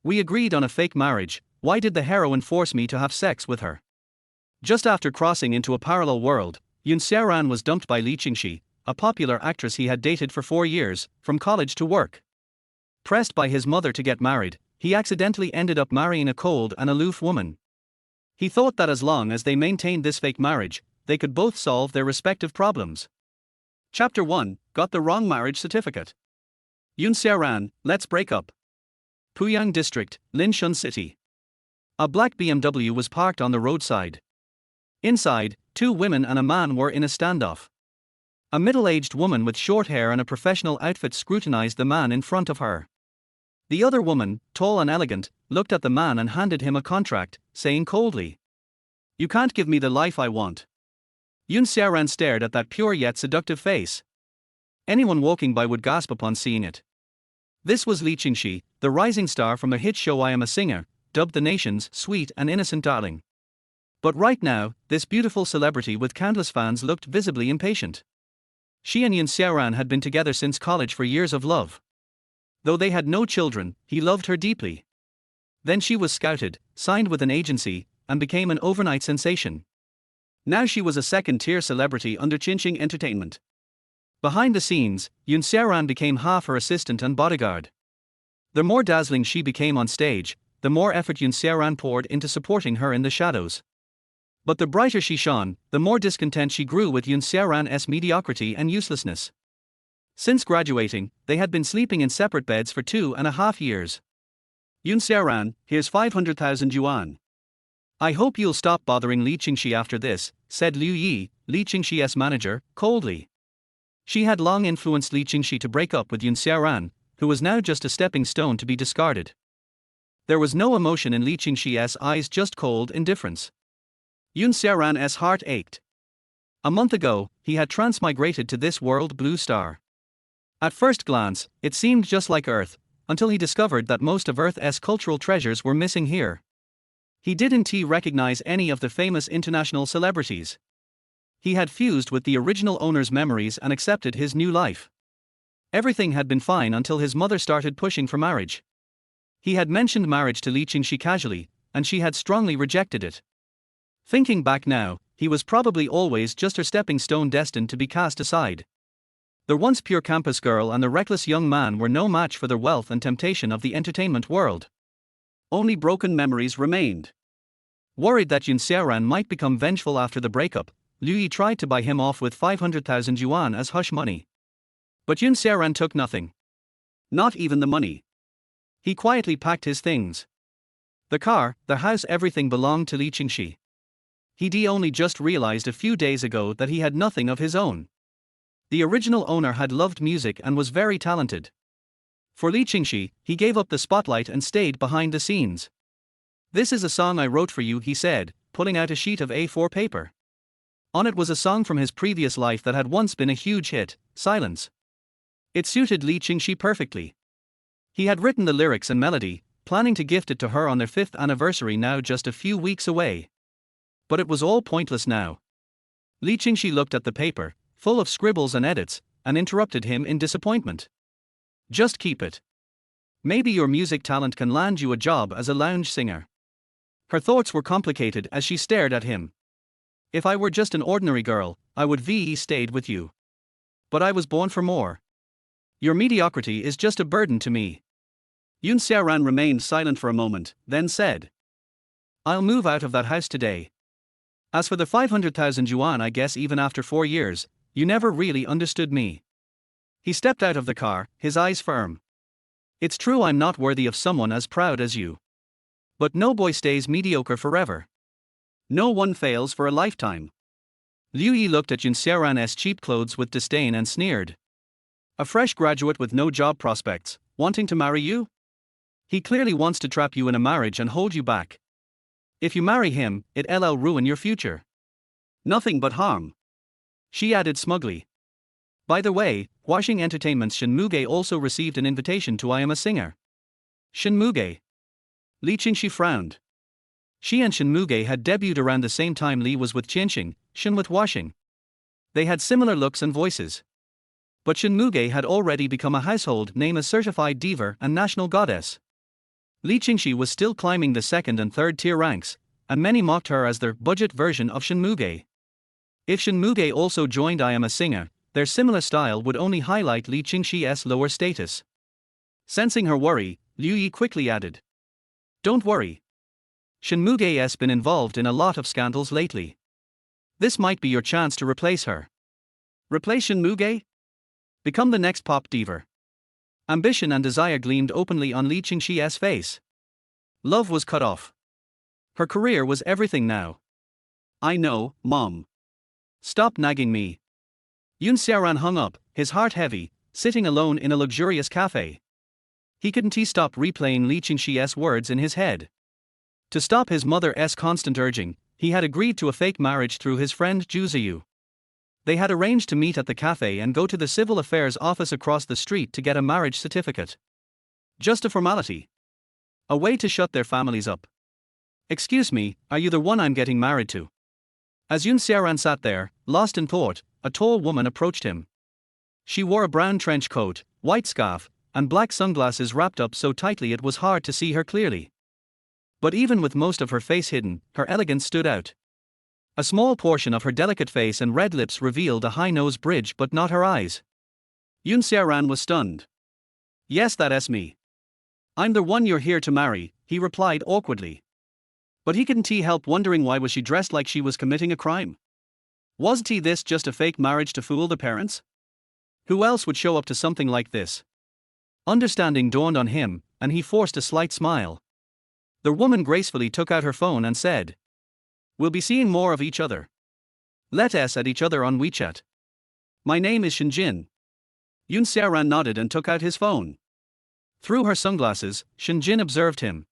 We agreed on a fake marriage. Why did the heroine force me to have sex with her? Just after crossing into a parallel world, Xiaoran was dumped by Li Qingxi, a popular actress he had dated for 4 years, from college to work. Pressed by his mother to get married, he accidentally ended up marrying a cold and aloof woman. He thought that as long as they maintained this fake marriage, they could both solve their respective problems. Chapter 1, Got the Wrong Marriage Certificate. Xiaoran, let's break up. Puyang District, Linshun City. A black BMW was parked on the roadside. Inside, 2 women and a man were in a standoff. A middle-aged woman with short hair and a professional outfit scrutinized the man in front of her. The other woman, tall and elegant, looked at the man and handed him a contract, saying coldly, "You can't give me the life I want." Xiaoran stared at that pure yet seductive face. Anyone walking by would gasp upon seeing it. This was Li Qingxi, the rising star from the hit show I Am a Singer, dubbed the nation's sweet and innocent darling. But right now, this beautiful celebrity with countless fans looked visibly impatient. She and Xiaoran had been together since college for years of love. Though they had no children, he loved her deeply. Then she was scouted, signed with an agency, and became an overnight sensation. Now she was a second-tier celebrity under Qingxi Entertainment. Behind the scenes, Xiaoran became half her assistant and bodyguard. The more dazzling she became on stage, the more effort Xiaoran poured into supporting her in the shadows. But the brighter she shone, the more discontent she grew with Xiaoran's mediocrity and uselessness. Since graduating, they had been sleeping in separate beds for 2.5 years. "Xiaoran, here's 500,000 yuan. I hope you'll stop bothering Li Qingxi after this," said Liu Yi, Li Qingxi's manager, coldly. She had long influenced Li Qingxi to break up with Xiaoran, who was now just a stepping stone to be discarded. There was no emotion in Li Qingxi's eyes, just cold indifference. Xiaoran's heart ached. A month ago, he had transmigrated to this world blue star. At first glance, it seemed just like Earth, until he discovered that most of Earth's cultural treasures were missing here. He didn't recognize any of the famous international celebrities. He had fused with the original owner's memories and accepted his new life. Everything had been fine until his mother started pushing for marriage. He had mentioned marriage to Li Qingxi casually, and she had strongly rejected it. Thinking back now, he was probably always just her stepping stone destined to be cast aside. The once pure campus girl and the reckless young man were no match for the wealth and temptation of the entertainment world. Only broken memories remained. Worried that Xiaoran might become vengeful after the breakup, Liu Yi tried to buy him off with 500,000 yuan as hush money. But Xiaoran took nothing. Not even the money. He quietly packed his things. The car, the house, everything belonged to Li Qingxi. He only just realized a few days ago that he had nothing of his own. The original owner had loved music and was very talented. For Li Qingxi, he gave up the spotlight and stayed behind the scenes. "This is a song I wrote for you," he said, pulling out a sheet of A4 paper. On it was a song from his previous life that had once been a huge hit, Silence. It suited Li Qingxi perfectly. He had written the lyrics and melody, planning to gift it to her on their 5th anniversary, now just a few weeks away. But it was all pointless now. Li Qingxi looked at the paper, full of scribbles and edits, and interrupted him in disappointment. "Just keep it. Maybe your music talent can land you a job as a lounge singer." Her thoughts were complicated as she stared at him. "If I were just an ordinary girl, I would have stayed with you. But I was born for more. Your mediocrity is just a burden to me." Xiaoran remained silent for a moment, then said, "I'll move out of that house today. As for the 500,000 yuan, I guess even after 4 years, you never really understood me." He stepped out of the car, his eyes firm. "It's true I'm not worthy of someone as proud as you. But no boy stays mediocre forever. No one fails for a lifetime." Liu Yi looked at Xiaoran's cheap clothes with disdain and sneered. "A fresh graduate with no job prospects, wanting to marry you? He clearly wants to trap you in a marriage and hold you back. If you marry him, it'll ruin your future. Nothing but harm." She added smugly. "By the way, Huaxing Entertainment's Shen Muge also received an invitation to I Am a Singer." Shen Muge? Li Qingxi frowned. She and Shen Muge had debuted around the same time Li was with Qingxi, Shen with Huaxing. They had similar looks and voices. But Shen Muge had already become a household name, a certified diva and national goddess. Li Qingxi was still climbing the second and third tier ranks, and many mocked her as their budget version of Shenmue. If Shenmue also joined I Am a Singer, their similar style would only highlight Li Qingxi's lower status. Sensing her worry, Liu Yi quickly added, "Don't worry. Shenmuge's been involved in a lot of scandals lately. This might be your chance to replace her." Replace Shenmue? Become the next pop diva. Ambition and desire gleamed openly on Li Qingxi's face. Love was cut off. Her career was everything now. "I know, Mom. Stop nagging me." Xiaoran hung up, his heart heavy, sitting alone in a luxurious cafe. He couldn't stop replaying Li Qingxi's words in his head. To stop his mother's constant urging, he had agreed to a fake marriage through his friend Zhu Ziyu. They had arranged to meet at the cafe and go to the civil affairs office across the street to get a marriage certificate. Just a formality. A way to shut their families up. "Excuse me, are you the one I'm getting married to?" As Xiaoran sat there, lost in thought, a tall woman approached him. She wore a brown trench coat, white scarf, and black sunglasses wrapped up so tightly it was hard to see her clearly. But even with most of her face hidden, her elegance stood out. A small portion of her delicate face and red lips revealed a high nose bridge but not her eyes. Xiaoran was stunned. "Yes, that's me. I'm the one you're here to marry," he replied awkwardly. But he couldn't help wondering why was she dressed like she was committing a crime. Wasn't this just a fake marriage to fool the parents? Who else would show up to something like this? Understanding dawned on him, and he forced a slight smile. The woman gracefully took out her phone and said, "We'll be seeing more of each other. Let us add each other on WeChat. My name is Shinjin." Xiaoran nodded and took out his phone. Through her sunglasses, Shinjin observed him.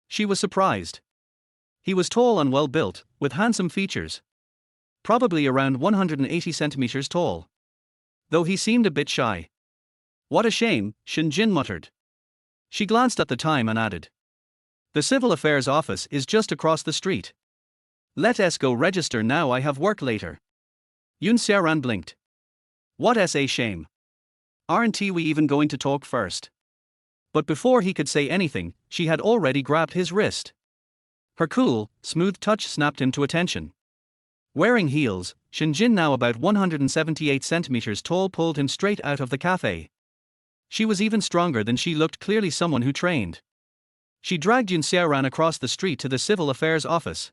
She was surprised. He was tall and well built, with handsome features. Probably around 180 centimeters tall. Though he seemed a bit shy. "What a shame," Shinjin muttered. She glanced at the time and added, "The civil affairs office is just across the street. Let us go register now, I have work later." Xiaoran blinked. What a shame. Aren't we even going to talk first? But before he could say anything, she had already grabbed his wrist. Her cool, smooth touch snapped him to attention. Wearing heels, Shinjin, now about 178 centimeters tall, pulled him straight out of the cafe. She was even stronger than she looked, clearly someone who trained. She dragged Xiaoran across the street to the civil affairs office.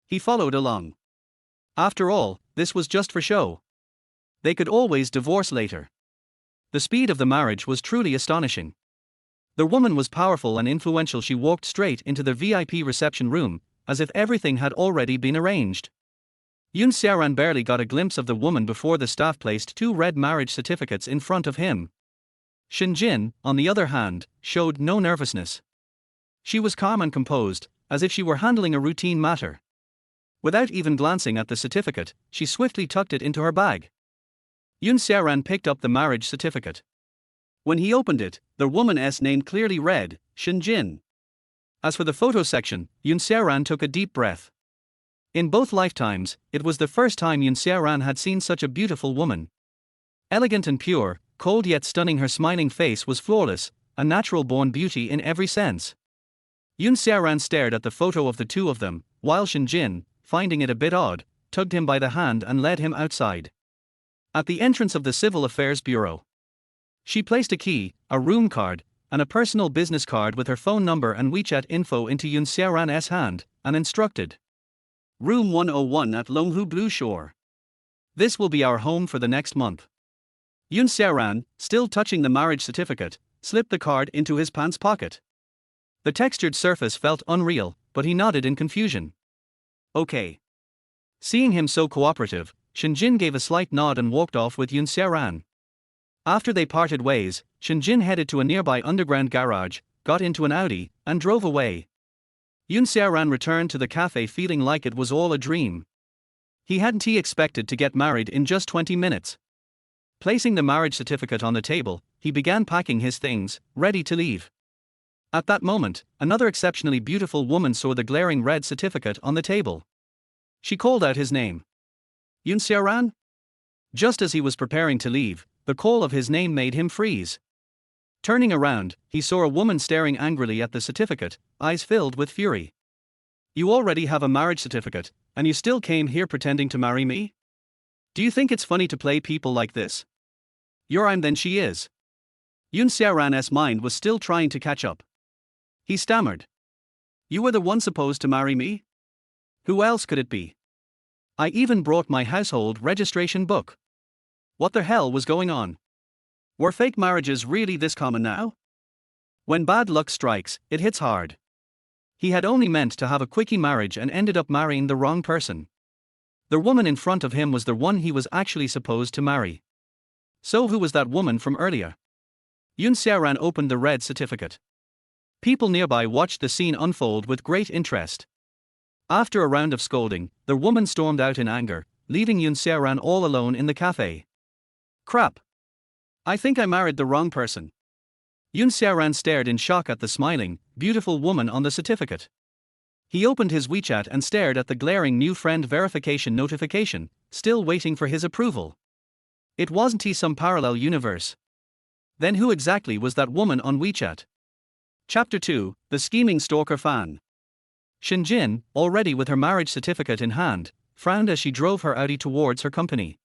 He followed along. After all, this was just for show. They could always divorce later. The speed of the marriage was truly astonishing. The woman was powerful and influential. She walked straight into the VIP reception room, as if everything had already been arranged. Xiaoran barely got a glimpse of the woman before the staff placed 2 red marriage certificates in front of him. Shinjin, on the other hand, showed no nervousness. She was calm and composed, as if she were handling a routine matter. Without even glancing at the certificate, she swiftly tucked it into her bag. Xiaoran picked up the marriage certificate. When he opened it, the woman's name clearly read, Shinjin. As for the photo section, Xiaoran took a deep breath. In both lifetimes, it was the first time Xiaoran had seen such a beautiful woman. Elegant and pure, cold yet stunning, her smiling face was flawless, a natural-born beauty in every sense. Xiaoran stared at the photo of the two of them, while Shinjin, finding it a bit odd, tugged him by the hand and led him outside. At the entrance of the Civil Affairs Bureau, she placed a key, a room card, and a personal business card with her phone number and WeChat info into Xiaoran's hand, and instructed, "Room 101 at Longhu Blue Shore. This will be our home for the next month." Xiaoran, still touching the marriage certificate, slipped the card into his pants pocket. The textured surface felt unreal, but he nodded in confusion. "Okay." Seeing him so cooperative, Shinjin gave a slight nod and walked off with Xiaoran. After they parted ways, Shinjin headed to a nearby underground garage, got into an Audi, and drove away. Xiaoran returned to the cafe feeling like it was all a dream. He hadn't expected to get married in just 20 minutes. Placing the marriage certificate on the table, he began packing his things, ready to leave. At that moment, another exceptionally beautiful woman saw the glaring red certificate on the table. She called out his name. Xiaoran? Just as he was preparing to leave, the call of his name made him freeze. Turning around, he saw a woman staring angrily at the certificate, eyes filled with fury. You already have a marriage certificate, and you still came here pretending to marry me? Do you think it's funny to play people like this? You're I'm than she is. Xiaoran's mind was still trying to catch up. He stammered. You were the one supposed to marry me? Who else could it be? I even brought my household registration book. What the hell was going on? Were fake marriages really this common now? When bad luck strikes, it hits hard. He had only meant to have a quickie marriage and ended up marrying the wrong person. The woman in front of him was the one he was actually supposed to marry. So who was that woman from earlier? Xiaoran opened the red certificate. People nearby watched the scene unfold with great interest. After a round of scolding, the woman stormed out in anger, leaving Xiaoran all alone in the cafe. Crap. I think I married the wrong person. Xiaoran stared in shock at the smiling, beautiful woman on the certificate. He opened his WeChat and stared at the glaring new friend verification notification, still waiting for his approval. It wasn't he some parallel universe? Then who exactly was that woman on WeChat? Chapter 2, The Scheming Stalker Fan. Xinjin, already with her marriage certificate in hand, frowned as she drove her Audi towards her company.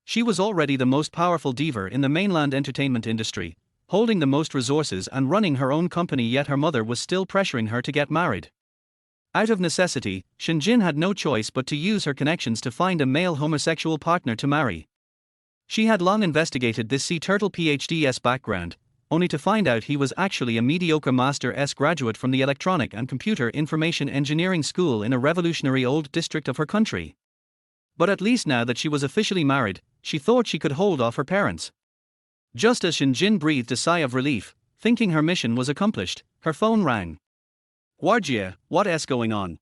She was already the most powerful diva in the mainland entertainment industry, holding the most resources and running her own company, yet her mother was still pressuring her to get married. Out of necessity, Xinjin had no choice but to use her connections to find a male homosexual partner to marry. She had long investigated this sea turtle PhD's background, only to find out he was actually a mediocre Master-S graduate from the Electronic and Computer Information Engineering School in a revolutionary old district of her country. But at least now that she was officially married, she thought she could hold off her parents. Just as Xinjin breathed a sigh of relief, thinking her mission was accomplished, her phone rang. Guardia, what's going on?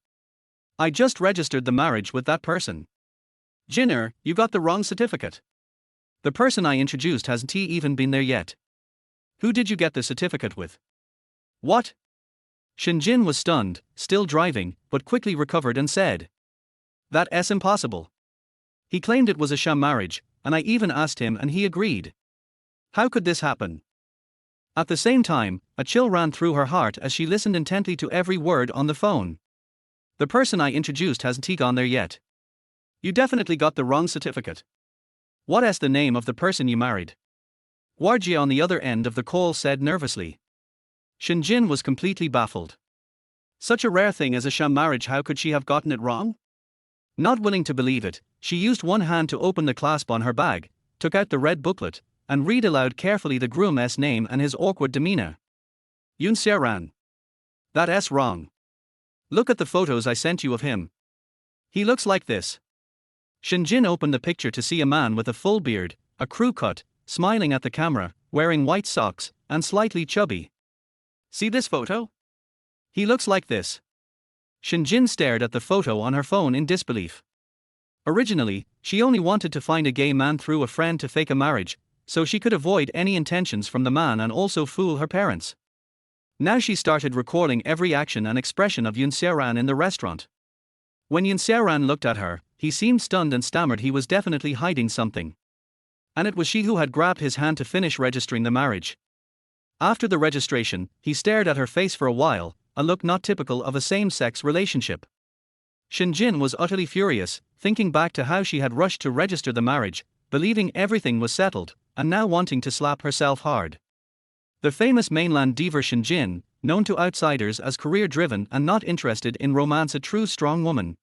I just registered the marriage with that person. Jinner, you got the wrong certificate. The person I introduced hasn't even been there yet. Who did you get the certificate with? What? Xinjin was stunned, still driving, but quickly recovered and said. That's impossible. He claimed it was a sham marriage, and I even asked him and he agreed. How could this happen? At the same time, a chill ran through her heart as she listened intently to every word on the phone. The person I introduced hasn't gone there yet. You definitely got the wrong certificate. What's the name of the person you married? Guardia on the other end of the call said nervously. Xinjin was completely baffled. Such a rare thing as a sham marriage, how could she have gotten it wrong? Not willing to believe it, she used one hand to open the clasp on her bag, took out the red booklet, and read aloud carefully the groom's name and his awkward demeanor. Xiaoran. That's wrong. Look at the photos I sent you of him. He looks like this. Xinjin opened the picture to see a man with a full beard, a crew cut, smiling at the camera, wearing white socks, and slightly chubby. See this photo? He looks like this. Xinjin stared at the photo on her phone in disbelief. Originally, she only wanted to find a gay man through a friend to fake a marriage, so she could avoid any intentions from the man and also fool her parents. Now she started recalling every action and expression of Xiaoran in the restaurant. When Xiaoran looked at her, he seemed stunned and stammered he was definitely hiding something. And it was she who had grabbed his hand to finish registering the marriage. After the registration, he stared at her face for a while, a look not typical of a same-sex relationship. Xinjin was utterly furious, thinking back to how she had rushed to register the marriage, believing everything was settled, and now wanting to slap herself hard. The famous mainland diva Xinjin, known to outsiders as career-driven and not interested in romance, a true strong woman.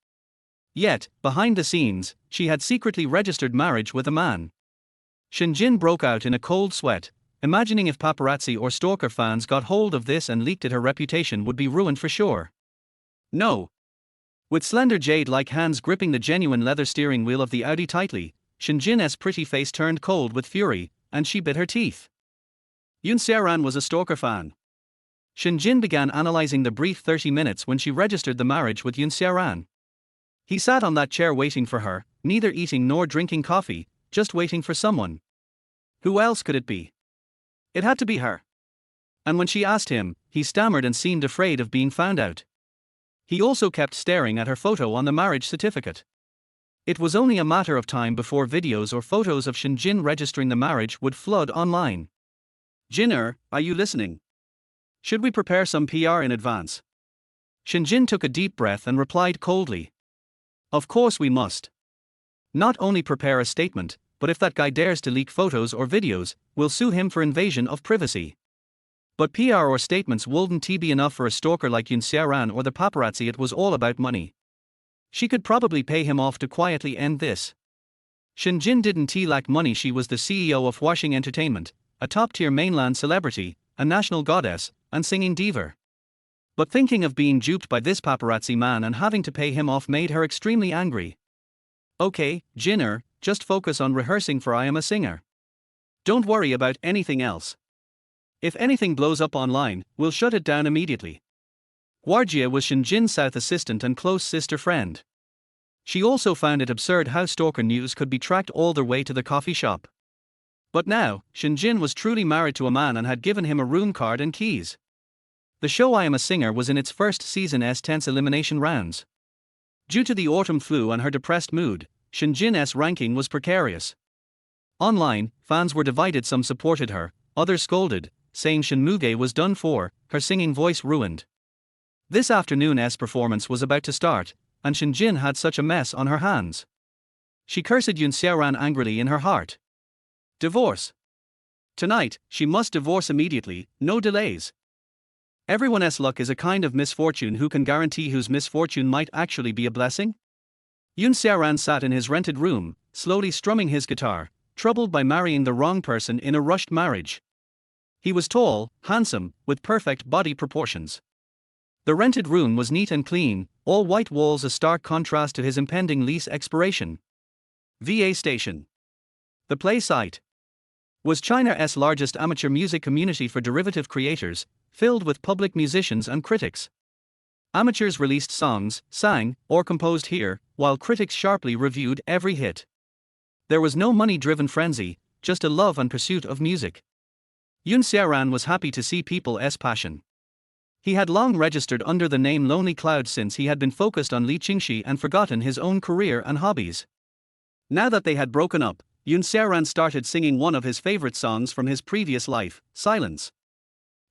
Yet, behind the scenes, she had secretly registered marriage with a man. Xinjin broke out in a cold sweat, imagining if paparazzi or stalker fans got hold of this and leaked it, her reputation would be ruined for sure. No. With slender jade-like hands gripping the genuine leather steering wheel of the Audi tightly, Xinjin's pretty face turned cold with fury, and she bit her teeth. Xiaoran was a stalker fan. Xinjin began analyzing the brief 30 minutes when she registered the marriage with Xiaoran. He sat on that chair waiting for her, neither eating nor drinking coffee, just waiting for someone. Who else could it be? It had to be her. And when she asked him, he stammered and seemed afraid of being found out. He also kept staring at her photo on the marriage certificate. It was only a matter of time before videos or photos of Xinjin registering the marriage would flood online. Jin'er, are you listening? Should we prepare some PR in advance? Shinjin took a deep breath and replied coldly. Of course we must. Not only prepare a statement, but if that guy dares to leak photos or videos, we'll sue him for invasion of privacy. But PR or statements wouldn't be enough for a stalker like Xiaoran or the paparazzi. It was all about money. She could probably pay him off to quietly end this. Shinjin didn't lack money. She was the CEO of Washing Entertainment, a top-tier mainland celebrity, a national goddess, and singing diva. But thinking of being duped by this paparazzi man and having to pay him off made her extremely angry. Okay, Jin'er, just focus on rehearsing for I Am a Singer. Don't worry about anything else. If anything blows up online, we'll shut it down immediately. Guardia was Shinjin's South assistant and close sister friend. She also found it absurd how stalker news could be tracked all the way to the coffee shop. But now, Shinjin was truly married to a man and had given him a room card and keys. The show I Am a Singer was in its first season's tense elimination rounds. Due to the autumn flu and her depressed mood, Shinjin's ranking was precarious. Online, fans were divided. Some supported her, others scolded, saying Shinmuge was done for, her singing voice ruined. This afternoon's performance was about to start, and Shinjin had such a mess on her hands. She cursed Xiaoran angrily in her heart. Divorce. Tonight, she must divorce immediately, no delays. Everyone's luck is a kind of misfortune. Who can guarantee whose misfortune might actually be a blessing? Xiaoran sat in his rented room, slowly strumming his guitar, troubled by marrying the wrong person in a rushed marriage. He was tall, handsome, with perfect body proportions. The rented room was neat and clean, all white walls, a stark contrast to his impending lease expiration. VA Station. The play site was China's largest amateur music community for derivative creators, filled with public musicians and critics. Amateurs released songs, sang, or composed here, while critics sharply reviewed every hit. There was no money-driven frenzy, just a love and pursuit of music. Xiaoran was happy to see people's passion. He had long registered under the name Lonely Cloud since he had been focused on Li Qingxi and forgotten his own career and hobbies. Now that they had broken up, Xiaoran started singing one of his favorite songs from his previous life, Silence.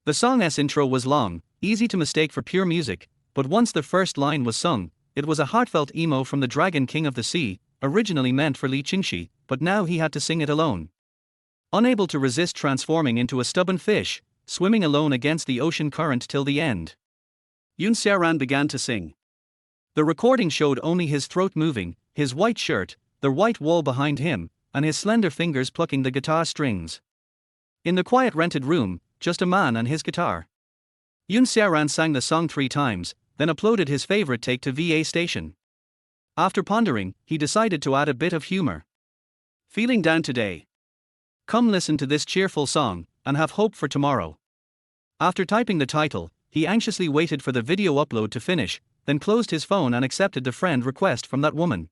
The song's intro was long, easy to mistake for pure music, but once the first line was sung, it was a heartfelt emo from the Dragon King of the Sea, originally meant for Li Qingxi, but now he had to sing it alone. Unable to resist transforming into a stubborn fish, swimming alone against the ocean current till the end, Xiaoran began to sing. The recording showed only his throat moving, his white shirt, the white wall behind him, and his slender fingers plucking the guitar strings. In the quiet rented room, just a man and his guitar. Xiaoran sang the song 3 times, then uploaded his favorite take to VA Station. After pondering, he decided to add a bit of humor. Feeling down today? Come listen to this cheerful song, and have hope for tomorrow. After typing the title, he anxiously waited for the video upload to finish, then closed his phone and accepted the friend request from that woman.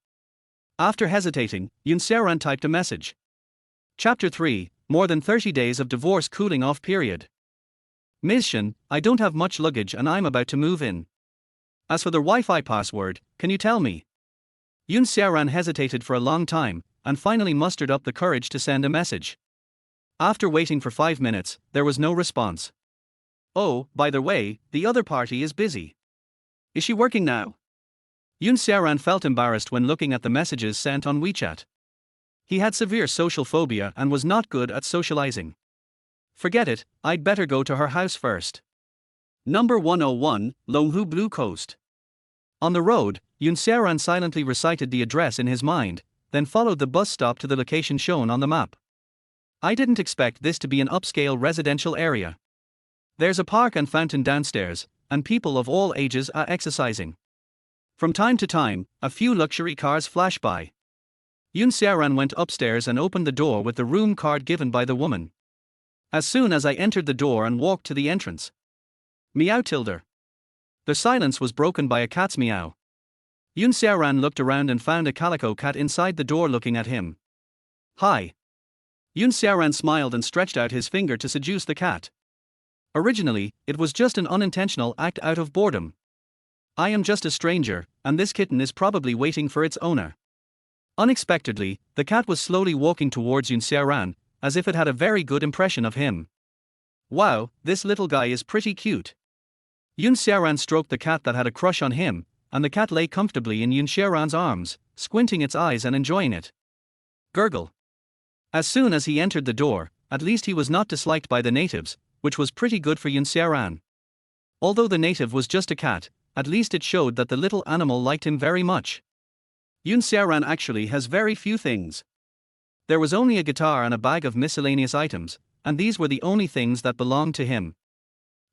After hesitating, Xiaoran typed a message. Chapter 3, More than 30 Days of Divorce Cooling Off Period. Ms. Shin, I don't have much luggage and I'm about to move in. As for the Wi-Fi password, can you tell me? Xiaoran hesitated for a long time, and finally mustered up the courage to send a message. After waiting for 5 minutes, there was no response. Oh, by the way, the other party is busy. Is she working now? Xiaoran felt embarrassed when looking at the messages sent on WeChat. He had severe social phobia and was not good at socializing. Forget it, I'd better go to her house first. Number 101, Longhu Blue Coast. On the road, Xiaoran silently recited the address in his mind, then followed the bus stop to the location shown on the map. I didn't expect this to be an upscale residential area. There's a park and fountain downstairs, and people of all ages are exercising. From time to time, a few luxury cars flash by. Xiaoran went upstairs and opened the door with the room card given by the woman. As soon as I entered the door and walked to the entrance. Meow tilde. The silence was broken by a cat's meow. Xiaoran looked around and found a calico cat inside the door looking at him. Hi. Xiaoran smiled and stretched out his finger to seduce the cat. Originally, it was just an unintentional act out of boredom. I am just a stranger, and this kitten is probably waiting for its owner. Unexpectedly, the cat was slowly walking towards Xiaoran, as if it had a very good impression of him. Wow, this little guy is pretty cute. Yun Xiaoran stroked the cat that had a crush on him, and the cat lay comfortably in Yun Xiaoran's arms, squinting its eyes and enjoying it. Gurgle. As soon as he entered the door, at least he was not disliked by the natives, which was pretty good for Yun Xiaoran. Although the native was just a cat, at least it showed that the little animal liked him very much. Yun Xiaoran actually has very few things. There was only a guitar and a bag of miscellaneous items, and these were the only things that belonged to him.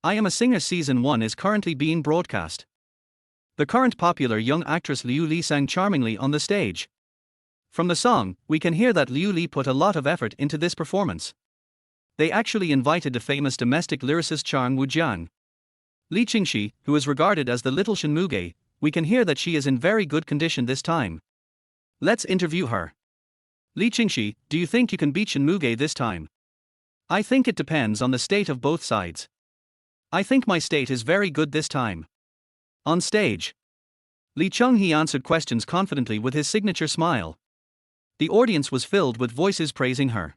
I Am a Singer Season 1 is currently being broadcast. The current popular young actress Liu Li sang charmingly on the stage. From the song, we can hear that Liu Li put a lot of effort into this performance. They actually invited the famous domestic lyricist Chang Wujian. Li Qingxi, who is regarded as the little Shenmuge, we can hear that she is in very good condition this time. Let's interview her. Li Qingxi, do you think you can beat Shenmuge this time? I think it depends on the state of both sides. I think my state is very good this time. On stage, Li Qingxi answered questions confidently with his signature smile. The audience was filled with voices praising her.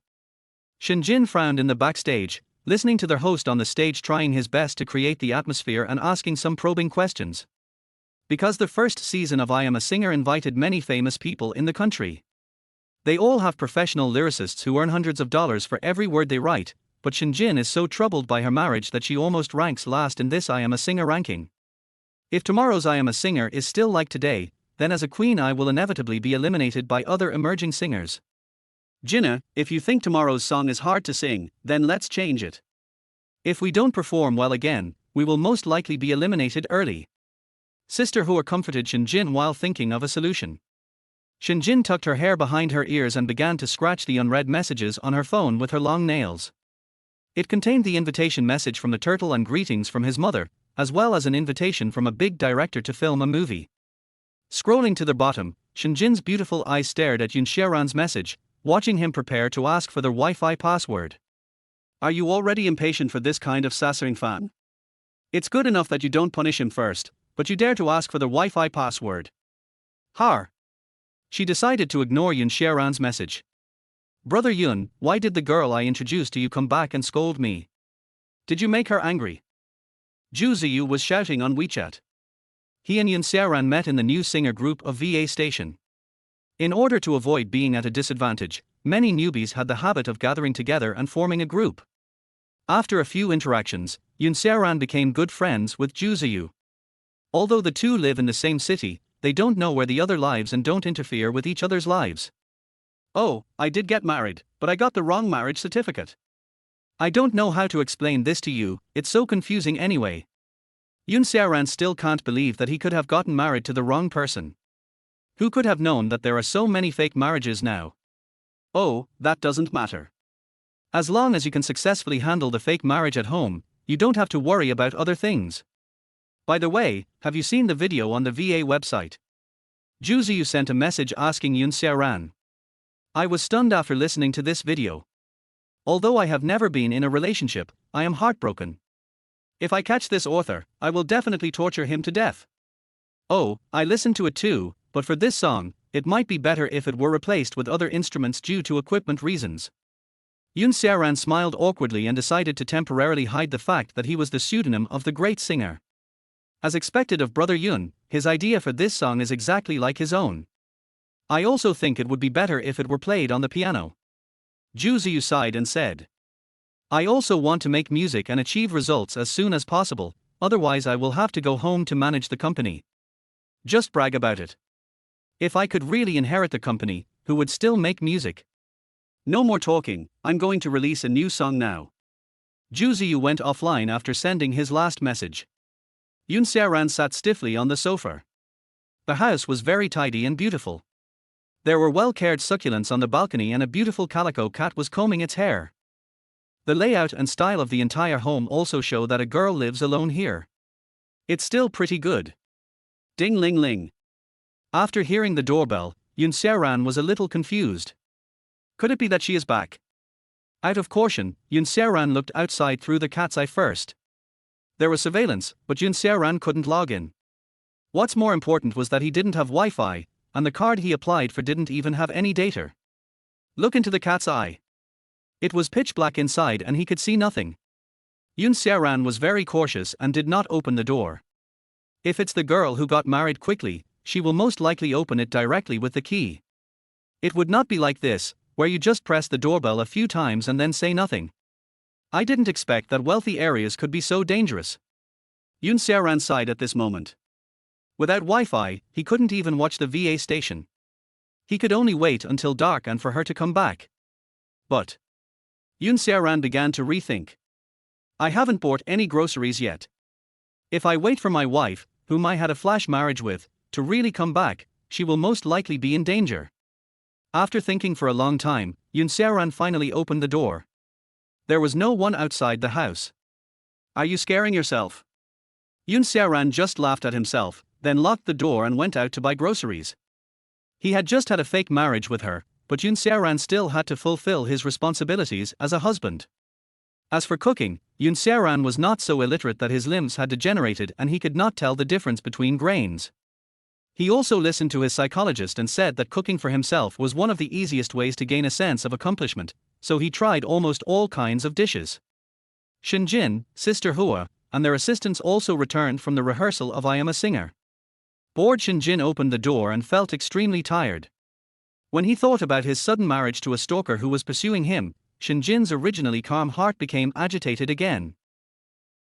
Shen Jin frowned in the backstage, listening to their host on the stage trying his best to create the atmosphere and asking some probing questions. Because the first season of I Am a Singer invited many famous people in the country. They all have professional lyricists who earn hundreds of dollars for every word they write, but Shen Jin is so troubled by her marriage that she almost ranks last in this I Am a Singer ranking. If tomorrow's I Am a Singer is still like today, then as a queen I will inevitably be eliminated by other emerging singers. Jinna, if you think tomorrow's song is hard to sing, then let's change it. If we don't perform well again, we will most likely be eliminated early. Sister Hua comforted Shen Jin while thinking of a solution. Shen Jin tucked her hair behind her ears and began to scratch the unread messages on her phone with her long nails. It contained the invitation message from the turtle and greetings from his mother, as well as an invitation from a big director to film a movie. Scrolling to the bottom, Shen Jin's beautiful eyes stared at Yun Xiaoran's message, watching him prepare to ask for their Wi-Fi password. Are you already impatient for this kind of sassering fan? It's good enough that you don't punish him first, but you dare to ask for the Wi-Fi password. Har. She decided to ignore Yun Xiaoran's message. Brother Yun, why did the girl I introduced to you come back and scold me? Did you make her angry? Zhu Ziyu was shouting on WeChat. He and Yun Xiaoran met in the new singer group of VA station. In order to avoid being at a disadvantage, many newbies had the habit of gathering together and forming a group. After a few interactions, Yun Xiaoran became good friends with Zhu Ziyu. Although the two live in the same city, they don't know where the other lives and don't interfere with each other's lives. Oh, I did get married, but I got the wrong marriage certificate. I don't know how to explain this to you, it's so confusing anyway. Yun Xiaoran still can't believe that he could have gotten married to the wrong person. Who could have known that there are so many fake marriages now? Oh, that doesn't matter. As long as you can successfully handle the fake marriage at home, you don't have to worry about other things. By the way, have you seen the video on the VA website? Zhu Ziyu sent a message asking Yun Xiaoran. I was stunned after listening to this video. Although I have never been in a relationship, I am heartbroken. If I catch this author, I will definitely torture him to death. Oh, I listened to it too, but for this song, it might be better if it were replaced with other instruments due to equipment reasons. Yun Xiaoran smiled awkwardly and decided to temporarily hide the fact that he was the pseudonym of the great singer. As expected of Brother Yun, his idea for this song is exactly like his own. I also think it would be better if it were played on the piano. Zhu Ziyu sighed and said. I also want to make music and achieve results as soon as possible, otherwise I will have to go home to manage the company. Just brag about it. If I could really inherit the company, who would still make music? No more talking, I'm going to release a new song now. Zhu Ziyu went offline after sending his last message. Yun Xiaoran sat stiffly on the sofa. The house was very tidy and beautiful. There were well-cared succulents on the balcony and a beautiful calico cat was combing its hair. The layout and style of the entire home also show that a girl lives alone here. It's still pretty good. Ding ling ling. After hearing the doorbell, Yun Xiaoran was a little confused. Could it be that she is back? Out of caution, Yun Xiaoran looked outside through the cat's eye first. There was surveillance, but Yun Xiaoran couldn't log in. What's more important was that he didn't have Wi-Fi, and the card he applied for didn't even have any data. Look into the cat's eye. It was pitch black inside and he could see nothing. Yun Xiaoran was very cautious and did not open the door. If it's the girl who got married quickly, she will most likely open it directly with the key. It would not be like this, where you just press the doorbell a few times and then say nothing. I didn't expect that wealthy areas could be so dangerous. Yun Xiaoran sighed at this moment. Without Wi-Fi, he couldn't even watch the VA station. He could only wait until dark and for her to come back. But Yun Xiaoran began to rethink. I haven't bought any groceries yet. If I wait for my wife, whom I had a flash marriage with, to really come back, she will most likely be in danger. After thinking for a long time, Yun Xiaoran finally opened the door. There was no one outside the house. Are you scaring yourself? Yun Xiaoran just laughed at himself, then locked the door and went out to buy groceries. He had just had a fake marriage with her, but Yun Xiaoran still had to fulfill his responsibilities as a husband. As for cooking, Yun Xiaoran was not so illiterate that his limbs had degenerated and he could not tell the difference between grains. He also listened to his psychologist and said that cooking for himself was one of the easiest ways to gain a sense of accomplishment, so he tried almost all kinds of dishes. Shinjin, Sister Hua, and their assistants also returned from the rehearsal of I Am a Singer. Bored Shinjin opened the door and felt extremely tired. When he thought about his sudden marriage to a stalker who was pursuing him, Shinjin's originally calm heart became agitated again.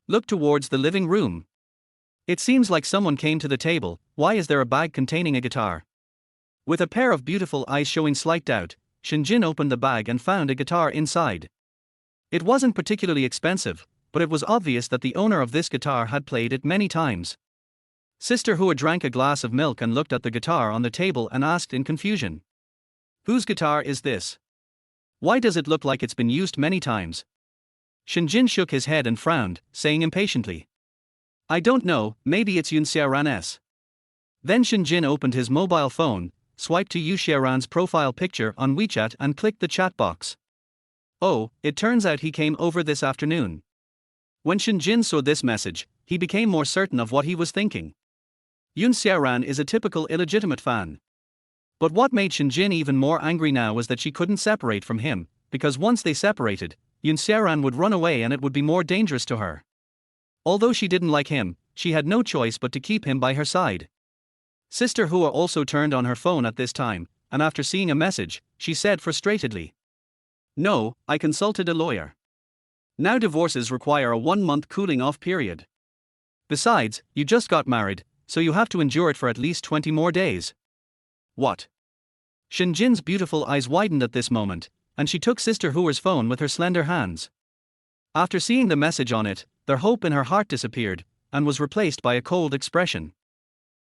Look towards the living room. It seems like someone came to the table. Why is there a bag containing a guitar? With a pair of beautiful eyes showing slight doubt, Shinjin opened the bag and found a guitar inside. It wasn't particularly expensive, but it was obvious that the owner of this guitar had played it many times. Sister Hua drank a glass of milk and looked at the guitar on the table and asked in confusion. Whose guitar is this? Why does it look like it's been used many times? Shinjin shook his head and frowned, saying impatiently. I don't know, maybe it's Yun Xiaoran's. Then Shinjin opened his mobile phone, swiped to Yun Xiaoran's profile picture on WeChat and clicked the chat box. Oh, it turns out he came over this afternoon. When Shinjin saw this message, he became more certain of what he was thinking. Yun Xiaoran is a typical illegitimate fan. But what made Shinjin even more angry now was that she couldn't separate from him, because once they separated, Yun Xiaoran would run away and it would be more dangerous to her. Although she didn't like him, she had no choice but to keep him by her side. Sister Hua also turned on her phone at this time, and after seeing a message, she said frustratedly. No, I consulted a lawyer. Now divorces require a 1-month cooling-off period. Besides, you just got married, so you have to endure it for at least 20 more days. What? Shinjin's beautiful eyes widened at this moment, and she took Sister Hua's phone with her slender hands. After seeing the message on it, the hope in her heart disappeared, and was replaced by a cold expression.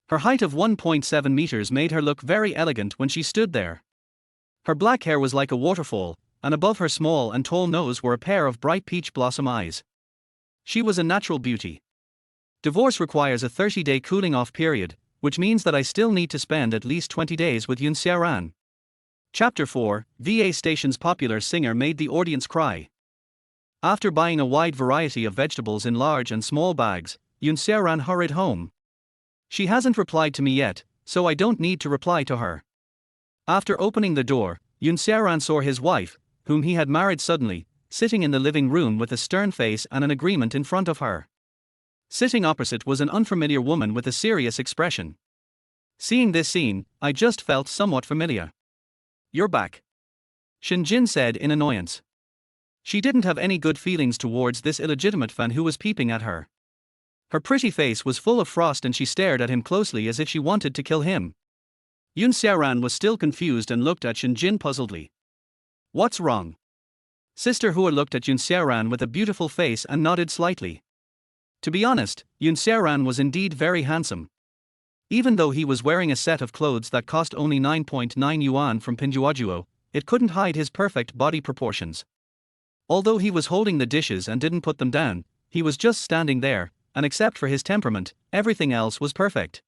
Her height of 1.7 meters made her look very elegant when she stood there. Her black hair was like a waterfall, and above her small and tall nose were a pair of bright peach blossom eyes. She was a natural beauty. Divorce requires a 30-day cooling-off period, which means that I still need to spend at least 20 days with Yun Xiaoran. Chapter 4, VA Station's popular singer made the audience cry. After buying a wide variety of vegetables in large and small bags, Yun Xiaoran hurried home. She hasn't replied to me yet, so I don't need to reply to her. After opening the door, Yun Xiaoran saw his wife, whom he had married suddenly, sitting in the living room with a stern face and an agreement in front of her. Sitting opposite was an unfamiliar woman with a serious expression. Seeing this scene, I just felt somewhat familiar. You're back, Shinjin said in annoyance. She didn't have any good feelings towards this illegitimate fan who was peeping at her. Her pretty face was full of frost and she stared at him closely as if she wanted to kill him. Yun Xiaoran was still confused and looked at Shinjin puzzledly. What's wrong? Sister Hua looked at Yun Xiaoran with a beautiful face and nodded slightly. To be honest, Yun Xiaoran was indeed very handsome. Even though he was wearing a set of clothes that cost only 9.9 yuan from Pinduoduo, it couldn't hide his perfect body proportions. Although he was holding the dishes and didn't put them down, he was just standing there, and except for his temperament, everything else was perfect.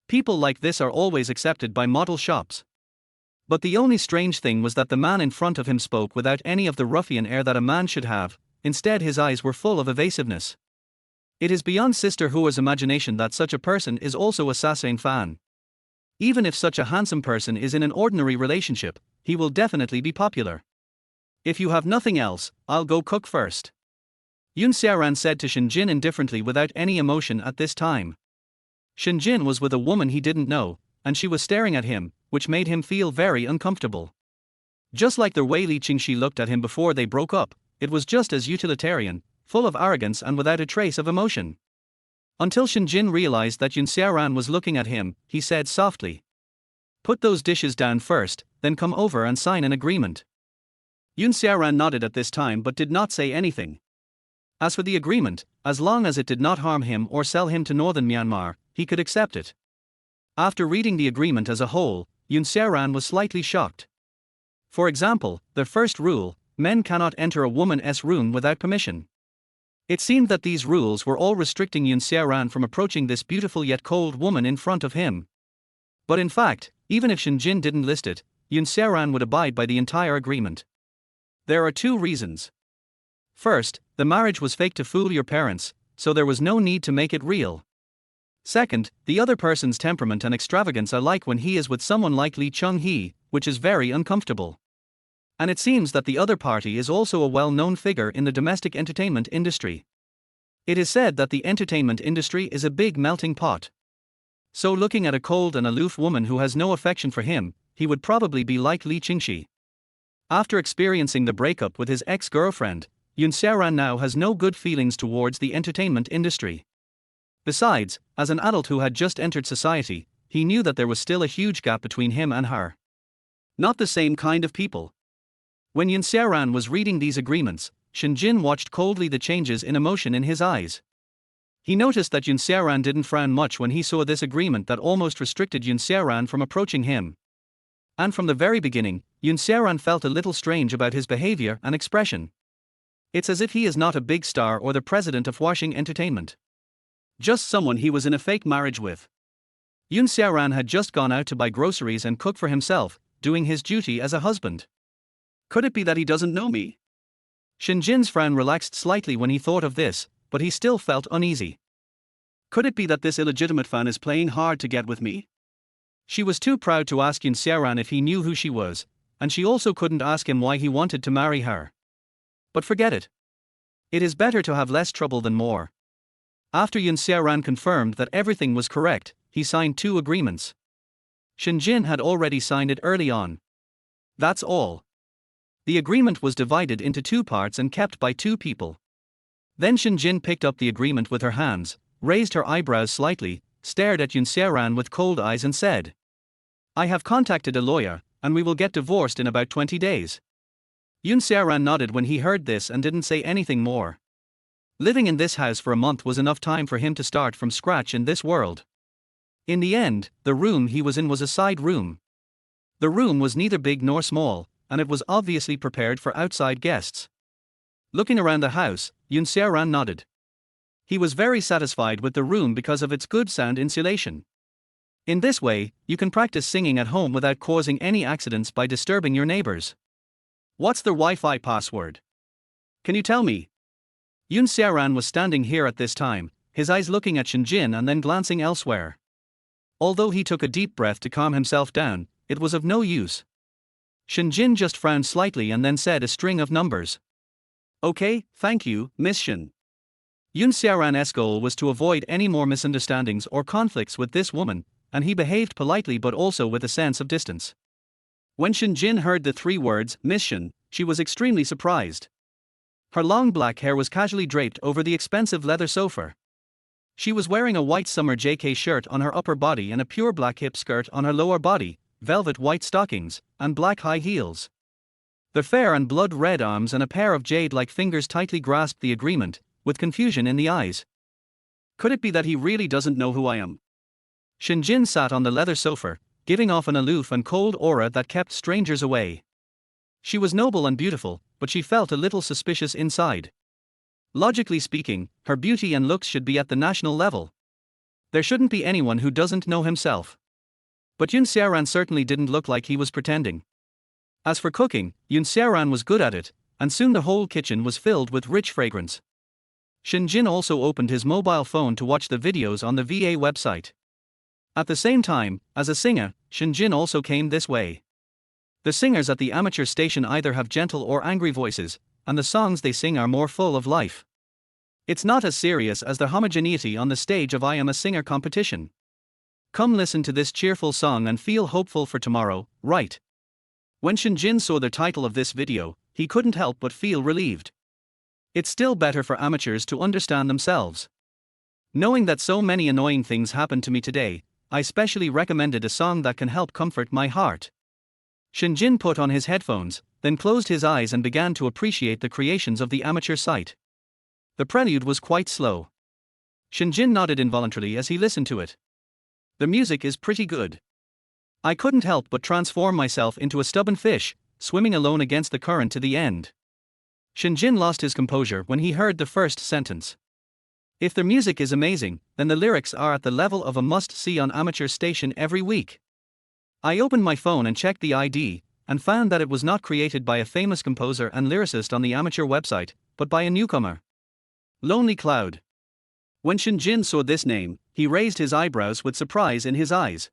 People like this are always accepted by model shops. But the only strange thing was that the man in front of him spoke without any of the ruffian air that a man should have. Instead, his eyes were full of evasiveness. It is beyond Sister Hua's imagination that such a person is also a Sasane fan. Even if such a handsome person is in an ordinary relationship, he will definitely be popular. If you have nothing else, I'll go cook first. Yun Xiaoran said to Shinjin indifferently without any emotion at this time. Shinjin was with a woman he didn't know, and she was staring at him, which made him feel very uncomfortable. Just like the way Li Qingxi looked at him before they broke up, it was just as utilitarian, full of arrogance and without a trace of emotion. Until Shinjin realized that Yun Xiaoran was looking at him, he said softly, "Put those dishes down first, then come over and sign an agreement." Yun Xiaoran nodded at this time but did not say anything. As for the agreement, as long as it did not harm him or sell him to northern Myanmar, he could accept it. After reading the agreement as a whole, Yun Xiaoran was slightly shocked. For example, the first rule, men cannot enter a woman's room without permission. It seemed that these rules were all restricting Yun Xiaoran from approaching this beautiful yet cold woman in front of him. But in fact, even if Shinjin didn't list it, Yun Xiaoran would abide by the entire agreement. There are two reasons. First, the marriage was fake to fool your parents, so there was no need to make it real. Second, the other person's temperament and extravagance are like when he is with someone like Li Qingxi, which is very uncomfortable. And it seems that the other party is also a well-known figure in the domestic entertainment industry. It is said that the entertainment industry is a big melting pot. So looking at a cold and aloof woman who has no affection for him, he would probably be like Li Qingxi. After experiencing the breakup with his ex-girlfriend, Yun Xiaoran now has no good feelings towards the entertainment industry. Besides, as an adult who had just entered society, he knew that there was still a huge gap between him and her. Not the same kind of people. When Yun Xiaoran was reading these agreements, Shinjin watched coldly the changes in emotion in his eyes. He noticed that Yun Xiaoran didn't frown much when he saw this agreement that almost restricted Yun Xiaoran from approaching him. And from the very beginning, Yun Xiaoran felt a little strange about his behavior and expression. It's as if he is not a big star or the president of Washing Entertainment. Just someone he was in a fake marriage with. Yun Xiaoran had just gone out to buy groceries and cook for himself, doing his duty as a husband. Could it be that he doesn't know me? Shinjin's frown relaxed slightly when he thought of this, but he still felt uneasy. Could it be that this illegitimate fan is playing hard to get with me? She was too proud to ask Yun Xiaoran if he knew who she was, and she also couldn't ask him why he wanted to marry her. But forget it. It is better to have less trouble than more. After Yun Xiaoran confirmed that everything was correct, he signed 2 agreements. Shinjin had already signed it early on. That's all. The agreement was divided into 2 parts and kept by 2 people. Then Shinjin picked up the agreement with her hands, raised her eyebrows slightly, stared at Yun Xiaoran with cold eyes and said, "I have contacted a lawyer, and we will get divorced in about 20 days. Yun Xiaoran nodded when he heard this and didn't say anything more. Living in this house for a month was enough time for him to start from scratch in this world. In the end, the room he was in was a side room. The room was neither big nor small, and it was obviously prepared for outside guests. Looking around the house, Yun Xiaoran nodded. He was very satisfied with the room because of its good sound insulation. In this way, you can practice singing at home without causing any accidents by disturbing your neighbors. What's the Wi-Fi password? Can you tell me? Yun Xiaoran was standing here at this time, his eyes looking at Shinjin and then glancing elsewhere. Although he took a deep breath to calm himself down, it was of no use. Shinjin just frowned slightly and then said a string of numbers. Okay, thank you, Miss Shin. Yun Xiaoran's goal was to avoid any more misunderstandings or conflicts with this woman, and he behaved politely but also with a sense of distance. When Shinjin heard the 3 words, Miss Shin, she was extremely surprised. Her long black hair was casually draped over the expensive leather sofa. She was wearing a white summer JK shirt on her upper body and a pure black hip skirt on her lower body, velvet white stockings, and black high heels. The fair and blood-red arms and a pair of jade-like fingers tightly grasped the agreement, with confusion in the eyes. Could it be that he really doesn't know who I am? Shinjin sat on the leather sofa, giving off an aloof and cold aura that kept strangers away. She was noble and beautiful, but she felt a little suspicious inside. Logically speaking, her beauty and looks should be at the national level. There shouldn't be anyone who doesn't know himself. But Yun Xiaoran certainly didn't look like he was pretending. As for cooking, Yun Xiaoran was good at it, and soon the whole kitchen was filled with rich fragrance. Shinjin also opened his mobile phone to watch the videos on the VA website. At the same time, as a singer, Shinjin also came this way. The singers at the amateur station either have gentle or angry voices, and the songs they sing are more full of life. It's not as serious as the homogeneity on the stage of I Am a Singer competition. Come listen to this cheerful song and feel hopeful for tomorrow, right? When Shinjin saw the title of this video, he couldn't help but feel relieved. It's still better for amateurs to understand themselves. Knowing that so many annoying things happened to me today, I specially recommended a song that can help comfort my heart. Shinjin put on his headphones, then closed his eyes and began to appreciate the creations of the amateur site. The prelude was quite slow. Shinjin nodded involuntarily as he listened to it. The music is pretty good. I couldn't help but transform myself into a stubborn fish, swimming alone against the current to the end. Shinjin lost his composure when he heard the first sentence. If the music is amazing, then the lyrics are at the level of a must-see on amateur station every week. I opened my phone and checked the ID, and found that it was not created by a famous composer and lyricist on the amateur website, but by a newcomer. Lonely Cloud. When Shinjin saw this name, he raised his eyebrows with surprise in his eyes.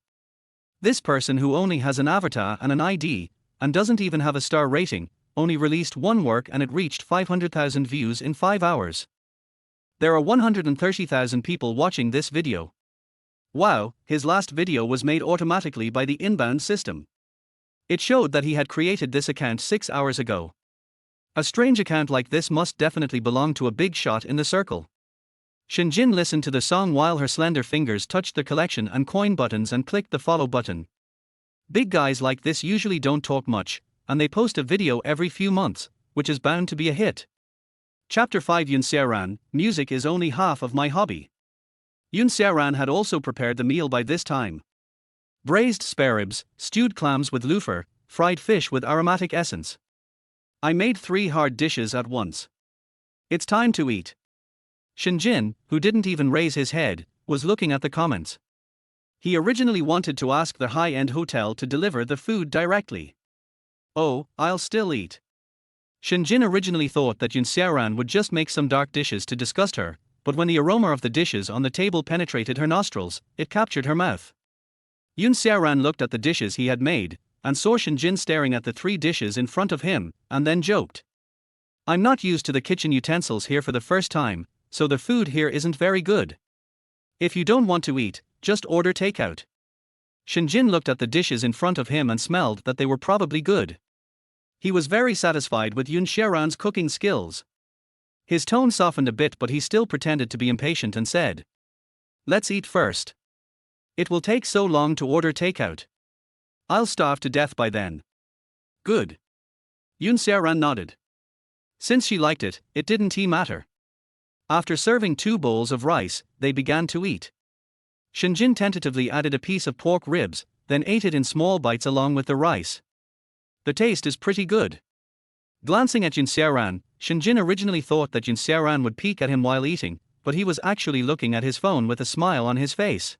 This person, who only has an avatar and an ID, and doesn't even have a star rating, only released one work and it reached 500,000 views in 5 hours. There are 130,000 people watching this video. Wow, his last video was made automatically by the inbound system. It showed that he had created this account 6 hours ago. A strange account like this must definitely belong to a big shot in the circle. Shinjin listened to the song while her slender fingers touched the collection and coin buttons and clicked the follow button. Big guys like this usually don't talk much, and they post a video every few months, which is bound to be a hit. Chapter 5 Xiaoran, music is only half of my hobby. Xiaoran had also prepared the meal by this time. Braised spare ribs, stewed clams with loofah, fried fish with aromatic essence. I made 3 hard dishes at once. It's time to eat. Shinjin, who didn't even raise his head, was looking at the comments. He originally wanted to ask the high-end hotel to deliver the food directly. Oh, I'll still eat. Shinjin originally thought that Xiaoran would just make some dark dishes to disgust her, but when the aroma of the dishes on the table penetrated her nostrils, it captured her mouth. Xiaoran looked at the dishes he had made, and saw Shinjin staring at the 3 dishes in front of him, and then joked. I'm not used to the kitchen utensils here for the first time, so the food here isn't very good. If you don't want to eat, just order takeout. Shinjin looked at the dishes in front of him and smelled that they were probably good. He was very satisfied with Xiaoran's cooking skills. His tone softened a bit, but he still pretended to be impatient and said, "Let's eat first. It will take so long to order takeout. I'll starve to death by then." Good. Xiaoran nodded. Since she liked it, it didn't matter. After serving 2 bowls of rice, they began to eat. Shinjin tentatively added a piece of pork ribs, then ate it in small bites along with the rice. The taste is pretty good. Glancing at Xiaoran, Shinjin originally thought that Xiaoran would peek at him while eating, but he was actually looking at his phone with a smile on his face.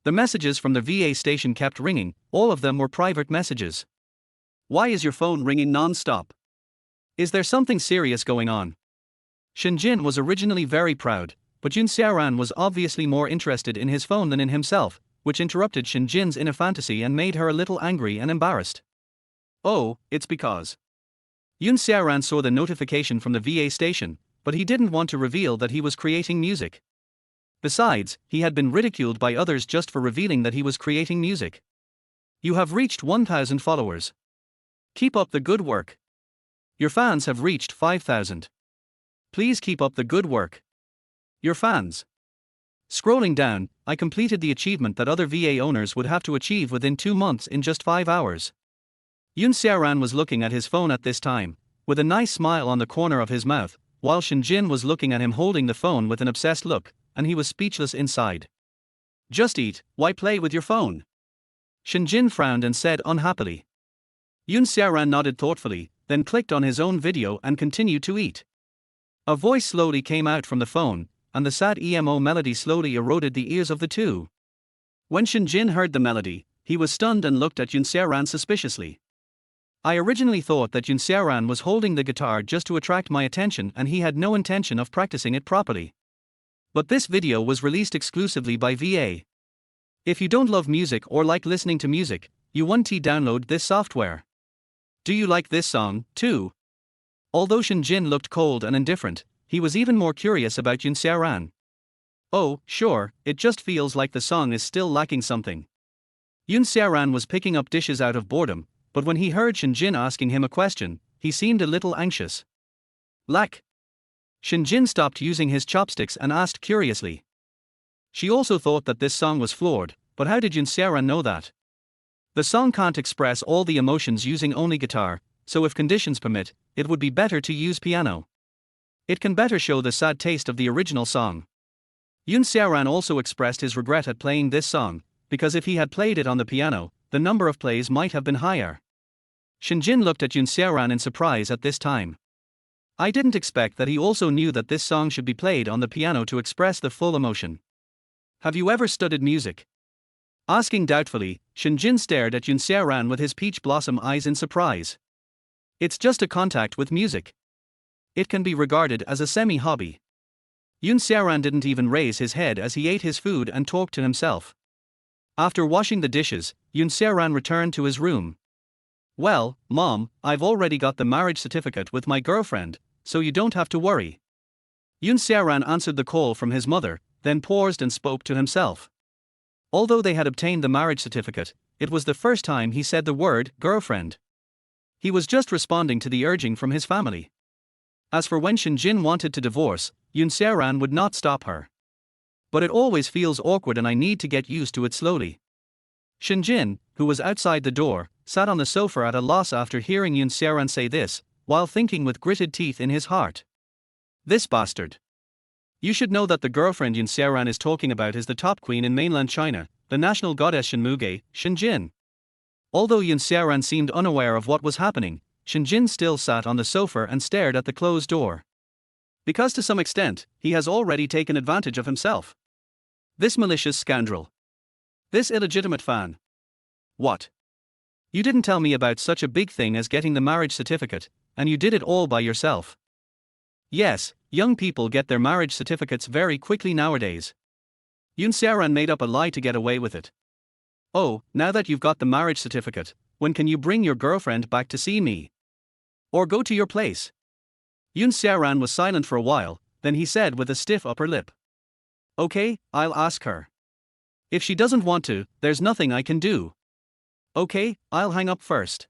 The messages from the VA station kept ringing, all of them were private messages. Why is your phone ringing non-stop? Is there something serious going on? Shinjin was originally very proud, but Xiaoran was obviously more interested in his phone than in himself, which interrupted Shinjin's inner fantasy and made her a little angry and embarrassed. Oh, it's because. Xiaoran saw the notification from the VA station, but he didn't want to reveal that he was creating music. Besides, he had been ridiculed by others just for revealing that he was creating music. You have reached 1,000 followers. Keep up the good work. Your fans have reached 5,000. Please keep up the good work. Your fans. Scrolling down, I completed the achievement that other VA owners would have to achieve within 2 months in just 5 hours. Xiaoran was looking at his phone at this time, with a nice smile on the corner of his mouth, while Shinjin was looking at him holding the phone with an obsessed look, and he was speechless inside. Just eat, why play with your phone? Shinjin frowned and said unhappily. Xiaoran nodded thoughtfully, then clicked on his own video and continued to eat. A voice slowly came out from the phone, and the sad emo melody slowly eroded the ears of the two. When Shinjin heard the melody, he was stunned and looked at Xiaoran suspiciously. I originally thought that Xiaoran was holding the guitar just to attract my attention and he had no intention of practicing it properly. But this video was released exclusively by VA. If you don't love music or like listening to music, you want to download this software. Do you like this song, too? Although Shinjin looked cold and indifferent, he was even more curious about Xiaoran. Oh, sure, it just feels like the song is still lacking something. Xiaoran was picking up dishes out of boredom, but when he heard Shinjin asking him a question, he seemed a little anxious. Lack. Shinjin stopped using his chopsticks and asked curiously. She also thought that this song was flawed, but how did Xiaoran know that? The song can't express all the emotions using only guitar, so if conditions permit, it would be better to use piano. It can better show the sad taste of the original song. Xiaoran also expressed his regret at playing this song, because if he had played it on the piano, the number of plays might have been higher. Shinjin looked at Xiaoran in surprise at this time. I didn't expect that he also knew that this song should be played on the piano to express the full emotion. Have you ever studied music? Asking doubtfully, Shinjin stared at Xiaoran with his peach blossom eyes in surprise. It's just a contact with music. It can be regarded as a semi-hobby. Xiaoran didn't even raise his head as he ate his food and talked to himself. After washing the dishes, Xiaoran returned to his room. Well, Mom, I've already got the marriage certificate with my girlfriend, so you don't have to worry. Xiaoran answered the call from his mother, then paused and spoke to himself. Although they had obtained the marriage certificate, it was the first time he said the word girlfriend. He was just responding to the urging from his family. As for when Shinjin wanted to divorce, Xiaoran would not stop her. But it always feels awkward and I need to get used to it slowly. Shinjin, who was outside the door, sat on the sofa at a loss after hearing Xiaoran say this, while thinking with gritted teeth in his heart. This bastard. You should know that the girlfriend Xiaoran is talking about is the top queen in mainland China, the national goddess Shenmuge, Shinjin. Although Xiaoran seemed unaware of what was happening, Shinjin still sat on the sofa and stared at the closed door. Because to some extent, he has already taken advantage of himself. This malicious scoundrel. This illegitimate fan. What? You didn't tell me about such a big thing as getting the marriage certificate, and you did it all by yourself. Yes, young people get their marriage certificates very quickly nowadays. Xiaoran made up a lie to get away with it. Oh, now that you've got the marriage certificate, when can you bring your girlfriend back to see me? Or go to your place? Xiaoran was silent for a while, then he said with a stiff upper lip. Okay, I'll ask her. If she doesn't want to, there's nothing I can do. Okay, I'll hang up first.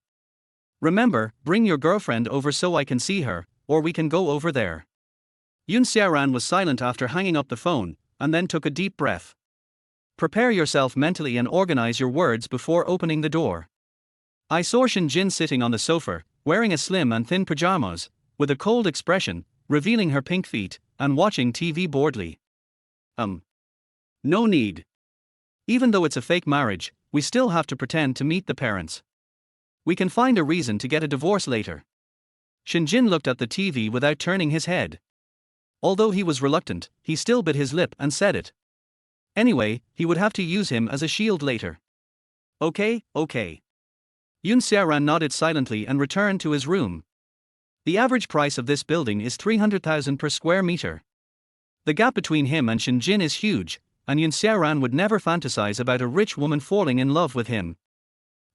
Remember, bring your girlfriend over so I can see her, or we can go over there. Xiaoran was silent after hanging up the phone, and then took a deep breath. Prepare yourself mentally and organize your words before opening the door. I saw Shinjin sitting on the sofa, wearing a slim and thin pajamas, with a cold expression, revealing her pink feet, and watching TV boredly. No need. Even though it's a fake marriage, we still have to pretend to meet the parents. We can find a reason to get a divorce later. Shinjin looked at the TV without turning his head. Although he was reluctant, he still bit his lip and said it. Anyway, he would have to use him as a shield later. Okay. Xiaoran nodded silently and returned to his room. The average price of this building is 300,000 per square meter. The gap between him and Shinjin is huge, and Xiaoran would never fantasize about a rich woman falling in love with him.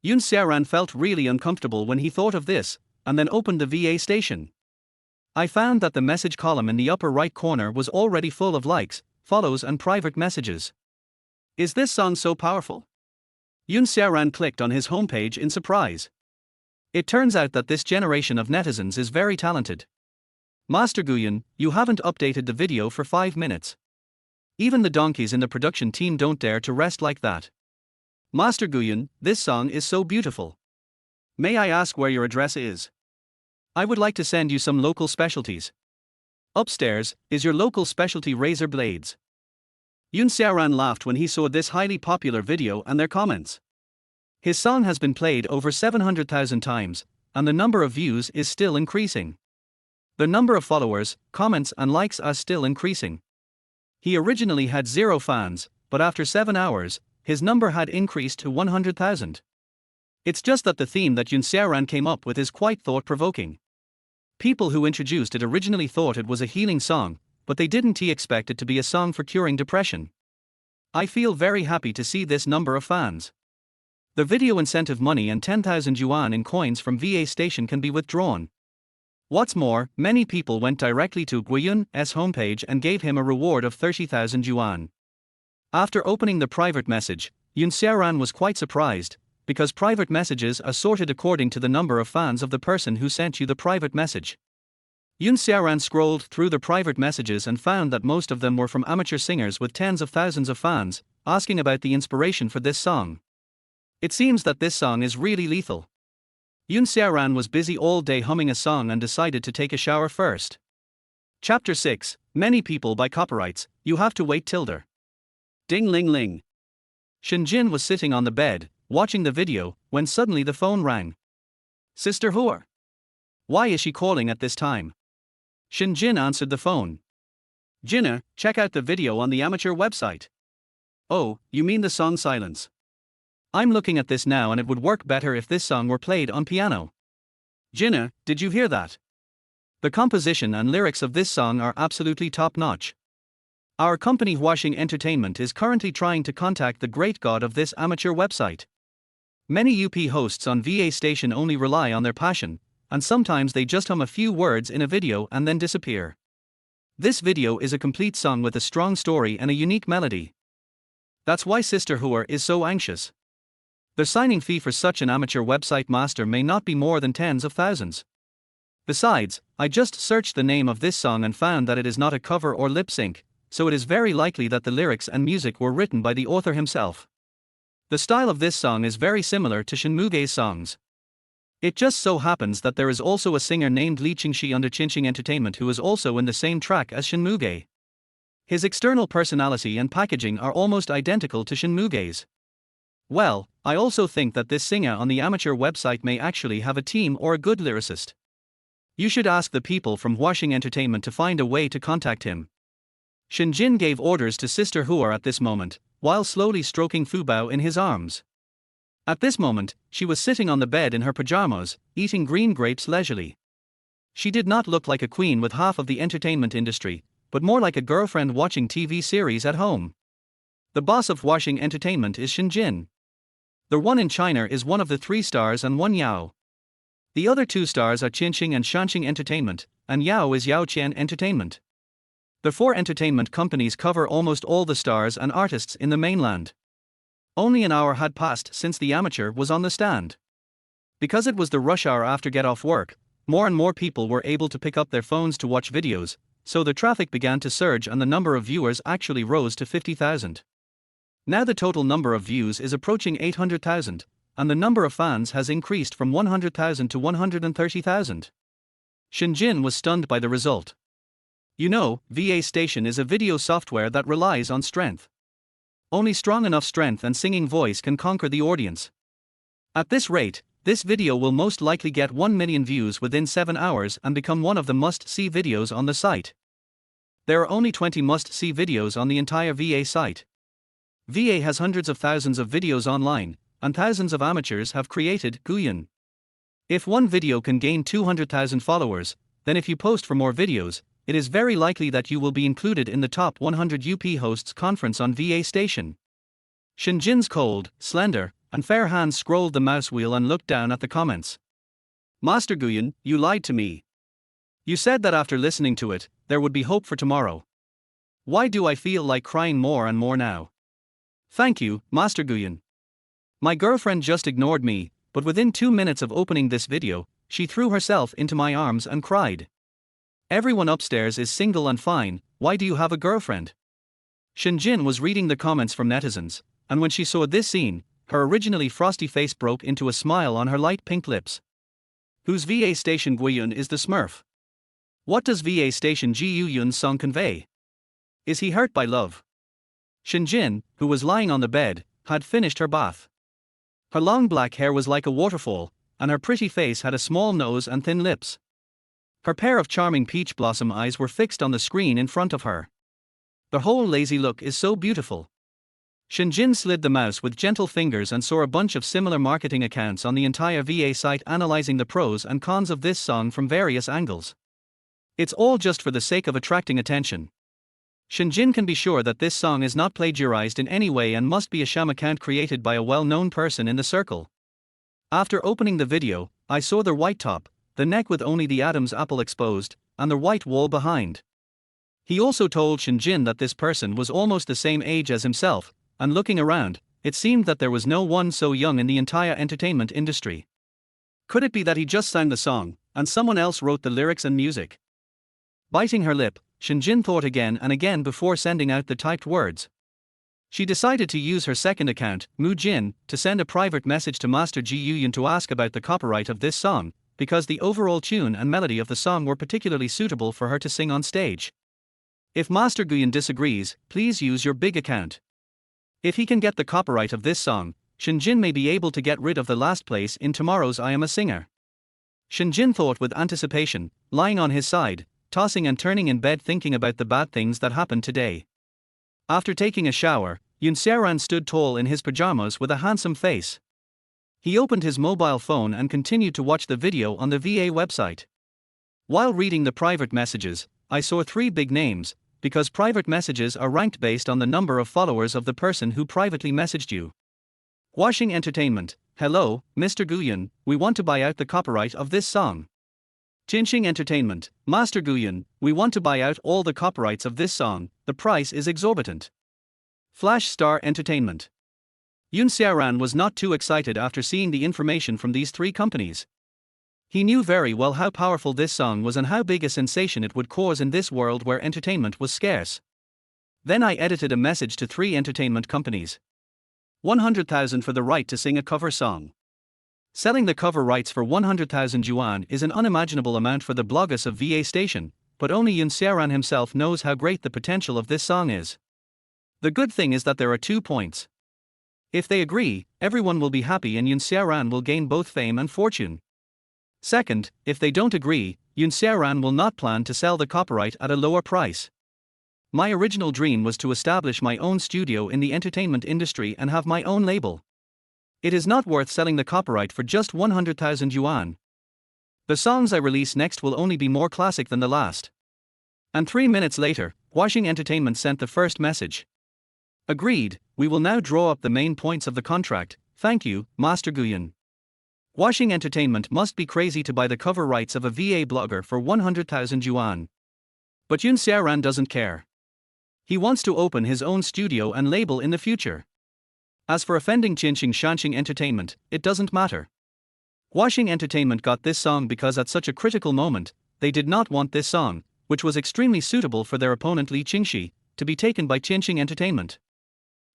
Xiaoran felt really uncomfortable when he thought of this, and then opened the VA station. I found that the message column in the upper right corner was already full of likes, follows and private messages. Is this song so powerful? Xiaoran clicked on his homepage in surprise. It turns out that this generation of netizens is very talented. Master Guyan, you haven't updated the video for 5 minutes. Even the donkeys in the production team don't dare to rest like that. Master Guyan, this song is so beautiful. May I ask where your address is? I would like to send you some local specialties. Upstairs is your local specialty razor blades. Xiaoran laughed when he saw this highly popular video and their comments. His song has been played over 700,000 times, and the number of views is still increasing. The number of followers, comments and likes are still increasing. He originally had 0 fans, but after 7 hours, his number had increased to 100,000. It's just that the theme that Xiaoran came up with is quite thought-provoking. People who introduced it originally thought it was a healing song, but they didn't expect it to be a song for curing depression. I feel very happy to see this number of fans. The video incentive money and 10,000 yuan in coins from VA station can be withdrawn. What's more, many people went directly to Guiyun's homepage and gave him a reward of 30,000 yuan. After opening the private message, Xiaoran was quite surprised, because private messages are sorted according to the number of fans of the person who sent you the private message. Xiaoran scrolled through the private messages and found that most of them were from amateur singers with tens of thousands of fans, asking about the inspiration for this song. It seems that this song is really lethal. Xiaoran was busy all day humming a song and decided to take a shower first. Chapter 6, Many People Buy Copyrights, You Have to Wait Tilde. Ding ling ling. Shinjin was sitting on the bed, watching the video, when suddenly the phone rang. Sister Hua. Why is she calling at this time? Shinjin answered the phone. Jinna, check out the video on the amateur website. Oh, you mean the song Silence? I'm looking at this now and it would work better if this song were played on piano. Jinna, did you hear that? The composition and lyrics of this song are absolutely top-notch. Our company Huaxing Entertainment is currently trying to contact the great god of this amateur website. Many UP hosts on VA station only rely on their passion, and sometimes they just hum a few words in a video and then disappear. This video is a complete song with a strong story and a unique melody. That's why Sister Hua is so anxious. The signing fee for such an amateur website master may not be more than tens of thousands. Besides, I just searched the name of this song and found that it is not a cover or lip sync, so it is very likely that the lyrics and music were written by the author himself. The style of this song is very similar to Shinmugei's songs. It just so happens that there is also a singer named Li Qingxi under Qingxi Entertainment who is also in the same track as Shinmugei. His external personality and packaging are almost identical to Shinmugei's. Well, I also think that this singer on the amateur website may actually have a team or a good lyricist. You should ask the people from Huaxing Entertainment to find a way to contact him. Shinjin gave orders to Sister Hua at this moment, while slowly stroking Fubao in his arms. At this moment, she was sitting on the bed in her pajamas, eating green grapes leisurely. She did not look like a queen with half of the entertainment industry, but more like a girlfriend watching TV series at home. The boss of Huaxing Entertainment is Shinjin. The one in China is one of the 3 stars and one Yao. The other 2 stars are Qingxing and Shanxing Entertainment, and Yao is Yaoqian Entertainment. The 4 entertainment companies cover almost all the stars and artists in the mainland. Only an hour had passed since the amateur was on the stand. Because it was the rush hour after get off work, more and more people were able to pick up their phones to watch videos, so the traffic began to surge and the number of viewers actually rose to 50,000. Now the total number of views is approaching 800,000, and the number of fans has increased from 100,000 to 130,000. Shinjin was stunned by the result. You know, VA Station is a video software that relies on strength. Only strong enough strength and singing voice can conquer the audience. At this rate, this video will most likely get 1 million views within 7 hours and become one of the must-see videos on the site. There are only 20 must-see videos on the entire VA site. VA has hundreds of thousands of videos online, and thousands of amateurs have created Guiyun. If one video can gain 200,000 followers, then if you post for more videos, it is very likely that you will be included in the top 100 UP hosts conference on VA Station. Shinjin's cold, slender, and fair hands scrolled the mouse wheel and looked down at the comments. Master Guiyun, you lied to me. You said that after listening to it, there would be hope for tomorrow. Why do I feel like crying more and more now? Thank you, Master Guiyun. My girlfriend just ignored me, but within 2 minutes of opening this video, she threw herself into my arms and cried. Everyone upstairs is single and fine, why do you have a girlfriend? Shinjin was reading the comments from netizens, and when she saw this scene, her originally frosty face broke into a smile on her light pink lips. Whose VA Station Guiyun is the Smurf? What does VA Station Gu Yun's song convey? Is he hurt by love? Shinjin, who was lying on the bed, had finished her bath. Her long black hair was like a waterfall, and her pretty face had a small nose and thin lips. Her pair of charming peach blossom eyes were fixed on the screen in front of her. The whole lazy look is so beautiful. Shinjin slid the mouse with gentle fingers and saw a bunch of similar marketing accounts on the entire VA site analyzing the pros and cons of this song from various angles. It's all just for the sake of attracting attention. Shinjin can be sure that this song is not plagiarized in any way and must be a sham account created by a well-known person in the circle. After opening the video, I saw their white top, the neck with only the Adam's apple exposed, and the white wall behind. He also told Shinjin that this person was almost the same age as himself, and looking around, it seemed that there was no one so young in the entire entertainment industry. Could it be that he just sang the song, and someone else wrote the lyrics and music? Biting her lip, Shinjin thought again and again before sending out the typed words. She decided to use her second account, Mu-jin, to send a private message to Master Ji Yuyun to ask about the copyright of this song, because the overall tune and melody of the song were particularly suitable for her to sing on stage. If Master Guyan disagrees, please use your big account. If he can get the copyright of this song, Shinjin may be able to get rid of the last place in tomorrow's I Am a Singer. Shinjin thought with anticipation, lying on his side, tossing and turning in bed thinking about the bad things that happened today. After taking a shower, Xiaoran stood tall in his pajamas with a handsome face. He opened his mobile phone and continued to watch the video on the VA website. While reading the private messages, I saw 3 big names, because private messages are ranked based on the number of followers of the person who privately messaged you. Washing Entertainment, hello, Mr. Guyan, we want to buy out the copyright of this song. Qingxi Entertainment, Master Guyan, we want to buy out all the copyrights of this song, the price is exorbitant. Flash Star Entertainment. Xiaoran was not too excited after seeing the information from these 3 companies. He knew very well how powerful this song was and how big a sensation it would cause in this world where entertainment was scarce. Then I edited a message to 3 entertainment companies. 100,000 for the right to sing a cover song. Selling the cover rights for 100,000 yuan is an unimaginable amount for the bloggers of VA station, but only Xiaoran himself knows how great the potential of this song is. The good thing is that there are 2 points. If they agree, everyone will be happy and Xiaoran will gain both fame and fortune. Second, if they don't agree, Xiaoran will not plan to sell the copyright at a lower price. My original dream was to establish my own studio in the entertainment industry and have my own label. It is not worth selling the copyright for just 100,000 yuan. The songs I release next will only be more classic than the last. And 3 minutes later, Washing Entertainment sent the first message. Agreed, we will now draw up the main points of the contract, thank you, Master Guyan. Washing Entertainment must be crazy to buy the cover rights of a VA blogger for 100,000 yuan. But Xiaoran doesn't care. He wants to open his own studio and label in the future. As for offending Qingxi Entertainment, it doesn't matter. Washing Entertainment got this song because at such a critical moment, they did not want this song, which was extremely suitable for their opponent Li Qingxi, to be taken by Qingxi Entertainment.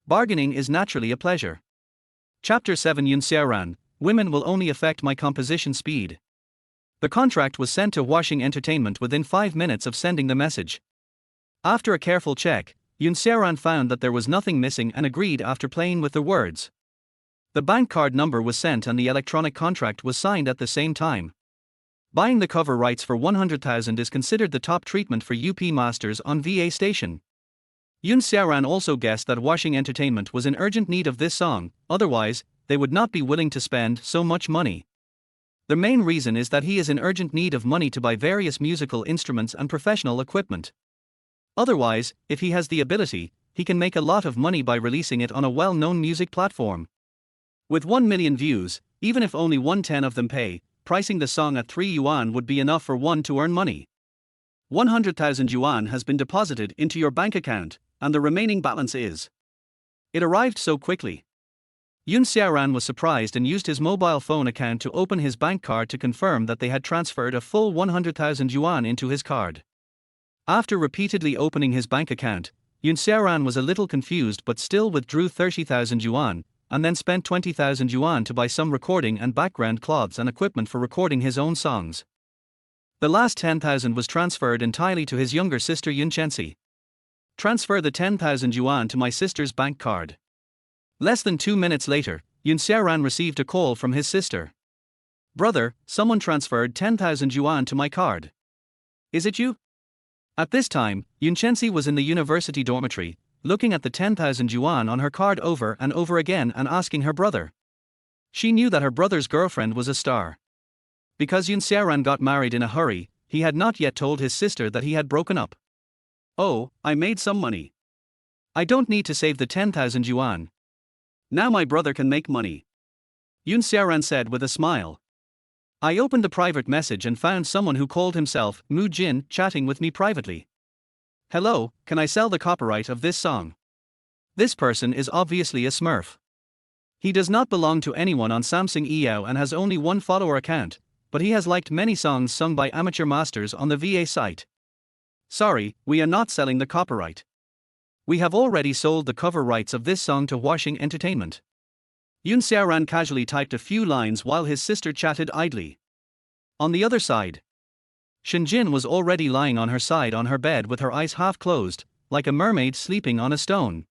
Bargaining is naturally a pleasure. Chapter 7 Xiaoran, women will only affect my composition speed. The contract was sent to Washing Entertainment within 5 minutes of sending the message. After a careful check, Xiaoran found that there was nothing missing and agreed after playing with the words. The bank card number was sent and the electronic contract was signed at the same time. Buying the cover rights for 100,000 is considered the top treatment for UP masters on VA station. Xiaoran also guessed that Washing Entertainment was in urgent need of this song, otherwise, they would not be willing to spend so much money. The main reason is that he is in urgent need of money to buy various musical instruments and professional equipment. Otherwise, if he has the ability, he can make a lot of money by releasing it on a well-known music platform. With 1 million views, even if only 1/10 of them pay, pricing the song at 3 yuan would be enough for one to earn money. 100,000 yuan has been deposited into your bank account, and the remaining balance is. It arrived so quickly. Xiaoran was surprised and used his mobile phone account to open his bank card to confirm that they had transferred a full 100,000 yuan into his card. After repeatedly opening his bank account, Xiaoran was a little confused but still withdrew 30,000 yuan, and then spent 20,000 yuan to buy some recording and background cloths and equipment for recording his own songs. The last 10,000 was transferred entirely to his younger sister Li Qingxi. Transfer the 10,000 yuan to my sister's bank card. Less than 2 minutes later, Xiaoran received a call from his sister. Brother, someone transferred 10,000 yuan to my card. Is it you? At this time, Li Qingxi was in the university dormitory, looking at the 10,000 yuan on her card over and over again and asking her brother. She knew that her brother's girlfriend was a star. Because Xiaoran got married in a hurry, he had not yet told his sister that he had broken up. Oh, I made some money. I don't need to save the 10,000 yuan. Now my brother can make money. Xiaoran said with a smile. I opened the private message and found someone who called himself Mu Jin chatting with me privately. Hello, can I sell the copyright of this song? This person is obviously a smurf. He does not belong to anyone on Samsung EO and has only one follower account, but he has liked many songs sung by amateur masters on the VA site. Sorry, we are not selling the copyright. We have already sold the cover rights of this song to Washing Entertainment. Xiaoran casually typed a few lines while his sister chatted idly. On the other side, Shinjin was already lying on her side on her bed with her eyes half closed, like a mermaid sleeping on a stone.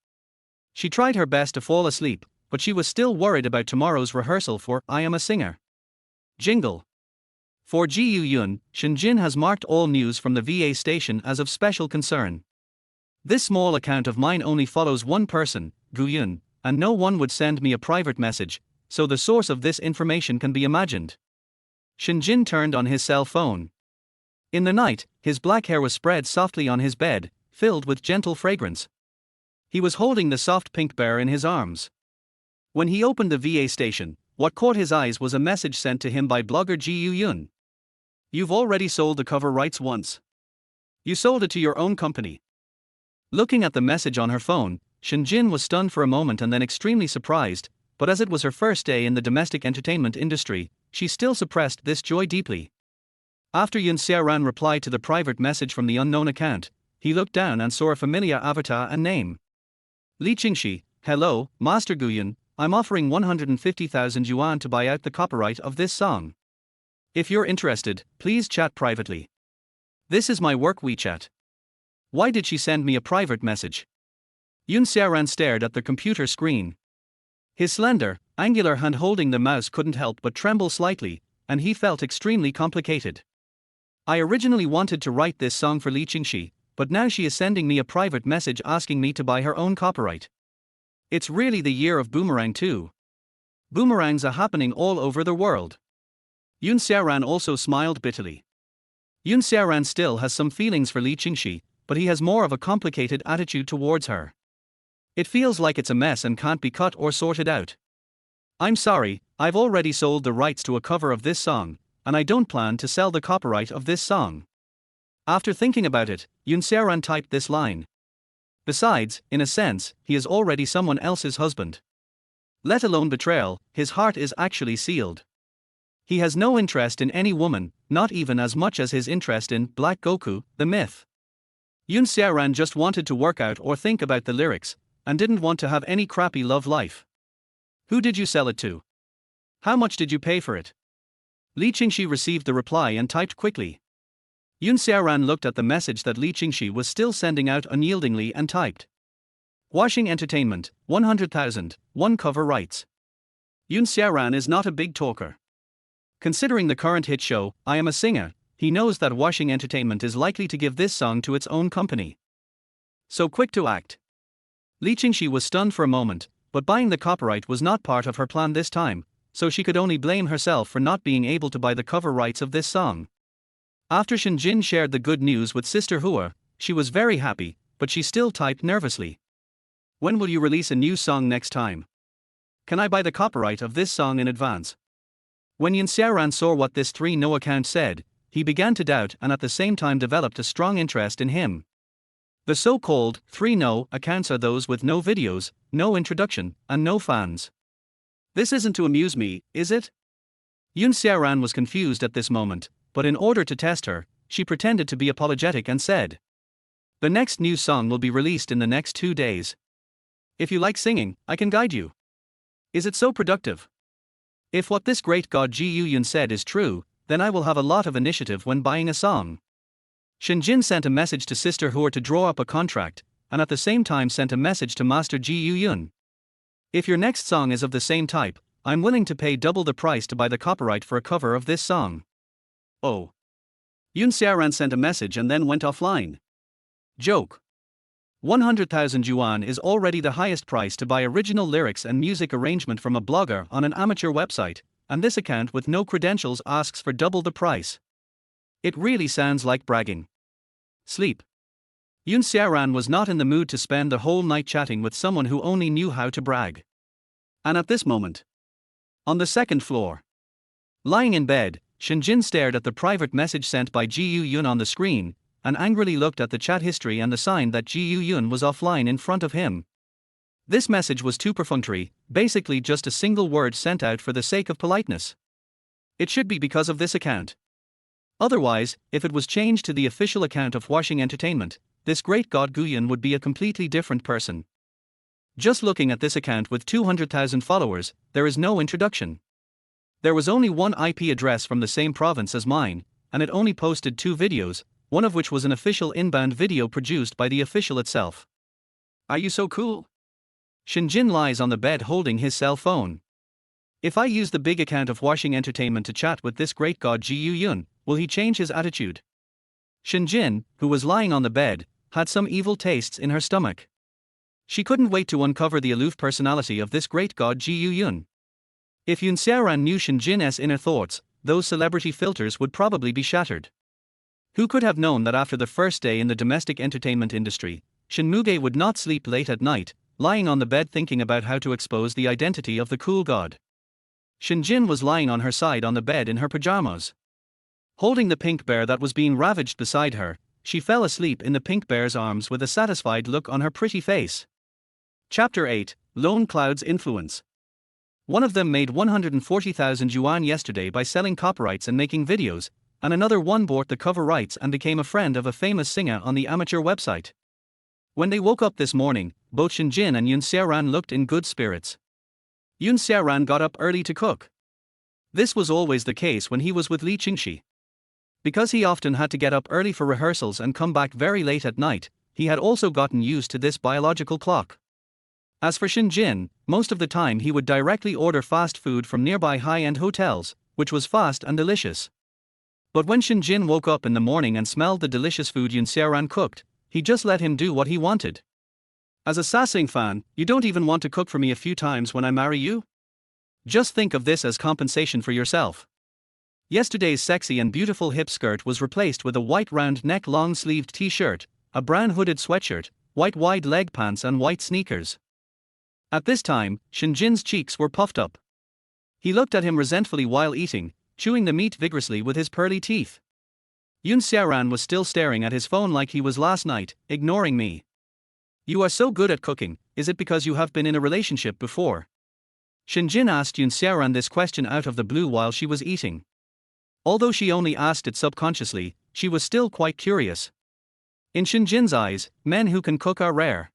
She tried her best to fall asleep, but she was still worried about tomorrow's rehearsal for I Am a Singer. Jingle. For Ji Yun, Shinjin has marked all news from the VA station as of special concern. This small account of mine only follows one person, Gu Yun, and no one would send me a private message, so the source of this information can be imagined. Shinjin turned on his cell phone. In the night, his black hair was spread softly on his bed, filled with gentle fragrance. He was holding the soft pink bear in his arms. When he opened the VA station, what caught his eyes was a message sent to him by blogger Ji Yun. You've already sold the cover rights once. You sold it to your own company. Looking at the message on her phone, Shinjin was stunned for a moment and then extremely surprised, but as it was her first day in the domestic entertainment industry, she still suppressed this joy deeply. After Xiaoran replied to the private message from the unknown account, he looked down and saw a familiar avatar and name. Li Qingxi, hello, Master Guyan, I'm offering 150,000 yuan to buy out the copyright of this song. If you're interested, please chat privately. This is my work WeChat. Why did she send me a private message? Xiaoran stared at the computer screen. His slender, angular hand holding the mouse couldn't help but tremble slightly, and he felt extremely complicated. I originally wanted to write this song for Li Qingxi, but now she is sending me a private message asking me to buy her own copyright. It's really the year of boomerang too. Boomerangs are happening all over the world. Xiaoran also smiled bitterly. Xiaoran still has some feelings for Li Qingxi, but he has more of a complicated attitude towards her. It feels like it's a mess and can't be cut or sorted out. I'm sorry, I've already sold the rights to a cover of this song, and I don't plan to sell the copyright of this song. After thinking about it, Xiaoran typed this line. Besides, in a sense, he is already someone else's husband. Let alone betrayal, his heart is actually sealed. He has no interest in any woman, not even as much as his interest in Black Goku, the myth. Xiaoran just wanted to work out or think about the lyrics, and didn't want to have any crappy love life. Who did you sell it to? How much did you pay for it? Li Qingxi received the reply and typed quickly. Xiaoran looked at the message that Li Qingxi was still sending out unyieldingly and typed. Washing Entertainment, 100,000, one cover rights. Xiaoran is not a big talker. Considering the current hit show, I Am a Singer, he knows that Washing Entertainment is likely to give this song to its own company. So quick to act. Li Qingxi was stunned for a moment, but buying the copyright was not part of her plan this time, so she could only blame herself for not being able to buy the cover rights of this song. After Shinjin shared the good news with Sister Hua, she was very happy, but she still typed nervously. When will you release a new song next time? Can I buy the copyright of this song in advance? When Xiaoran saw what this 3-no account said, he began to doubt and at the same time developed a strong interest in him. The so-called 3-no accounts are those with no videos, no introduction, and no fans. This isn't to amuse me, is it? Xiaoran was confused at this moment, but in order to test her, she pretended to be apologetic and said, the next new song will be released in the next 2 days. If you like singing, I can guide you. Is it so productive? If what this great god Ji Yun said is true, then I will have a lot of initiative when buying a song. Shinjin sent a message to Sister Hua to draw up a contract, and at the same time sent a message to Master Ji Yun. If your next song is of the same type, I'm willing to pay double the price to buy the copyright for a cover of this song. Oh. Xiaoran sent a message and then went offline. Joke. 100,000 yuan is already the highest price to buy original lyrics and music arrangement from a blogger on an amateur website, and this account with no credentials asks for double the price. It really sounds like bragging. Sleep. Xiaoran was not in the mood to spend the whole night chatting with someone who only knew how to brag. And at this moment, on the second floor, lying in bed, Shinjin stared at the private message sent by Ji Yun on the screen, and angrily looked at the chat history and the sign that Ji Yun was offline in front of him. This message was too perfunctory, basically just a single word sent out for the sake of politeness. It should be because of this account. Otherwise, if it was changed to the official account of Washing Entertainment, this great god Guyan would be a completely different person. Just looking at this account with 200,000 followers, there is no introduction. There was only one IP address from the same province as mine, and it only posted 2 videos, one of which was an official inbound video produced by the official itself. Are you so cool? Shinjin lies on the bed holding his cell phone. If I use the big account of Washing Entertainment to chat with this great god Ji Yun, will he change his attitude? Shinjin, who was lying on the bed, had some evil tastes in her stomach. She couldn't wait to uncover the aloof personality of this great god Ji Yun. If Xiaoran knew Shinjin's inner thoughts, those celebrity filters would probably be shattered. Who could have known that after the first day in the domestic entertainment industry, Shinmuge would not sleep late at night, lying on the bed thinking about how to expose the identity of the cool god. Shinjin was lying on her side on the bed in her pajamas. Holding the pink bear that was being ravaged beside her, she fell asleep in the pink bear's arms with a satisfied look on her pretty face. Chapter 8, Lone Cloud's Influence. One of them made 140,000 yuan yesterday by selling copyrights and making videos, and another one bought the cover rights and became a friend of a famous singer on the amateur website. When they woke up this morning, both Shinjin and Xiaoran looked in good spirits. Xiaoran got up early to cook. This was always the case when he was with Li Qingxi. Because he often had to get up early for rehearsals and come back very late at night, he had also gotten used to this biological clock. As for Shinjin, most of the time he would directly order fast food from nearby high-end hotels, which was fast and delicious. But when Shinjin woke up in the morning and smelled the delicious food Xiaoran cooked, he just let him do what he wanted. As a Sasing fan, you don't even want to cook for me a few times when I marry you? Just think of this as compensation for yourself. Yesterday's sexy and beautiful hip skirt was replaced with a white round neck long-sleeved t-shirt, a brown hooded sweatshirt, white wide leg pants and white sneakers. At this time, Shinjin's cheeks were puffed up. He looked at him resentfully while eating, chewing the meat vigorously with his pearly teeth. Xiaoran was still staring at his phone like he was last night, ignoring me. You are so good at cooking, is it because you have been in a relationship before? Shinjin asked Xiaoran this question out of the blue while she was eating. Although she only asked it subconsciously, she was still quite curious. In Shinjin's eyes, men who can cook are rare.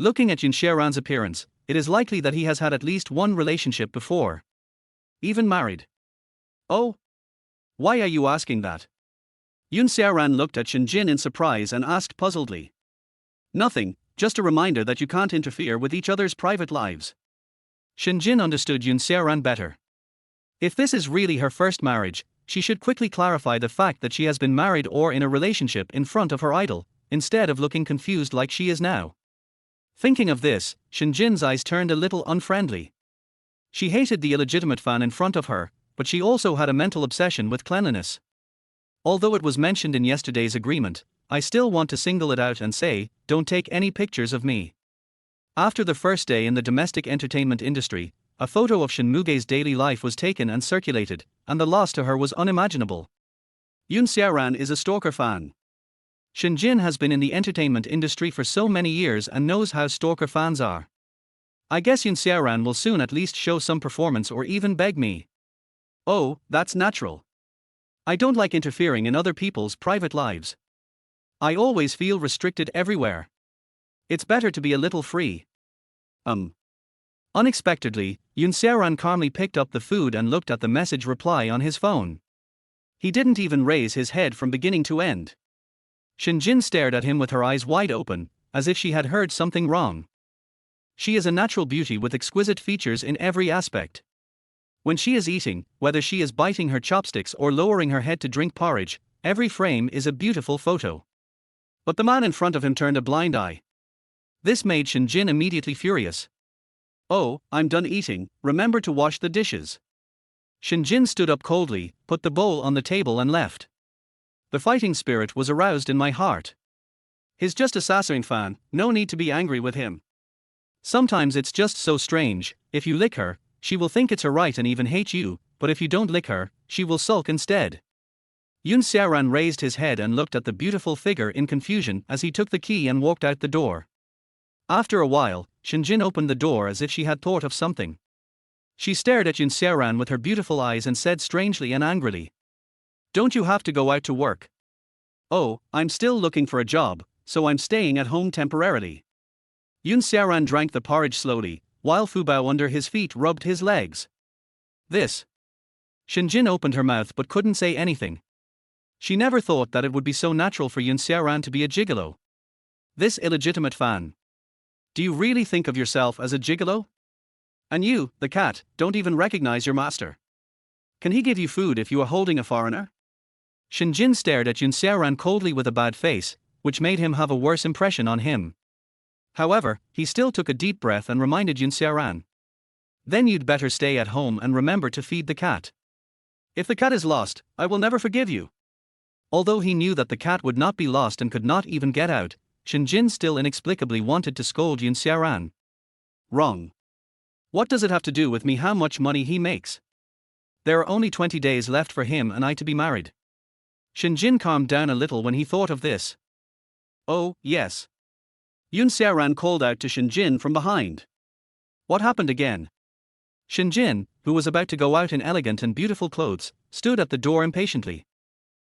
Looking at Xiaoran's appearance, it is likely that he has had at least one relationship before. Even married. Oh? Why are you asking that? Xiaoran looked at Shinjin in surprise and asked puzzledly. Nothing, just a reminder that you can't interfere with each other's private lives. Shinjin understood Xiaoran better. If this is really her first marriage, she should quickly clarify the fact that she has been married or in a relationship in front of her idol, instead of looking confused like she is now. Thinking of this, Shinjin's eyes turned a little unfriendly. She hated the illegitimate fan in front of her, but she also had a mental obsession with cleanliness. Although it was mentioned in yesterday's agreement, I still want to single it out and say, don't take any pictures of me. After the first day in the domestic entertainment industry, a photo of Shinmuge's daily life was taken and circulated, and the loss to her was unimaginable. Xiaoran is a stalker fan. Shinjin has been in the entertainment industry for so many years and knows how stalker fans are. I guess Xiaoran will soon at least show some performance or even beg me. Oh, that's natural. I don't like interfering in other people's private lives. I always feel restricted everywhere. It's better to be a little free. Unexpectedly, Xiaoran calmly picked up the food and looked at the message reply on his phone. He didn't even raise his head from beginning to end. Shinjin stared at him with her eyes wide open, as if she had heard something wrong. She is a natural beauty with exquisite features in every aspect. When she is eating, whether she is biting her chopsticks or lowering her head to drink porridge, every frame is a beautiful photo. But the man in front of him turned a blind eye. This made Shinjin immediately furious. Oh, I'm done eating, remember to wash the dishes. Shinjin stood up coldly, put the bowl on the table and left. The fighting spirit was aroused in my heart. He's just a Sassoon fan, no need to be angry with him. Sometimes it's just so strange, if you lick her, she will think it's her right and even hate you, but if you don't lick her, she will sulk instead. Yun Xiaoran raised his head and looked at the beautiful figure in confusion as he took the key and walked out the door. After a while, Shinjin opened the door as if she had thought of something. She stared at Yun Xiaoran with her beautiful eyes and said strangely and angrily, "Don't you have to go out to work?" "Oh, I'm still looking for a job, so I'm staying at home temporarily." Yun Xiaoran drank the porridge slowly, while Fu Bao under his feet rubbed his legs. This. Shinjin opened her mouth but couldn't say anything. She never thought that it would be so natural for Yun Xiaoran to be a gigolo. This illegitimate fan. Do you really think of yourself as a gigolo? And you, the cat, don't even recognize your master. Can he give you food if you are holding a foreigner? Shinjin stared at Yun Xiaoran coldly with a bad face, which made him have a worse impression on him. However, he still took a deep breath and reminded Yun Xiaoran. Then you'd better stay at home and remember to feed the cat. If the cat is lost, I will never forgive you. Although he knew that the cat would not be lost and could not even get out, Shinjin still inexplicably wanted to scold Yun Xiaoran. Wrong. What does it have to do with me how much money he makes? There are only 20 days left for him and I to be married. Shinjin calmed down a little when he thought of this. Oh, yes. Yun Xiaoran called out to Shinjin from behind. What happened again? Shinjin, who was about to go out in elegant and beautiful clothes, stood at the door impatiently.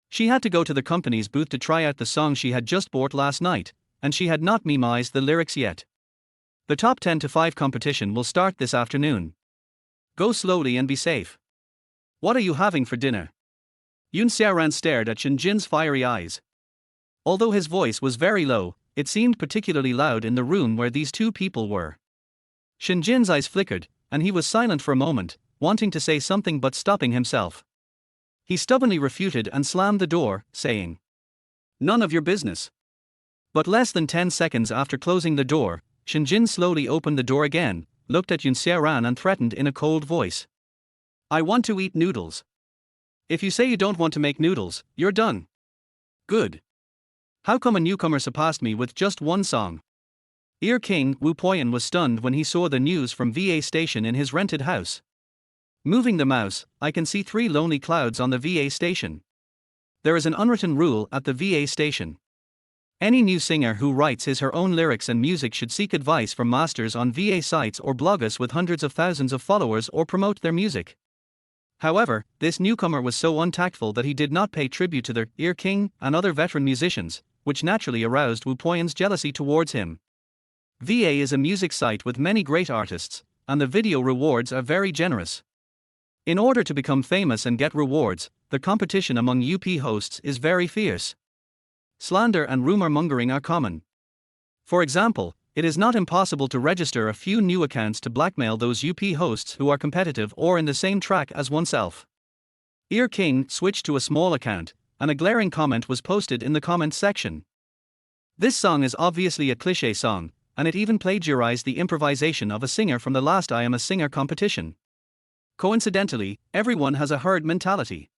She had to go to the company's booth to try out the song she had just bought last night, and she had not memorized the lyrics yet. The top 10 to 5 competition will start this afternoon. Go slowly and be safe. What are you having for dinner? Yun Xiaoran stared at Shinjin's fiery eyes. Although his voice was very low, it seemed particularly loud in the room where these two people were. Shinjin's eyes flickered, and he was silent for a moment, wanting to say something but stopping himself. He stubbornly refuted and slammed the door, saying, "None of your business." But less than 10 seconds after closing the door, Shinjin slowly opened the door again, looked at Yun Xiaoran and threatened in a cold voice. "I want to eat noodles. If you say you don't want to make noodles, you're done." "Good. How come a newcomer surpassed me with just one song?" Ear King Wu Poyan was stunned when he saw the news from VA station in his rented house. Moving the mouse, I can see 3 lonely clouds on the VA station. There is an unwritten rule at the VA station. Any new singer who writes his her own lyrics and music should seek advice from masters on VA sites or bloggers with hundreds of thousands of followers or promote their music. However, this newcomer was so untactful that he did not pay tribute to the Ear King and other veteran musicians, which naturally aroused Wu Poyan's jealousy towards him. VA is a music site with many great artists, and the video rewards are very generous. In order to become famous and get rewards, the competition among UP hosts is very fierce. Slander and rumor mongering are common. For example, it is not impossible to register a few new accounts to blackmail those UP hosts who are competitive or in the same track as oneself. Ear King switched to a small account, and a glaring comment was posted in the comments section. This song is obviously a cliché song, and it even plagiarized the improvisation of a singer from the last I Am a Singer competition. Coincidentally, everyone has a herd mentality.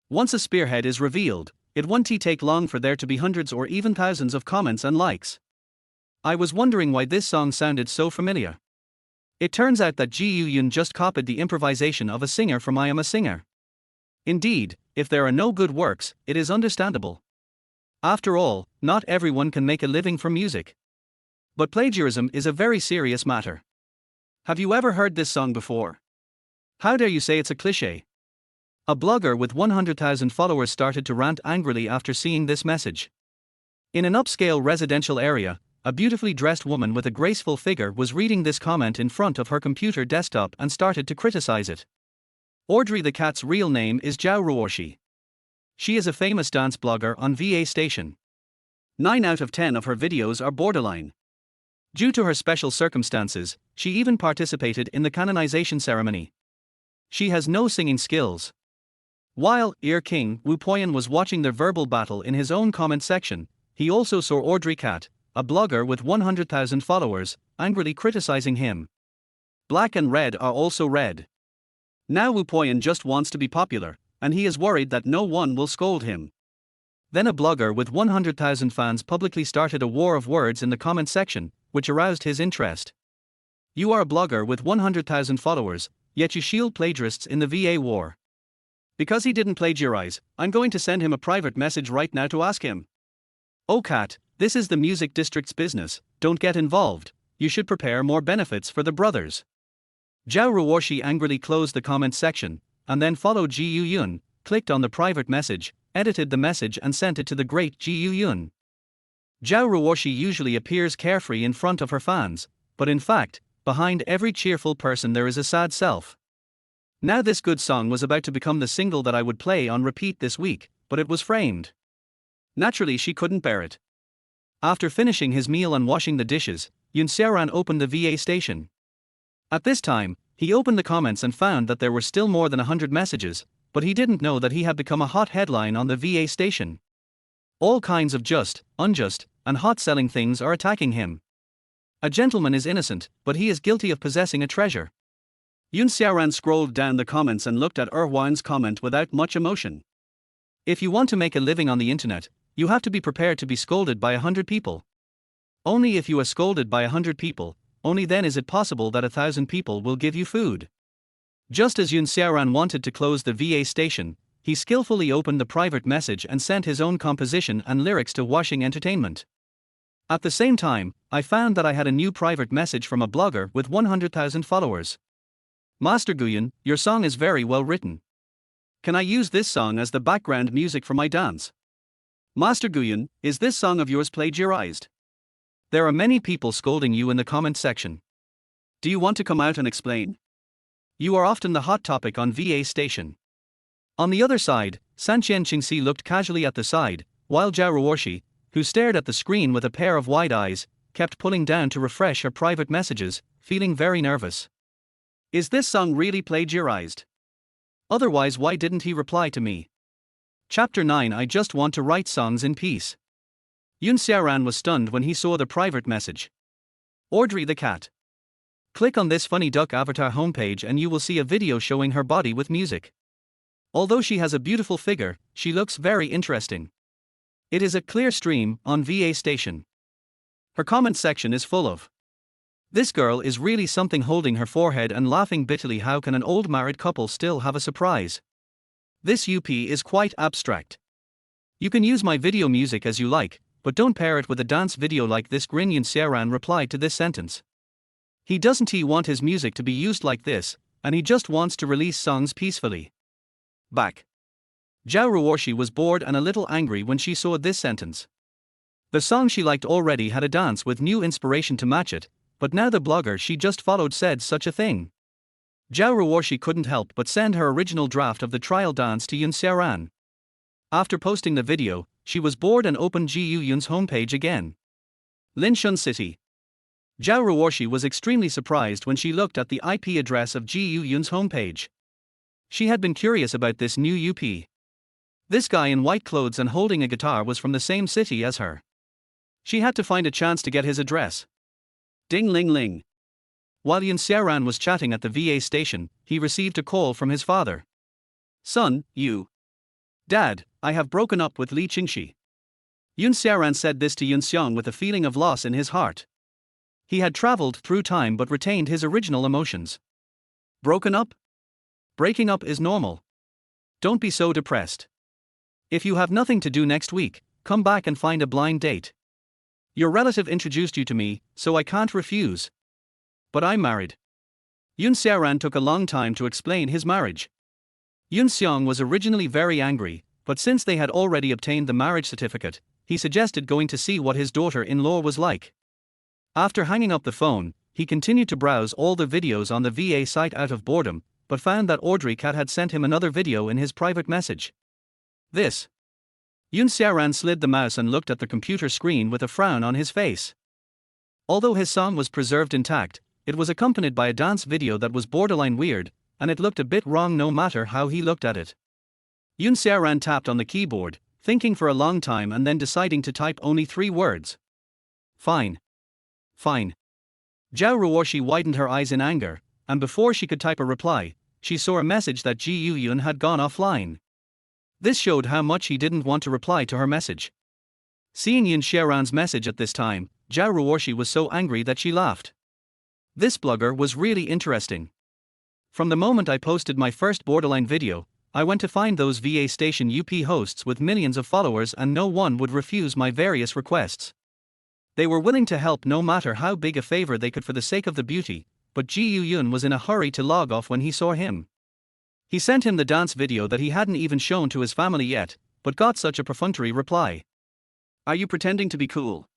Once a spearhead is revealed, it won't take long for there to be hundreds or even thousands of comments and likes. I was wondering why this song sounded so familiar. It turns out that Ji Yun just copied the improvisation of a singer from I Am a Singer. Indeed, if there are no good works, it is understandable. After all, not everyone can make a living from music. But plagiarism is a very serious matter. Have you ever heard this song before? How dare you say it's a cliché? A blogger with 100,000 followers started to rant angrily after seeing this message. In an upscale residential area, a beautifully dressed woman with a graceful figure was reading this comment in front of her computer desktop and started to criticize it. Audrey the cat's real name is Zhao Ruoshi. She is a famous dance blogger on VA station. 9 out of 10 of her videos are borderline. Due to her special circumstances, she even participated in the canonization ceremony. She has no singing skills. While Ear King Wu Poyan was watching their verbal battle in his own comment section, he also saw Audrey Cat, a blogger with 100,000 followers, angrily criticizing him. Black and red are also red. Now Wu Poyan just wants to be popular, and he is worried that no one will scold him. Then a blogger with 100,000 fans publicly started a war of words in the comment section, which aroused his interest. You are a blogger with 100,000 followers, yet you shield plagiarists in the VA war. Because he didn't plagiarize, I'm going to send him a private message right now to ask him. Oh cat, this is the music district's business, don't get involved, you should prepare more benefits for the brothers. Zhao Ruoshi angrily closed the comment section, and then followed Ji Yuyun, clicked on the private message, edited the message and sent it to the great Ji Yuyun. Zhao Ruoshi usually appears carefree in front of her fans, but in fact, behind every cheerful person there is a sad self. Now this good song was about to become the single that I would play on repeat this week, but it was framed. Naturally she couldn't bear it. After finishing his meal and washing the dishes, Xiaoran opened the VA station. At this time, he opened the comments and found that there were still more than 100 messages, but he didn't know that he had become a hot headline on the VA station. All kinds of just, unjust, and hot-selling things are attacking him. A gentleman is innocent, but he is guilty of possessing a treasure. Xiaoran scrolled down the comments and looked at Erwan's comment without much emotion. If you want to make a living on the internet, you have to be prepared to be scolded by 100 people. Only if you are scolded by 100 people, only then is it possible that 1,000 people will give you food. Just as Xiaoran wanted to close the VA station, he skillfully opened the private message and sent his own composition and lyrics to Washing Entertainment. At the same time, I found that I had a new private message from a blogger with 100,000 followers. Master Guyan, your song is very well written. Can I use this song as the background music for my dance? Master Guyan, is this song of yours plagiarized? There are many people scolding you in the comment section. Do you want to come out and explain? You are often the hot topic on VA station. On the other side, Li Qingxi looked casually at the side, while Zhao Ruoshi, who stared at the screen with a pair of wide eyes, kept pulling down to refresh her private messages, feeling very nervous. Is this song really plagiarized? Otherwise why didn't he reply to me? Chapter 9 I just want to write songs in peace. Xiaoran was stunned when he saw the private message. Audrey the cat. Click on this funny duck avatar homepage and you will see a video showing her body with music. Although she has a beautiful figure, she looks very interesting. It is a clear stream on VA station. Her comment section is full of "This girl is really something," holding her forehead and laughing bitterly. How can an old married couple still have a surprise? This UP is quite abstract. You can use my video music as you like, but don't pair it with a dance video like this. Xiaoran replied to this sentence. He doesn't want his music to be used like this, and he just wants to release songs peacefully. Back. Zhao Ruoshi was bored and a little angry when she saw this sentence. The song she liked already had a dance with new inspiration to match it, but now the blogger she just followed said such a thing. Zhao Ruoshi couldn't help but send her original draft of the trial dance to Xiaoran. After posting the video, she was bored and opened Ji Yuyun's homepage again. Linshun City. Zhao Ruoshi was extremely surprised when she looked at the IP address of Ji Yuyun's homepage. She had been curious about this new UP. This guy in white clothes and holding a guitar was from the same city as her. She had to find a chance to get his address. Ding ling ling. While Xiaoran was chatting at the VA station, he received a call from his father. Son, you. Dad, I have broken up with Li Qingxi. Xiaoran said this to Xiong with a feeling of loss in his heart. He had traveled through time but retained his original emotions. Broken up? Breaking up is normal. Don't be so depressed. If you have nothing to do next week, come back and find a blind date. Your relative introduced you to me, so I can't refuse. But I'm married. Xiaoran took a long time to explain his marriage. Xiong was originally very angry, but since they had already obtained the marriage certificate, he suggested going to see what his daughter-in-law was like. After hanging up the phone, he continued to browse all the videos on the VA site out of boredom, but found that Audrey Cat had sent him another video in his private message. This. Xiaoran slid the mouse and looked at the computer screen with a frown on his face. Although his song was preserved intact, it was accompanied by a dance video that was borderline weird, and it looked a bit wrong no matter how he looked at it. Xiaoran tapped on the keyboard, thinking for a long time and then deciding to type only 3 words. Fine. Fine. Zhao Ruoshi widened her eyes in anger, and before she could type a reply, she saw a message that Ji Yuyun had gone offline. This showed how much he didn't want to reply to her message. Seeing Xiaoran's message at this time, Zhao Ruoshi was so angry that she laughed. This blogger was really interesting. From the moment I posted my first borderline video, I went to find those VA station UP hosts with millions of followers and no one would refuse my various requests. They were willing to help no matter how big a favor they could for the sake of the beauty, but Ji Yun was in a hurry to log off when he saw him. He sent him the dance video that he hadn't even shown to his family yet, but got such a perfunctory reply. Are you pretending to be cool?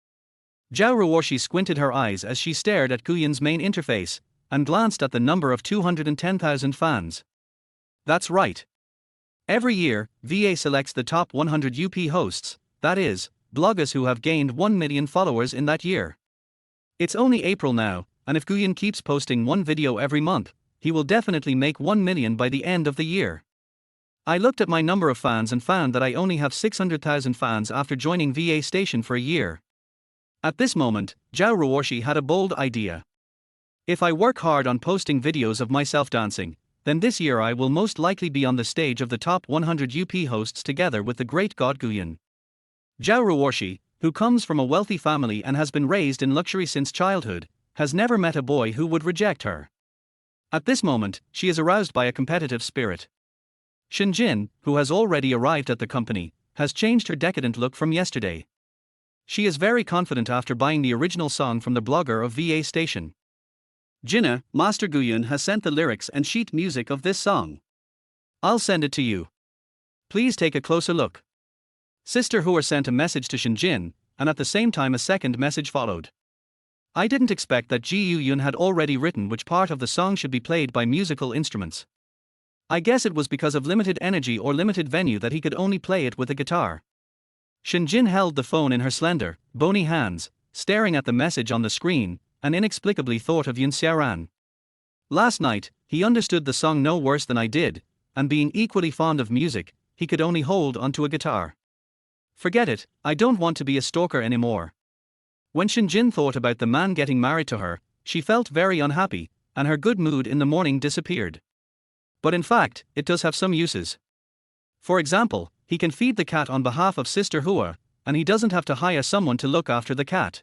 Zhao Ruoshi squinted her eyes as she stared at Guyun's main interface, and glanced at the number of 210,000 fans. That's right. Every year, VA selects the top 100 UP hosts, that is, bloggers who have gained 1 million followers in that year. It's only April now, and if Guyun keeps posting one video every month, he will definitely make 1 million by the end of the year. I looked at my number of fans and found that I only have 600,000 fans after joining VA station for a year. At this moment, Zhao Ruoshi had a bold idea. If I work hard on posting videos of myself dancing, then this year I will most likely be on the stage of the top 100 UP hosts together with the great god Guyun. Zhao Ruoshi, who comes from a wealthy family and has been raised in luxury since childhood, has never met a boy who would reject her. At this moment, she is aroused by a competitive spirit. Shinjin, who has already arrived at the company, has changed her decadent look from yesterday. She is very confident after buying the original song from the blogger of VA station. Jinna, Master Guyun has sent the lyrics and sheet music of this song. I'll send it to you. Please take a closer look. Sister Hua sent a message to Shinjin, and at the same time a second message followed. I didn't expect that Ji Yun had already written which part of the song should be played by musical instruments. I guess it was because of limited energy or limited venue that he could only play it with a guitar. Shinjin held the phone in her slender, bony hands, staring at the message on the screen, and inexplicably thought of Xiaoran. Last night, he understood the song no worse than I did, and being equally fond of music, he could only hold onto a guitar. Forget it, I don't want to be a stalker anymore. When Shinjin thought about the man getting married to her, she felt very unhappy, and her good mood in the morning disappeared. But in fact, it does have some uses. For example, he can feed the cat on behalf of Sister Hua, and he doesn't have to hire someone to look after the cat.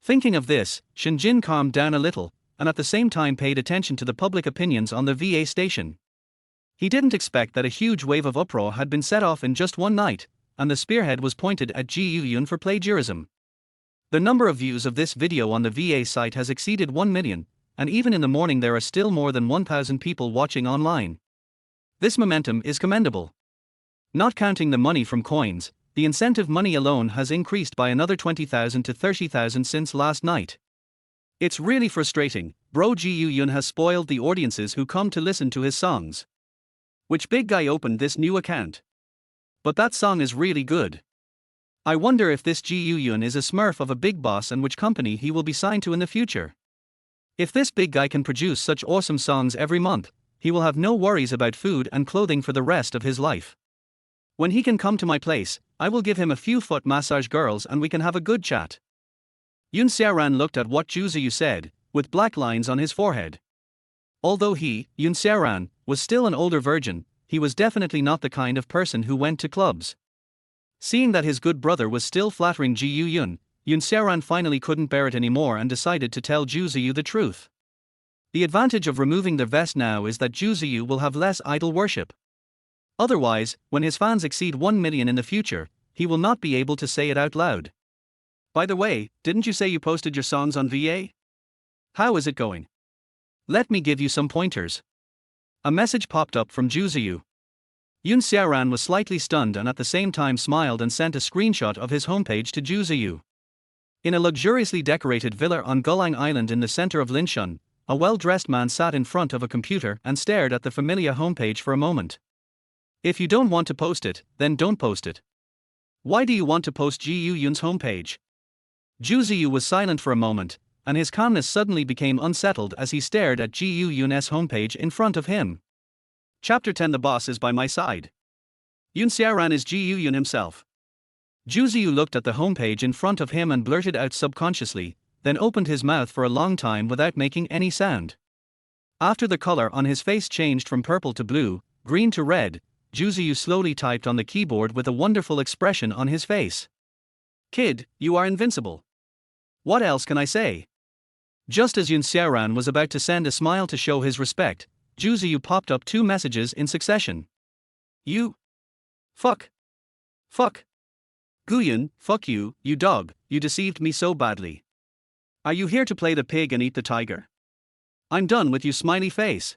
Thinking of this, Shinjin calmed down a little, and at the same time paid attention to the public opinions on the VA station. He didn't expect that a huge wave of uproar had been set off in just one night, and the spearhead was pointed at Ji Yun for plagiarism. The number of views of this video on the VA site has exceeded 1 million, and even in the morning there are still more than 1,000 people watching online. This momentum is commendable. Not counting the money from coins, the incentive money alone has increased by another 20,000 to 30,000 since last night. It's really frustrating, bro. Ji Yun has spoiled the audiences who come to listen to his songs. Which big guy opened this new account? But that song is really good. I wonder if this Ji Yun is a smurf of a big boss and which company he will be signed to in the future. If this big guy can produce such awesome songs every month, he will have no worries about food and clothing for the rest of his life. When he can come to my place, I will give him a few foot massage girls and we can have a good chat. Xiaoran looked at what Zhu Ziyu said, with black lines on his forehead. Although he, Xiaoran, was still an older virgin, he was definitely not the kind of person who went to clubs. Seeing that his good brother was still flattering Ji Yun, Xiaoran finally couldn't bear it anymore and decided to tell Zhu Ziyu the truth. The advantage of removing the vest now is that Zhu Ziyu will have less idol worship. Otherwise, when his fans exceed 1 million in the future, he will not be able to say it out loud. By the way, didn't you say you posted your songs on VA? How is it going? Let me give you some pointers. A message popped up from Zhu Ziyu. Xiaoran was slightly stunned and at the same time smiled and sent a screenshot of his homepage to Zhu Ziyu. In a luxuriously decorated villa on Gulang Island in the center of Linshun, a well-dressed man sat in front of a computer and stared at the familiar homepage for a moment. If you don't want to post it, then don't post it. Why do you want to post Ji Yun's homepage? Zhu Ziyu was silent for a moment, and his calmness suddenly became unsettled as he stared at Ji Yun's homepage in front of him. Chapter 10. The boss is by my side. Xiaoran is Ji Yun himself. Zhu Ziyu looked at the homepage in front of him and blurted out subconsciously, then opened his mouth for a long time without making any sound. After the color on his face changed from purple to blue, green to red, Zhu Ziyu slowly typed on the keyboard with a wonderful expression on his face. Kid, you are invincible. What else can I say? Just as Xiaoran was about to send a smile to show his respect, Zhu Ziyu popped up two messages in succession. You. Fuck. Fuck. Guyun, fuck you, you dog, you deceived me so badly. Are you here to play the pig and eat the tiger? I'm done with you, smiley face.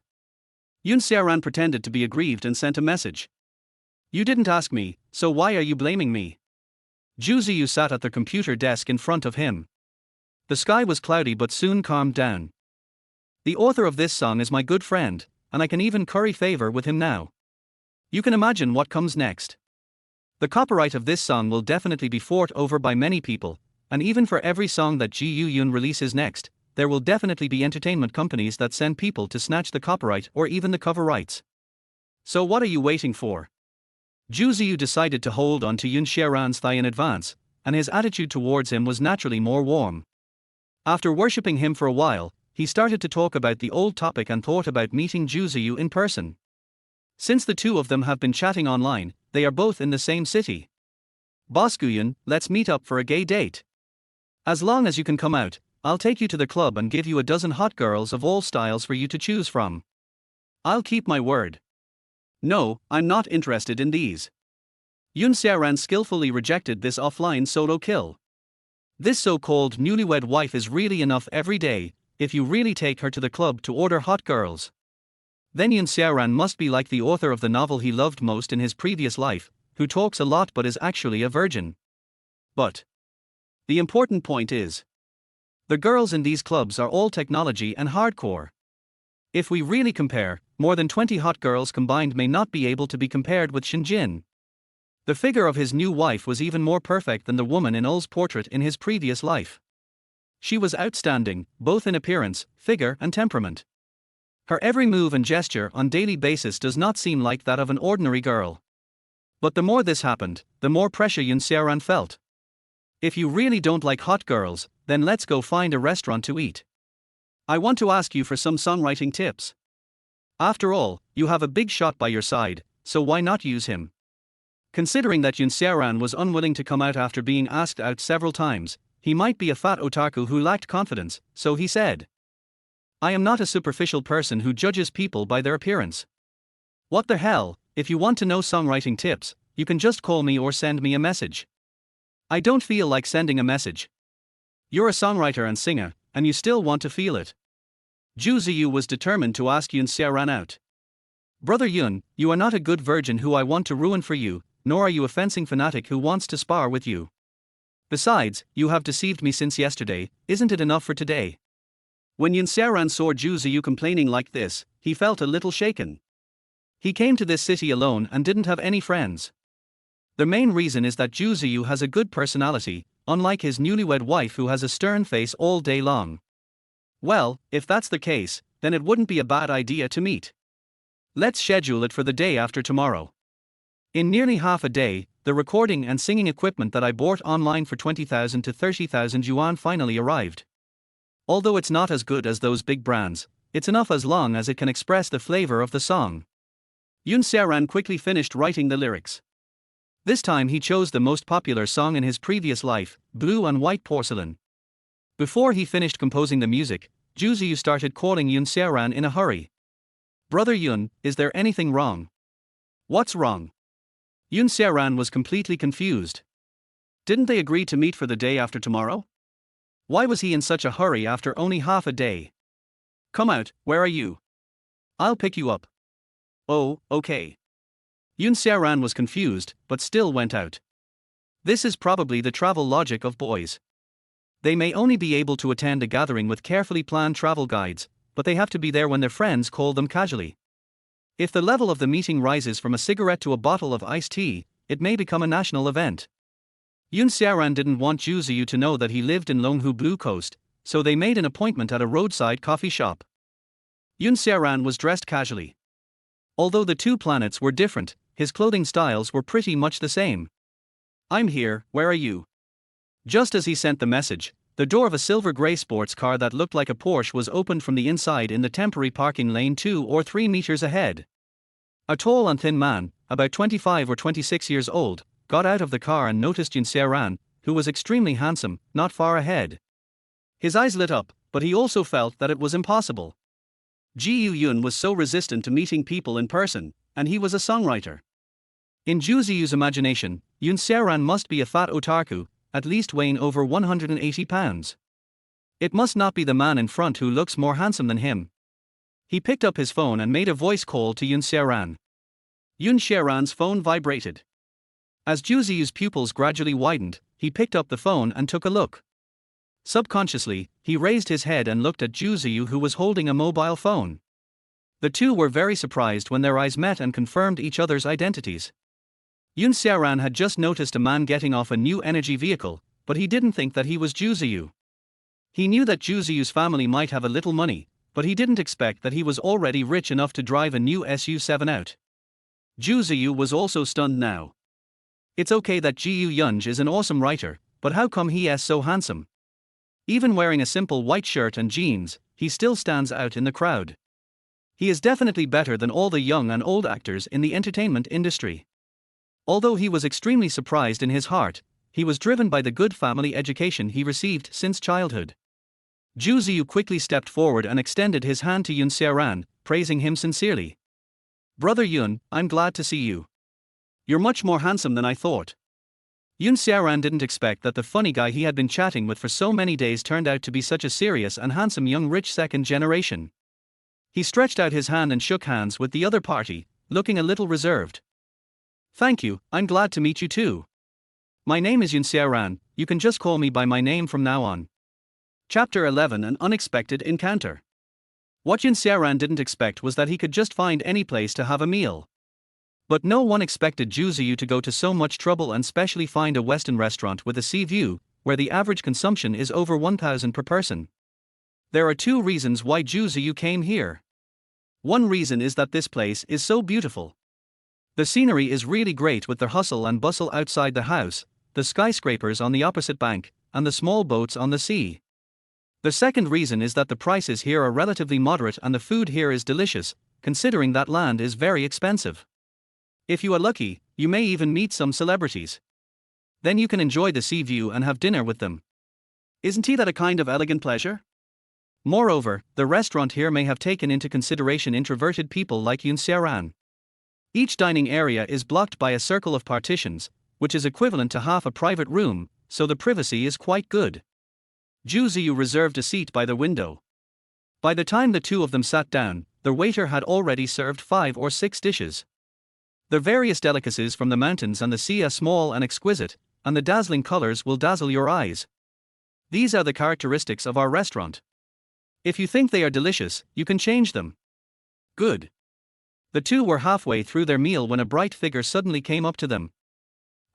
Xiaoran pretended to be aggrieved and sent a message. You didn't ask me, so why are you blaming me? Zhu Ziyu sat at the computer desk in front of him. The sky was cloudy but soon calmed down. The author of this song is my good friend, and I can even curry favor with him now. You can imagine what comes next. The copyright of this song will definitely be fought over by many people, and even for every song that Ji Yun releases next, there will definitely be entertainment companies that send people to snatch the copyright or even the cover rights. So what are you waiting for? Zhu Ziyu decided to hold on to Xiaoran's thigh in advance, and his attitude towards him was naturally more warm. After worshipping him for a while, he started to talk about the old topic and thought about meeting Zhu Ziyu in person. Since the two of them have been chatting online, they are both in the same city. Boss Guyun, let's meet up for a gay date. As long as you can come out, I'll take you to the club and give you a dozen hot girls of all styles for you to choose from. I'll keep my word. No, I'm not interested in these. Xiaoran skillfully rejected this offline solo kill. This so-called newlywed wife is really enough every day, if you really take her to the club to order hot girls. Then Xiaoran must be like the author of the novel he loved most in his previous life, who talks a lot but is actually a virgin. But the important point is, the girls in these clubs are all technology and hardcore. If we really compare, more than 20 hot girls combined may not be able to be compared with Xinjin. The figure of his new wife was even more perfect than the woman in Ul's portrait in his previous life. She was outstanding, both in appearance, figure and temperament. Her every move and gesture on daily basis does not seem like that of an ordinary girl. But the more this happened, the more pressure Xiaoran felt. If you really don't like hot girls, then let's go find a restaurant to eat. I want to ask you for some songwriting tips. After all, you have a big shot by your side, so why not use him? Considering that Xiaoran was unwilling to come out after being asked out several times, he might be a fat otaku who lacked confidence, so he said. I am not a superficial person who judges people by their appearance. What the hell, if you want to know songwriting tips, you can just call me or send me a message. I don't feel like sending a message. You're a songwriter and singer, and you still want to feel it. Zhu Ziyu was determined to ask Xiaoran out. Brother Yun, you are not a good virgin who I want to ruin for you, nor are you a fencing fanatic who wants to spar with you. Besides, you have deceived me since yesterday, isn't it enough for today? When Xiaoran saw Zhu Ziyu complaining like this, he felt a little shaken. He came to this city alone and didn't have any friends. The main reason is that Zhu Ziyu has a good personality, unlike his newlywed wife who has a stern face all day long. Well, if that's the case, then it wouldn't be a bad idea to meet. Let's schedule it for the day after tomorrow. In nearly half a day, the recording and singing equipment that I bought online for 20,000 to 30,000 yuan finally arrived. Although it's not as good as those big brands, it's enough as long as it can express the flavor of the song. Xiaoran quickly finished writing the lyrics. This time he chose the most popular song in his previous life, Blue and White Porcelain. Before he finished composing the music, Zhu Ziyu started calling Xiaoran in a hurry. Brother Yun, is there anything wrong? What's wrong? Xiaoran was completely confused. Didn't they agree to meet for the day after tomorrow? Why was he in such a hurry after only half a day? Come out, where are you? I'll pick you up. Oh, okay. Xiaoran was confused, but still went out. This is probably the travel logic of boys. They may only be able to attend a gathering with carefully planned travel guides, but they have to be there when their friends call them casually. If the level of the meeting rises from a cigarette to a bottle of iced tea, it may become a national event. Xiaoran didn't want Zhu Ziyu to know that he lived in Longhu Blue Coast, so they made an appointment at a roadside coffee shop. Xiaoran was dressed casually. Although the two planets were different, his clothing styles were pretty much the same. I'm here, where are you? Just as he sent the message, the door of a silver-gray sports car that looked like a Porsche was opened from the inside in the temporary parking lane 2 or 3 meters ahead. A tall and thin man, about 25 or 26 years old, got out of the car and noticed Xiaoran, who was extremely handsome, not far ahead. His eyes lit up, but he also felt that it was impossible. Ji Yun was so resistant to meeting people in person, and he was a songwriter. In Zhu Ziyu's imagination, Yun Xiaoran must be a fat otaku, at least weighing over 180 pounds. It must not be the man in front who looks more handsome than him. He picked up his phone and made a voice call to Yun Xiaoran. Yun Xiaoran's phone vibrated. As Zhu Ziyu's pupils gradually widened, he picked up the phone and took a look. Subconsciously, he raised his head and looked at Zhu Ziyu, who was holding a mobile phone. The two were very surprised when their eyes met and confirmed each other's identities. Yun Xiaoran had just noticed a man getting off a new energy vehicle, but he didn't think that he was Zhu Ziyu. He knew that Zhu Ziyu's family might have a little money, but he didn't expect that he was already rich enough to drive a new SU-7 out. Zhu Ziyu was also stunned now. It's okay that Jiyu Yunj is an awesome writer, but how come he is so handsome? Even wearing a simple white shirt and jeans, he still stands out in the crowd. He is definitely better than all the young and old actors in the entertainment industry. Although he was extremely surprised in his heart, he was driven by the good family education he received since childhood. Zhu Ziyu quickly stepped forward and extended his hand to Yun Xiaoran, praising him sincerely. "Brother Yun, I'm glad to see you. You're much more handsome than I thought." Yun Xiaoran didn't expect that the funny guy he had been chatting with for so many days turned out to be such a serious and handsome young rich second generation. He stretched out his hand and shook hands with the other party, looking a little reserved. "Thank you, I'm glad to meet you too. My name is Yun Xiaoran, you can just call me by my name from now on." Chapter 11: An Unexpected Encounter. What Yun Xiaoran didn't expect was that he could just find any place to have a meal. But no one expected Zhu Ziyu to go to so much trouble and specially find a Western restaurant with a sea view, where the average consumption is over 1,000 per person. There are two reasons why Zhu Ziyu came here. One reason is that this place is so beautiful. The scenery is really great with the hustle and bustle outside the house, the skyscrapers on the opposite bank, and the small boats on the sea. The second reason is that the prices here are relatively moderate and the food here is delicious, considering that land is very expensive. If you are lucky, you may even meet some celebrities. Then you can enjoy the sea view and have dinner with them. Isn't that a kind of elegant pleasure? Moreover, the restaurant here may have taken into consideration introverted people like Yun Xiaoran. Each dining area is blocked by a circle of partitions, which is equivalent to half a private room, so the privacy is quite good. Zhu Ziyu reserved a seat by the window. By the time the two of them sat down, the waiter had already served 5 or 6 dishes. The various delicacies from the mountains and the sea are small and exquisite, and the dazzling colors will dazzle your eyes. These are the characteristics of our restaurant. If you think they are delicious, you can change them. Good. The two were halfway through their meal when a bright figure suddenly came up to them.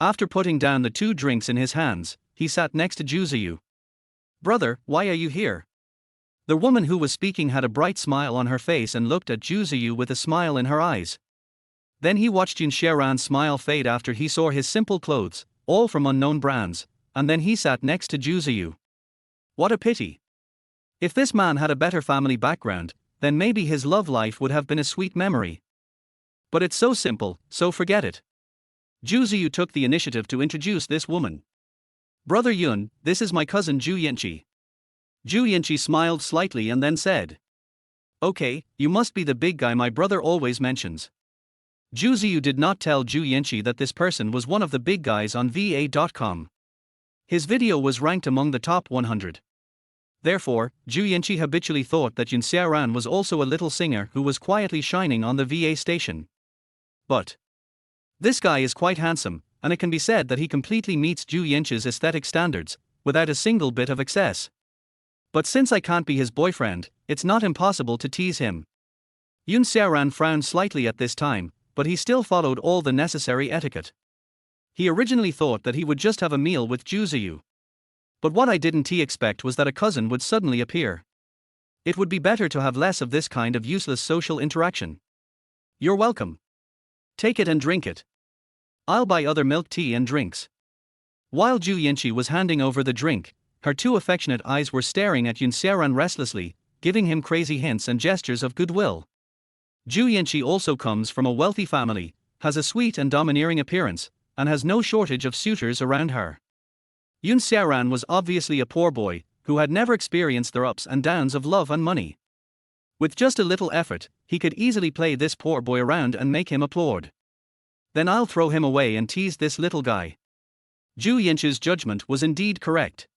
After putting down the 2 drinks in his hands, he sat next to Zhu Ziyu. "Brother, why are you here?" The woman who was speaking had a bright smile on her face and looked at Zhu Ziyu with a smile in her eyes. Then he watched Yun Xiaoran's smile fade after he saw his simple clothes, all from unknown brands, and then he sat next to Zhu Ziyu. What a pity. If this man had a better family background, then maybe his love life would have been a sweet memory. But it's so simple, so forget it. Zhu Ziyu took the initiative to introduce this woman. "Brother Yun, this is my cousin Zhu Qingxi." Zhu Qingxi smiled slightly and then said, "Okay, you must be the big guy my brother always mentions." Zhu Ziyu did not tell Zhu Qingxi that this person was one of the big guys on va.com. His video was ranked among the top 100. Therefore, Zhu Qingxi habitually thought that Yun Xiaoran was also a little singer who was quietly shining on the VA station. But this guy is quite handsome, and it can be said that he completely meets Zhu Qingxi's aesthetic standards, without a single bit of excess. But since I can't be his boyfriend, it's not impossible to tease him. Yun Xiaoran frowned slightly at this time, but he still followed all the necessary etiquette. He originally thought that he would just have a meal with Zhu Ziyu. But what I didn't expect was that a cousin would suddenly appear. It would be better to have less of this kind of useless social interaction. "You're welcome. Take it and drink it. I'll buy other milk tea and drinks." While Zhu Qingxi was handing over the drink, her 2 affectionate eyes were staring at Yun Xiaoran restlessly, giving him crazy hints and gestures of goodwill. Zhu Qingxi also comes from a wealthy family, has a sweet and domineering appearance, and has no shortage of suitors around her. Yun Xiaoran was obviously a poor boy, who had never experienced the ups and downs of love and money. With just a little effort, he could easily play this poor boy around and make him applaud. Then I'll throw him away and tease this little guy. Zhu Yinchi's judgment was indeed correct.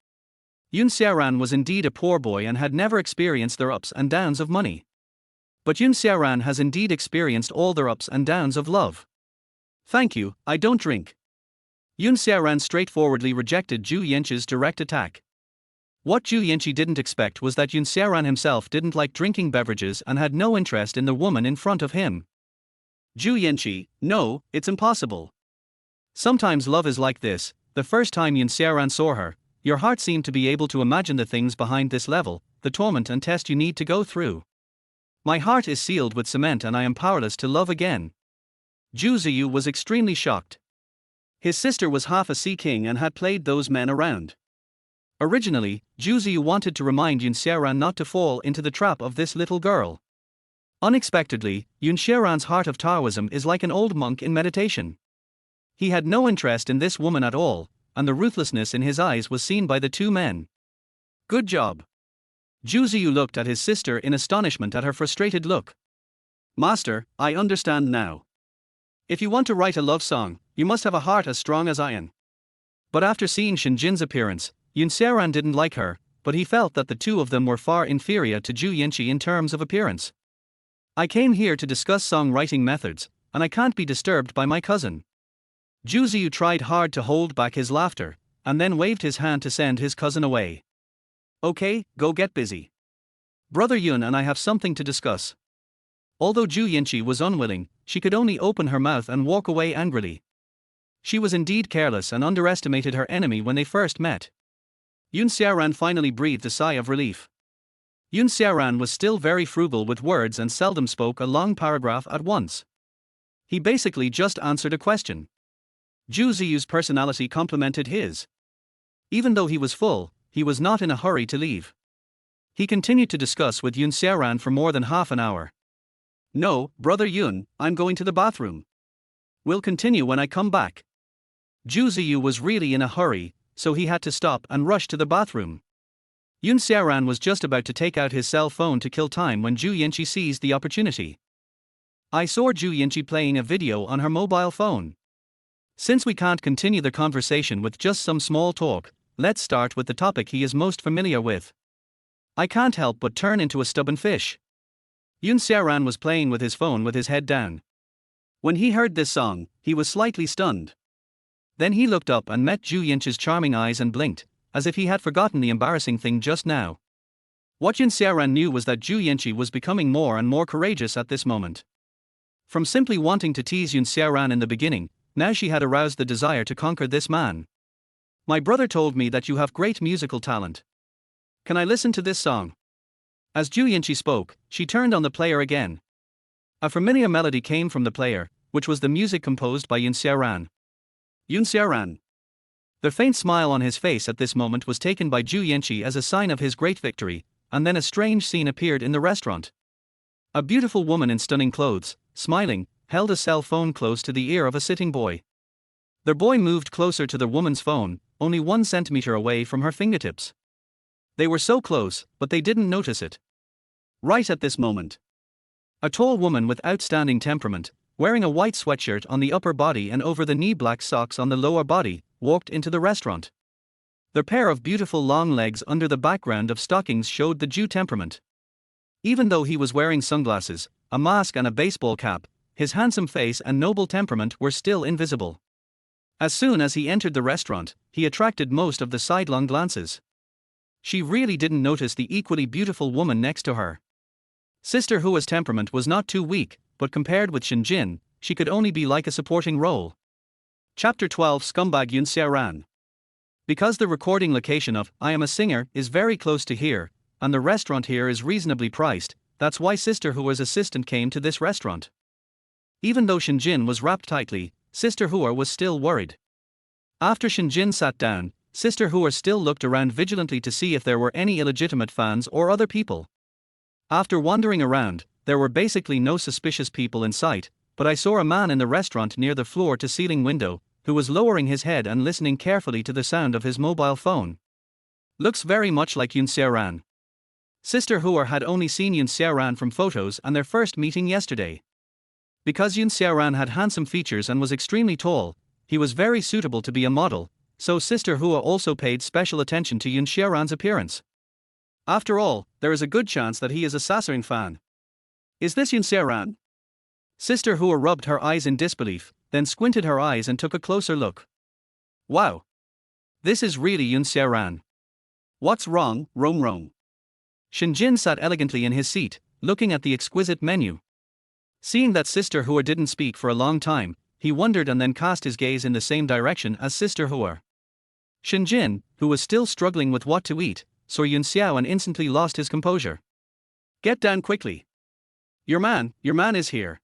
Yun Xiaoran was indeed a poor boy and had never experienced their ups and downs of money. But Yun Xiaoran has indeed experienced all their ups and downs of love. Thank you, I don't drink. Yun Xiaoran straightforwardly rejected Zhu Yinchi's direct attack. What Zhu Yinchi didn't expect was that Yun Xiaoran himself didn't like drinking beverages and had no interest in the woman in front of him. Zhu Yinchi, no, it's impossible. Sometimes love is like this. The first time Yun Xiaoran saw her, your heart seemed to be able to imagine the things behind this level, the torment and test you need to go through. My heart is sealed with cement and I am powerless to love again. Zhu Ziyu was extremely shocked. His sister was half a sea king and had played those men around. Originally, Zhu Ziyu wanted to remind Yun Xiaoran not to fall into the trap of this little girl. Unexpectedly, Yun Xiaoran's heart of Taoism is like an old monk in meditation. He had no interest in this woman at all, and the ruthlessness in his eyes was seen by the two men. Good job. Zhu Ziyu looked at his sister in astonishment at her frustrated look. Master, I understand now. If you want to write a love song, you must have a heart as strong as iron. But after seeing Shinjin's appearance, Yun Xiaoran didn't like her, but he felt that the two of them were far inferior to Zhu Yinchi in terms of appearance. I came here to discuss songwriting methods, and I can't be disturbed by my cousin. Zhu Ziyu tried hard to hold back his laughter, and then waved his hand to send his cousin away. Okay, go get busy. Brother Yun and I have something to discuss. Although Zhu Yinchi was unwilling, she could only open her mouth and walk away angrily. She was indeed careless and underestimated her enemy when they first met. Yun Xiaoran finally breathed a sigh of relief. Yun Xiaoran was still very frugal with words and seldom spoke a long paragraph at once. He basically just answered a question. Zhu Ziyu's personality complemented his. Even though he was full, he was not in a hurry to leave. He continued to discuss with Yun Xiaoran for more than half an hour. No, Brother Yun, I'm going to the bathroom. We'll continue when I come back. Zhu Ziyu was really in a hurry, so he had to stop and rush to the bathroom. Yun Xiaoran was just about to take out his cell phone to kill time when Zhu Yinchi seized the opportunity. I saw Zhu Yinchi playing a video on her mobile phone. Since we can't continue the conversation with just some small talk, let's start with the topic he is most familiar with. I can't help but turn into a stubborn fish. Yun Xiaoran was playing with his phone with his head down. When he heard this song, he was slightly stunned. Then he looked up and met Zhu Yinchi's charming eyes and blinked, as if he had forgotten the embarrassing thing just now. What Yun Xiaoran knew was that Zhu Yinchi was becoming more and more courageous at this moment. From simply wanting to tease Yun Xiaoran in the beginning, now she had aroused the desire to conquer this man. My brother told me that you have great musical talent. Can I listen to this song? As Zhu Yinchi spoke, she turned on the player again. A familiar melody came from the player, which was the music composed by Yun Xiaoran. Yun Xiaoran. The faint smile on his face at this moment was taken by Zhu Yinchi as a sign of his great victory, and then a strange scene appeared in the restaurant. A beautiful woman in stunning clothes, smiling, held a cell phone close to the ear of a sitting boy. The boy moved closer to the woman's phone, only 1 centimeter away from her fingertips. They were so close, but they didn't notice it. Right at this moment, a tall woman with outstanding temperament, wearing a white sweatshirt on the upper body and over-the-knee black socks on the lower body, walked into the restaurant. The pair of beautiful long legs under the background of stockings showed the Jew temperament. Even though he was wearing sunglasses, a mask and a baseball cap, his handsome face and noble temperament were still invisible. As soon as he entered the restaurant, he attracted most of the sidelong glances. She really didn't notice the equally beautiful woman next to her. Sister Hua's temperament was not too weak, but compared with Shinjin, she could only be like a supporting role. Chapter 12 Scumbag Yun Xiaoran. Because the recording location of I Am a Singer is very close to here, and the restaurant here is reasonably priced, that's why Sister Hua's assistant came to this restaurant. Even though Shinjin was wrapped tightly, Sister Hua was still worried. After Shinjin sat down, Sister Hua still looked around vigilantly to see if there were any illegitimate fans or other people. After wandering around, there were basically no suspicious people in sight, but I saw a man in the restaurant near the floor-to-ceiling window, who was lowering his head and listening carefully to the sound of his mobile phone. Looks very much like Yun Xiaoran. Sister Hua had only seen Yun Xiaoran from photos and their first meeting yesterday. Because Yun Xiaoran had handsome features and was extremely tall, he was very suitable to be a model, so Sister Hua also paid special attention to Yun Xiaoran's appearance. After all, there is a good chance that he is a Xiaoran fan. Is this Yun Xiaoran? Sister Hua rubbed her eyes in disbelief, then squinted her eyes and took a closer look. Wow! This is really Yun Xiaoran. What's wrong, Rong? Shinjin sat elegantly in his seat, looking at the exquisite menu. Seeing that Sister Hua didn't speak for a long time, he wondered and then cast his gaze in the same direction as Sister Hua. Shinjin, who was still struggling with what to eat, saw Yun Xiao and instantly lost his composure. Get down quickly. Your man is here.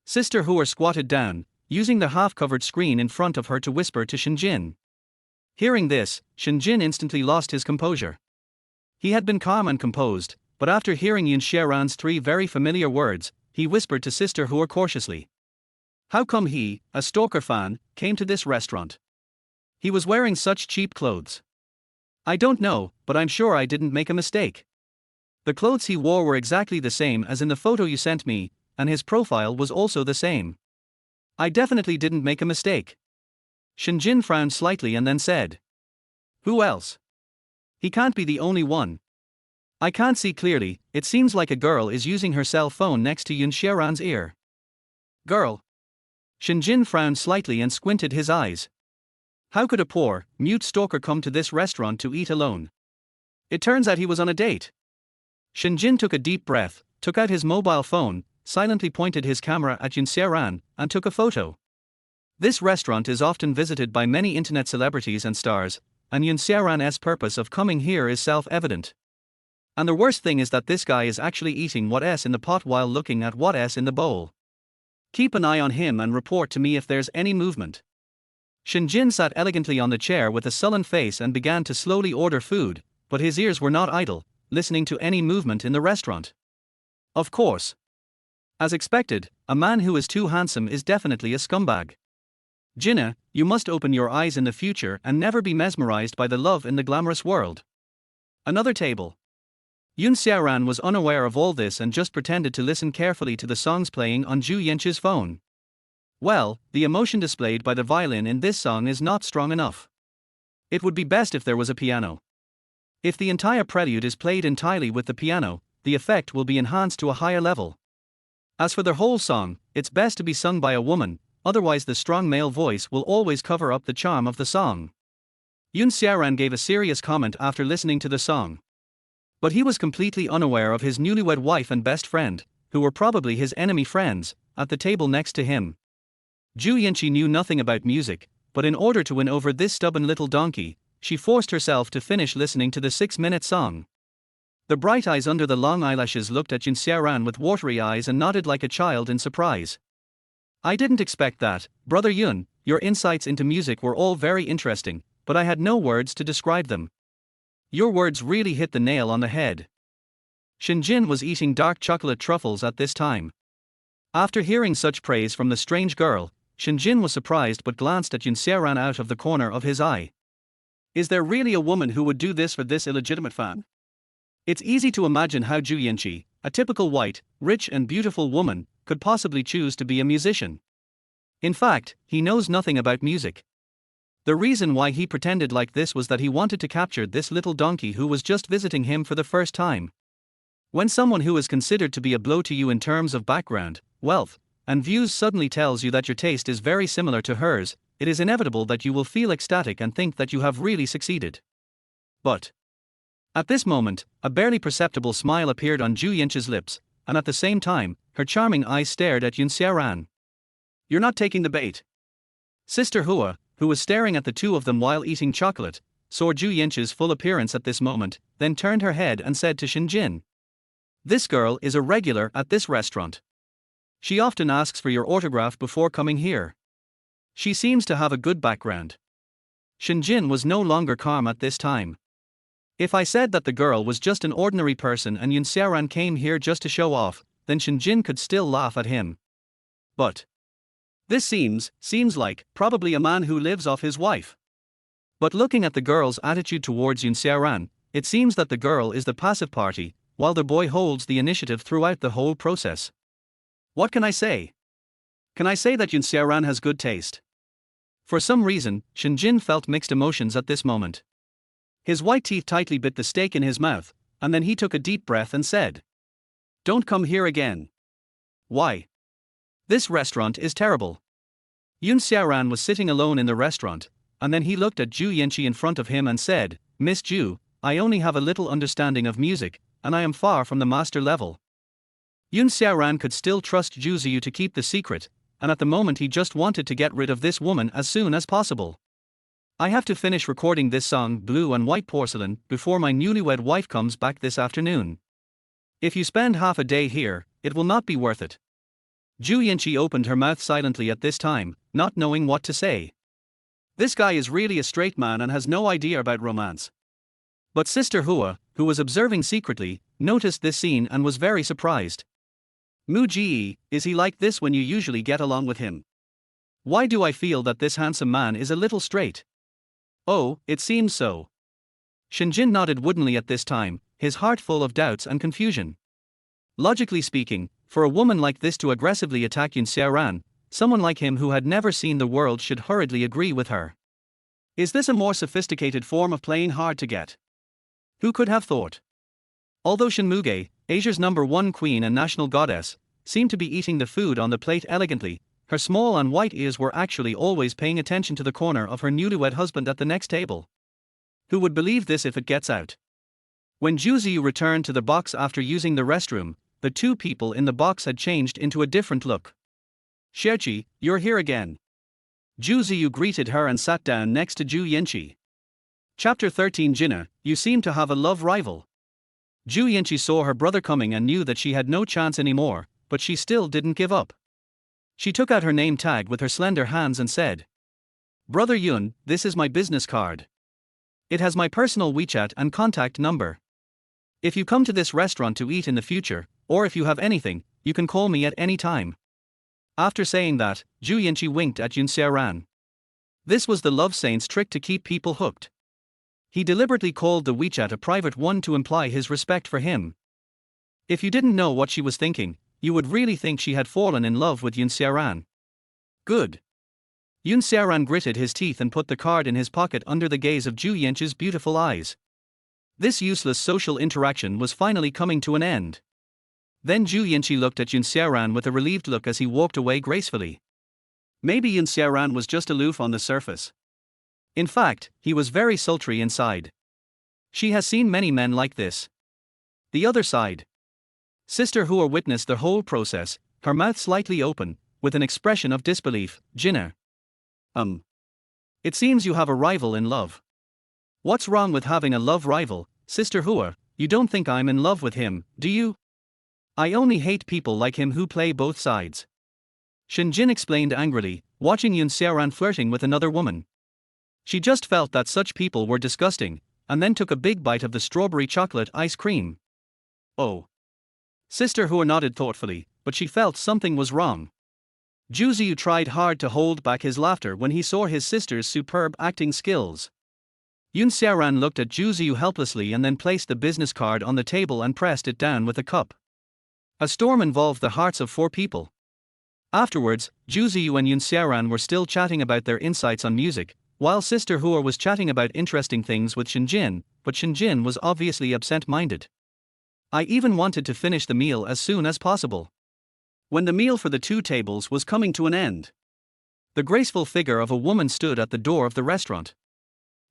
Sister Hua squatted down, using the half-covered screen in front of her to whisper to Shinjin. Hearing this, Shinjin instantly lost his composure. He had been calm and composed, but after hearing Yun Xiaoran's 3 very familiar words, he whispered to Sister Hua cautiously. How come he, a stalker fan, came to this restaurant? He was wearing such cheap clothes. I don't know, but I'm sure I didn't make a mistake. The clothes he wore were exactly the same as in the photo you sent me, and his profile was also the same. I definitely didn't make a mistake. Shinjin frowned slightly and then said. Who else? He can't be the only one. I can't see clearly, it seems like a girl is using her cell phone next to Yun Xiaoran's ear. Girl? Shinjin frowned slightly and squinted his eyes. How could a poor, mute stalker come to this restaurant to eat alone? It turns out he was on a date. Shinjin took a deep breath, took out his mobile phone, silently pointed his camera at Yun Xiaoran, and took a photo. This restaurant is often visited by many internet celebrities and stars, and Yun Xiaoran's purpose of coming here is self-evident. And the worst thing is that this guy is actually eating what's in the pot while looking at what's in the bowl. Keep an eye on him and report to me if there's any movement. Shinjin sat elegantly on the chair with a sullen face and began to slowly order food, but his ears were not idle, listening to any movement in the restaurant. Of course. As expected, a man who is too handsome is definitely a scumbag. Jinnah, you must open your eyes in the future and never be mesmerized by the love in the glamorous world. Another table. Yun Xiaoran was unaware of all this and just pretended to listen carefully to the songs playing on Zhu Yanqi's phone. Well, the emotion displayed by the violin in this song is not strong enough. It would be best if there was a piano. If the entire prelude is played entirely with the piano, the effect will be enhanced to a higher level. As for the whole song, it's best to be sung by a woman, otherwise the strong male voice will always cover up the charm of the song. Yun Xiaoran gave a serious comment after listening to the song. But he was completely unaware of his newlywed wife and best friend, who were probably his enemy friends, at the table next to him. Zhu Yanqi knew nothing about music, but in order to win over this stubborn little donkey, she forced herself to finish listening to the 6-minute song. The bright eyes under the long eyelashes looked at Yun Xiaoran with watery eyes and nodded like a child in surprise. I didn't expect that, Brother Yun, your insights into music were all very interesting, but I had no words to describe them. Your words really hit the nail on the head. Shinjin was eating dark chocolate truffles at this time. After hearing such praise from the strange girl, Shinjin was surprised but glanced at Yun Xiaoran out of the corner of his eye. Is there really a woman who would do this for this illegitimate fan? It's easy to imagine how Zhu Yanqi, a typical white, rich and beautiful woman, could possibly choose to be a musician. In fact, he knows nothing about music. The reason why he pretended like this was that he wanted to capture this little donkey who was just visiting him for the first time. When someone who is considered to be a blow to you in terms of background, wealth, and views suddenly tells you that your taste is very similar to hers, it is inevitable that you will feel ecstatic and think that you have really succeeded. But at this moment, a barely perceptible smile appeared on Zhu Yanqi's lips, and at the same time, her charming eyes stared at Yun Xiaoran. You're not taking the bait. Sister Hua, who was staring at the two of them while eating chocolate, saw Zhu Yanqi's full appearance at this moment, then turned her head and said to Shinjin. This girl is a regular at this restaurant. She often asks for your autograph before coming here. She seems to have a good background. Shinjin was no longer calm at this time. If I said that the girl was just an ordinary person and Yun Xiaoran came here just to show off, then Shinjin could still laugh at him. But this seems like, probably a man who lives off his wife. But looking at the girl's attitude towards Yun Xiaoran, it seems that the girl is the passive party, while the boy holds the initiative throughout the whole process. What can I say? Can I say that Xiaoran has good taste? For some reason, Shinjin felt mixed emotions at this moment. His white teeth tightly bit the steak in his mouth, and then he took a deep breath and said, "Don't come here again." Why? This restaurant is terrible. Xiaoran was sitting alone in the restaurant, and then he looked at Zhu Yanqi in front of him and said, "Miss Zhu, I only have a little understanding of music, and I am far from the master level." Xiaoran could still trust Zhu Ziyu to keep the secret, and at the moment he just wanted to get rid of this woman as soon as possible. "I have to finish recording this song, Blue and White Porcelain, before my newlywed wife comes back this afternoon. If you spend half a day here, it will not be worth it." Zhu Yanqi opened her mouth silently at this time, not knowing what to say. This guy is really a straight man and has no idea about romance. But Sister Hua, who was observing secretly, noticed this scene and was very surprised. "Mu Ji, is he like this when you usually get along with him? Why do I feel that this handsome man is a little straight?" "Oh, it seems so." Shinjin nodded woodenly at this time, his heart full of doubts and confusion. Logically speaking, for a woman like this to aggressively attack Xiaoran, someone like him who had never seen the world should hurriedly agree with her. Is this a more sophisticated form of playing hard to get? Who could have thought? Although Shinmuge, Asia's #1 queen and national goddess, seemed to be eating the food on the plate elegantly, her small and white ears were actually always paying attention to the corner of her newlywed husband at the next table. Who would believe this if it gets out? When Zhu Ziyu returned to the box after using the restroom, the two people in the box had changed into a different look. "Xiaoqi, you're here again." Zhu Ziyu greeted her and sat down next to Zhu Yanqi. Chapter 13. Jinna, you seem to have a love rival. Zhu Yanqi saw her brother coming and knew that she had no chance anymore, but she still didn't give up. She took out her name tag with her slender hands and said, "Brother Yun, this is my business card. It has my personal WeChat and contact number. If you come to this restaurant to eat in the future, or if you have anything, you can call me at any time." After saying that, Zhu Yanqi winked at Xiaoran. This was the love saint's trick to keep people hooked. He deliberately called the WeChat a private one to imply his respect for him. If you didn't know what she was thinking, you would really think she had fallen in love with Xiaoran. Good. Xiaoran gritted his teeth and put the card in his pocket under the gaze of Zhu Yanqi's beautiful eyes. This useless social interaction was finally coming to an end. Then Zhu Yanqi looked at Xiaoran with a relieved look as he walked away gracefully. Maybe Xiaoran was just aloof on the surface. In fact, he was very sultry inside. She has seen many men like this. The other side. Sister Hua witnessed the whole process, her mouth slightly open, with an expression of disbelief. "Jinna. It seems you have a rival in love." "What's wrong with having a love rival, Sister Hua? You don't think I'm in love with him, do you? I only hate people like him who play both sides." Shinjin explained angrily, watching Xiaoran flirting with another woman. She just felt that such people were disgusting, and then took a big bite of the strawberry chocolate ice cream. "Oh." Sister Hua nodded thoughtfully, but she felt something was wrong. Zhu Ziyu tried hard to hold back his laughter when he saw his sister's superb acting skills. Xiaoran looked at Zhu Ziyu helplessly and then placed the business card on the table and pressed it down with a cup. A storm involved the hearts of 4 people. Afterwards, Zhu Ziyu and Xiaoran were still chatting about their insights on music, while Sister Hua was chatting about interesting things with Shinjin, but Shinjin was obviously absent-minded. I even wanted to finish the meal as soon as possible. When the meal for the 2 tables was coming to an end, the graceful figure of a woman stood at the door of the restaurant.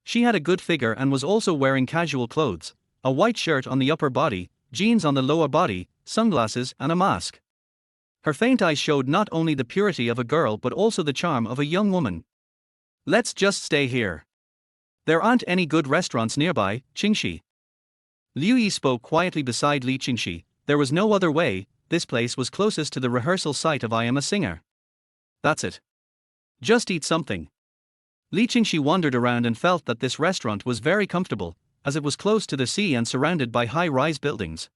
She had a good figure and was also wearing casual clothes, a white shirt on the upper body, jeans on the lower body, sunglasses and a mask. Her faint eyes showed not only the purity of a girl but also the charm of a young woman. "Let's just stay here. There aren't any good restaurants nearby, Qingxi." Liu Yi spoke quietly beside Li Qingxi. There was no other way, this place was closest to the rehearsal site of I Am a Singer. "That's it. Just eat something." Li Qingxi wandered around and felt that this restaurant was very comfortable, as it was close to the sea and surrounded by high-rise buildings.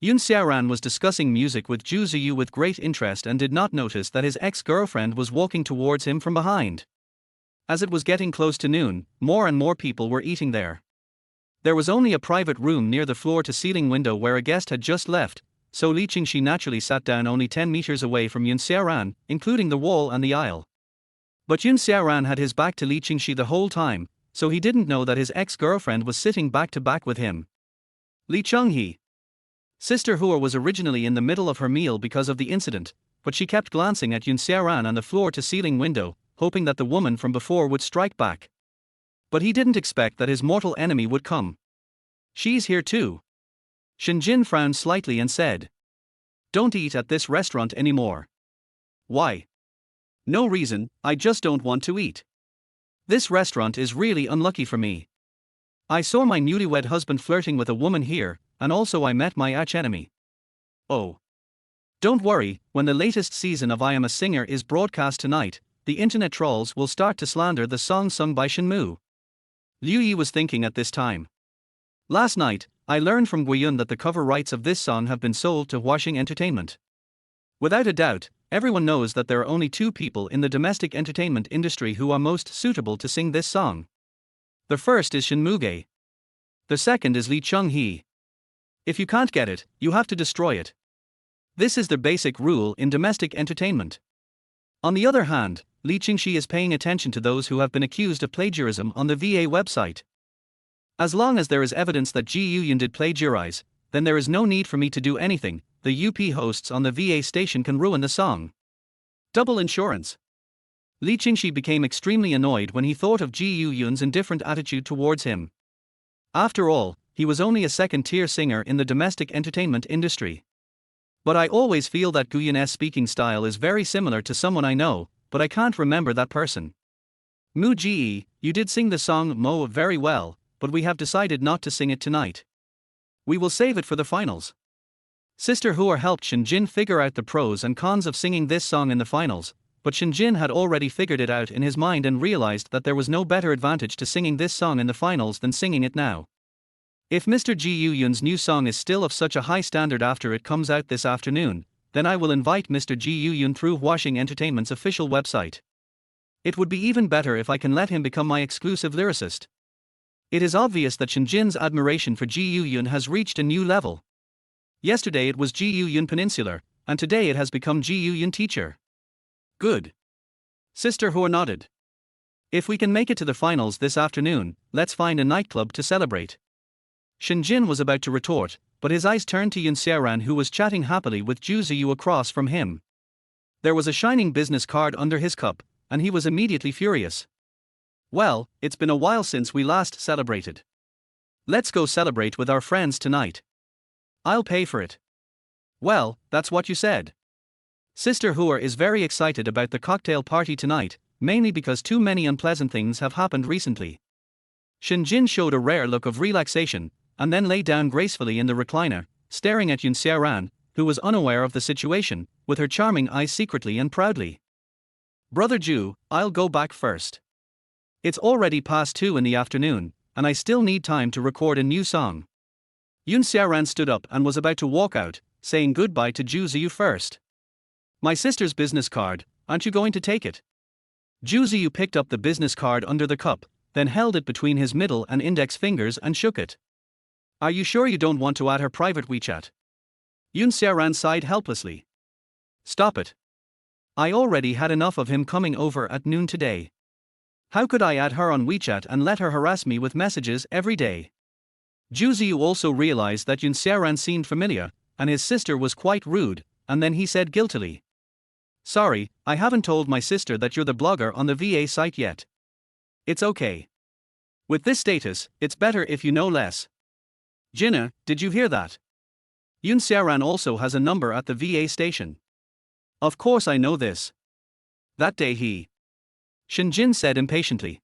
Xiaoran was discussing music with Zhu Ziyu with great interest and did not notice that his ex-girlfriend was walking towards him from behind. As it was getting close to noon, more and more people were eating there. There was only a private room near the floor-to-ceiling window where a guest had just left, so Li Qingxi naturally sat down only 10 meters away from Yun Xiaoran, including the wall and the aisle. But Yun Xiaoran had his back to Li Qingxi the whole time, so he didn't know that his ex-girlfriend was sitting back to back with him. Li Qingxi. Sister Hua was originally in the middle of her meal because of the incident, but she kept glancing at Yun Xiaoran and the floor-to-ceiling window, hoping that the woman from before would strike back. But he didn't expect that his mortal enemy would come. She's here too. Shinjin frowned slightly and said, "Don't eat at this restaurant anymore." "Why?" "No reason, I just don't want to eat. This restaurant is really unlucky for me. I saw my newlywed husband flirting with a woman here, and also I met my arch-enemy." "Oh. Don't worry, when the latest season of I Am a Singer is broadcast tonight, the internet trolls will start to slander the song sung by Shenmue." Liu Yi was thinking at this time. "Last night, I learned from Guiyun that the cover rights of this song have been sold to Huaxing Entertainment. Without a doubt, everyone knows that there are only two people in the domestic entertainment industry who are most suitable to sing this song. The first is Shenmue. The second is Li Qingxi. If you can't get it, you have to destroy it. This is the basic rule in domestic entertainment." On the other hand, Li Qingxi is paying attention to those who have been accused of plagiarism on the VA website. "As long as there is evidence that Ji Yuyun did plagiarize, then there is no need for me to do anything. The UP hosts on the VA station can ruin the song. Double insurance." Li Qingxi became extremely annoyed when he thought of Ji Yuyun's indifferent attitude towards him. After all, he was only a second-tier singer in the domestic entertainment industry. "But I always feel that Guyun's speaking style is very similar to someone I know, but I can't remember that person. Mu Ji, you did sing the song Mo very well, but we have decided not to sing it tonight. We will save it for the finals." Sister Hua helped Shinjin figure out the pros and cons of singing this song in the finals, but Shinjin had already figured it out in his mind and realized that there was no better advantage to singing this song in the finals than singing it now. If Mr. Ji Yuyun's new song is still of such a high standard after it comes out this afternoon, then I will invite Mr. Ji Yuyun through Huaxing Entertainment's official website. It would be even better if I can let him become my exclusive lyricist. It is obvious that Shinjin's admiration for Ji Yuyun has reached a new level. Yesterday it was Ji Yuyun Peninsular, and today it has become Ji Yuyun Teacher. Good. Sister Hua nodded. If we can make it to the finals this afternoon, let's find a nightclub to celebrate. Shinjin was about to retort, but his eyes turned to Yun Xiaoran, who was chatting happily with Zhu Ziyu across from him. There was a shining business card under his cup, and he was immediately furious. "Well, it's been a while since we last celebrated. Let's go celebrate with our friends tonight. I'll pay for it." "Well, that's what you said." Sister Hua is very excited about the cocktail party tonight, mainly because too many unpleasant things have happened recently. Shinjin showed a rare look of relaxation, and then lay down gracefully in the recliner, staring at Yun Xiaoran, who was unaware of the situation, with her charming eyes secretly and proudly. "Brother Zhu, I'll go back first. It's already past 2 in the afternoon, and I still need time to record a new song." Yun Xiaoran stood up and was about to walk out, saying goodbye to Zhu Ziyu first. "My sister's business card, aren't you going to take it?" Zhu Ziyu picked up the business card under the cup, then held it between his middle and index fingers and shook it. "Are you sure you don't want to add her private WeChat?" Yun Xiaoran sighed helplessly. "Stop it. I already had enough of him coming over at noon today. How could I add her on WeChat and let her harass me with messages every day?" Zhu Ziyu also realized that Yun Xiaoran seemed familiar, and his sister was quite rude, and then he said guiltily, "Sorry, I haven't told my sister that you're the blogger on the VA site yet. It's okay. With this status, it's better if you know less." "Jinna, did you hear that? Yun Xiaoran also has a number at the VA station." "Of course I know this. That day he..." Shinjin said impatiently.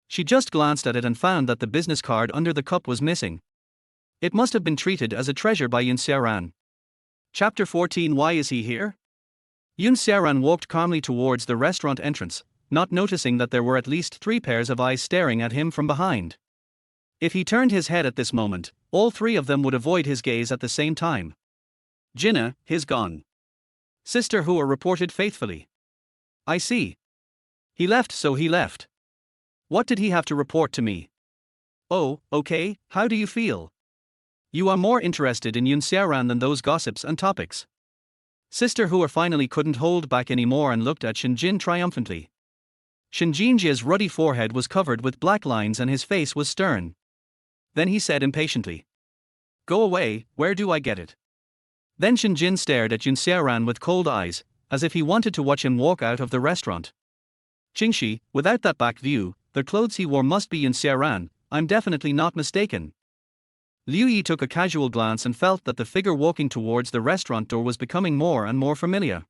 She just glanced at it and found that the business card under the cup was missing. It must have been treated as a treasure by Yun Xiaoran. Chapter 14. Why is he here? Yun Xiaoran walked calmly towards the restaurant entrance, not noticing that there were at least 3 pairs of eyes staring at him from behind. If he turned his head at this moment, all 3 of them would avoid his gaze at the same time. "Jinna, he's gone," Sister Hua reported faithfully. "I see. He left, so he left. What did he have to report to me?" "Oh, okay, how do you feel?" You are more interested in Xiaoran than those gossips and topics. Sister Hua finally couldn't hold back anymore and looked at Shinjin triumphantly. Shinjin's ruddy forehead was covered with black lines and his face was stern. Then he said impatiently, "Go away, where do I get it?" Then Shinjin stared at Xiaoran with cold eyes, as if he wanted to watch him walk out of the restaurant. "Qingxi, without that back view, the clothes he wore must be Xiaoran, I'm definitely not mistaken." Liu Yi took a casual glance and felt that the figure walking towards the restaurant door was becoming more and more familiar.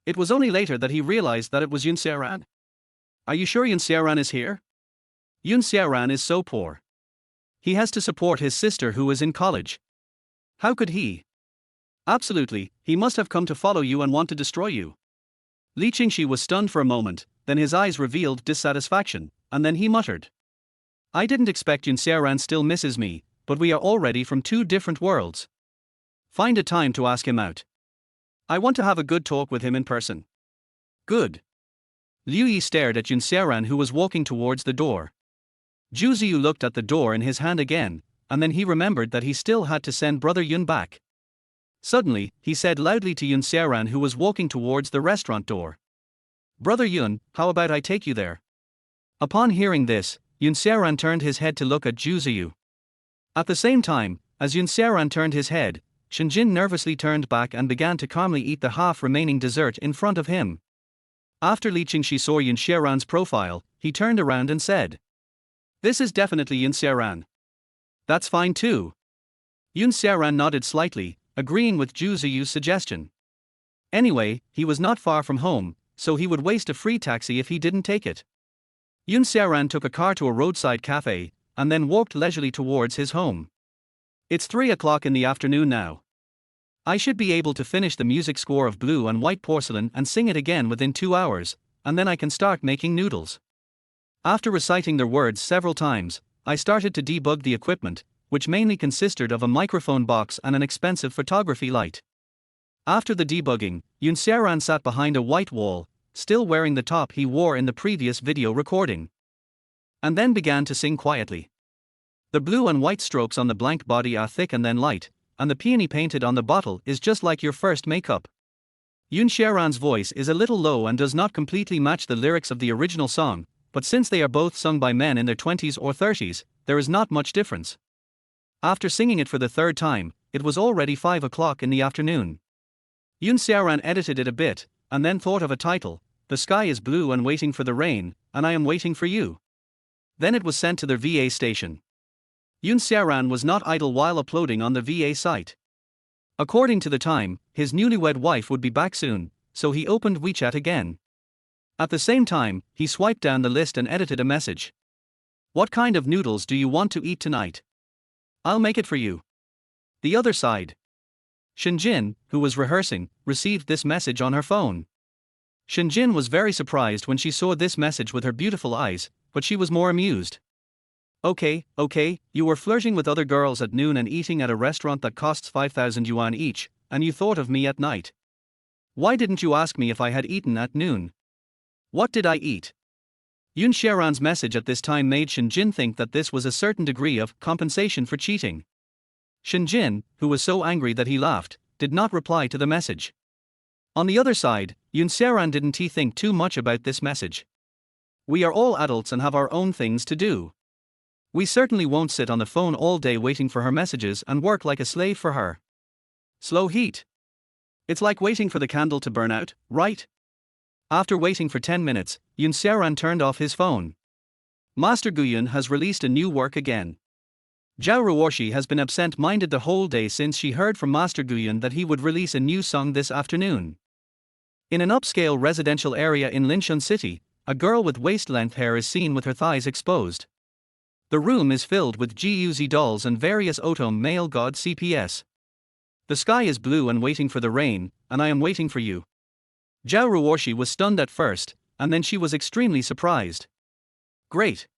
It was only later that he realized that it was Xiaoran. "Are you sure Xiaoran is here? Xiaoran is so poor. He has to support his sister who is in college. How could he?" "Absolutely, he must have come to follow you and want to destroy you." Li Qingxi was stunned for a moment, then his eyes revealed dissatisfaction, and then he muttered, "I didn't expect Xiaoran still misses me, but we are already from two different worlds. Find a time to ask him out. I want to have a good talk with him in person." "Good." Liu Yi stared at Xiaoran who was walking towards the door. Zhu Ziyu looked at the door in his hand again, and then he remembered that he still had to send Brother Yun back. Suddenly, he said loudly to Xiaoran who was walking towards the restaurant door, "Brother Yun, how about I take you there?" Upon hearing this, Xiaoran turned his head to look at Zhu Ziyu. At the same time, as Xiaoran turned his head, Shinjin nervously turned back and began to calmly eat the half-remaining dessert in front of him. After Li Qingxi saw Xiaoran's profile, he turned around and said, "This is definitely Xiaoran." "That's fine too." Xiaoran nodded slightly, agreeing with Zhu Ziyu's suggestion. Anyway, he was not far from home, so he would waste a free taxi if he didn't take it. Xiaoran took a car to a roadside cafe, and then walked leisurely towards his home. "It's 3 o'clock in the afternoon now. I should be able to finish the music score of Blue and White Porcelain and sing it again within 2 hours, and then I can start making noodles." After reciting their words several times, I started to debug the equipment, which mainly consisted of a microphone box and an expensive photography light. After the debugging, Xiaoran sat behind a white wall, still wearing the top he wore in the previous video recording, and then began to sing quietly. The blue and white strokes on the blank body are thick and then light, and the peony painted on the bottle is just like your first makeup. Xiaoran's voice is a little low and does not completely match the lyrics of the original song, but since they are both sung by men in their 20s or 30s, there is not much difference. After singing it for the third time, it was already 5 o'clock in the afternoon. Xiaoran edited it a bit, and then thought of a title: "The sky is blue and waiting for the rain, and I am waiting for you." Then it was sent to their VA station. Xiaoran was not idle while uploading on the VA site. According to the time, his newlywed wife would be back soon, so he opened WeChat again. At the same time, he swiped down the list and edited a message. "What kind of noodles do you want to eat tonight? I'll make it for you." The other side. Shinjin, who was rehearsing, received this message on her phone. Shinjin was very surprised when she saw this message with her beautiful eyes, but she was more amused. Okay, you were flirting with other girls at noon and eating at a restaurant that costs 5,000 yuan each, and you thought of me at night. Why didn't you ask me if I had eaten at noon? What did I eat?" Xiaoran's message at this time made Shinjin think that this was a certain degree of compensation for cheating. Shinjin, who was so angry that he laughed, did not reply to the message. On the other side, Xiaoran didn't think too much about this message. We are all adults and have our own things to do. We certainly won't sit on the phone all day waiting for her messages and work like a slave for her. Slow heat. It's like waiting for the candle to burn out, right? After waiting for 10 minutes, Xiaoran turned off his phone. Master Guyun has released a new work again. Zhao Ruoshi has been absent-minded the whole day since she heard from Master Guyun that he would release a new song this afternoon. In an upscale residential area in Linshun City, a girl with waist-length hair is seen with her thighs exposed. The room is filled with GUZ dolls and various Otom male god CPS. The sky is blue and waiting for the rain, and I am waiting for you. Zhao Ruoshi was stunned at first, and then she was extremely surprised. Great.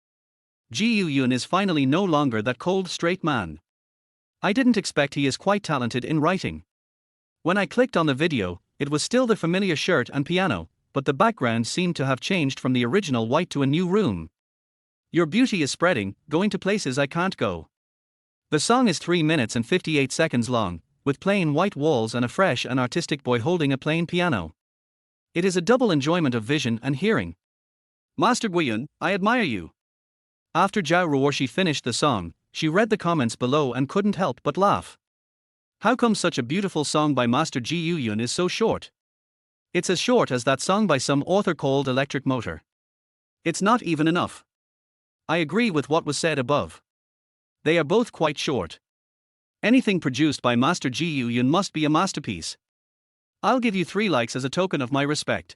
Ji Yun is finally no longer that cold straight man. I didn't expect he is quite talented in writing. When I clicked on the video, it was still the familiar shirt and piano, but the background seemed to have changed from the original white to a new room. Your beauty is spreading, going to places I can't go. The song is 3 minutes and 58 seconds long, with plain white walls and a fresh and artistic boy holding a plain piano. It is a double enjoyment of vision and hearing. Master Guiyun, I admire you. After Zhao Ruoshi finished the song, she read the comments below and couldn't help but laugh. How come such a beautiful song by Master Ji Yun is so short? It's as short as that song by some author called Electric Motor. It's not even enough. I agree with what was said above. They are both quite short. Anything produced by Master Ji Yun must be a masterpiece. I'll give you 3 likes as a token of my respect.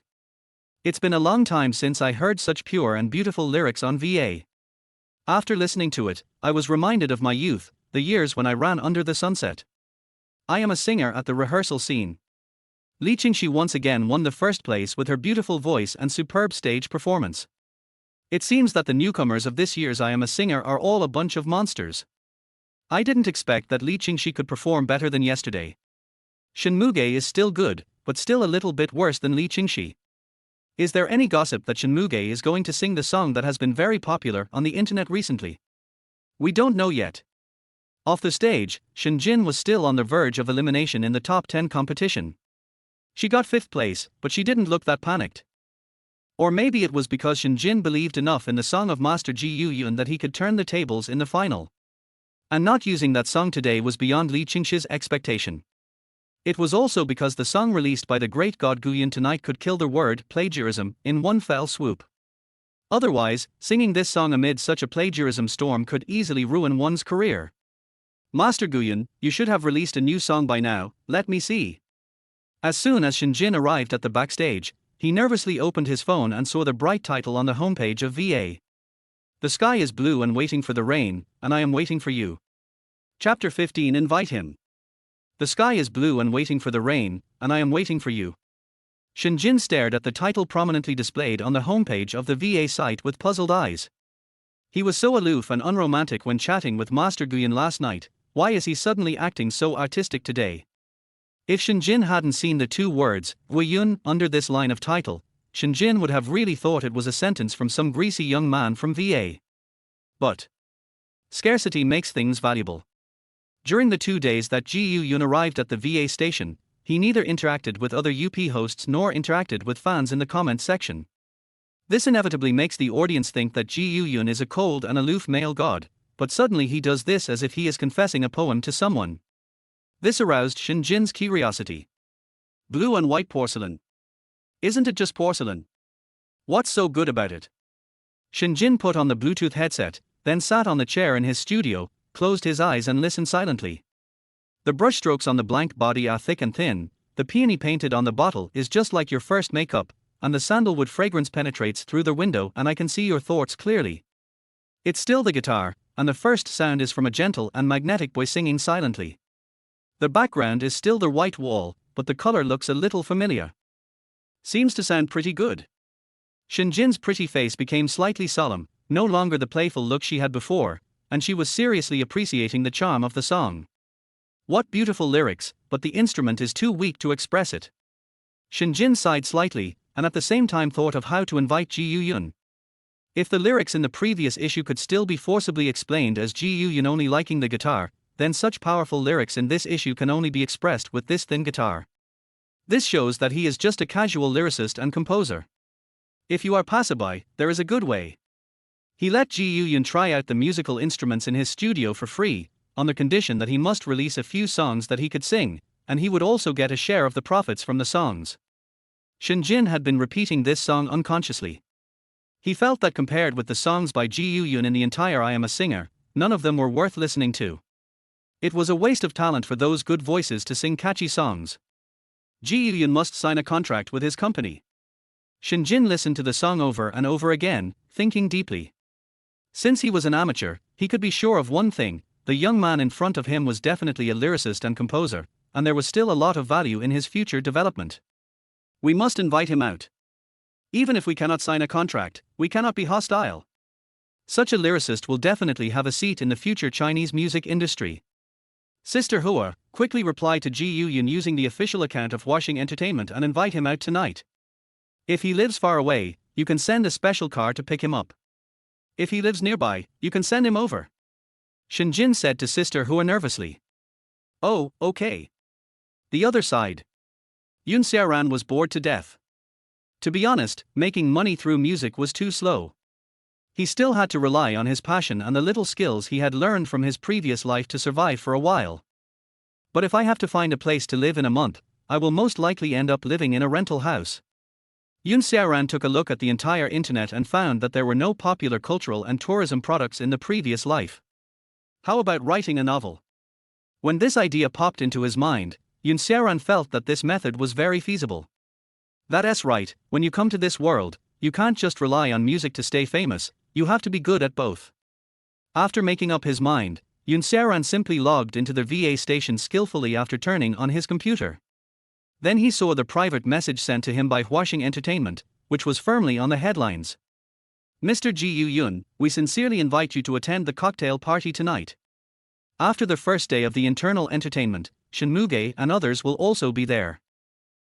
It's been a long time since I heard such pure and beautiful lyrics on VA. After listening to it, I was reminded of my youth, the years when I ran under the sunset. I am a singer at the rehearsal scene. Li Qingxi once again won the first place with her beautiful voice and superb stage performance. It seems that the newcomers of this year's I Am a Singer are all a bunch of monsters. I didn't expect that Li Qingxi could perform better than yesterday. Shen Muge is still good, but still a little bit worse than Li Qingxi. Is there any gossip that Shen Muge is going to sing the song that has been very popular on the internet recently? We don't know yet. Off the stage, Shen Jin was still on the verge of elimination in the top 10 competition. She got 5th place, but she didn't look that panicked. Or maybe it was because Shen Jin believed enough in the song of Master Ji Yun that he could turn the tables in the final. And not using that song today was beyond Li Qingxi's expectation. It was also because the song released by the great god Guiyun tonight could kill the word plagiarism in one fell swoop. Otherwise, singing this song amid such a plagiarism storm could easily ruin one's career. Master Guiyun, you should have released a new song by now, let me see. As soon as Shen Jin arrived at the backstage, he nervously opened his phone and saw the bright title on the homepage of VA. The sky is blue and waiting for the rain, and I am waiting for you. Chapter 15. Invite him. The sky is blue and waiting for the rain, and I am waiting for you. Shen Jin stared at the title prominently displayed on the homepage of the VA site with puzzled eyes. He was so aloof and unromantic when chatting with Master Guiyun last night. Why is he suddenly acting so artistic today? If Shen Jin hadn't seen the 2 words, Guiyun, under this line of title, Shen Jin would have really thought it was a sentence from some greasy young man from VA. But scarcity makes things valuable. During the 2 days that Ji Yun arrived at the VA station, he neither interacted with other UP hosts nor interacted with fans in the comment section. This inevitably makes the audience think that Ji Yun is a cold and aloof male god, but suddenly he does this as if he is confessing a poem to someone. This aroused Shen Jin's curiosity. Blue and white porcelain. Isn't it just porcelain? What's so good about it? Shen Jin put on the Bluetooth headset, then sat on the chair in his studio, closed his eyes and listened silently. The brushstrokes on the blank body are thick and thin, the peony painted on the bottle is just like your first makeup, and the sandalwood fragrance penetrates through the window and I can see your thoughts clearly. It's still the guitar, and the first sound is from a gentle and magnetic boy singing silently. The background is still the white wall, but the color looks a little familiar. Seems to sound pretty good. Shen Jin's pretty face became slightly solemn, no longer the playful look she had before, and she was seriously appreciating the charm of the song. What beautiful lyrics, but the instrument is too weak to express it. Shen Jin sighed slightly, and at the same time thought of how to invite Ji Yun. If the lyrics in the previous issue could still be forcibly explained as Ji Yun only liking the guitar, then such powerful lyrics in this issue can only be expressed with this thin guitar. This shows that he is just a casual lyricist and composer. If you are passerby, there is a good way. He let Ji Yun try out the musical instruments in his studio for free, on the condition that he must release a few songs that he could sing, and he would also get a share of the profits from the songs. Shen Jin had been repeating this song unconsciously. He felt that compared with the songs by Ji Yun in the entire I Am a Singer, none of them were worth listening to. It was a waste of talent for those good voices to sing catchy songs. Ji Yun must sign a contract with his company. Shen Jin listened to the song over and over again, thinking deeply. Since he was an amateur, he could be sure of one thing: the young man in front of him was definitely a lyricist and composer, and there was still a lot of value in his future development. We must invite him out. Even if we cannot sign a contract, we cannot be hostile. Such a lyricist will definitely have a seat in the future Chinese music industry. Sister Hua, quickly reply to Ji Yun using the official account of Washing Entertainment and invite him out tonight. If he lives far away, you can send a special car to pick him up. If he lives nearby, you can send him over. Shinjin said to Sister Hua nervously. Oh, okay. The other side. Yun Xiaoran was bored to death. To be honest, making money through music was too slow. He still had to rely on his passion and the little skills he had learned from his previous life to survive for a while. But if I have to find a place to live in a month, I will most likely end up living in a rental house. Yun Xiaoran took a look at the entire internet and found that there were no popular cultural and tourism products in the previous life. How about writing a novel? When this idea popped into his mind, Yun Xiaoran felt that this method was very feasible. That's right, when you come to this world, you can't just rely on music to stay famous, you have to be good at both. After making up his mind, Yun Xiaoran simply logged into the VA station skillfully after turning on his computer. Then he saw the private message sent to him by Huaxing Entertainment, which was firmly on the headlines. Mr. Ji Yun, we sincerely invite you to attend the cocktail party tonight. After the first day of the internal entertainment, Shin Muge and others will also be there.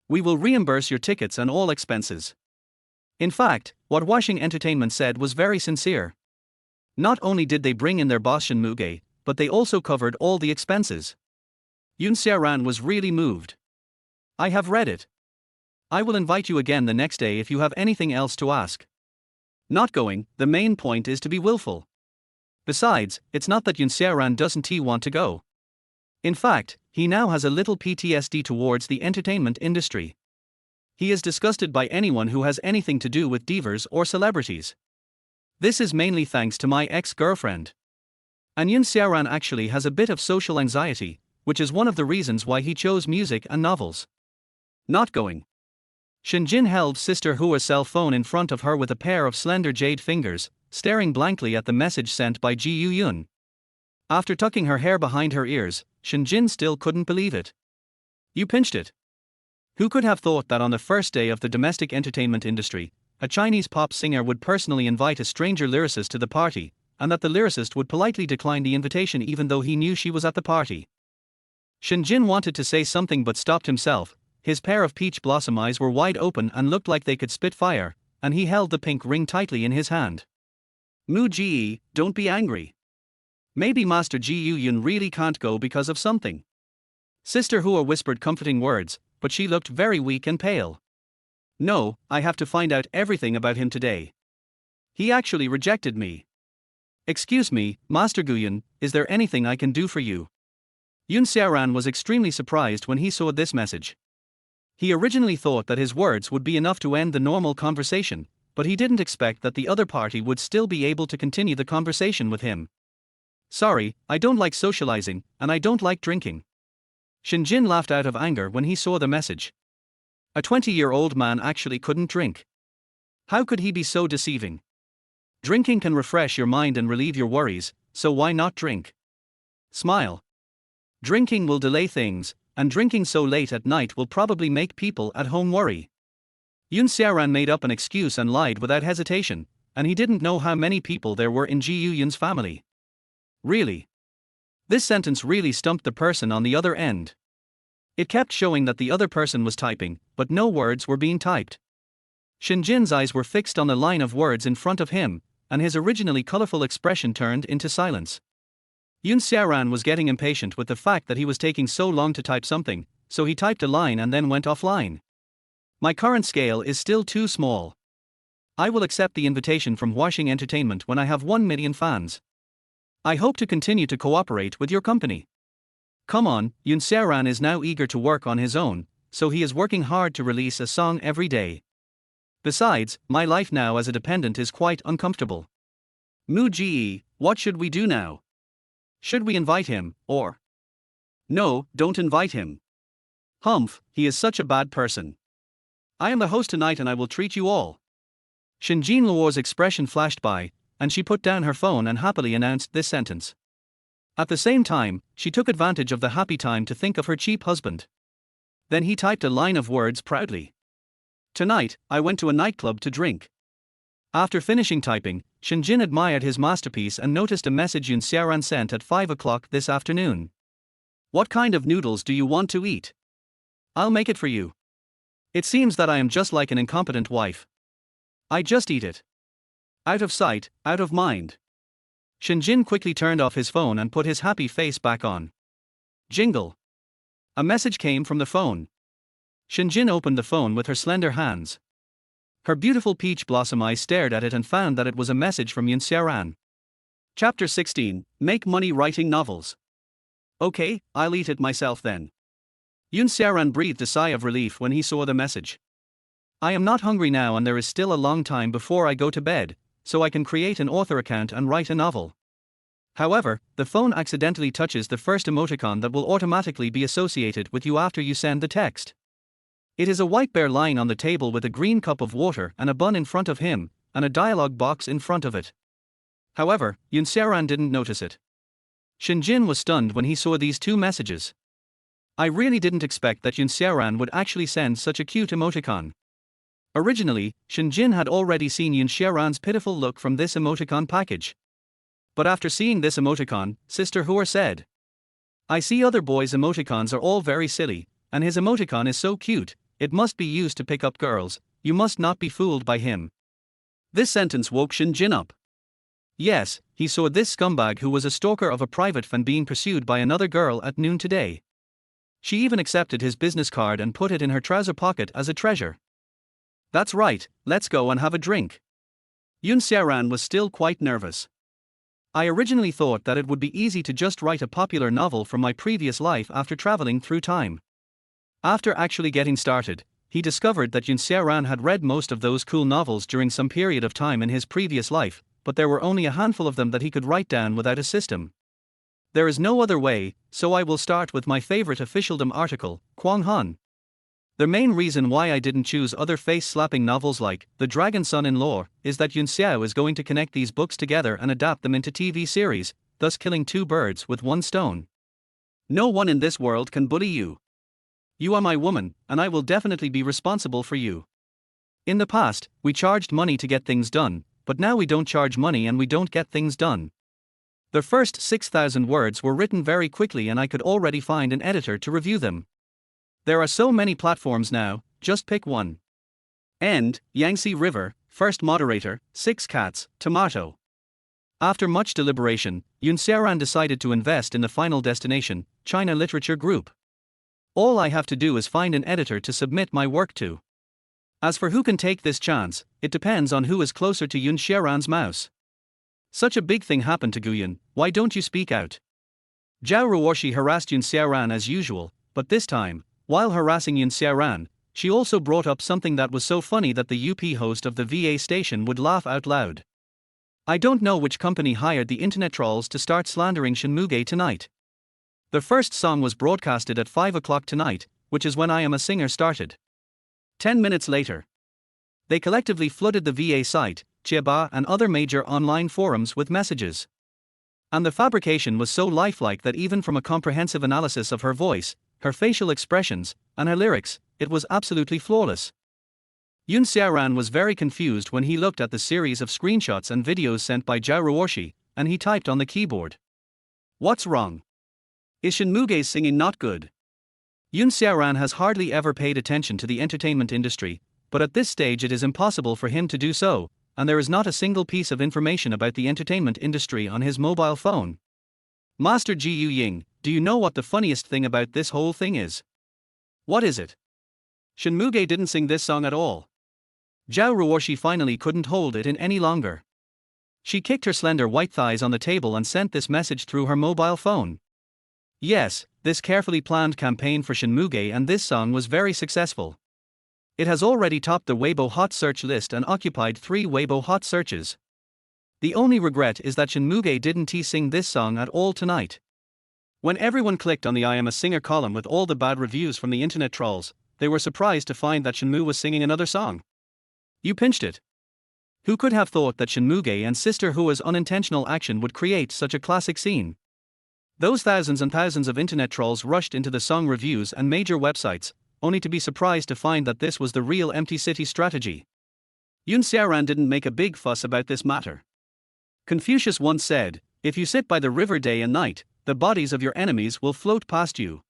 We will reimburse your tickets and all expenses. In fact, what Huaxing Entertainment said was very sincere. Not only did they bring in their boss Shin Muge, but they also covered all the expenses. Yun Xiaoran was really moved. I have read it. I will invite you again the next day if you have anything else to ask. Not going, the main point is to be willful. Besides, it's not that Yun Xiaoran doesn't want to go. In fact, he now has a little PTSD towards the entertainment industry. He is disgusted by anyone who has anything to do with divas or celebrities. This is mainly thanks to my ex-girlfriend. And Yun Xiaoran actually has a bit of social anxiety, which is one of the reasons why he chose music and novels. Not going. Shinjin held Sister Hua's cell phone in front of her with a pair of slender jade fingers, staring blankly at the message sent by Ji Yun. After tucking her hair behind her ears, Shinjin still couldn't believe it. You pinched it. Who could have thought that on the first day of the domestic entertainment industry, a Chinese pop singer would personally invite a stranger lyricist to the party, and that the lyricist would politely decline the invitation even though he knew she was at the party? Shinjin wanted to say something but stopped himself. His pair of peach blossom eyes were wide open and looked like they could spit fire, and he held the pink ring tightly in his hand. Mu Ji, don't be angry. Maybe Master Ji Yun really can't go because of something. Sister Hua whispered comforting words, but she looked very weak and pale. No, I have to find out everything about him today. He actually rejected me. Excuse me, Master Guyan, is there anything I can do for you? Yun Xiaoran was extremely surprised when he saw this message. He originally thought that his words would be enough to end the normal conversation, but he didn't expect that the other party would still be able to continue the conversation with him. Sorry, I don't like socializing, and I don't like drinking. Shinjin laughed out of anger when he saw the message. A 20-year-old man actually couldn't drink. How could he be so deceiving? Drinking can refresh your mind and relieve your worries, so why not drink? Smile. Drinking will delay things, and drinking so late at night will probably make people at home worry. Yun Xiaoran made up an excuse and lied without hesitation, and he didn't know how many people there were in Ji Yun's family. Really? This sentence really stumped the person on the other end. It kept showing that the other person was typing, but no words were being typed. Shinjin's eyes were fixed on the line of words in front of him, and his originally colorful expression turned into silence. Yun Xiaoran was getting impatient with the fact that he was taking so long to type something, so he typed a line and then went offline. My current scale is still too small. I will accept the invitation from Huaxing Entertainment when I have 1 million fans. I hope to continue to cooperate with your company. Come on, Yun Xiaoran is now eager to work on his own, so he is working hard to release a song every day. Besides, my life now as a dependent is quite uncomfortable. Mu Ji, what should we do now? Should we invite him, or? No, don't invite him. Humph, he is such a bad person. I am the host tonight and I will treat you all. Shinjin Luo's expression flashed by, and she put down her phone and happily announced this sentence. At the same time, she took advantage of the happy time to think of her cheap husband. Then he typed a line of words proudly. Tonight, I went to a nightclub to drink. After finishing typing, Shinjin admired his masterpiece and noticed a message Yun Xiaoran sent at 5 o'clock this afternoon. What kind of noodles do you want to eat? I'll make it for you. It seems that I am just like an incompetent wife. I just eat it. Out of sight, out of mind. Shinjin quickly turned off his phone and put his happy face back on. Jingle. A message came from the phone. Shinjin opened the phone with her slender hands. Her beautiful peach blossom eyes stared at it and found that it was a message from Xiaoran. Chapter 16, Make Money Writing Novels. Okay, I'll eat it myself then. Xiaoran breathed a sigh of relief when he saw the message. I am not hungry now and there is still a long time before I go to bed, so I can create an author account and write a novel. However, the phone accidentally touches the first emoticon that will automatically be associated with you after you send the text. It is a white bear lying on the table with a green cup of water and a bun in front of him, and a dialogue box in front of it. However, Xiaoran didn't notice it. Shinjin was stunned when he saw these two messages. I really didn't expect that Xiaoran would actually send such a cute emoticon. Originally, Shinjin had already seen Xiaoran's pitiful look from this emoticon package. But after seeing this emoticon, Sister Hua said, I see other boys' emoticons are all very silly, and his emoticon is so cute, it must be used to pick up girls, you must not be fooled by him. This sentence woke Shinjin up. Yes, he saw this scumbag who was a stalker of a private fan being pursued by another girl at noon today. She even accepted his business card and put it in her trouser pocket as a treasure. That's right, let's go and have a drink. Xiaoran was still quite nervous. I originally thought that it would be easy to just write a popular novel from my previous life after traveling through time. After actually getting started, he discovered that Xiaoran had read most of those cool novels during some period of time in his previous life, but there were only a handful of them that he could write down without a system. There is no other way, so I will start with my favorite officialdom article, Kwang Han. The main reason why I didn't choose other face-slapping novels like The Dragon Son-in-Law is that Xiao is going to connect these books together and adapt them into TV series, thus killing two birds with one stone. No one in this world can bully you. You are my woman, and I will definitely be responsible for you. In the past, we charged money to get things done, but now we don't charge money and we don't get things done. The first 6,000 words were written very quickly and I could already find an editor to review them. There are so many platforms now, just pick one. End, Yangtze River, first moderator, 6 cats, tomato. After much deliberation, Xiaoran decided to invest in the final destination, China Literature Group. All I have to do is find an editor to submit my work to. As for who can take this chance, it depends on who is closer to Xiaoran's mouse. Such a big thing happened to Guyan, why don't you speak out? Zhao Ruoshi harassed Xiaoran as usual, but this time, while harassing Xiaoran, she also brought up something that was so funny that the UP host of the VA station would laugh out loud. I don't know which company hired the internet trolls to start slandering Shinmuge tonight. The first song was broadcasted at 5 o'clock tonight, which is when I Am a Singer started. 10 minutes later, they collectively flooded the VA site, Chiaba and other major online forums with messages. And the fabrication was so lifelike that even from a comprehensive analysis of her voice, her facial expressions, and her lyrics, it was absolutely flawless. Xiaoran was very confused when he looked at the series of screenshots and videos sent by Zhao Ruoshi, and he typed on the keyboard. What's wrong? Is Shinmuge's singing not good? Xiaoran has hardly ever paid attention to the entertainment industry, but at this stage it is impossible for him to do so, and there is not a single piece of information about the entertainment industry on his mobile phone. Master Ji Ying, do you know what the funniest thing about this whole thing is? What is it? Shinmuge didn't sing this song at all. Zhao Ruoshi finally couldn't hold it in any longer. She kicked her slender white thighs on the table and sent this message through her mobile phone. Yes, this carefully planned campaign for Shinmuge and this song was very successful. It has already topped the Weibo Hot Search list and occupied 3 Weibo Hot searches. The only regret is that Shinmuge didn't sing this song at all tonight. When everyone clicked on the I Am a Singer column with all the bad reviews from the internet trolls, they were surprised to find that Shinmu was singing another song. You pinched it. Who could have thought that Shinmuge and Sister Hua's unintentional action would create such a classic scene? Those thousands and thousands of internet trolls rushed into the song reviews and major websites, only to be surprised to find that this was the real empty city strategy. Xiaoran didn't make a big fuss about this matter. Confucius once said, if you sit by the river day and night, the bodies of your enemies will float past you.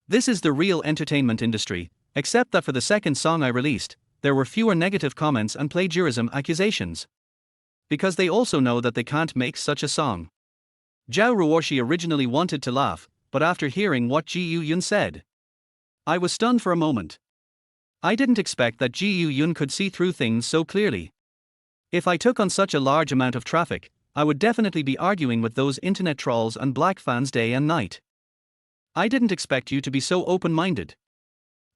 This is the real entertainment industry, except that for the second song I released, there were fewer negative comments and plagiarism accusations. Because they also know that they can't make such a song. Zhao Ruoshi originally wanted to laugh, but after hearing what Ji Yun said, I was stunned for a moment. I didn't expect that Ji Yun could see through things so clearly. If I took on such a large amount of traffic, I would definitely be arguing with those internet trolls and black fans day and night. I didn't expect you to be so open-minded.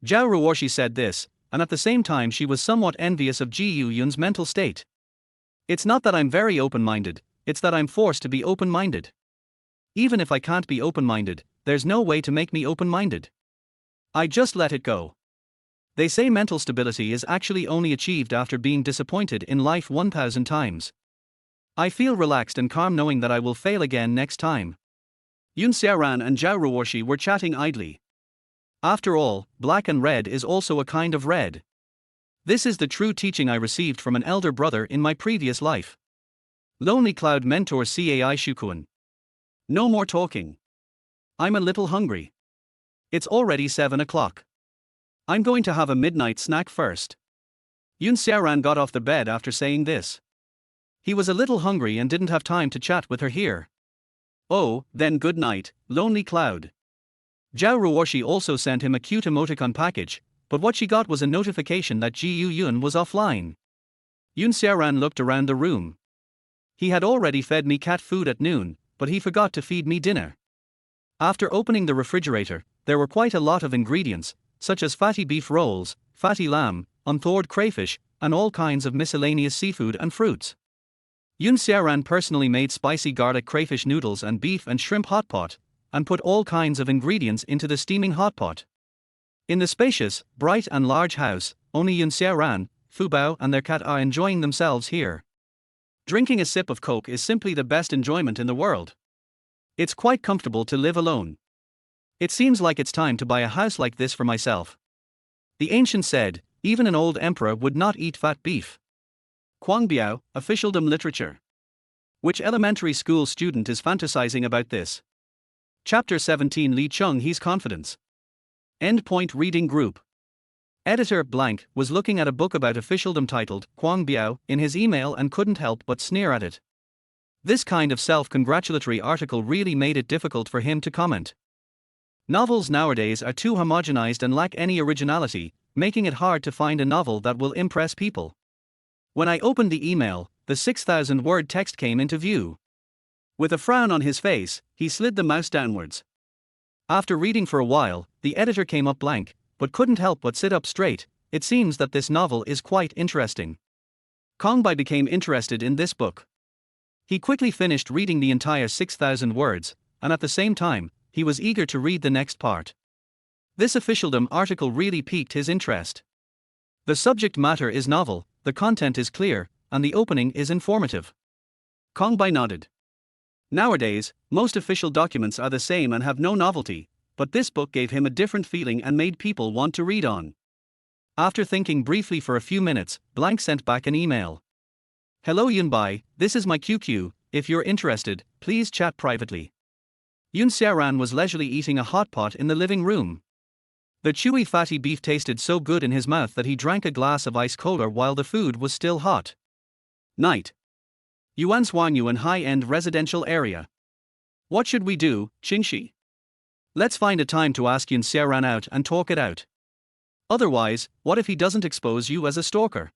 Zhao Ruoshi said this, and at the same time she was somewhat envious of Ji Yun's mental state. It's not that I'm very open-minded, it's that I'm forced to be open-minded. Even if I can't be open-minded, there's no way to make me open-minded. I just let it go. They say mental stability is actually only achieved after being disappointed in life 1,000 times. I feel relaxed and calm knowing that I will fail again next time. Xiaoran and Zhao Ruoshi were chatting idly. After all, black and red is also a kind of red. This is the true teaching I received from an elder brother in my previous life. Lonely Cloud mentor Cai Shukuan. No more talking. I'm a little hungry. It's already 7 o'clock. I'm going to have a midnight snack first. Xiaoran got off the bed after saying this. He was a little hungry and didn't have time to chat with her here. Oh, then good night, Lonely Cloud. Zhao Ruoshi also sent him a cute emoticon package, but what she got was a notification that Ji Yun was offline. Xiaoran looked around the room. He had already fed me cat food at noon, but he forgot to feed me dinner. After opening the refrigerator, there were quite a lot of ingredients, such as fatty beef rolls, fatty lamb, unthawed crayfish, and all kinds of miscellaneous seafood and fruits. Xiaoran personally made spicy garlic crayfish noodles and beef and shrimp hot pot, and put all kinds of ingredients into the steaming hot pot. In the spacious, bright and large house, only Xiaoran, Fu Bao and their cat are enjoying themselves here. Drinking a sip of Coke is simply the best enjoyment in the world. It's quite comfortable to live alone. It seems like it's time to buy a house like this for myself. The ancient said, even an old emperor would not eat fat beef. Quangbiao, officialdom literature. Which elementary school student is fantasizing about this? Chapter 17 Li Qingxi's confidence. Endpoint reading group. Editor blank was looking at a book about officialdom titled Quangbiao in his email and couldn't help but sneer at it. This kind of self-congratulatory article really made it difficult for him to comment. Novels nowadays are too homogenized and lack any originality, making it hard to find a novel that will impress people. When I opened the email, the 6,000-word text came into view. With a frown on his face, he slid the mouse downwards. After reading for a while, the editor came up blank, but couldn't help but sit up straight. It seems that this novel is quite interesting. Kongbai became interested in this book. He quickly finished reading the entire 6,000 words, and at the same time, he was eager to read the next part. This officialdom article really piqued his interest. The subject matter is novel, the content is clear, and the opening is informative. Kongbai nodded. Nowadays, most official documents are the same and have no novelty, but this book gave him a different feeling and made people want to read on. After thinking briefly for a few minutes, blank sent back an email. Hello Yunbai, this is my QQ, if you're interested, please chat privately. Xiaoran was leisurely eating a hot pot in the living room. The chewy fatty beef tasted so good in his mouth that he drank a glass of ice cola while the food was still hot. Night. Yuan high-end residential area. What should we do, Qingxi? Let's find a time to ask Xiaoran out and talk it out. Otherwise, what if he doesn't expose you as a stalker?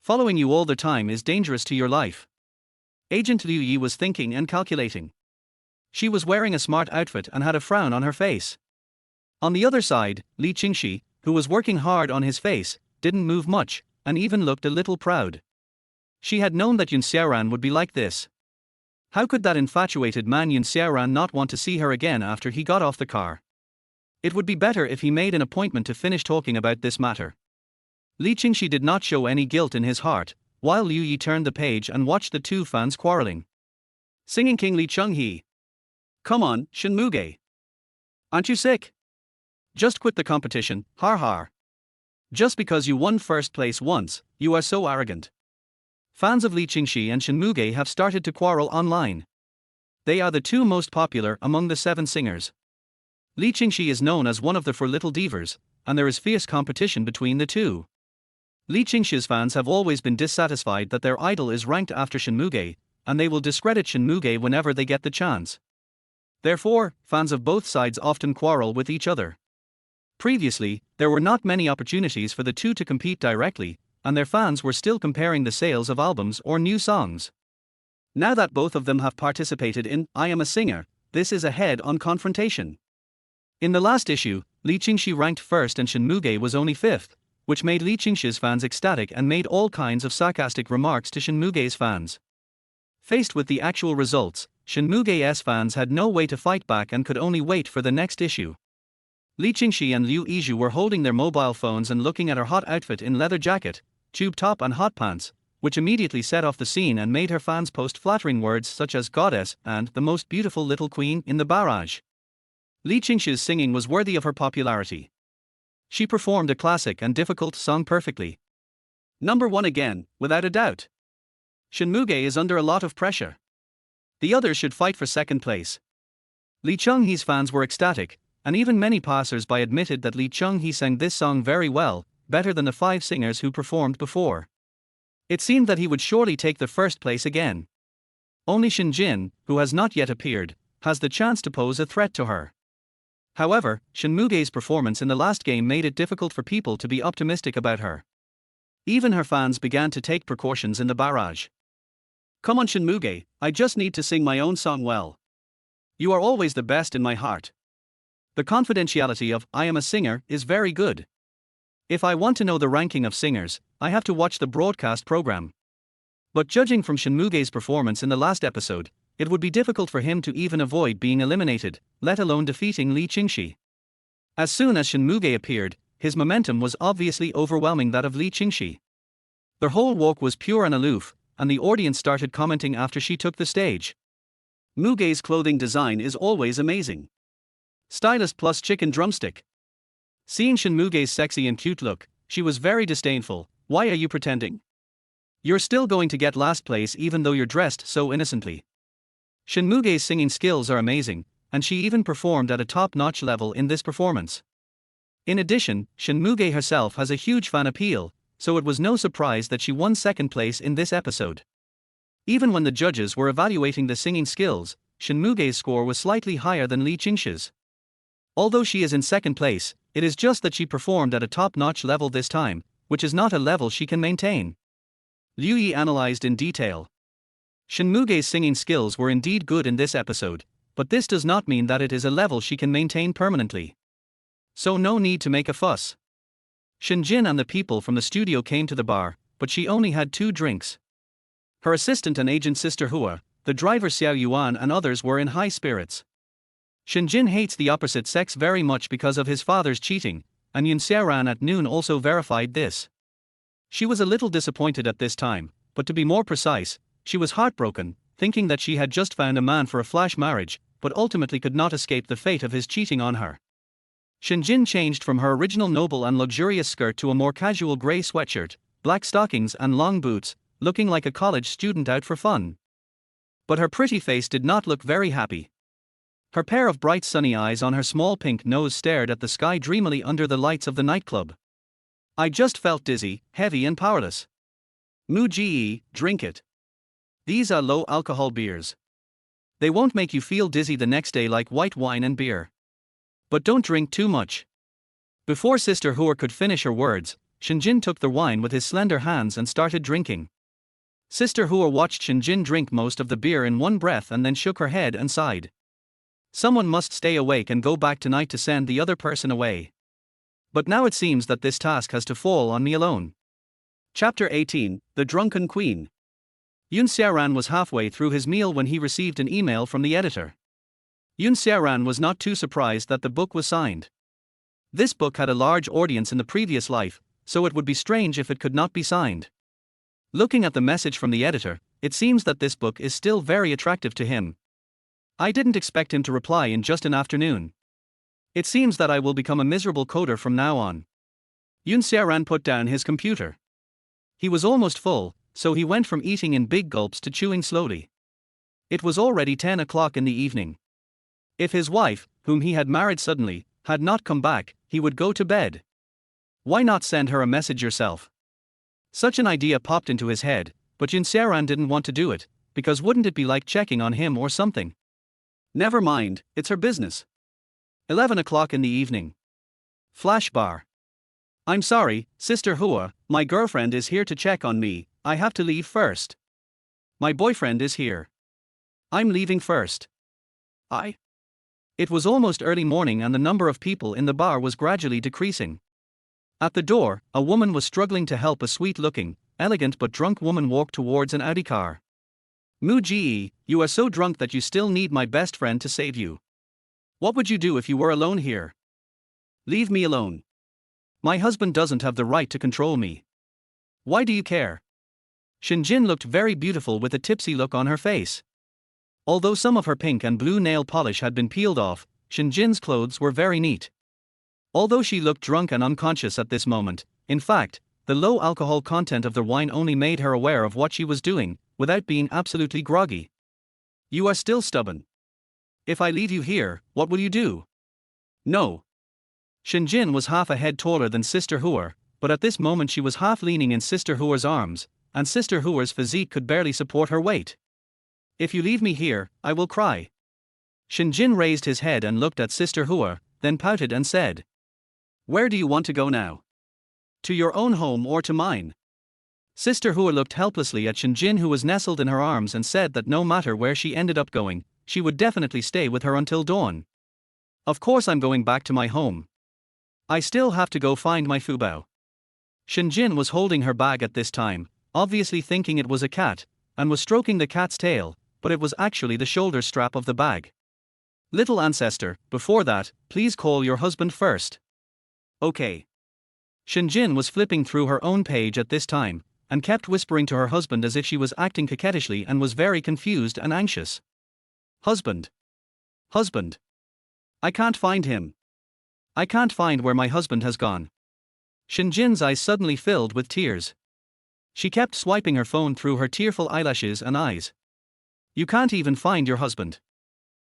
Following you all the time is dangerous to your life. Agent Liu Yi was thinking and calculating. She was wearing a smart outfit and had a frown on her face. On the other side, Li Qingxi, who was working hard on his face, didn't move much, and even looked a little proud. She had known that Xiaoran would be like this. How could that infatuated man Xiaoran not want to see her again after he got off the car? It would be better if he made an appointment to finish talking about this matter. Li Qingxi did not show any guilt in his heart, while Liu Yi turned the page and watched the two fans quarreling. Singing King Li Qingxi. Come on, Shenmuge. Aren't you sick? Just quit the competition, har har. Just because you won first place once, you are so arrogant. Fans of Li Qingxi and Shenmuge have started to quarrel online. They are the two most popular among the 7 singers. Li Qingxi is known as one of the 4 little divas, and there is fierce competition between the two. Li Qingxi's fans have always been dissatisfied that their idol is ranked after Shinmuge, and they will discredit Shinmuge whenever they get the chance. Therefore, fans of both sides often quarrel with each other. Previously, there were not many opportunities for the two to compete directly, and their fans were still comparing the sales of albums or new songs. Now that both of them have participated in I Am a Singer, this is a head-on confrontation. In the last issue, Li Qingxi ranked first and Shinmuge was only fifth, which made Li Qingxi's fans ecstatic and made all kinds of sarcastic remarks to Shinmuge's fans. Faced with the actual results, Shinmuge's fans had no way to fight back and could only wait for the next issue. Li Qingxi and Liu Yizhu were holding their mobile phones and looking at her hot outfit in leather jacket, tube top and hot pants, which immediately set off the scene and made her fans post flattering words such as goddess and the most beautiful little queen in the barrage. Li Qingxi's singing was worthy of her popularity. She performed a classic and difficult song perfectly. Number 1 again, without a doubt. Shinmuge is under a lot of pressure. The others should fight for second place. Li Qingxi's fans were ecstatic, and even many passers-by admitted that Li Qingxi sang this song very well, better than the 5 singers who performed before. It seemed that he would surely take the first place again. Only Shinjin, who has not yet appeared, has the chance to pose a threat to her. However, Shinmuge's performance in the last game made it difficult for people to be optimistic about her. Even her fans began to take precautions in the barrage. Come on Shinmuge, I just need to sing my own song well. You are always the best in my heart. The confidentiality of I Am a Singer is very good. If I want to know the ranking of singers, I have to watch the broadcast program. But judging from Shinmuge's performance in the last episode, it would be difficult for him to even avoid being eliminated, let alone defeating Li Qingxi. As soon as Shinmuge appeared, his momentum was obviously overwhelming that of Li Qingxi. Their whole walk was pure and aloof, and the audience started commenting after she took the stage. Muge's clothing design is always amazing. Stylist plus chicken drumstick. Seeing Shinmuge's sexy and cute look, she was very disdainful. Why are you pretending? You're still going to get last place even though you're dressed so innocently. Shinmuge's singing skills are amazing, and she even performed at a top-notch level in this performance. In addition, Shinmuge herself has a huge fan appeal, so it was no surprise that she won second place in this episode. Even when the judges were evaluating the singing skills, Shinmuge's score was slightly higher than Li Qingxi's. Although she is in second place, it is just that she performed at a top-notch level this time, which is not a level she can maintain. Liu Yi analyzed in detail. Shinmuge's singing skills were indeed good in this episode, but this does not mean that it is a level she can maintain permanently. So no need to make a fuss. Shinjin and the people from the studio came to the bar, but she only had 2 drinks. Her assistant and agent Sister Hua, the driver Xiao Yuan and others were in high spirits. Shinjin hates the opposite sex very much because of his father's cheating, and Xiaoran at noon also verified this. She was a little disappointed at this time, but to be more precise, she was heartbroken, thinking that she had just found a man for a flash marriage, but ultimately could not escape the fate of his cheating on her. Shinjin changed from her original noble and luxurious skirt to a more casual grey sweatshirt, black stockings and long boots, looking like a college student out for fun. But her pretty face did not look very happy. Her pair of bright sunny eyes on her small pink nose stared at the sky dreamily under the lights of the nightclub. I just felt dizzy, heavy and powerless. Mu-ji, drink it. These are low-alcohol beers. They won't make you feel dizzy the next day like white wine and beer. But don't drink too much. Before Sister Hua could finish her words, Shinjin took the wine with his slender hands and started drinking. Sister Hua watched Shinjin drink most of the beer in one breath and then shook her head and sighed. Someone must stay awake and go back tonight to send the other person away. But now it seems that this task has to fall on me alone. Chapter 18, The Drunken Queen. Xiaoran was halfway through his meal when he received an email from the editor. Xiaoran was not too surprised that the book was signed. This book had a large audience in the previous life, so it would be strange if it could not be signed. Looking at the message from the editor, it seems that this book is still very attractive to him. I didn't expect him to reply in just an afternoon. It seems that I will become a miserable coder from now on. Xiaoran put down his computer. He was almost full, so he went from eating in big gulps to chewing slowly. It was already 10 o'clock in the evening. If his wife, whom he had married suddenly, had not come back, he would go to bed. Why not send her a message yourself? Such an idea popped into his head, but Xiaoran didn't want to do it, because wouldn't it be like checking on him or something? Never mind, it's her business. 11 o'clock in the evening. Flash bar. I'm sorry, Sister Hua, my girlfriend is here to check on me, I have to leave first. My boyfriend is here. I'm leaving first. It was almost early morning and the number of people in the bar was gradually decreasing. At the door, a woman was struggling to help a sweet-looking, elegant but drunk woman walk towards an Audi car. Mu Ji, you are so drunk that you still need my best friend to save you. What would you do if you were alone here? Leave me alone. My husband doesn't have the right to control me. Why do you care? Shinjin looked very beautiful with a tipsy look on her face. Although some of her pink and blue nail polish had been peeled off, Shinjin's clothes were very neat. Although she looked drunk and unconscious at this moment, in fact, the low alcohol content of the wine only made her aware of what she was doing, without being absolutely groggy. You are still stubborn. If I leave you here, what will you do? No. Shinjin was half a head taller than Sister Hua, but at this moment she was half leaning in Sister Hua's arms, and Sister Hua's physique could barely support her weight. If you leave me here, I will cry. Shinjin raised his head and looked at Sister Hua, then pouted and said, Where do you want to go now? To your own home or to mine? Sister Hua looked helplessly at Shinjin, who was nestled in her arms, and said that no matter where she ended up going, she would definitely stay with her until dawn. Of course I'm going back to my home. I still have to go find my fubao. Shinjin was holding her bag at this time, obviously thinking it was a cat, and was stroking the cat's tail, but it was actually the shoulder strap of the bag. Little ancestor, before that, please call your husband first. Okay. Shinjin was flipping through her own page at this time, and kept whispering to her husband as if she was acting coquettishly and was very confused and anxious. Husband. Husband. I can't find him. I can't find where my husband has gone. Shinjin's eyes suddenly filled with tears. She kept swiping her phone through her tearful eyelashes and eyes. You can't even find your husband.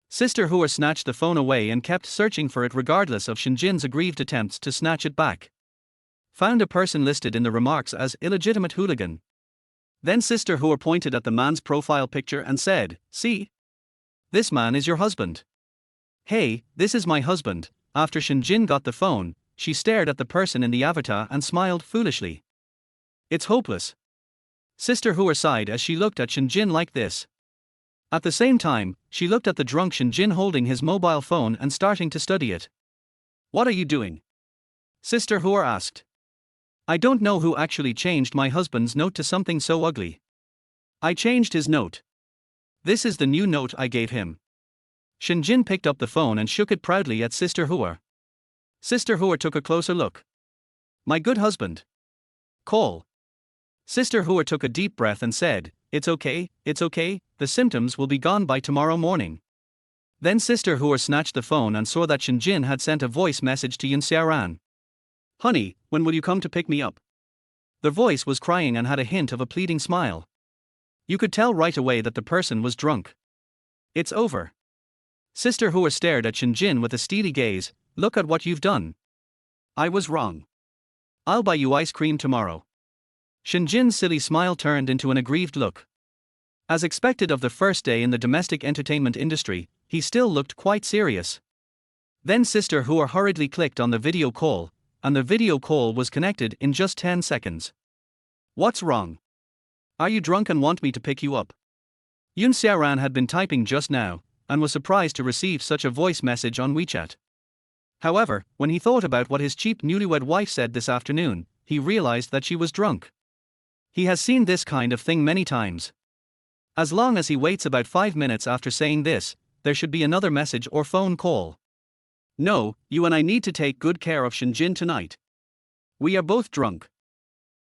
Sister Hua snatched the phone away and kept searching for it regardless of Shinjin's aggrieved attempts to snatch it back. Found a person listed in the remarks as illegitimate hooligan. Then Sister Hua pointed at the man's profile picture and said, See? This man is your husband. Hey, this is my husband. After Shinjin got the phone, she stared at the person in the avatar and smiled foolishly. It's hopeless. Sister Hua sighed as she looked at Shinjin like this. At the same time, she looked at the drunk Shinjin holding his mobile phone and starting to study it. What are you doing? Sister Hua asked. I don't know who actually changed my husband's note to something so ugly. I changed his note. This is the new note I gave him. Shinjin picked up the phone and shook it proudly at Sister Hua. Sister Hua took a closer look. My good husband. Call. Sister Hua took a deep breath and said, it's okay, the symptoms will be gone by tomorrow morning. Then Sister Hua snatched the phone and saw that Shinjin had sent a voice message to Xiaoran. Honey, when will you come to pick me up? The voice was crying and had a hint of a pleading smile. You could tell right away that the person was drunk. It's over. Sister Hua stared at Shinjin with a steely gaze. Look at what you've done. I was wrong. I'll buy you ice cream tomorrow. Shinjin's silly smile turned into an aggrieved look. As expected of the first day in the domestic entertainment industry, he still looked quite serious. Then Sister Hua hurriedly clicked on the video call, and the video call was connected in just 10 seconds. What's wrong? Are you drunk and want me to pick you up? Xiaoran had been typing just now, and was surprised to receive such a voice message on WeChat. However, when he thought about what his cheap newlywed wife said this afternoon, he realized that she was drunk. He has seen this kind of thing many times. As long as he waits about 5 minutes after saying this, there should be another message or phone call. No, you and I need to take good care of Shinjin tonight. We are both drunk.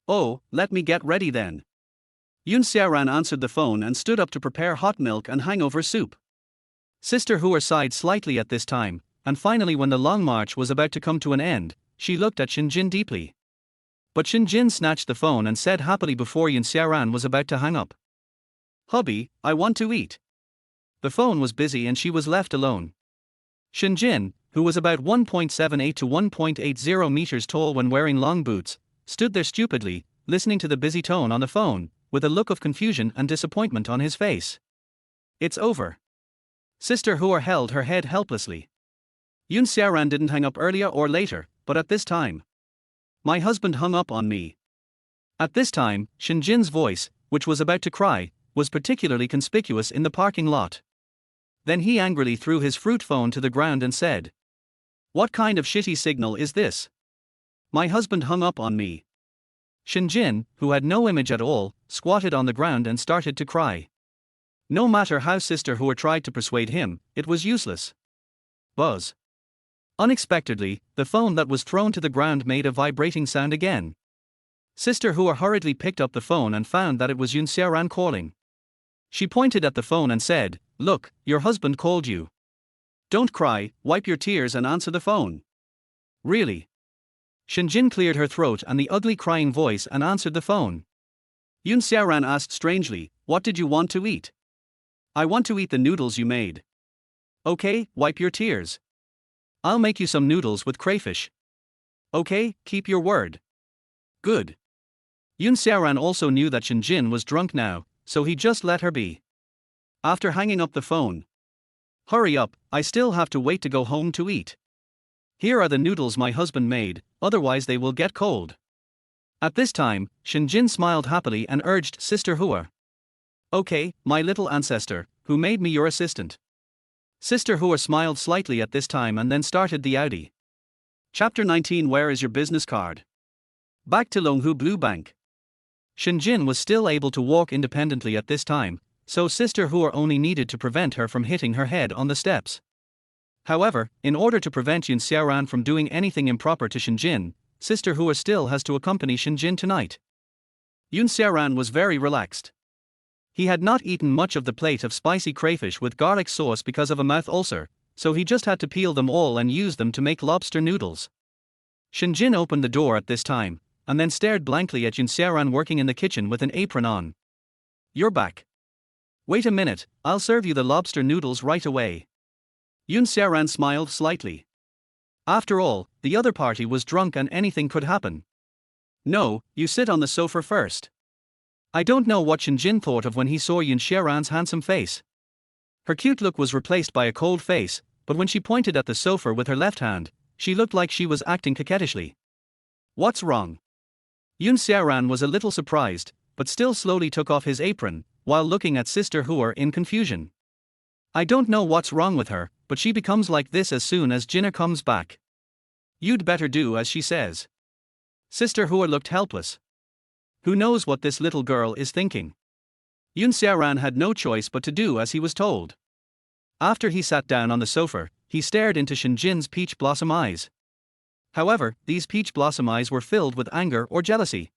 Oh, let me get ready then. Xiaoran answered the phone and stood up to prepare hot milk and hangover soup. Sister Hua sighed slightly at this time, and finally when the long march was about to come to an end, she looked at Shinjin deeply. But Shinjin snatched the phone and said happily before Xiaoran was about to hang up. Hubby, I want to eat. The phone was busy and she was left alone. Shinjin, who was about 1.78 to 1.80 meters tall when wearing long boots, stood there stupidly, listening to the busy tone on the phone, with a look of confusion and disappointment on his face. It's over. Sister Hua held her head helplessly. Yun Xiaoran didn't hang up earlier or later, but at this time. My husband hung up on me. At this time, Shinjin's voice, which was about to cry, was particularly conspicuous in the parking lot. Then he angrily threw his fruit phone to the ground and said, "What kind of shitty signal is this? My husband hung up on me." Shinjin, who had no image at all, squatted on the ground and started to cry. No matter how Sister Hua tried to persuade him, it was useless. Buzz. Unexpectedly, the phone that was thrown to the ground made a vibrating sound again. Sister Hua hurriedly picked up the phone and found that it was Yun Xiaoran calling. She pointed at the phone and said, "Look, your husband called you. Don't cry, wipe your tears and answer the phone." Really? Shinjin cleared her throat and the ugly crying voice and answered the phone. Yun Xiaoran asked strangely, "What did you want to eat?" "I want to eat the noodles you made." "Okay, wipe your tears. I'll make you some noodles with crayfish." "Okay, keep your word." "Good." Yun Xiaoran also knew that Shinjin was drunk now, so he just let her be. After hanging up the phone, "Hurry up, I still have to wait to go home to eat. Here are the noodles my husband made, otherwise they will get cold." At this time, Shinjin smiled happily and urged Sister Hua. "Okay, my little ancestor, who made me your assistant." Sister Hua smiled slightly at this time and then started the Audi. Chapter 19. Where is your business card? Back to Longhu Blue Bank. Shinjin was still able to walk independently at this time, so Sister Hua only needed to prevent her from hitting her head on the steps. However, in order to prevent Yun Xiaoran from doing anything improper to Shinjin, Sister Hua still has to accompany Shinjin tonight. Yun Xiaoran was very relaxed. He had not eaten much of the plate of spicy crayfish with garlic sauce because of a mouth ulcer, so he just had to peel them all and use them to make lobster noodles. Shinjin opened the door at this time, and then stared blankly at Yun Xiaoran working in the kitchen with an apron on. "You're back. Wait a minute, I'll serve you the lobster noodles right away." Yun Xiaoran smiled slightly. After all, the other party was drunk and anything could happen. "No, you sit on the sofa first." I don't know what Shinjin thought of when he saw Yun Xiaoran's handsome face. Her cute look was replaced by a cold face, but when she pointed at the sofa with her left hand, she looked like she was acting coquettishly. "What's wrong?" Yun Xiaoran was a little surprised, but still slowly took off his apron, while looking at Sister Hua in confusion. "I don't know what's wrong with her, but she becomes like this as soon as Jinna comes back. You'd better do as she says." Sister Hua looked helpless. Who knows what this little girl is thinking? Yun Xiaoran had no choice but to do as he was told. After he sat down on the sofa, he stared into Shinjin's peach blossom eyes. However, these peach blossom eyes were filled with anger or jealousy.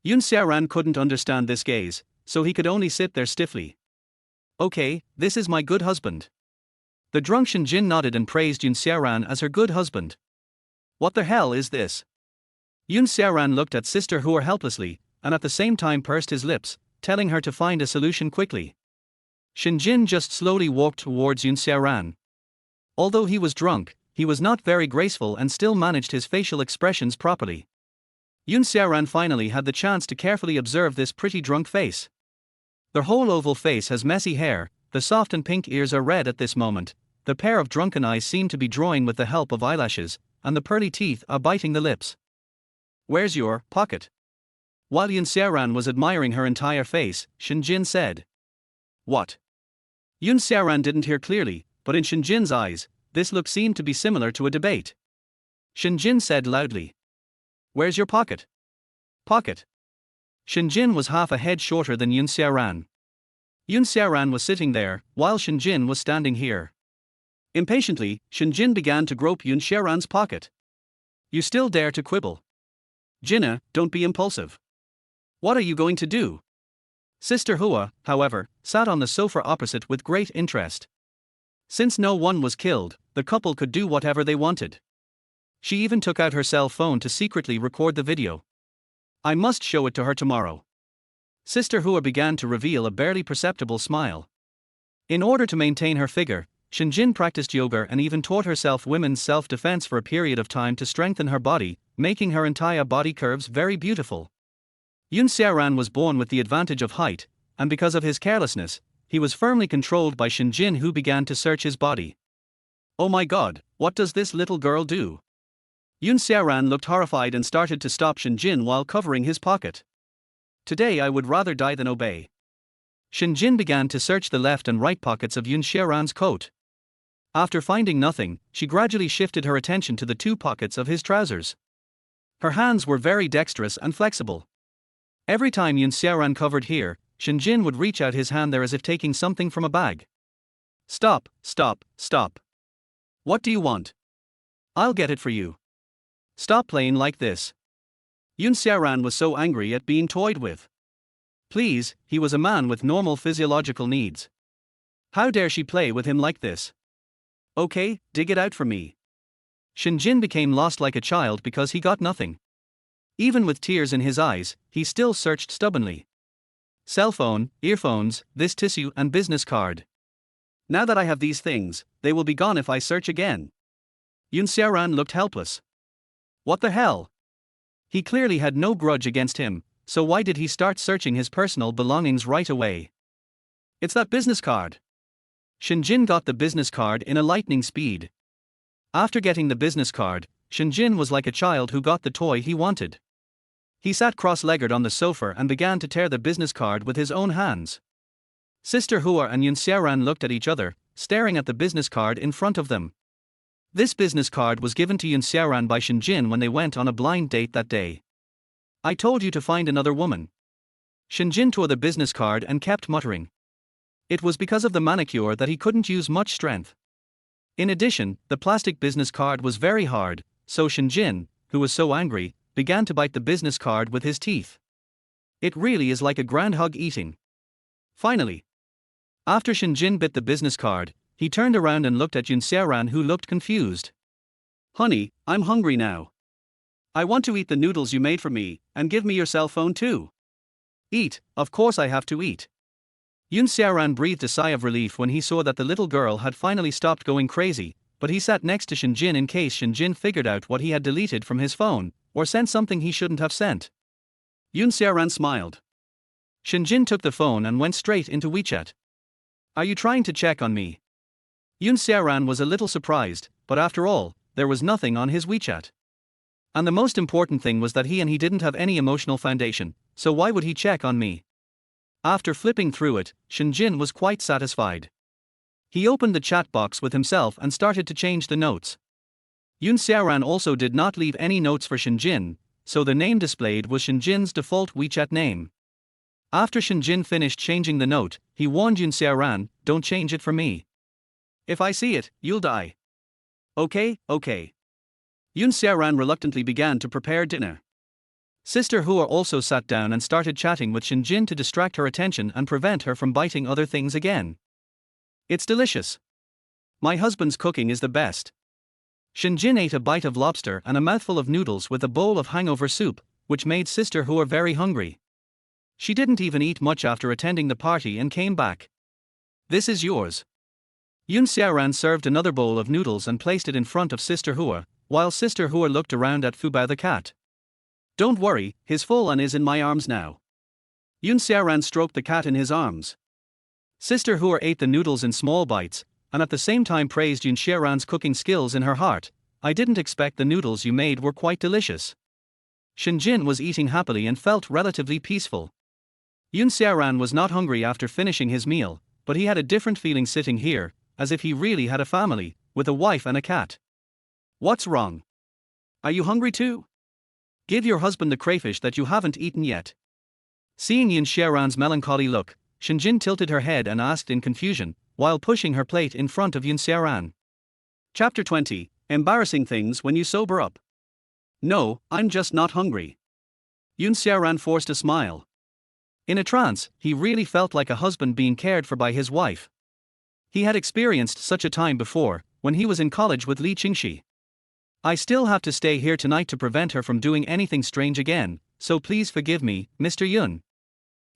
Yun Xiaoran couldn't understand this gaze, so he could only sit there stiffly. "Okay, this is my good husband." The drunk Shinjin nodded and praised Yun Xiaoran as her good husband. "What the hell is this?" Yun Xiaoran looked at Sister Hua helplessly, and at the same time pursed his lips, telling her to find a solution quickly. Shinjin just slowly walked towards Yun Xiaoran. Although he was drunk, he was not very graceful and still managed his facial expressions properly. Yun Xiaoran finally had the chance to carefully observe this pretty drunk face. The whole oval face has messy hair, the soft and pink ears are red at this moment, the pair of drunken eyes seem to be drawing with the help of eyelashes, and the pearly teeth are biting the lips. "Where's your pocket?" While Yun Xiaoran was admiring her entire face, Shinjin said. "What?" Yun Xiaoran didn't hear clearly, but in Shinjin's eyes, this look seemed to be similar to a debate. Shinjin said loudly. "Where's your pocket?" "Pocket." Shinjin was half a head shorter than Yun Xiaoran. Yun Xiaoran was sitting there, while Shinjin was standing here. Impatiently, Shinjin began to grope Yun Xiaoran's pocket. "You still dare to quibble? Jinna, don't be impulsive. What are you going to do?" Sister Hua, however, sat on the sofa opposite with great interest. Since no one was killed, the couple could do whatever they wanted. She even took out her cell phone to secretly record the video. "I must show it to her tomorrow." Sister Hua began to reveal a barely perceptible smile. In order to maintain her figure, Shinjin practiced yoga and even taught herself women's self-defense for a period of time to strengthen her body, making her entire body curves very beautiful. Yun Xiaoran was born with the advantage of height, and because of his carelessness, he was firmly controlled by Shen Jin, who began to search his body. Oh my god, what does this little girl do? Yun Xiaoran looked horrified and started to stop Shen Jin while covering his pocket. Today I would rather die than obey. Shen Jin began to search the left and right pockets of Yun Xiaoran's coat. After finding nothing, she gradually shifted her attention to the two pockets of his trousers. Her hands were very dexterous and flexible. Every time Yun Xiaoran covered here, Shen Jin would reach out his hand there as if taking something from a bag. Stop, stop, stop. What do you want? I'll get it for you. Stop playing like this. Yun Xiaoran was so angry at being toyed with. Please, he was a man with normal physiological needs. How dare she play with him like this? Okay, dig it out for me. Shen Jin became lost like a child because he got nothing. Even with tears in his eyes, he still searched stubbornly. Cell phone, earphones, this tissue and business card. Now that I have these things, they will be gone if I search again. Yun Xiaoran looked helpless. What the hell? He clearly had no grudge against him, so why did he start searching his personal belongings right away? It's that business card. Shen Jin got the business card in a lightning speed. After getting the business card, Shen Jin was like a child who got the toy he wanted. He sat cross-legged on the sofa and began to tear the business card with his own hands. Sister Hua and Yun Xiaoran looked at each other, staring at the business card in front of them. This business card was given to Yun Xiaoran by Shen Jin when they went on a blind date that day. I told you to find another woman. Shen Jin tore the business card and kept muttering. It was because of the manicure that he couldn't use much strength. In addition, the plastic business card was very hard, so Shen Jin, who was so angry, began to bite the business card with his teeth. It really is like a groundhog eating. Finally, after Shen Jin bit the business card, he turned around and looked at Yun Xiaoran, who looked confused. Honey, I'm hungry now. I want to eat the noodles you made for me, and give me your cell phone too. Eat, of course I have to eat. Yun Xiaoran breathed a sigh of relief when he saw that the little girl had finally stopped going crazy, but he sat next to Shen Jin in case Shen Jin figured out what he had deleted from his phone, or sent something he shouldn't have sent. Yun Xiaoran smiled. Shen Jin took the phone and went straight into WeChat. Are you trying to check on me? Yun Xiaoran was a little surprised, but after all, there was nothing on his WeChat. And the most important thing was that he didn't have any emotional foundation, so why would he check on me? After flipping through it, Shen Jin was quite satisfied. He opened the chat box with himself and started to change the notes. Yun Xiaoran also did not leave any notes for Shen Jin, so the name displayed was Shen Jin's default WeChat name. After Shen Jin finished changing the note, he warned Yun Xiaoran, don't change it for me. If I see it, you'll die. Okay. Yun Xiaoran reluctantly began to prepare dinner. Sister Hua also sat down and started chatting with Shen Jin to distract her attention and prevent her from biting other things again. It's delicious. My husband's cooking is the best. Shen Jin ate a bite of lobster and a mouthful of noodles with a bowl of hangover soup, which made Sister Hua very hungry. She didn't even eat much after attending the party and came back. This is yours. Yun Xiaoran served another bowl of noodles and placed it in front of Sister Hua, while Sister Hua looked around at Fubao the cat. Don't worry, his full on is in my arms now. Yun Xiaoran stroked the cat in his arms. Sister Hua ate the noodles in small bites, and at the same time praised Yun Xiaoran's cooking skills in her heart. I didn't expect the noodles you made were quite delicious. Shen Jin was eating happily and felt relatively peaceful. Yun Xiaoran was not hungry after finishing his meal, but he had a different feeling sitting here, as if he really had a family, with a wife and a cat. What's wrong? Are you hungry too? Give your husband the crayfish that you haven't eaten yet. Seeing Yun Xiaoran's melancholy look, Shen Jin tilted her head and asked in confusion, while pushing her plate in front of Yun Xiaoran. Chapter 20, Embarrassing Things When You Sober Up. No, I'm just not hungry. Yun Xiaoran forced a smile. In a trance, he really felt like a husband being cared for by his wife. He had experienced such a time before, when he was in college with Li Qingxi. I still have to stay here tonight to prevent her from doing anything strange again, so please forgive me, Mr. Yun.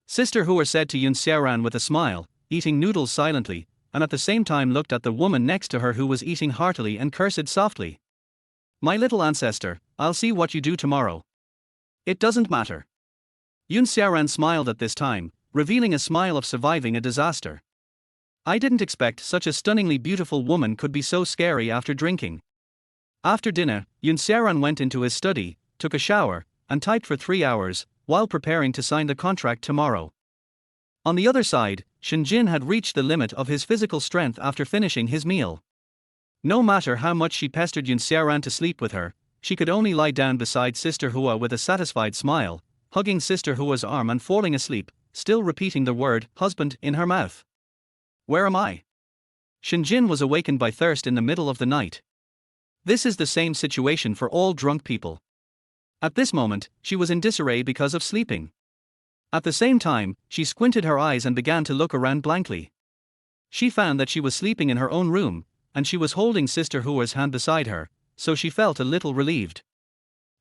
Sister Hua said to Yun Xiaoran with a smile, eating noodles silently, and at the same time looked at the woman next to her who was eating heartily and cursed softly. My little ancestor, I'll see what you do tomorrow. It doesn't matter. Yun Xiaoran smiled at this time, revealing a smile of surviving a disaster. I didn't expect such a stunningly beautiful woman could be so scary after drinking. After dinner, Yun Xiaoran went into his study, took a shower, and typed for 3 hours, while preparing to sign the contract tomorrow. On the other side, Shinjin had reached the limit of his physical strength after finishing his meal. No matter how much she pestered Yun Xiaoran to sleep with her, she could only lie down beside Sister Hua with a satisfied smile, hugging Sister Hua's arm and falling asleep, still repeating the word husband in her mouth. Where am I? Shinjin was awakened by thirst in the middle of the night. This is the same situation for all drunk people. At this moment, she was in disarray because of sleeping. At the same time, she squinted her eyes and began to look around blankly. She found that she was sleeping in her own room, and she was holding Sister Hua's hand beside her, so she felt a little relieved.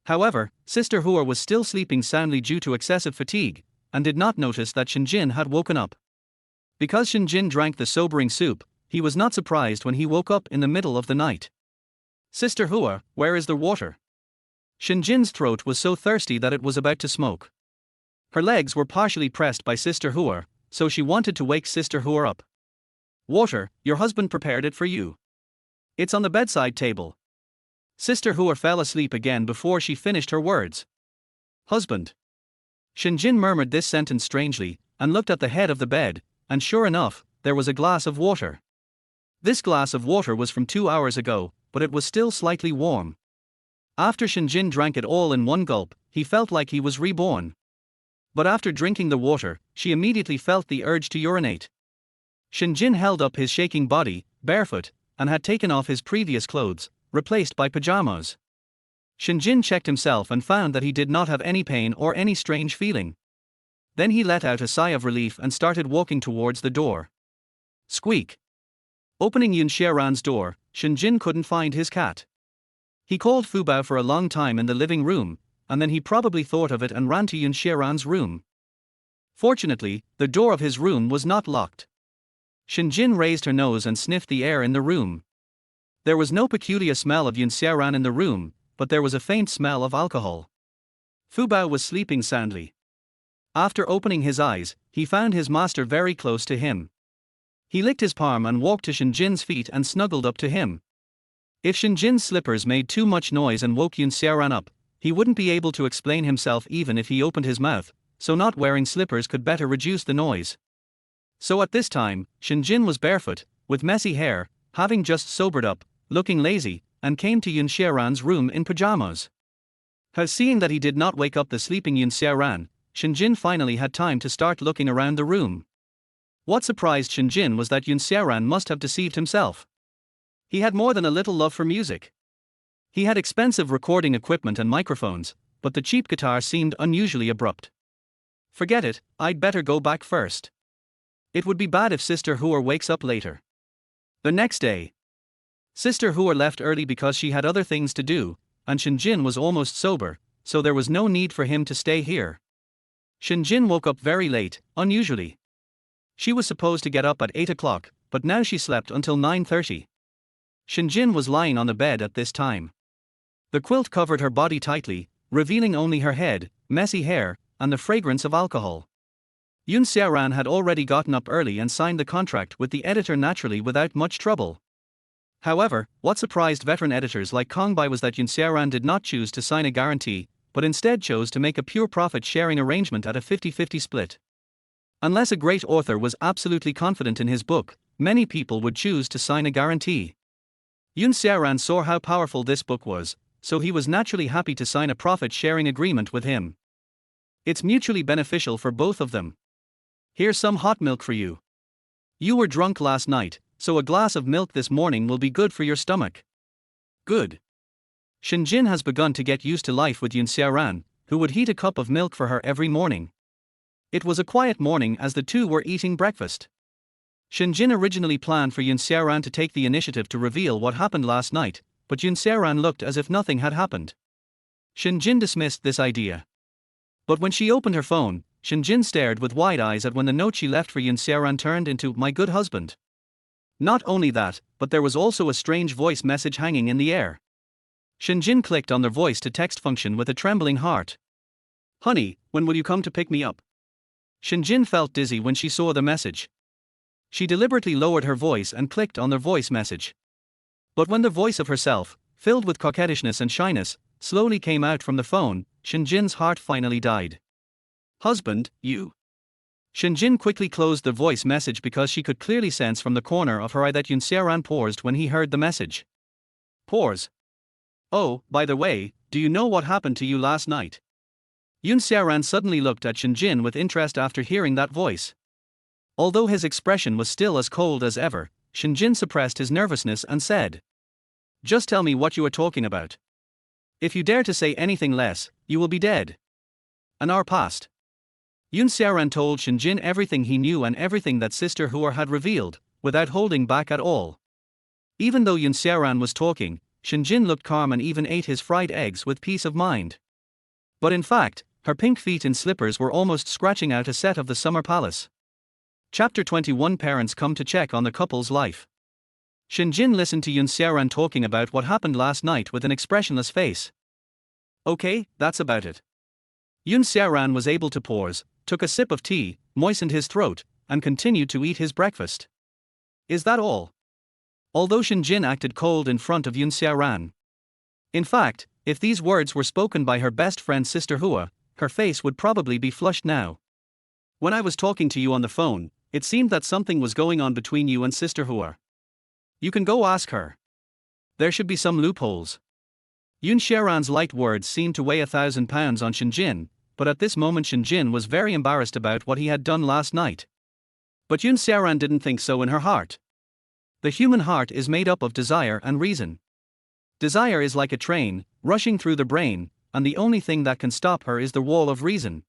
However, Sister Hua was still sleeping soundly due to excessive fatigue, and did not notice that Shinjin had woken up. Because Shinjin drank the sobering soup, he was not surprised when he woke up in the middle of the night. Sister Hua, where is the water? Shinjin's throat was so thirsty that it was about to smoke. Her legs were partially pressed by Sister Hua, so she wanted to wake Sister Hua up. Water, your husband prepared it for you. It's on the bedside table. Sister Hua fell asleep again before she finished her words. Husband. Shinjin murmured this sentence strangely, and looked at the head of the bed, and sure enough, there was a glass of water. This glass of water was from 2 hours ago, but it was still slightly warm. After Shinjin drank it all in one gulp, he felt like he was reborn. But after drinking the water, she immediately felt the urge to urinate. Shinjin held up his shaking body, barefoot, and had taken off his previous clothes, replaced by pajamas. Shinjin checked himself and found that he did not have any pain or any strange feeling. Then he let out a sigh of relief and started walking towards the door. Squeak. Opening Yun Xiaoran's door, Shinjin couldn't find his cat. He called Fubao for a long time in the living room, and then he probably thought of it and ran to Yun Xiaoran's room. Fortunately, the door of his room was not locked. Shinjin raised her nose and sniffed the air in the room. There was no peculiar smell of Yun Xiaoran in the room, but there was a faint smell of alcohol. Fubao was sleeping soundly. After opening his eyes, he found his master very close to him. He licked his palm and walked to Shinjin's feet and snuggled up to him. If Shinjin's slippers made too much noise and woke Yun Xiaoran up, he wouldn't be able to explain himself even if he opened his mouth, so not wearing slippers could better reduce the noise. So at this time, Shinjin was barefoot, with messy hair, having just sobered up, looking lazy, and came to Yun Xiaoran's room in pajamas. Seeing that he did not wake up the sleeping Yun Xiaoran, Shinjin finally had time to start looking around the room. What surprised Shinjin was that Yun Xiaoran must have deceived himself. He had more than a little love for music. He had expensive recording equipment and microphones, but the cheap guitar seemed unusually abrupt. Forget it, I'd better go back first. It would be bad if Sister Hua wakes up later. The next day, Sister Hua left early because she had other things to do, and Shinjin was almost sober, so there was no need for him to stay here. Shinjin woke up very late, unusually. She was supposed to get up at 8 o'clock, but now she slept until 9:30. Shinjin was lying on the bed at this time. The quilt covered her body tightly, revealing only her head, messy hair, and the fragrance of alcohol. Yun Xiaoran had already gotten up early and signed the contract with the editor naturally without much trouble. However, what surprised veteran editors like Kong Bai was that Yun Xiaoran did not choose to sign a guarantee, but instead chose to make a pure profit-sharing arrangement at a 50-50 split. Unless a great author was absolutely confident in his book, many people would choose to sign a guarantee. Yun Xiaoran saw how powerful this book was, so he was naturally happy to sign a profit-sharing agreement with him. It's mutually beneficial for both of them. Here's some hot milk for you. You were drunk last night, so a glass of milk this morning will be good for your stomach. Good. Shinjin has begun to get used to life with Yun Xiaoran, who would heat a cup of milk for her every morning. It was a quiet morning as the two were eating breakfast. Shinjin originally planned for Yun Xiaoran to take the initiative to reveal what happened last night, but Yun Xiaoran looked as if nothing had happened. Shinjin dismissed this idea. But when she opened her phone, Shinjin stared with wide eyes at when the note she left for Yun Xiaoran turned into "My good husband." Not only that, but there was also a strange voice message hanging in the air. Shinjin clicked on the voice-to-text function with a trembling heart. Honey, when will you come to pick me up? Shinjin felt dizzy when she saw the message. She deliberately lowered her voice and clicked on the voice message. But when the voice of herself, filled with coquettishness and shyness, slowly came out from the phone, Shinjin's heart finally died. Husband, you. Shinjin quickly closed the voice message because she could clearly sense from the corner of her eye that Xiaoran paused when he heard the message. Pause. Oh, by the way, do you know what happened to you last night? Xiaoran suddenly looked at Shinjin with interest after hearing that voice. Although his expression was still as cold as ever, Shinjin suppressed his nervousness and said, "Just tell me what you are talking about. If you dare to say anything less, you will be dead." An hour passed. Xiaoran told Shinjin everything he knew and everything that Sister Hua had revealed, without holding back at all. Even though Xiaoran was talking, Shinjin looked calm and even ate his fried eggs with peace of mind. But in fact, her pink feet in slippers were almost scratching out a set of the summer palace. Chapter 21. Parents come to check on the couple's life. Shinjin listened to Xiaoran talking about what happened last night with an expressionless face. Okay, that's about it. Xiaoran was able to pause, took a sip of tea, moistened his throat, and continued to eat his breakfast. Is that all? Although Shinjin acted cold in front of Xiaoran. In fact, if these words were spoken by her best friend Sister Hua, her face would probably be flushed now. When I was talking to you on the phone, it seemed that something was going on between you and Sister Hua. You can go ask her. There should be some loopholes. Xiaoran's light words seemed to weigh 1,000 pounds on Shinjin, but at this moment Shinjin was very embarrassed about what he had done last night. But Xiaoran didn't think so in her heart. The human heart is made up of desire and reason. Desire is like a train, rushing through the brain, and the only thing that can stop her is the wall of reason.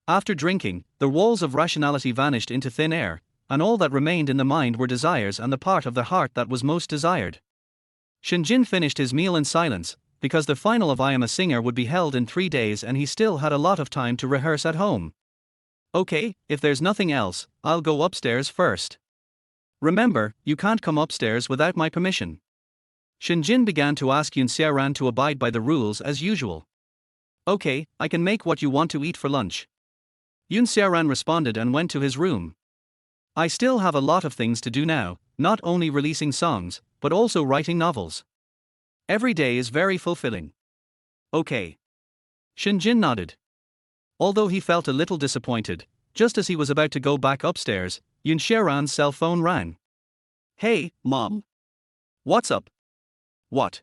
After drinking, the walls of rationality vanished into thin air, and all that remained in the mind were desires and the part of the heart that was most desired. Shinjin finished his meal in silence, because the final of I Am a Singer would be held in 3 days and he still had a lot of time to rehearse at home. Okay, if there's nothing else, I'll go upstairs first. Remember, you can't come upstairs without my permission. Shinjin began to ask Xiaoran to abide by the rules as usual. Okay, I can make what you want to eat for lunch. Xiaoran responded and went to his room. I still have a lot of things to do now, not only releasing songs, but also writing novels. Every day is very fulfilling. Okay. Shinjin nodded. Although he felt a little disappointed, just as he was about to go back upstairs, Xiaoran's cell phone rang. Hey, Mom. What's up? What?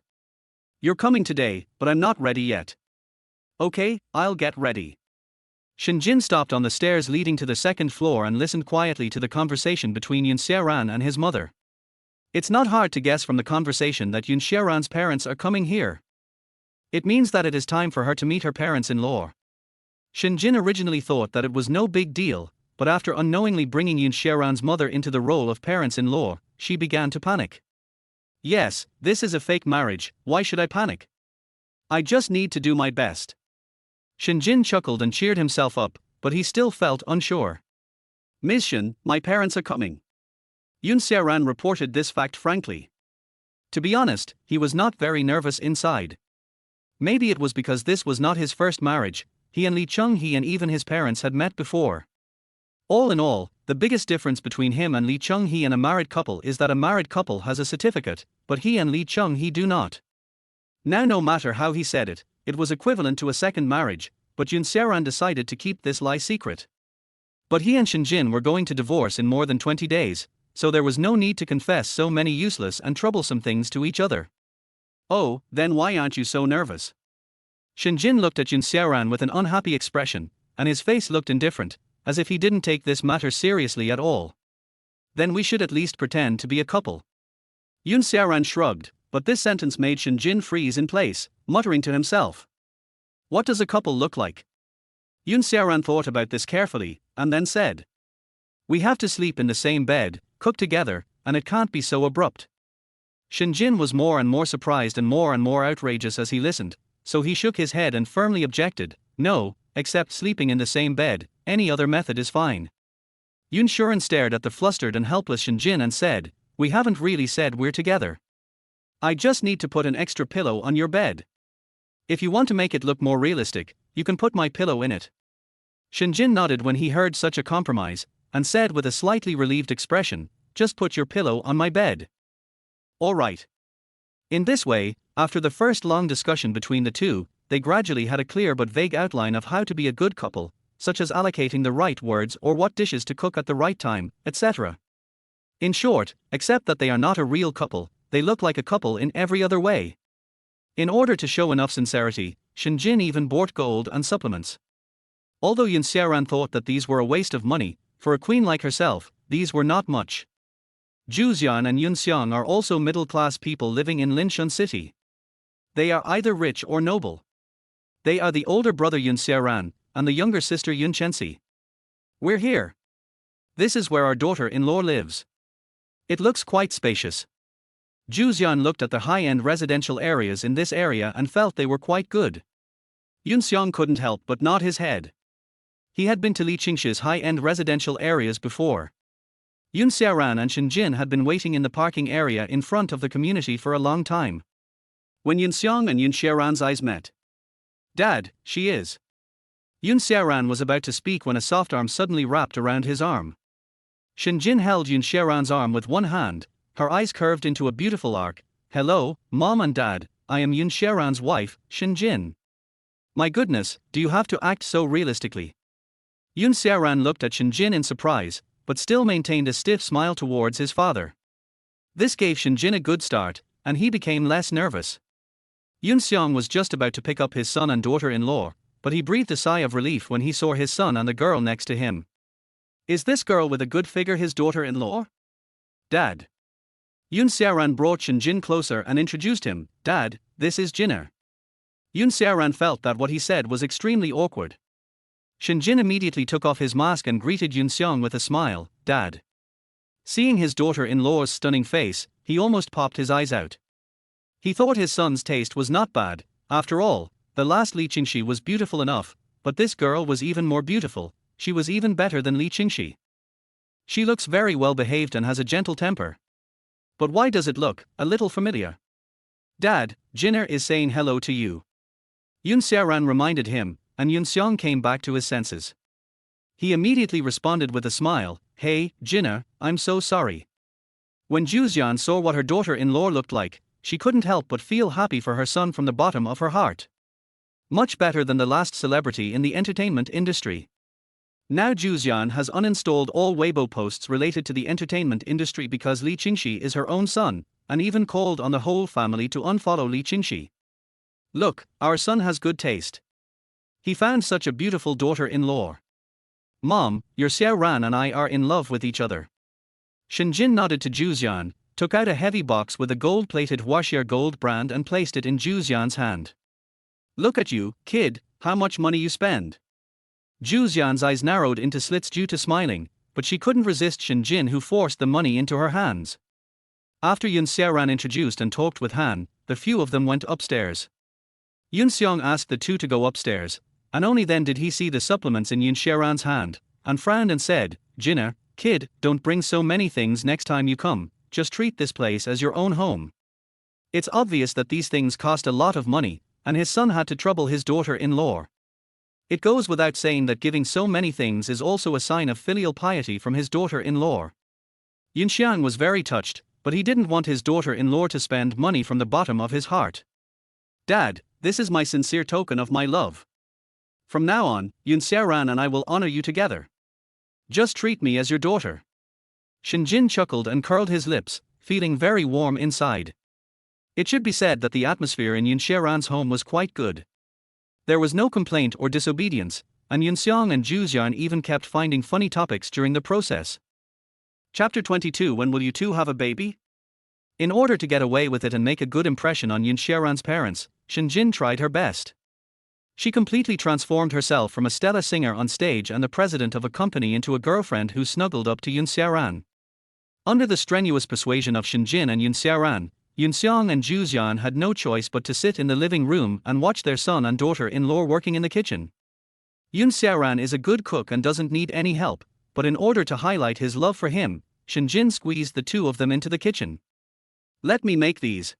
You're coming today, but I'm not ready yet. Okay, I'll get ready. Shinjin stopped on the stairs leading to the second floor and listened quietly to the conversation between Xiaoran and his mother. It's not hard to guess from the conversation that Xiaoran's parents are coming here. It means that it is time for her to meet her parents-in-law. Shinjin originally thought that it was no big deal, but after unknowingly bringing Xiaoran's mother into the role of parents-in-law, she began to panic. Yes, this is a fake marriage, why should I panic? I just need to do my best. Shinjin chuckled and cheered himself up, but he still felt unsure. Ms. Shin, my parents are coming. Xiaoran reported this fact frankly. To be honest, he was not very nervous inside. Maybe it was because this was not his first marriage, he and Li Qingxi and even his parents had met before. All in all, the biggest difference between him and Li Qingxi and a married couple is that a married couple has a certificate, but he and Li Qingxi do not. Now no matter how he said it, it was equivalent to a second marriage, but Xiaoran decided to keep this lie secret. But he and Shinjin were going to divorce in more than 20 days, so there was no need to confess so many useless and troublesome things to each other. Oh, then why aren't you so nervous? Shinjin looked at Xiaoran with an unhappy expression, and his face looked indifferent, as if he didn't take this matter seriously at all. Then we should at least pretend to be a couple. Xiaoran shrugged, but this sentence made Shinjin freeze in place, muttering to himself. What does a couple look like? Xiaoran thought about this carefully, and then said. We have to sleep in the same bed, cook together, and it can't be so abrupt. Shinjin was more and more surprised and more outrageous as he listened, so he shook his head and firmly objected, no, except sleeping in the same bed, any other method is fine. Xiaoran stared at the flustered and helpless Shinjin and said, we haven't really said we're together. I just need to put an extra pillow on your bed. If you want to make it look more realistic, you can put my pillow in it. Shinjin nodded when he heard such a compromise, and said with a slightly relieved expression, just put your pillow on my bed. All right. In this way, after the first long discussion between the two, they gradually had a clear but vague outline of how to be a good couple, such as allocating the right words or what dishes to cook at the right time, etc. In short, except that they are not a real couple, they look like a couple in every other way. In order to show enough sincerity, Shinjin even bought gold and supplements. Although Yun Xiaoran thought that these were a waste of money, for a queen like herself, these were not much. Zhu Xian and Yun Xiang are also middle-class people living in Linshun City. They are either rich or noble. They are the older brother Yun Xiaoran, and the younger sister Yun Qingxi. We're here. This is where our daughter-in-law lives. It looks quite spacious. Zhu Xian looked at the high-end residential areas in this area and felt they were quite good. Yun Xiang couldn't help but nod his head. He had been to Li Qingxi's high-end residential areas before. Yun Xiaoran and Shinjin had been waiting in the parking area in front of the community for a long time. When Yun Xiang and Yun Xiaoran's eyes met. Dad, she is. Yun Xiaoran was about to speak when a soft arm suddenly wrapped around his arm. Shinjin held Yun Xiaoran's arm with one hand, her eyes curved into a beautiful arc. Hello, Mom and Dad, I am Yun Xiaoran's wife, Shinjin. My goodness, do you have to act so realistically? Yun Xiaoran looked at Shinjin in surprise, but still maintained a stiff smile towards his father. This gave Shinjin a good start, and he became less nervous. Yun Xiang was just about to pick up his son and daughter-in-law, but he breathed a sigh of relief when he saw his son and the girl next to him. Is this girl with a good figure his daughter-in-law? Dad. Yun Xiaoran brought Shinjin closer and introduced him. Dad, this is Jinner. Yun Xiaoran felt that what he said was extremely awkward. Shinjin immediately took off his mask and greeted Yun Xiang with a smile. Dad. Seeing his daughter-in-law's stunning face, he almost popped his eyes out. He thought his son's taste was not bad. After all, the last Li Qingxi was beautiful enough, but this girl was even more beautiful. She was even better than Li Qingxi. She looks very well behaved and has a gentle temper. But why does it look a little familiar? Dad, Jinner is saying hello to you. Yun Xiaoran reminded him, and Yun Xiang came back to his senses. He immediately responded with a smile. Hey, Jinner, I'm so sorry. When Zhu Xian saw what her daughter-in-law looked like, she couldn't help but feel happy for her son from the bottom of her heart. Much better than the last celebrity in the entertainment industry. Now Zhu Xian has uninstalled all Weibo posts related to the entertainment industry because Li Qingxi is her own son, and even called on the whole family to unfollow Li Qingxi. Look, our son has good taste. He found such a beautiful daughter-in-law. Mom, your Xiaoran and I are in love with each other. Shinjin nodded to Zhu Xian, took out a heavy box with a gold-plated Huaxia gold brand and placed it in Zhu Xian's hand. Look at you, kid, how much money you spend. Zhu Xian's eyes narrowed into slits due to smiling, but she couldn't resist Shinjin who forced the money into her hands. After Yun Xiaoran introduced and talked with Han, the few of them went upstairs. Yun Xiang asked the two to go upstairs, and only then did he see the supplements in Yun Xiaoran's hand, and frowned and said, Jinner, kid, don't bring so many things next time you come, just treat this place as your own home. It's obvious that these things cost a lot of money, and his son had to trouble his daughter-in-law. It goes without saying that giving so many things is also a sign of filial piety from his daughter-in-law. Yun Xiang was very touched, but he didn't want his daughter-in-law to spend money from the bottom of his heart. Dad, this is my sincere token of my love. From now on, Yun Xiaoran and I will honor you together. Just treat me as your daughter. Shinjin chuckled and curled his lips, feeling very warm inside. It should be said that the atmosphere in Yun Xiaoran's home was quite good. There was no complaint or disobedience, and Yun Xiang and Zhu Xian even kept finding funny topics during the process. Chapter 22 When will you two have a baby? In order to get away with it and make a good impression on Yun Xiaoran's parents, Shinjin tried her best. She completely transformed herself from a stellar singer on stage and the president of a company into a girlfriend who snuggled up to Yun Xiaoran. Under the strenuous persuasion of Shinjin and Yun Xiaoran, Yun Xiang and Zhu Xian had no choice but to sit in the living room and watch their son and daughter-in-law working in the kitchen. Yun Xiaoran is a good cook and doesn't need any help, but in order to highlight his love for him, Shinjin squeezed the two of them into the kitchen. Let me make these.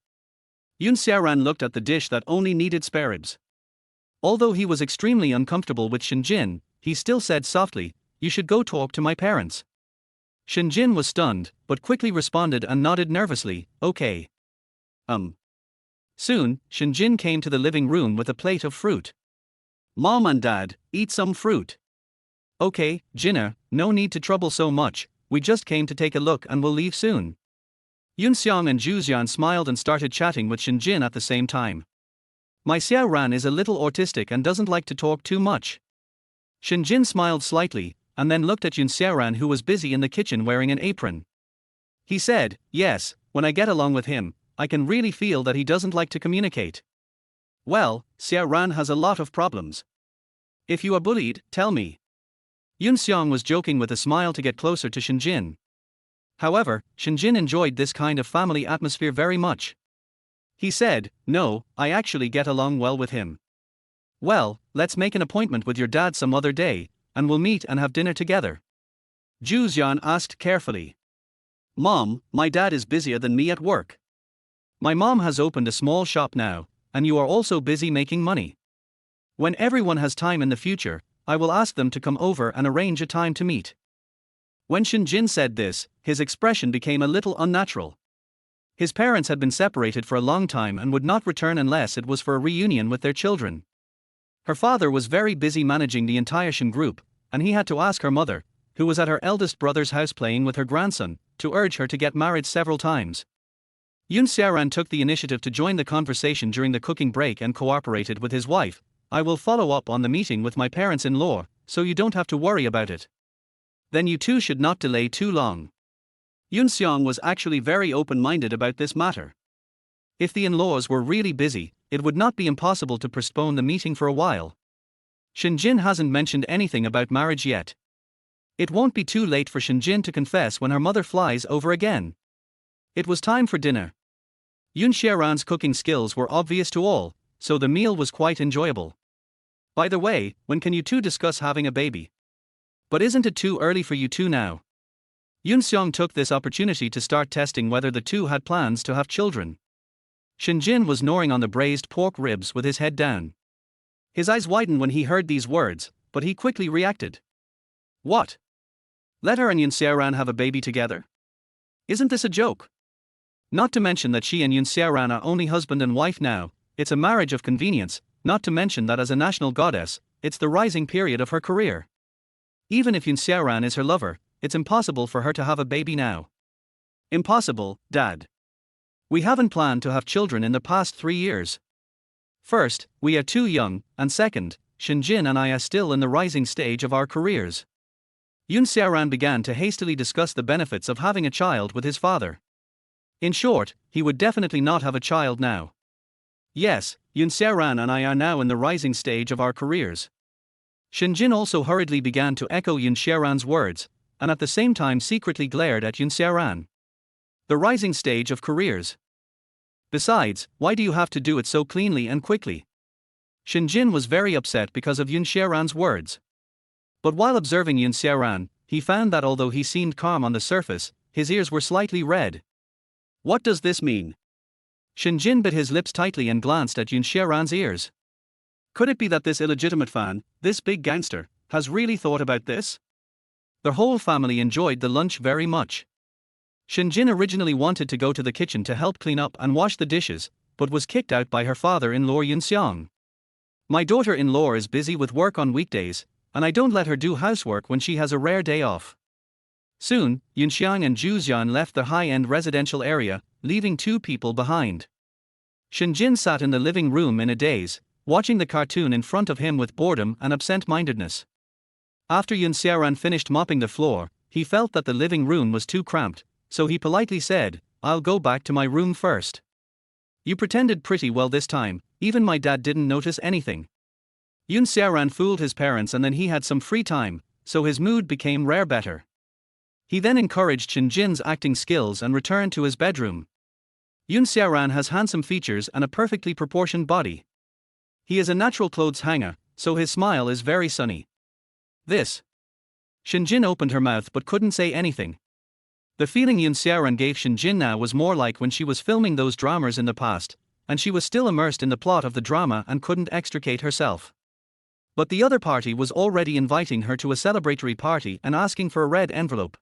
Yun Xiaoran looked at the dish that only needed spare ribs. Although he was extremely uncomfortable with Shinjin, he still said softly, "You should go talk to my parents." Shinjin was stunned, but quickly responded and nodded nervously, "Okay." Soon, Shinjin came to the living room with a plate of fruit. "Mom and Dad, eat some fruit." "Okay, Jinna, no need to trouble so much, we just came to take a look and we'll leave soon." Yunxiang and Zhuxian smiled and started chatting with Shinjin at the same time. "My Xiaoran is a little autistic and doesn't like to talk too much." Shinjin smiled slightly, and then looked at Xiaoran, who was busy in the kitchen wearing an apron. He said, "Yes, when I get along with him, I can really feel that he doesn't like to communicate." "Well, Xiaoran has a lot of problems. If you are bullied, tell me." Yunxiang was joking with a smile to get closer to Shinjin. However, Shinjin enjoyed this kind of family atmosphere very much. He said, "No, I actually get along well with him." "Well, let's make an appointment with your dad some other day, and we'll meet and have dinner together." Zhuxian asked carefully. "Mom, my dad is busier than me at work. My mom has opened a small shop now, and you are also busy making money. When everyone has time in the future, I will ask them to come over and arrange a time to meet." When Shinjin said this, his expression became a little unnatural. His parents had been separated for a long time and would not return unless it was for a reunion with their children. Her father was very busy managing the entire Shin group, and he had to ask her mother, who was at her eldest brother's house playing with her grandson, to urge her to get married several times. Xiaoran took the initiative to join the conversation during the cooking break and cooperated with his wife. "I will follow up on the meeting with my parents-in-law, so you don't have to worry about it. Then you two should not delay too long." Yunxiang was actually very open-minded about this matter. If the in-laws were really busy, it would not be impossible to postpone the meeting for a while. Shinjin hasn't mentioned anything about marriage yet. It won't be too late for Shinjin to confess when her mother flies over again. It was time for dinner. Xiaoran's cooking skills were obvious to all, so the meal was quite enjoyable. "By the way, when can you two discuss having a baby? But isn't it too early for you two now?" Yunxiang took this opportunity to start testing whether the two had plans to have children. Shinjin was gnawing on the braised pork ribs with his head down. His eyes widened when he heard these words, but he quickly reacted. "What? Let her and Xiaoran have a baby together? Isn't this a joke? Not to mention that she and Xiaoran are only husband and wife now, it's a marriage of convenience, not to mention that as a national goddess, it's the rising period of her career. Even if Xiaoran is her lover, it's impossible for her to have a baby now." "Impossible, Dad. We haven't planned to have children in the past 3 years. First, we are too young, and second, Shinjin and I are still in the rising stage of our careers." Xiaoran began to hastily discuss the benefits of having a child with his father. In short, he would definitely not have a child now. "Yes, Xiaoran and I are now in the rising stage of our careers." Shinjin also hurriedly began to echo Xiaoran's words, and at the same time secretly glared at Xiaoran. The rising stage of careers. Besides, why do you have to do it so cleanly and quickly? Shinjin was very upset because of Xiaoran's words. But while observing Xiaoran, he found that although he seemed calm on the surface, his ears were slightly red. "What does this mean?" Shinjin bit his lips tightly and glanced at Xiaoran's ears. Could it be that this illegitimate fan, this big gangster, has really thought about this? The whole family enjoyed the lunch very much. Shinjin originally wanted to go to the kitchen to help clean up and wash the dishes, but was kicked out by her father-in-law Yunxiang. "My daughter-in-law is busy with work on weekdays, and I don't let her do housework when she has a rare day off." Soon, Yunxiang and Zhuxian left the high-end residential area, leaving 2 people behind. Shinjin sat in the living room in a daze, watching the cartoon in front of him with boredom and absent-mindedness. After Xiaoran finished mopping the floor, he felt that the living room was too cramped, so he politely said, "I'll go back to my room first." "You pretended pretty well this time, even my dad didn't notice anything." Xiaoran fooled his parents and then he had some free time, so his mood became rare better. He then encouraged Shinjin's acting skills and returned to his bedroom. Xiaoran has handsome features and a perfectly proportioned body. He is a natural clothes hanger, so his smile is very sunny. "This." Shinjin opened her mouth but couldn't say anything. The feeling Xiaoran gave Shinjin now was more like when she was filming those dramas in the past, and she was still immersed in the plot of the drama and couldn't extricate herself. But the other party was already inviting her to a celebratory party and asking for a red envelope.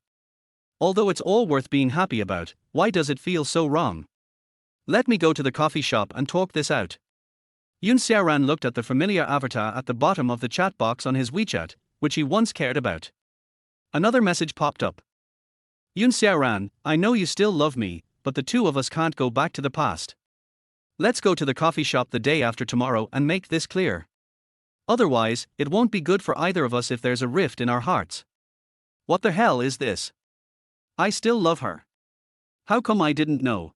Although it's all worth being happy about, why does it feel so wrong? Let me go to the coffee shop and talk this out. Xiaoran looked at the familiar avatar at the bottom of the chat box on his WeChat, which he once cared about. Another message popped up. Xiaoran, I know you still love me, but the two of us can't go back to the past. Let's go to the coffee shop the day after tomorrow and make this clear. Otherwise, it won't be good for either of us if there's a rift in our hearts. What the hell is this? I still love her. How come I didn't know?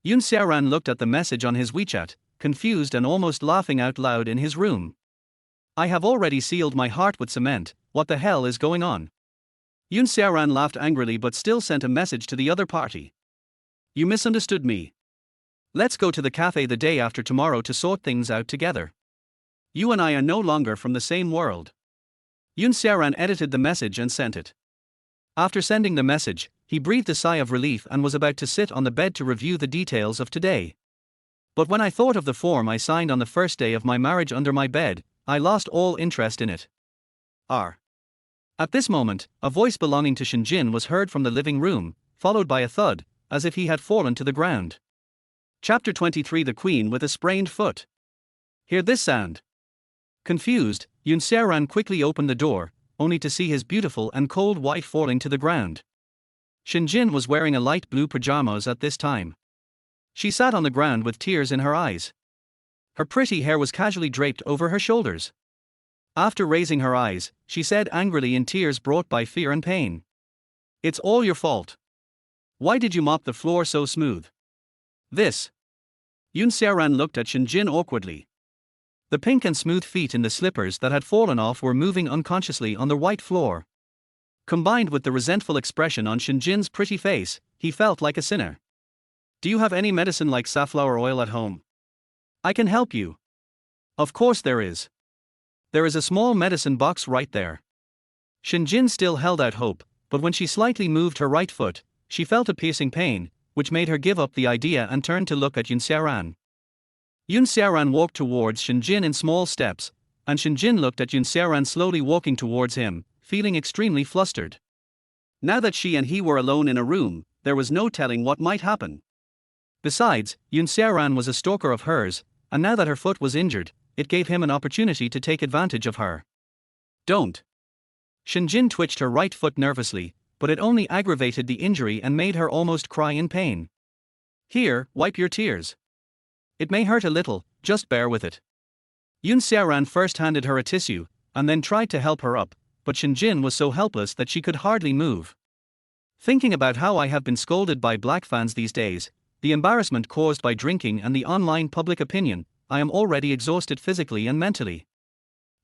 Xiaoran looked at the message on his WeChat, confused and almost laughing out loud in his room. I have already sealed my heart with cement, what the hell is going on? Xiaoran laughed angrily but still sent a message to the other party. You misunderstood me. Let's go to the cafe the day after tomorrow to sort things out together. You and I are no longer from the same world. Xiaoran edited the message and sent it. After sending the message, he breathed a sigh of relief and was about to sit on the bed to review the details of today. But when I thought of the form I signed on the first day of my marriage under my bed, I lost all interest in it. At this moment, a voice belonging to Xinjin was heard from the living room, followed by a thud, as if he had fallen to the ground. Chapter 23 The Queen with a Sprained Foot. Hear this sound. Confused, Xiaoran quickly opened the door, only to see his beautiful and cold wife falling to the ground. Xinjin was wearing a light blue pajamas at this time. She sat on the ground with tears in her eyes. Her pretty hair was casually draped over her shoulders. After raising her eyes, she said angrily in tears brought by fear and pain. It's all your fault. Why did you mop the floor so smooth? This. Xiaoran looked at Xinjin awkwardly. The pink and smooth feet in the slippers that had fallen off were moving unconsciously on the white floor. Combined with the resentful expression on Xinjin's pretty face, he felt like a sinner. Do you have any medicine like safflower oil at home? I can help you. Of course there is. There is a small medicine box right there. Xinjin still held out hope, but when she slightly moved her right foot, she felt a piercing pain, which made her give up the idea and turn to look at Xiaoran. Xiaoran walked towards Xinjin in small steps, and Xinjin looked at Xiaoran slowly walking towards him, feeling extremely flustered. Now that she and he were alone in a room, there was no telling what might happen. Besides, Xiaoran was a stalker of hers, and now that her foot was injured, it gave him an opportunity to take advantage of her. Don't. Xinjin twitched her right foot nervously, but it only aggravated the injury and made her almost cry in pain. Here, wipe your tears. It may hurt a little, just bear with it. Xiaoran first handed her a tissue, and then tried to help her up, but Xinjin was so helpless that she could hardly move. Thinking about how I have been scolded by black fans these days, the embarrassment caused by drinking and the online public opinion, I am already exhausted physically and mentally.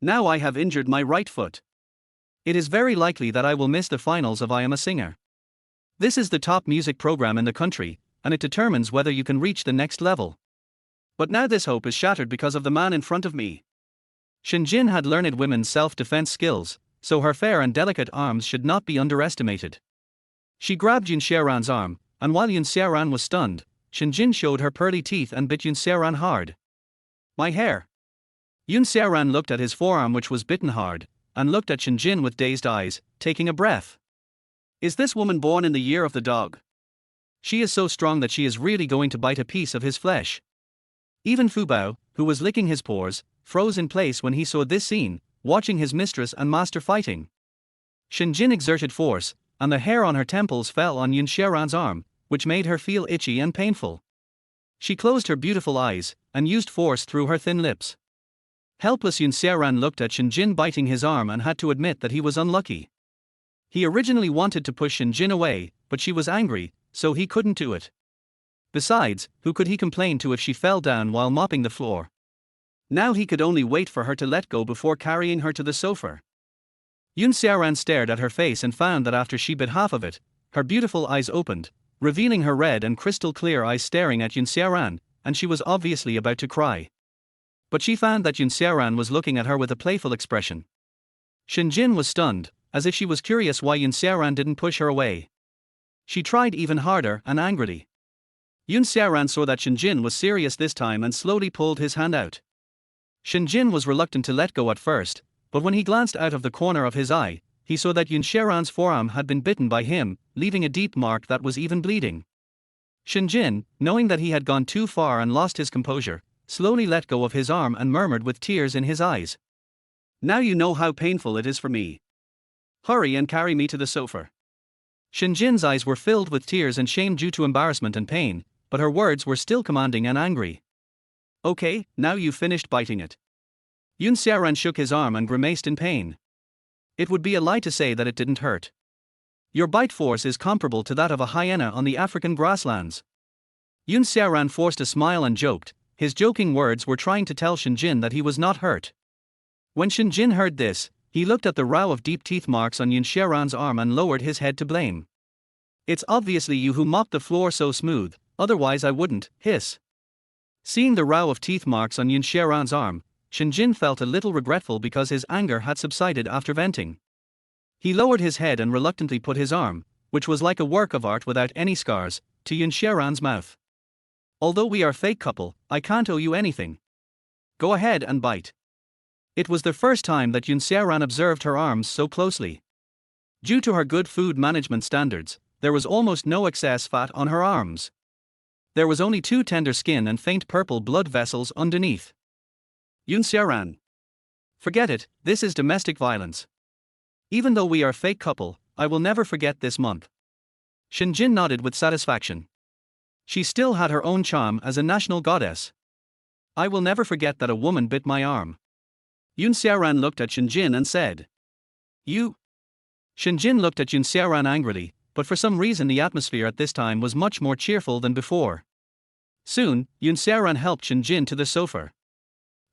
Now I have injured my right foot. It is very likely that I will miss the finals of I Am a Singer. This is the top music program in the country, and it determines whether you can reach the next level. But now this hope is shattered because of the man in front of me. Xinjin had learned women's self-defense skills, so her fair and delicate arms should not be underestimated. She grabbed Xiaoran's arm, and while Xiaoran was stunned, Xinjin showed her pearly teeth and bit Xiaoran hard. My hair. Xiaoran looked at his forearm which was bitten hard, and looked at Xinjin with dazed eyes, taking a breath. Is this woman born in the year of the dog? She is so strong that she is really going to bite a piece of his flesh. Even Fu Bao, who was licking his paws, froze in place when he saw this scene, watching his mistress and master fighting. Xinjin exerted force, and the hair on her temples fell on Xiaoran's arm, which made her feel itchy and painful. She closed her beautiful eyes, and used force through her thin lips. Helpless Xiaoran looked at Xinjin biting his arm and had to admit that he was unlucky. He originally wanted to push Xinjin away, but she was angry, so he couldn't do it. Besides, who could he complain to if she fell down while mopping the floor? Now he could only wait for her to let go before carrying her to the sofa. Xiaoran stared at her face and found that after she bit half of it, her beautiful eyes opened, revealing her red and crystal clear eyes staring at Xiaoran, and she was obviously about to cry. But she found that Xiaoran was looking at her with a playful expression. Xinjin was stunned, as if she was curious why Xiaoran didn't push her away. She tried even harder and angrily. Yun Xiaoran saw that Shinjin was serious this time and slowly pulled his hand out. Shinjin was reluctant to let go at first, but when he glanced out of the corner of his eye, he saw that Yun Xiaoran's forearm had been bitten by him, leaving a deep mark that was even bleeding. Shinjin, knowing that he had gone too far and lost his composure, slowly let go of his arm and murmured with tears in his eyes. "Now you know how painful it is for me. Hurry and carry me to the sofa." Shinjin's eyes were filled with tears and shame due to embarrassment and pain, but her words were still commanding and angry. "Okay, now you've finished biting it." Yun Xiaoran shook his arm and grimaced in pain. It would be a lie to say that it didn't hurt. Your bite force is comparable to that of a hyena on the African grasslands. Yun Xiaoran forced a smile and joked. His joking words were trying to tell Shinjin that he was not hurt. When Shinjin heard this, he looked at the row of deep teeth marks on Yun Xiaoran's arm and lowered his head to blame. "It's obviously you who mopped the floor so smooth, otherwise I wouldn't," hiss. Seeing the row of teeth marks on Yun Xiaoran's arm, Shinjin felt a little regretful because his anger had subsided after venting. He lowered his head and reluctantly put his arm, which was like a work of art without any scars, to Yun Xiaoran's mouth. "Although we are fake couple, I can't owe you anything. Go ahead and bite." It was the first time that Yun Xiaoran observed her arms so closely. Due to her good food management standards, there was almost no excess fat on her arms. There was only too tender skin and faint purple blood vessels underneath. "Yun Xiaoran. Forget it, this is domestic violence. Even though we are a fake couple, I will never forget this month." Shinjin nodded with satisfaction. She still had her own charm as a national goddess. "I will never forget that a woman bit my arm." Yun Xiaoran looked at Shinjin and said, "You?" Shinjin looked at Yun Xiaoran angrily, but for some reason the atmosphere at this time was much more cheerful than before. Soon, Yun Xiaoran helped Shinjin to the sofa.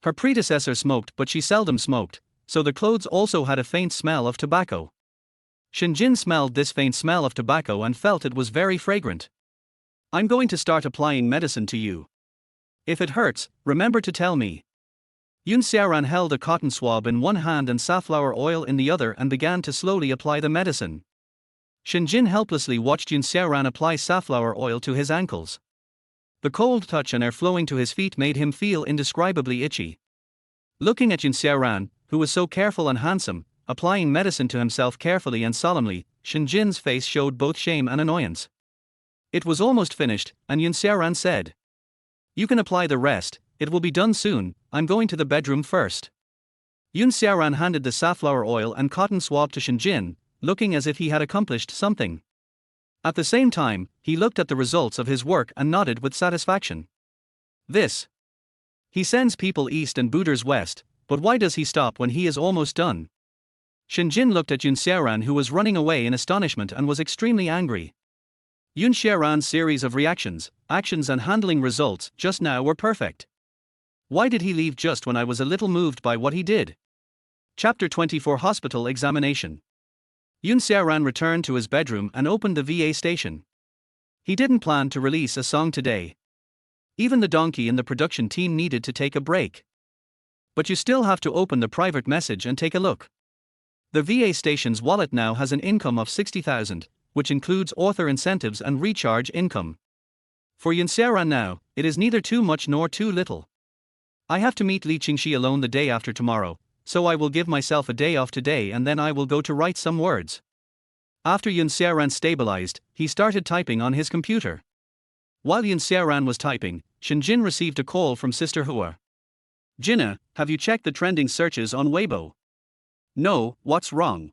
Her predecessor smoked, but she seldom smoked, so the clothes also had a faint smell of tobacco. Shinjin smelled this faint smell of tobacco and felt it was very fragrant. "I'm going to start applying medicine to you. If it hurts, remember to tell me." Yun Xiaoran held a cotton swab in one hand and safflower oil in the other and began to slowly apply the medicine. Shinjin helplessly watched Yun Xiaoran apply safflower oil to his ankles. The cold touch and air flowing to his feet made him feel indescribably itchy. Looking at Yun Xiaoran, who was so careful and handsome, applying medicine to himself carefully and solemnly, Shinjin's face showed both shame and annoyance. It was almost finished, and Yun Xiaoran said, "You can apply the rest, it will be done soon, I'm going to the bedroom first." Yun Xiaoran handed the safflower oil and cotton swab to Shinjin, looking as if he had accomplished something. At the same time, he looked at the results of his work and nodded with satisfaction. "This. He sends people east and booters west, but why does he stop when he is almost done?" Shinjin looked at Yun Xiaoran, who was running away in astonishment and was extremely angry. Yun Xiaoran's series of reactions, actions and handling results just now were perfect. Why did he leave just when I was a little moved by what he did? Chapter 24 Hospital Examination. Yun Xiaoran returned to his bedroom and opened the VA station. He didn't plan to release a song today. Even the donkey in the production team needed to take a break. But you still have to open the private message and take a look. The VA station's wallet now has an income of 60,000, which includes author incentives and recharge income. For Yun Xiaoran now, it is neither too much nor too little. "I have to meet Li Qingxi alone the day after tomorrow, so I will give myself a day off today and then I will go to write some words." After Yun Xiaoran stabilized, he started typing on his computer. While Yun Xiaoran was typing, Shinjin received a call from Sister Hua. "Jinna, have you checked the trending searches on Weibo?" "No, what's wrong?"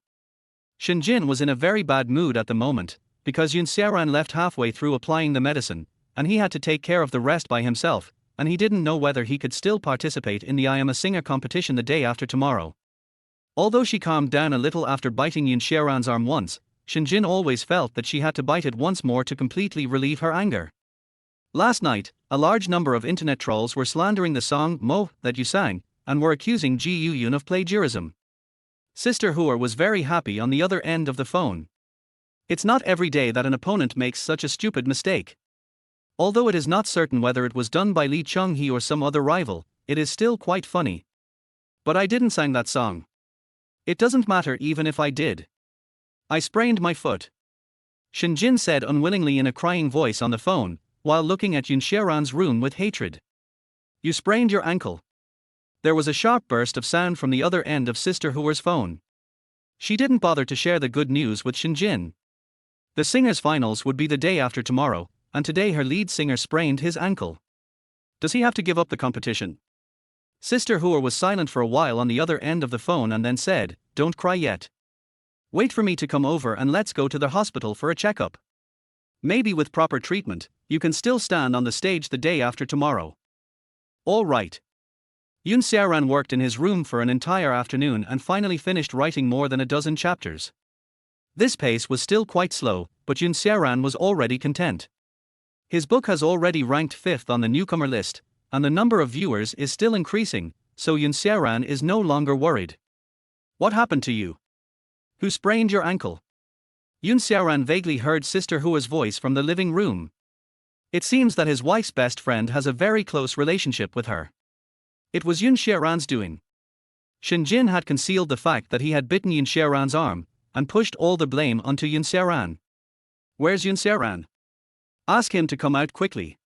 Shinjin was in a very bad mood at the moment, because Yun Xiaoran left halfway through applying the medicine, and he had to take care of the rest by himself, and he didn't know whether he could still participate in the I Am a Singer competition the day after tomorrow. Although she calmed down a little after biting Yun Xiaoran's arm once, Shinjin always felt that she had to bite it once more to completely relieve her anger. Last night, a large number of internet trolls were slandering the song "Mo" that you sang, and were accusing Ji Yun of plagiarism. Sister Hua was very happy on the other end of the phone. It's not every day that an opponent makes such a stupid mistake. Although it is not certain whether it was done by Li Qingxi or some other rival, it is still quite funny. "But I didn't sing that song. It doesn't matter even if I did. I sprained my foot," Shinjin said unwillingly in a crying voice on the phone, while looking at Yun Xiaoran's room with hatred. You sprained your ankle. There was a sharp burst of sound from the other end of Sister Huer's phone. She didn't bother to share the good news with Xinjin. The singer's finals would be the day after tomorrow, and today her lead singer sprained his ankle. Does he have to give up the competition? Sister Huer was silent for a while on the other end of the phone and then said, "Don't cry yet. Wait for me to come over and let's go to the hospital for a checkup. Maybe with proper treatment, you can still stand on the stage the day after tomorrow." All right. Yun Xiaoran worked in his room for an entire afternoon and finally finished writing more than a dozen chapters. This pace was still quite slow, but Yun Xiaoran was already content. His book has already ranked 5th on the newcomer list, and the number of viewers is still increasing, so Yun Xiaoran is no longer worried. What happened to you? Who sprained your ankle? Yun Xiaoran vaguely heard Sister Huer's voice from the living room. It seems that his wife's best friend has a very close relationship with her. It was Yun Xiaoran's doing. Xinjin had concealed the fact that he had bitten Yun Xiaoran's arm, and pushed all the blame onto Yun Xiaoran. Where's Yun Xiaoran? Ask him to come out quickly.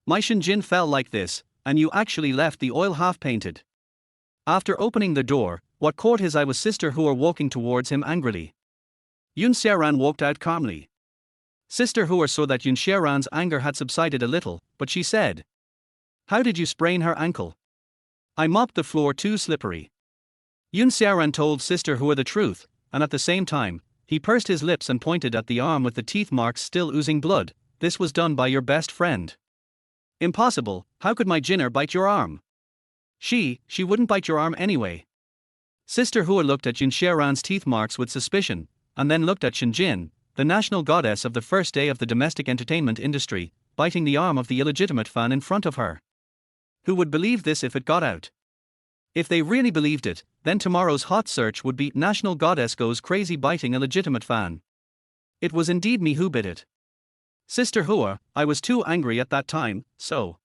My Xinjin fell like this, and you actually left the oil half-painted. After opening the door, what caught his eye was Sister Huer walking towards him angrily. Yun Xiaoran walked out calmly. Sister Huer saw that Yun Xiaoran's anger had subsided a little, but she said, "How did you sprain her ankle?" "I mopped the floor too slippery." Yun Xiaoran told Sister Huer the truth, and at the same time, he pursed his lips and pointed at the arm with the teeth marks still oozing blood. "This was done by your best friend." "Impossible, how could my Jinner bite your arm?" She wouldn't bite your arm anyway." Sister Huer looked at Yun Xiaoran's teeth marks with suspicion, and then looked at Xinjin, the national goddess of the first day of the domestic entertainment industry, biting the arm of the illegitimate fan in front of her. Who would believe this if it got out? If they really believed it, then tomorrow's hot search would be "National Goddess Goes Crazy Biting Illegitimate Fan." It was indeed me who bit it. Sister Huer, I was too angry at that time, so.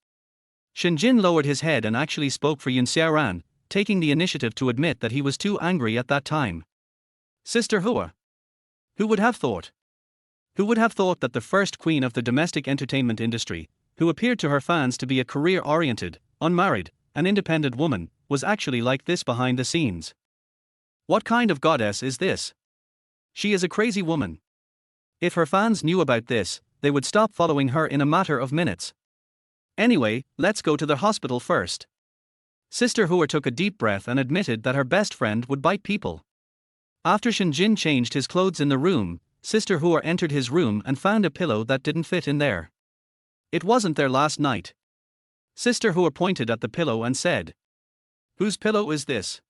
Xinjin lowered his head and actually spoke for Yun Xiaoran, taking the initiative to admit that he was too angry at that time. Sister Huer. Who would have thought? Who would have thought that the first queen of the domestic entertainment industry, who appeared to her fans to be a career-oriented, unmarried, and independent woman, was actually like this behind the scenes? What kind of goddess is this? She is a crazy woman. If her fans knew about this, they would stop following her in a matter of minutes. Anyway, let's go to the hospital first. Sister Huer took a deep breath and admitted that her best friend would bite people. After Xinjin changed his clothes in the room, Sister Huer entered his room and found a pillow that didn't fit in there. It wasn't there last night. Sister Huer pointed at the pillow and said, "Whose pillow is this?"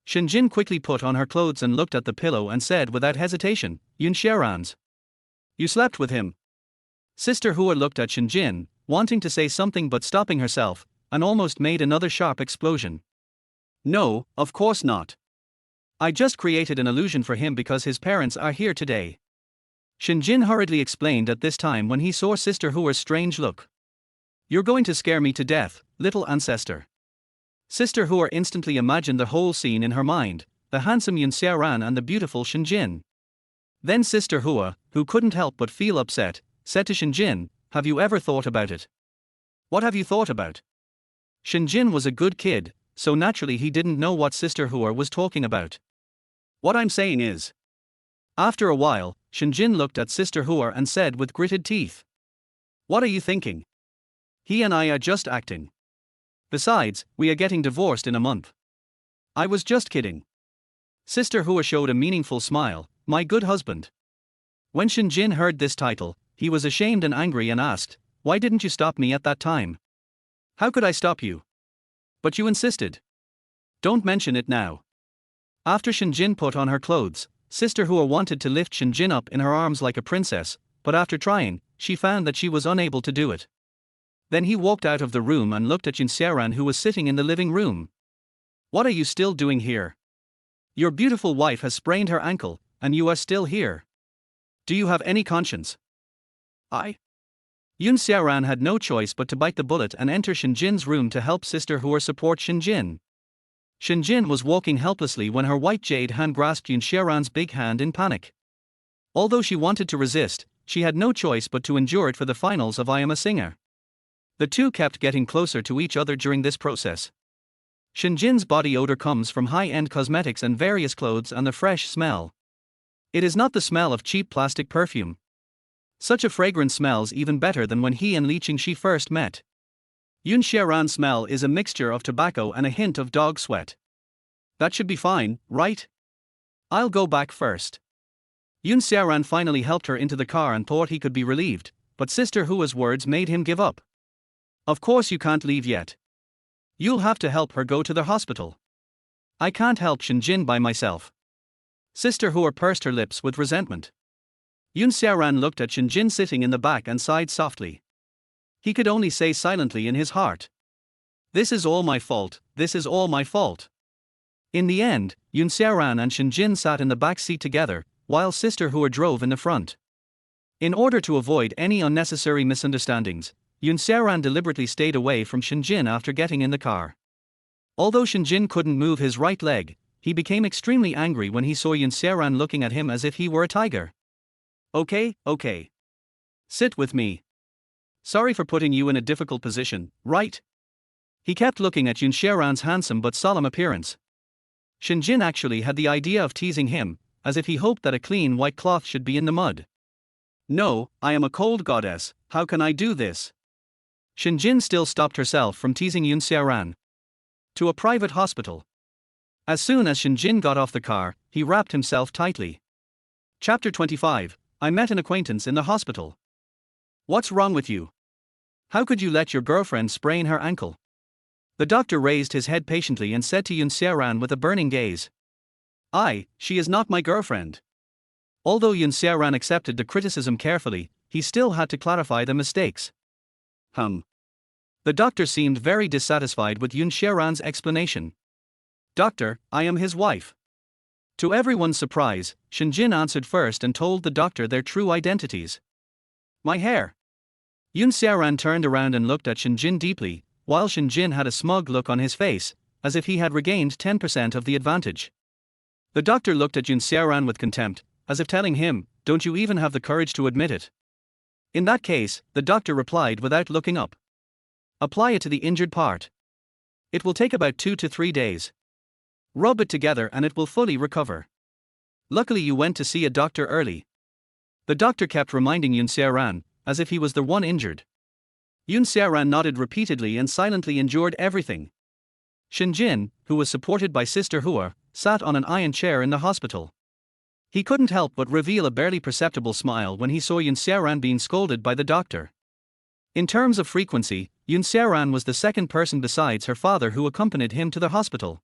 Xinjin quickly put on her clothes and looked at the pillow and said without hesitation, "Yun Xiaoran's." "You slept with him?" Sister Huer looked at Xinjin, wanting to say something but stopping herself, and almost made another sharp explosion. "No, of course not. I just created an illusion for him because his parents are here today." Xinjin hurriedly explained at this time when he saw Sister Huer's strange look. "You're going to scare me to death, little ancestor." Sister Huer instantly imagined the whole scene in her mind, the handsome Yun Xiaoran and the beautiful Xinjin. Then Sister Huer, who couldn't help but feel upset, said to Xinjin, "Have you ever thought about it?" "What have you thought about?" Xinjin was a good kid, so naturally he didn't know what Sister Huer was talking about. "What I'm saying is..." After a while, Xinjin looked at Sister Huer and said with gritted teeth, "What are you thinking? He and I are just acting. Besides, we are getting divorced in a month." "I was just kidding." Sister Huer showed a meaningful smile, "My good husband." When Xinjin heard this title, he was ashamed and angry and asked, "Why didn't you stop me at that time?" "How could I stop you?" "But you insisted." "Don't mention it now." After Xinjin put on her clothes, Sister Huer wanted to lift Xinjin up in her arms like a princess, but after trying, she found that she was unable to do it. Then he walked out of the room and looked at Yun Xiaoran, who was sitting in the living room. "What are you still doing here? Your beautiful wife has sprained her ankle, and you are still here. Do you have any conscience?" Yun Xiaoran had no choice but to bite the bullet and enter Xinjin's room to help Sister Huer support Xinjin. Xinjin was walking helplessly when her white jade hand grasped Yun Xiaoran's big hand in panic. Although she wanted to resist, she had no choice but to endure it for the finals of I Am a Singer. The two kept getting closer to each other during this process. Shinjin's body odor comes from high-end cosmetics and various clothes and the fresh smell. It is not the smell of cheap plastic perfume. Such a fragrance smells even better than when he and Li Qingxi first met. Xiaoran's smell is a mixture of tobacco and a hint of dog sweat. That should be fine, right? I'll go back first. Xiaoran finally helped her into the car and thought he could be relieved, but Sister Hua's words made him give up. Of course you can't leave yet. You'll have to help her go to the hospital. I can't help Shinjin by myself. Sister Hua pursed her lips with resentment. Xiaoran looked at Shinjin sitting in the back and sighed softly. He could only say silently in his heart, "This is all my fault, this is all my fault." In the end, Xiaoran and Shinjin sat in the back seat together, while Sister Hua drove in the front. In order to avoid any unnecessary misunderstandings, Xiaoran deliberately stayed away from Shinjin after getting in the car. Although Shinjin couldn't move his right leg, he became extremely angry when he saw Xiaoran looking at him as if he were a tiger. Okay. Sit with me. Sorry for putting you in a difficult position, right? He kept looking at Xiaoran's handsome but solemn appearance. Shinjin actually had the idea of teasing him, as if he hoped that a clean white cloth should be in the mud. No, I am a cold goddess, how can I do this? Shinjin still stopped herself from teasing Xiaoran. To a private hospital. As soon as Shinjin got off the car, he wrapped himself tightly. Chapter 25, I met an acquaintance in the hospital. What's wrong with you? How could you let your girlfriend sprain her ankle? The doctor raised his head patiently and said to Xiaoran with a burning gaze. She is not my girlfriend. Although Xiaoran accepted the criticism carefully, he still had to clarify the mistakes. The doctor seemed very dissatisfied with Xiaoran's explanation. Doctor, I am his wife. To everyone's surprise, Shinjin answered first and told the doctor their true identities. My hair. Xiaoran turned around and looked at Shinjin deeply, while Shinjin had a smug look on his face, as if he had regained 10% of the advantage. The doctor looked at Xiaoran with contempt, as if telling him, don't you even have the courage to admit it? In that case, the doctor replied without looking up. Apply it to the injured part. It will take about 2 to 3 days. Rub it together and it will fully recover. Luckily you went to see a doctor early. The doctor kept reminding Xiaoran, as if he was the one injured. Xiaoran nodded repeatedly and silently endured everything. Shinjin, who was supported by Sister Hua, sat on an iron chair in the hospital. He couldn't help but reveal a barely perceptible smile when he saw Xiaoran being scolded by the doctor. In terms of frequency, Xiaoran was the second person besides her father who accompanied him to the hospital.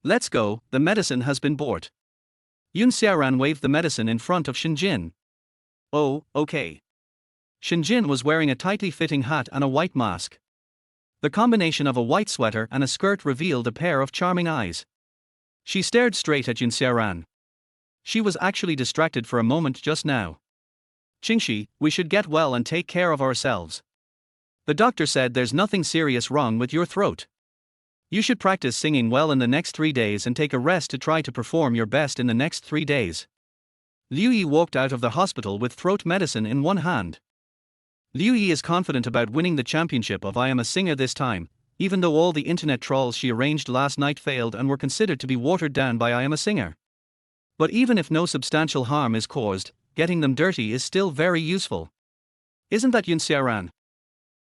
Let's go, the medicine has been bought. Xiaoran waved the medicine in front of Shinjin. Oh, okay. Shinjin was wearing a tightly fitting hat and a white mask. The combination of a white sweater and a skirt revealed a pair of charming eyes. She stared straight at Xiaoran. She was actually distracted for a moment just now. Qingxi, we should get well and take care of ourselves. The doctor said there's nothing serious wrong with your throat. You should practice singing well in the next 3 days and take a rest to try to perform your best in the next 3 days. Liu Yi walked out of the hospital with throat medicine in one hand. Liu Yi is confident about winning the championship of I Am a Singer this time, even though all the internet trolls she arranged last night failed and were considered to be watered down by I Am a Singer. But even if no substantial harm is caused, getting them dirty is still very useful. Isn't that Xiaoran?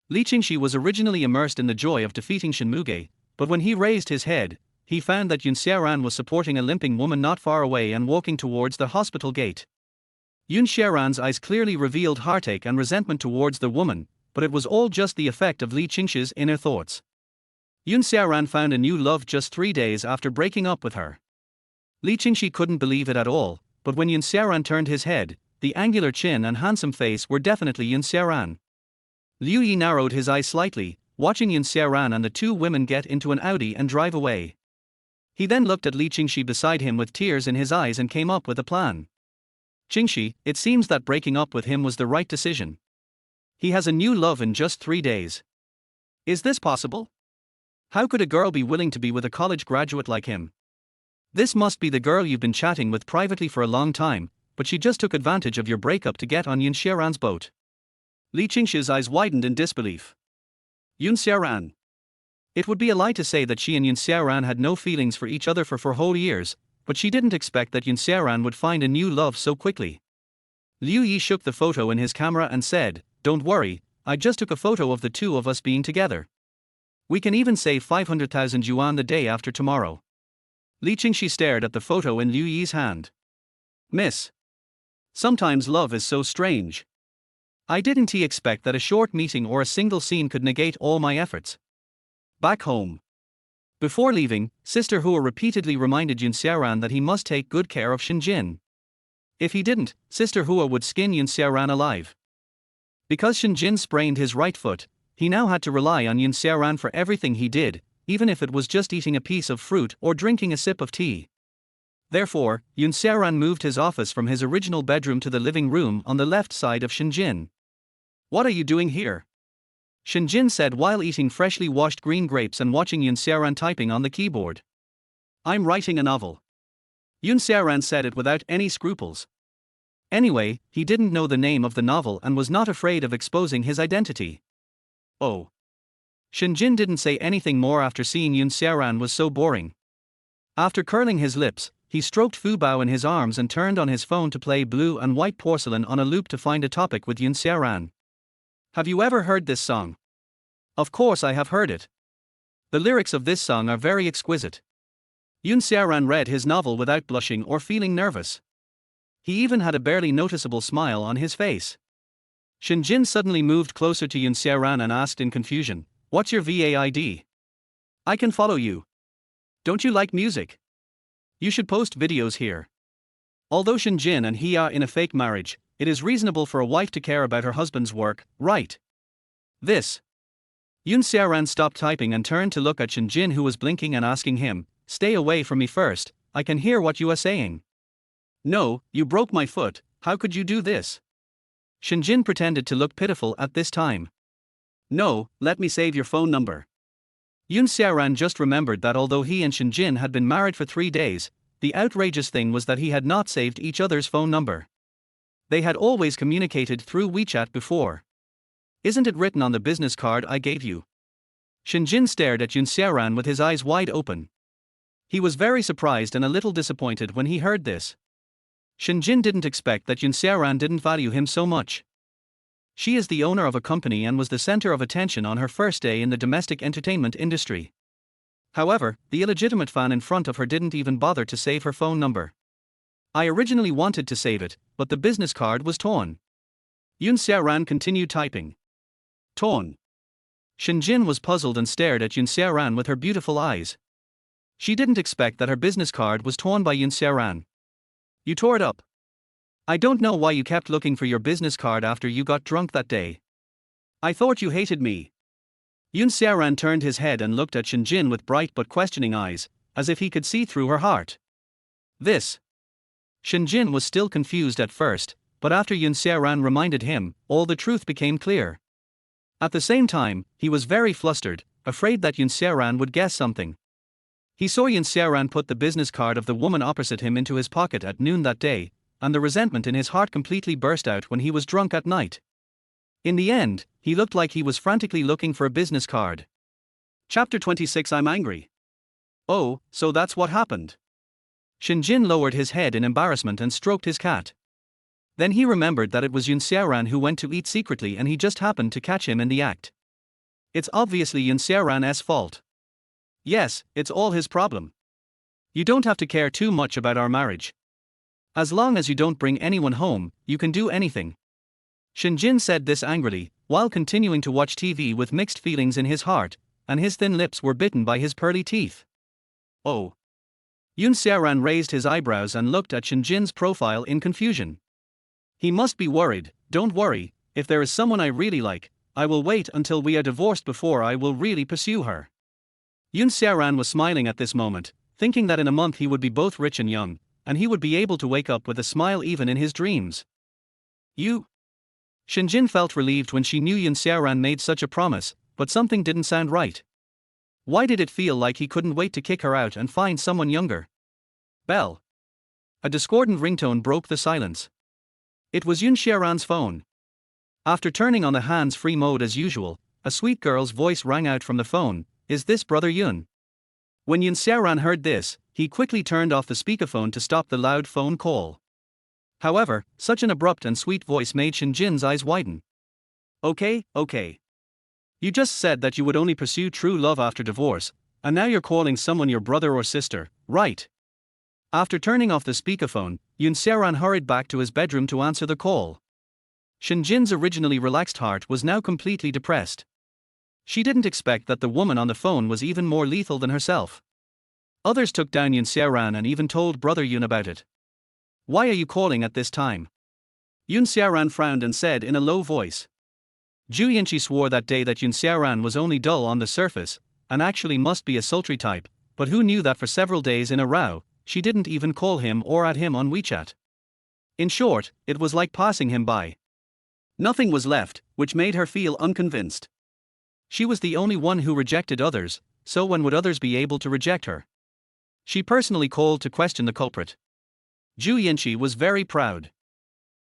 Li Qingxi was originally immersed in the joy of defeating Shinmuge, but when he raised his head, he found that Xiaoran was supporting a limping woman not far away and walking towards the hospital gate. Xiaoran's eyes clearly revealed heartache and resentment towards the woman, but it was all just the effect of Li Qingxi's inner thoughts. Xiaoran found a new love just 3 days after breaking up with her. Li Qingxi couldn't believe it at all, but when Xiaoran turned his head, the angular chin and handsome face were definitely Xiaoran. Liu Yi narrowed his eyes slightly, watching Xiaoran and the two women get into an Audi and drive away. He then looked at Li Qingxi beside him with tears in his eyes and came up with a plan. Qingxi, it seems that breaking up with him was the right decision. He has a new love in just 3 days. Is this possible? How could a girl be willing to be with a college graduate like him? This must be the girl you've been chatting with privately for a long time, but she just took advantage of your breakup to get on Xiaoran's boat. Li Qingxi's eyes widened in disbelief. Xiaoran. It would be a lie to say that she and Xiaoran had no feelings for each other for 4 whole years, but she didn't expect that Xiaoran would find a new love so quickly. Liu Yi shook the photo in his camera and said, "Don't worry, I just took a photo of the two of us being together. We can even save 500,000 yuan the day after tomorrow." Li Qingxi stared at the photo in Liu Yi's hand. "Miss. Sometimes love is so strange. I didn't expect that a short meeting or a single scene could negate all my efforts." Back home. Before leaving, Sister Hua repeatedly reminded Xiaoran that he must take good care of Xinjin. If he didn't, Sister Hua would skin Xiaoran alive. Because Xinjin sprained his right foot, he now had to rely on Xiaoran for everything he did, even if it was just eating a piece of fruit or drinking a sip of tea. Therefore, Xiaoran moved his office from his original bedroom to the living room on the left side of Xinjin. "What are you doing here?" Xinjin said while eating freshly washed green grapes and watching Xiaoran typing on the keyboard. "I'm writing a novel." Xiaoran said it without any scruples. Anyway, he didn't know the name of the novel and was not afraid of exposing his identity. "Oh." Xinjin didn't say anything more after seeing Xiaoran was so boring. After curling his lips, he stroked Fu Bao in his arms and turned on his phone to play Blue and White Porcelain on a loop to find a topic with Xiaoran. "Have you ever heard this song?" "Of course I have heard it. The lyrics of this song are very exquisite." Xiaoran read his novel without blushing or feeling nervous. He even had a barely noticeable smile on his face. Xinjin suddenly moved closer to Xiaoran and asked in confusion, "What's your VAID? I can follow you. Don't you like music? You should post videos here." Although Xinjin and he are in a fake marriage, it is reasonable for a wife to care about her husband's work, right? This. Xiaoran stopped typing and turned to look at Xinjin, who was blinking and asking him, "Stay away from me first, I can hear what you are saying." "No, you broke my foot, how could you do this?" Xinjin pretended to look pitiful at this time. "No, let me save your phone number." Xiaoran just remembered that although he and Xinjin had been married for 3 days, the outrageous thing was that he had not saved each other's phone number. They had always communicated through WeChat before. "Isn't it written on the business card I gave you?" Xinjin stared at Xiaoran with his eyes wide open. He was very surprised and a little disappointed when he heard this. Xinjin didn't expect that Xiaoran didn't value him so much. She is the owner of a company and was the center of attention on her first day in the domestic entertainment industry. However, the illegitimate fan in front of her didn't even bother to save her phone number. "I originally wanted to save it, but the business card was torn." Xiaoran continued typing. "Torn?" Xinjin was puzzled and stared at Xiaoran with her beautiful eyes. She didn't expect that her business card was torn by Xiaoran. "You tore it up. I don't know why you kept looking for your business card after you got drunk that day. I thought you hated me." Xiaoran turned his head and looked at Xinjin with bright but questioning eyes, as if he could see through her heart. "This." Xinjin was still confused at first, but after Xiaoran reminded him, all the truth became clear. At the same time, he was very flustered, afraid that Xiaoran would guess something. He saw Xiaoran put the business card of the woman opposite him into his pocket at noon that day, and the resentment in his heart completely burst out when he was drunk at night. In the end, he looked like he was frantically looking for a business card. Chapter 26. I'm angry. "Oh, so that's what happened." Xinjin lowered his head in embarrassment and stroked his cat. Then he remembered that it was Xiaoran who went to eat secretly and he just happened to catch him in the act. It's obviously Xiaoran's fault. Yes, it's all his problem. You don't have to care too much about our marriage. As long as you don't bring anyone home, you can do anything. Xinjin said this angrily, while continuing to watch TV with mixed feelings in his heart, and his thin lips were bitten by his pearly teeth. "Oh." Xiaoran raised his eyebrows and looked at Xinjin's profile in confusion. He must be worried. "Don't worry, if there is someone I really like, I will wait until we are divorced before I will really pursue her." Xiaoran was smiling at this moment, thinking that in a month he would be both rich and young, and he would be able to wake up with a smile even in his dreams. "You?" Xinjin felt relieved when she knew Xiaoran made such a promise, but something didn't sound right. Why did it feel like he couldn't wait to kick her out and find someone younger? "Belle." A discordant ringtone broke the silence. It was Yun Xiaoran's phone. After turning on the hands-free mode as usual, a sweet girl's voice rang out from the phone. "Is this Brother Yun?" When Yun Xiaoran heard this, he quickly turned off the speakerphone to stop the loud phone call. However, such an abrupt and sweet voice made Shinjin's eyes widen. Okay. You just said that you would only pursue true love after divorce, and now you're calling someone your brother or sister, right? After turning off the speakerphone, Yun Xiaoran hurried back to his bedroom to answer the call. Shinjin's originally relaxed heart was now completely depressed. She didn't expect that the woman on the phone was even more lethal than herself. Others took down Yun Xiaoran and even told Brother Yun about it. "Why are you calling at this time?" Yun Xiaoran frowned and said in a low voice. Zhu Yinqi swore that day that Yun Xiaoran was only dull on the surface, and actually must be a sultry type, but who knew that for several days in a row, she didn't even call him or add him on WeChat. In short, it was like passing him by. Nothing was left, which made her feel unconvinced. She was the only one who rejected others, so when would others be able to reject her? She personally called to question the culprit. Zhu Yinqi was very proud.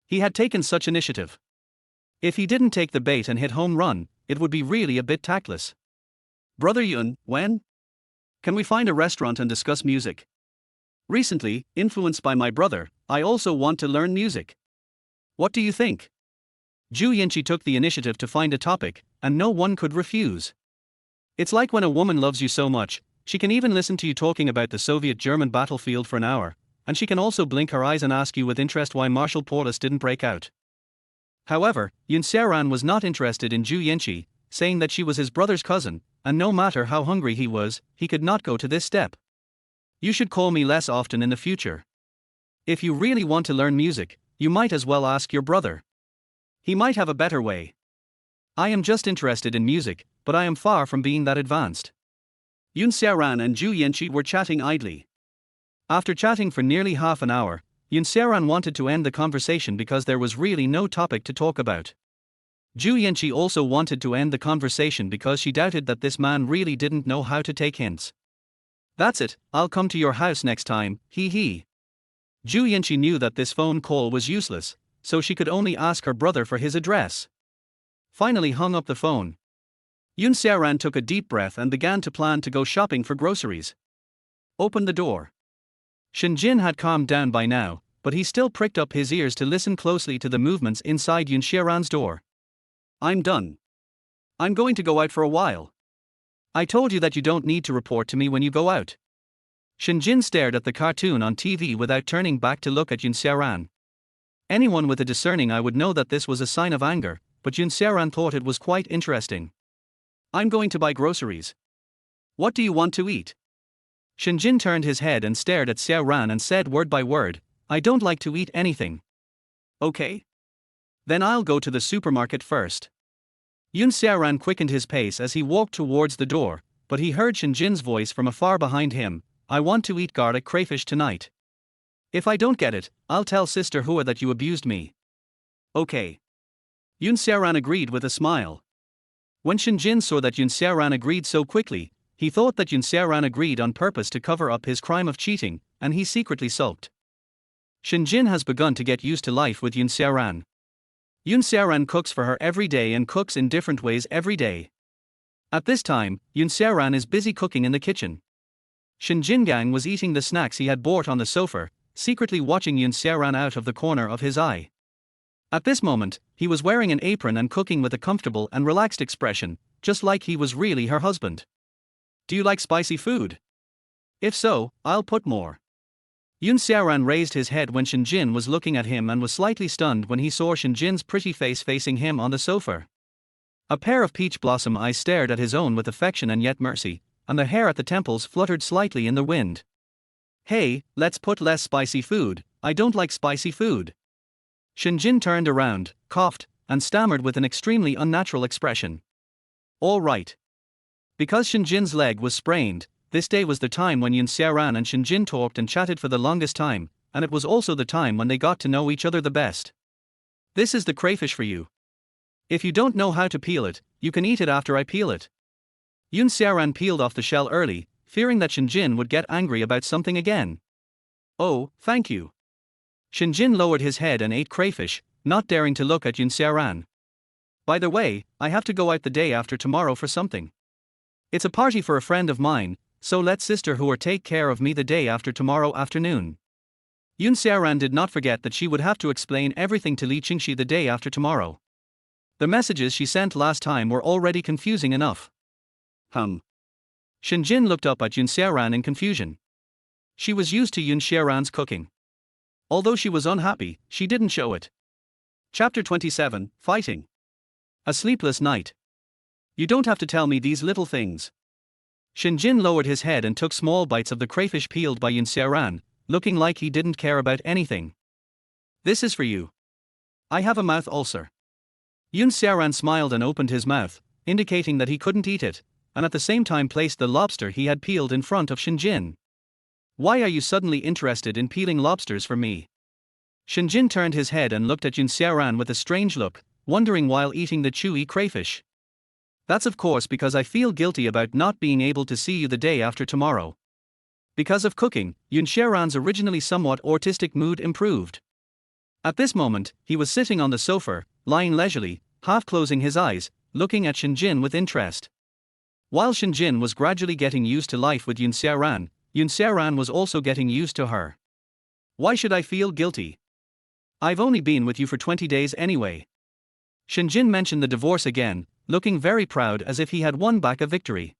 He had taken such initiative. If he didn't take the bait and hit home run, it would be really a bit tactless. "Brother Yun, when can we find a restaurant and discuss music? Recently, influenced by my brother, I also want to learn music. What do you think?" Zhu Yinqi took the initiative to find a topic, and no one could refuse. It's like when a woman loves you so much, she can even listen to you talking about the Soviet-German battlefield for an hour, and she can also blink her eyes and ask you with interest why Marshal Paulus didn't break out. However, Yun Xiaoran was not interested in Zhu Yinqi, saying that she was his brother's cousin, and no matter how hungry he was, he could not go to this step. "You should call me less often in the future. If you really want to learn music, you might as well ask your brother. He might have a better way. I am just interested in music, but I am far from being that advanced." Yun Xiaoran and Zhu Yinqi were chatting idly. After chatting for nearly half an hour, Yun Xiaoran wanted to end the conversation because there was really no topic to talk about. Zhu Yinqi also wanted to end the conversation because she doubted that this man really didn't know how to take hints. "That's it, I'll come to your house next time, hee. Zhu Yinqi knew that this phone call was useless, so she could only ask her brother for his address. Finally hung up the phone. Yun Xiaoran took a deep breath and began to plan to go shopping for groceries. Open the door. Shinjin had calmed down by now, but he still pricked up his ears to listen closely to the movements inside Yun Xiaoran's door. "I'm done. I'm going to go out for a while. I told you that you don't need to report to me when you go out." Shinjin stared at the cartoon on TV without turning back to look at Yun Xiaoran. Anyone with a discerning eye would know that this was a sign of anger, but Yun Xiaoran thought it was quite interesting. "I'm going to buy groceries. What do you want to eat?" Shinjin turned his head and stared at Xiaoran and said word by word, "I don't like to eat anything." "Okay. Then I'll go to the supermarket first." Yun Xiaoran quickened his pace as he walked towards the door, but he heard Shinjin's voice from afar behind him, "I want to eat garlic crayfish tonight. If I don't get it, I'll tell Sister Hua that you abused me." "Okay." Yun Xiaoran agreed with a smile. When Shinjin saw that Yun Xiaoran agreed so quickly, he thought that Yun Xiaoran agreed on purpose to cover up his crime of cheating, and he secretly sulked. Shinjin has begun to get used to life with Yun Xiaoran. Yun Xiaoran cooks for her every day and cooks in different ways every day. At this time, Yun Xiaoran is busy cooking in the kitchen. Shinjin Gang was eating the snacks he had bought on the sofa, secretly watching Yun Xiaoran out of the corner of his eye. At this moment, he was wearing an apron and cooking with a comfortable and relaxed expression, just like he was really her husband. "Do you like spicy food? If so, I'll put more." Yun Xiaoran raised his head when Shinjin was looking at him and was slightly stunned when he saw Shinjin's pretty face facing him on the sofa. A pair of peach blossom eyes stared at his own with affection and yet mercy, and the hair at the temples fluttered slightly in the wind. "Hey, let's put less spicy food, I don't like spicy food." Shinjin turned around, coughed, and stammered with an extremely unnatural expression. "All right." Because Shinjin's leg was sprained, this day was the time when Yun Xiaoran and Shinjin talked and chatted for the longest time, and it was also the time when they got to know each other the best. "This is the crayfish for you. If you don't know how to peel it, you can eat it after I peel it." Yun Xiaoran peeled off the shell early, fearing that Shinjin would get angry about something again. "Oh, thank you. Shinjin lowered his head and ate crayfish, not daring to look at Xiaoran. By the way, I have to go out the day after tomorrow for something. It's a party for a friend of mine, so let sister Hua take care of me the day after tomorrow afternoon. Xiaoran did not forget that she would have to explain everything to Li Qingxi the day after tomorrow. The messages she sent last time were already confusing enough. Shinjin looked up at Xiaoran in confusion. She was used to Xiaoran's cooking. Although she was unhappy, she didn't show it. Chapter 27, Fighting. A sleepless night. You don't have to tell me these little things. Shinjin lowered his head and took small bites of the crayfish peeled by Xiaoran, looking like he didn't care about anything. This is for you. I have a mouth ulcer. Xiaoran smiled and opened his mouth, indicating that he couldn't eat it, and at the same time placed the lobster he had peeled in front of Shinjin. Why are you suddenly interested in peeling lobsters for me? Shinjin turned his head and looked at Xiaoran with a strange look, wondering while eating the chewy crayfish. That's of course because I feel guilty about not being able to see you the day after tomorrow. Because of cooking, Xiaoran's originally somewhat autistic mood improved. At this moment, he was sitting on the sofa, lying leisurely, half closing his eyes, looking at Shinjin with interest. While Shinjin was gradually getting used to life with Xiaoran was also getting used to her. Why should I feel guilty? I've only been with you for 20 days anyway. Shinjin mentioned the divorce again, looking very proud as if he had won back a victory.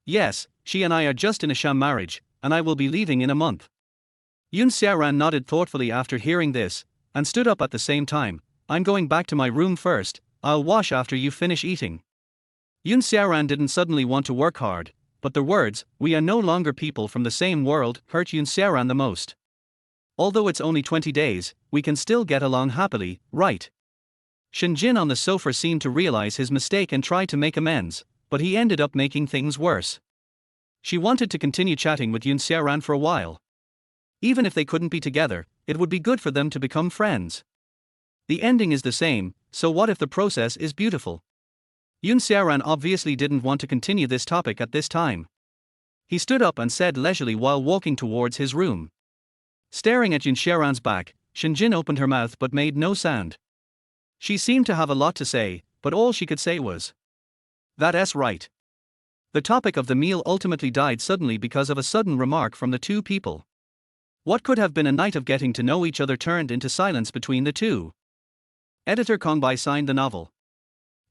Yes, she and I are just in a sham marriage, and I will be leaving in a month. Xiaoran nodded thoughtfully after hearing this, and stood up at the same time. I'm going back to my room first, I'll wash after you finish eating. Xiaoran didn't suddenly want to work hard, but the words, we are no longer people from the same world, hurt Xiaoran the most. Although it's only 20 days, we can still get along happily, right? Shinjin on the sofa seemed to realize his mistake and tried to make amends, but he ended up making things worse. She wanted to continue chatting with Xiaoran for a while. Even if they couldn't be together, it would be good for them to become friends. The ending is the same, so what if the process is beautiful? Xiaoran obviously didn't want to continue this topic at this time. He stood up and said leisurely while walking towards his room. Staring at Xiaoran's back, Shinjin opened her mouth but made no sound. She seemed to have a lot to say, but all she could say was, "That's right." The topic of the meal ultimately died suddenly because of a sudden remark from the two people. What could have been a night of getting to know each other turned into silence between the two. Editor Kongbai signed the novel.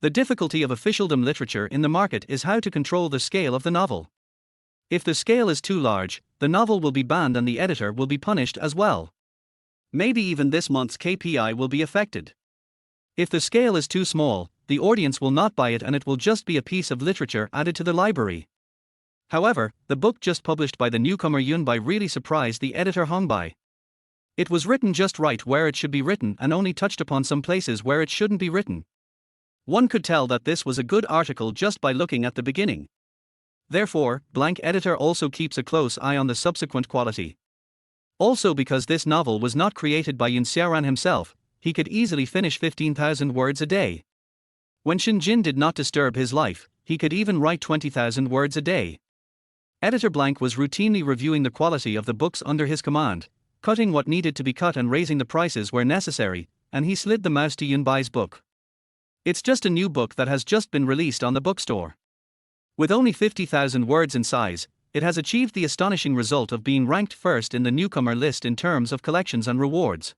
The difficulty of officialdom literature in the market is how to control the scale of the novel. If the scale is too large, the novel will be banned and the editor will be punished as well. Maybe even this month's KPI will be affected. If the scale is too small, the audience will not buy it and it will just be a piece of literature added to the library. However, the book just published by the newcomer Yunbai really surprised the editor Hongbai. It was written just right where it should be written and only touched upon some places where it shouldn't be written. One could tell that this was a good article just by looking at the beginning. Therefore, blank editor also keeps a close eye on the subsequent quality. Also because this novel was not created by Xiaoran himself, he could easily finish 15,000 words a day. When Shinjin did not disturb his life, he could even write 20,000 words a day. Editor Blank was routinely reviewing the quality of the books under his command, cutting what needed to be cut and raising the prices where necessary, and he slid the mouse to Yunbai's book. It's just a new book that has just been released on the bookstore. With only 50,000 words in size, it has achieved the astonishing result of being ranked first in the newcomer list in terms of collections and rewards.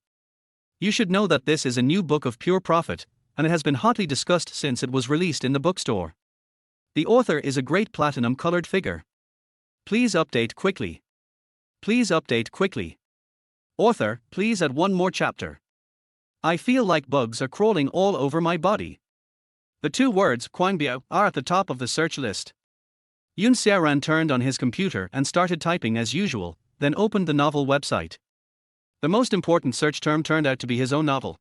You should know that this is a new book of pure profit, and it has been hotly discussed since it was released in the bookstore. The author is a great platinum-colored figure. Please update quickly. Please update quickly. Author, please add one more chapter. I feel like bugs are crawling all over my body. The two words, Quangbiao, are at the top of the search list. Xiaoran turned on his computer and started typing as usual, then opened the novel website. The most important search term turned out to be his own novel.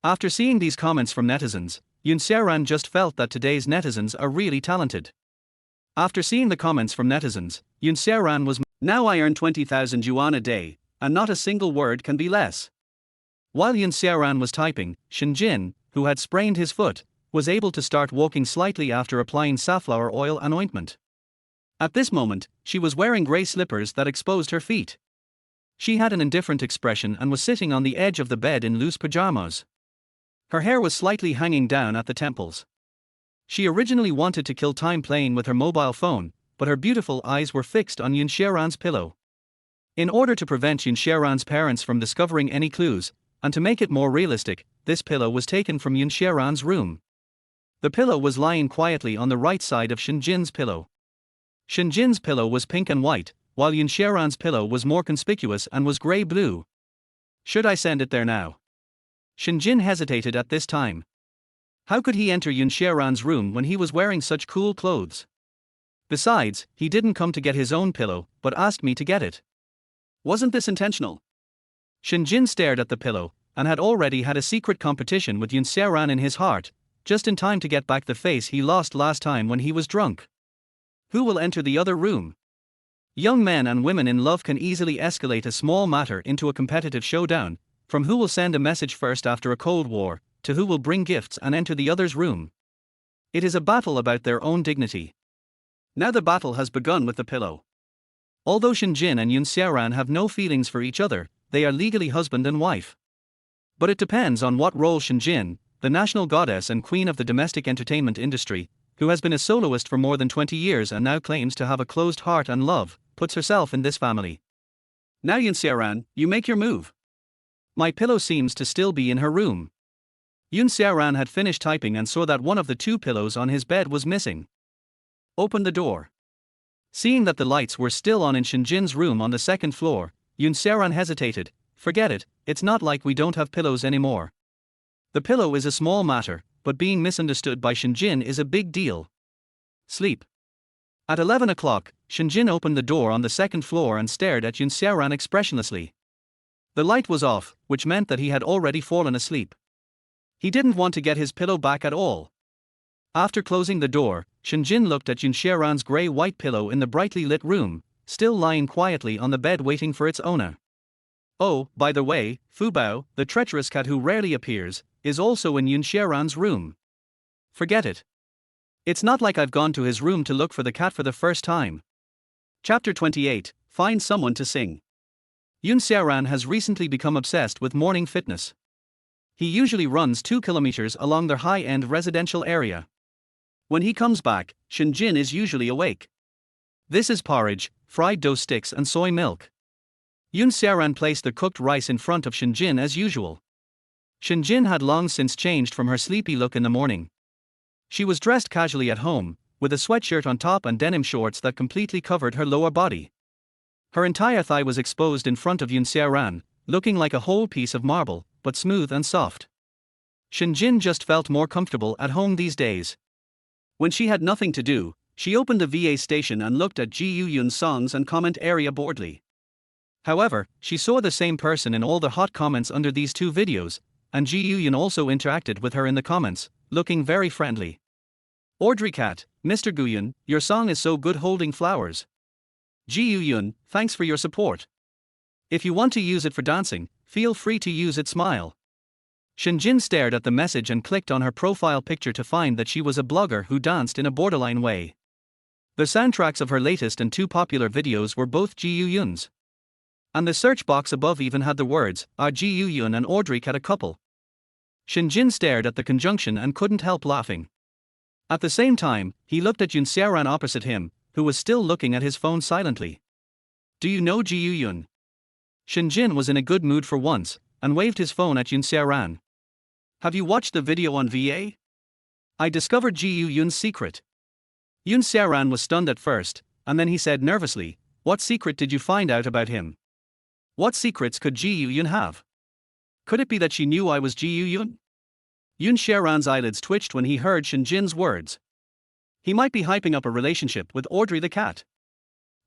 After seeing these comments from netizens, Xiaoran just felt that today's netizens are really talented. After seeing the comments from netizens, Xiaoran was, now I earn 20,000 yuan a day, and not a single word can be less. While Xiaoran was typing, Shinjin, who had sprained his foot, was able to start walking slightly after applying safflower oil and ointment. At this moment, she was wearing grey slippers that exposed her feet. She had an indifferent expression and was sitting on the edge of the bed in loose pajamas. Her hair was slightly hanging down at the temples. She originally wanted to kill time playing with her mobile phone, but her beautiful eyes were fixed on Xiaoran's pillow. In order to prevent Xiaoran's parents from discovering any clues, and to make it more realistic, this pillow was taken from Xiaoran's room. The pillow was lying quietly on the right side of Shenjin's pillow. Shenjin's pillow was pink and white, while Xiaoran's pillow was more conspicuous and was grey-blue. Should I send it there now? Shenjin hesitated at this time. How could he enter Xiaoran's room when he was wearing such cool clothes? Besides, he didn't come to get his own pillow, but asked me to get it. Wasn't this intentional? Shenjin stared at the pillow, and had already had a secret competition with Xiaoran in his heart, just in time to get back the face he lost last time when he was drunk. Who will enter the other room? Young men and women in love can easily escalate a small matter into a competitive showdown, from who will send a message first after a Cold War, to who will bring gifts and enter the other's room. It is a battle about their own dignity. Now the battle has begun with the pillow. Although Shenjin and Xiaoran have no feelings for each other, they are legally husband and wife. But it depends on what role Shenjin, the national goddess and queen of the domestic entertainment industry, who has been a soloist for more than 20 years and now claims to have a closed heart and love, puts herself in this family. Now Xiaoran, you make your move. My pillow seems to still be in her room. Xiaoran had finished typing and saw that one of the two pillows on his bed was missing. Open the door. Seeing that the lights were still on in Shenjin's room on the second floor, Xiaoran hesitated. Forget it, it's not like we don't have pillows anymore. The pillow is a small matter, but being misunderstood by Shenjin is a big deal. Sleep. At 11 o'clock, Shenjin opened the door on the second floor and stared at Xiaoran expressionlessly. The light was off, which meant that he had already fallen asleep. He didn't want to get his pillow back at all. After closing the door, Shenjin looked at Xiaoran's grey-white pillow in the brightly lit room, still lying quietly on the bed waiting for its owner. Oh, by the way, Fubao, the treacherous cat who rarely appears, is also in Xiaoran's room. Forget it. It's not like I've gone to his room to look for the cat for the first time. Chapter 28, Find Someone to Sing. Xiaoran has recently become obsessed with morning fitness. He usually runs 2 kilometers along their high-end residential area. When he comes back, Shenjin is usually awake. This is porridge, fried dough sticks and soy milk. Xiaoran placed the cooked rice in front of Shenjin as usual. Shenjin had long since changed from her sleepy look in the morning. She was dressed casually at home, with a sweatshirt on top and denim shorts that completely covered her lower body. Her entire thigh was exposed in front of Xiaoran, looking like a whole piece of marble, but smooth and soft. Shenjin just felt more comfortable at home these days. When she had nothing to do, she opened the VA station and looked at Ji Yuyun's songs and comment area boredly. However, she saw the same person in all the hot comments under these 2 videos, and Ji Yuyun also interacted with her in the comments, looking very friendly. Audrey Cat, Mr. Guyun, your song is so good holding flowers. Ji Yuyun, thanks for your support. If you want to use it for dancing, feel free to use it. Smile. Shenjin stared at the message and clicked on her profile picture to find that she was a blogger who danced in a borderline way. The soundtracks of her latest and 2 popular videos were both Ji Yuyun's. And the search box above even had the words, "Are Ji Yuyun and Audrey Cat a couple?" Shenjin stared at the conjunction and couldn't help laughing. At the same time, he looked at Xiaoran opposite him, who was still looking at his phone silently. Do you know Ji Yuyun? Shenjin was in a good mood for once, and waved his phone at Xiaoran. Have you watched the video on VA? I discovered Ji Yuyun's secret. Xiaoran was stunned at first, and then he said nervously, what secret did you find out about him? What secrets could Ji Yuyun have? Could it be that she knew I was Ji Yuyun? Xiaoran's eyelids twitched when he heard Shenjin's words. He might be hyping up a relationship with Audrey the cat.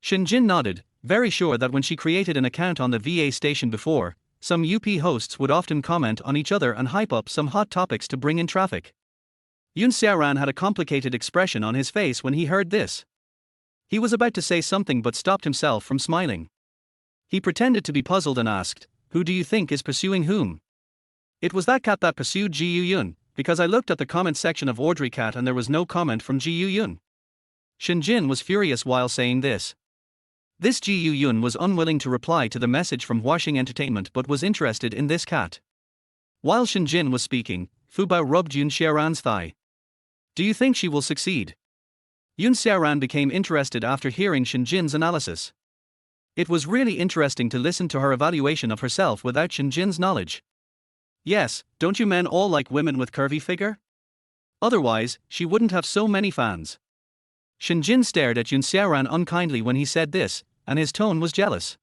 Shenjin nodded, very sure that when she created an account on the VA station before, some UP hosts would often comment on each other and hype up some hot topics to bring in traffic. Xiaoran had a complicated expression on his face when he heard this. He was about to say something but stopped himself from smiling. He pretended to be puzzled and asked, who do you think is pursuing whom? It was that cat that pursued Ji Yuyun, because I looked at the comment section of Audrey Cat and there was no comment from Ji Yuyun. Shenjin was furious while saying this. This Ji Yun was unwilling to reply to the message from Huaxing Entertainment but was interested in this cat. While Shinjin was speaking, Fu Bao rubbed Yun Xiaoran's thigh. Do you think she will succeed? Yun Xiaoran became interested after hearing Shinjin's analysis. It was really interesting to listen to her evaluation of herself without Shinjin's knowledge. Yes, don't you men all like women with curvy figure? Otherwise, she wouldn't have so many fans. Shinjin stared at Yun Xiaoran unkindly when he said this, and his tone was jealous.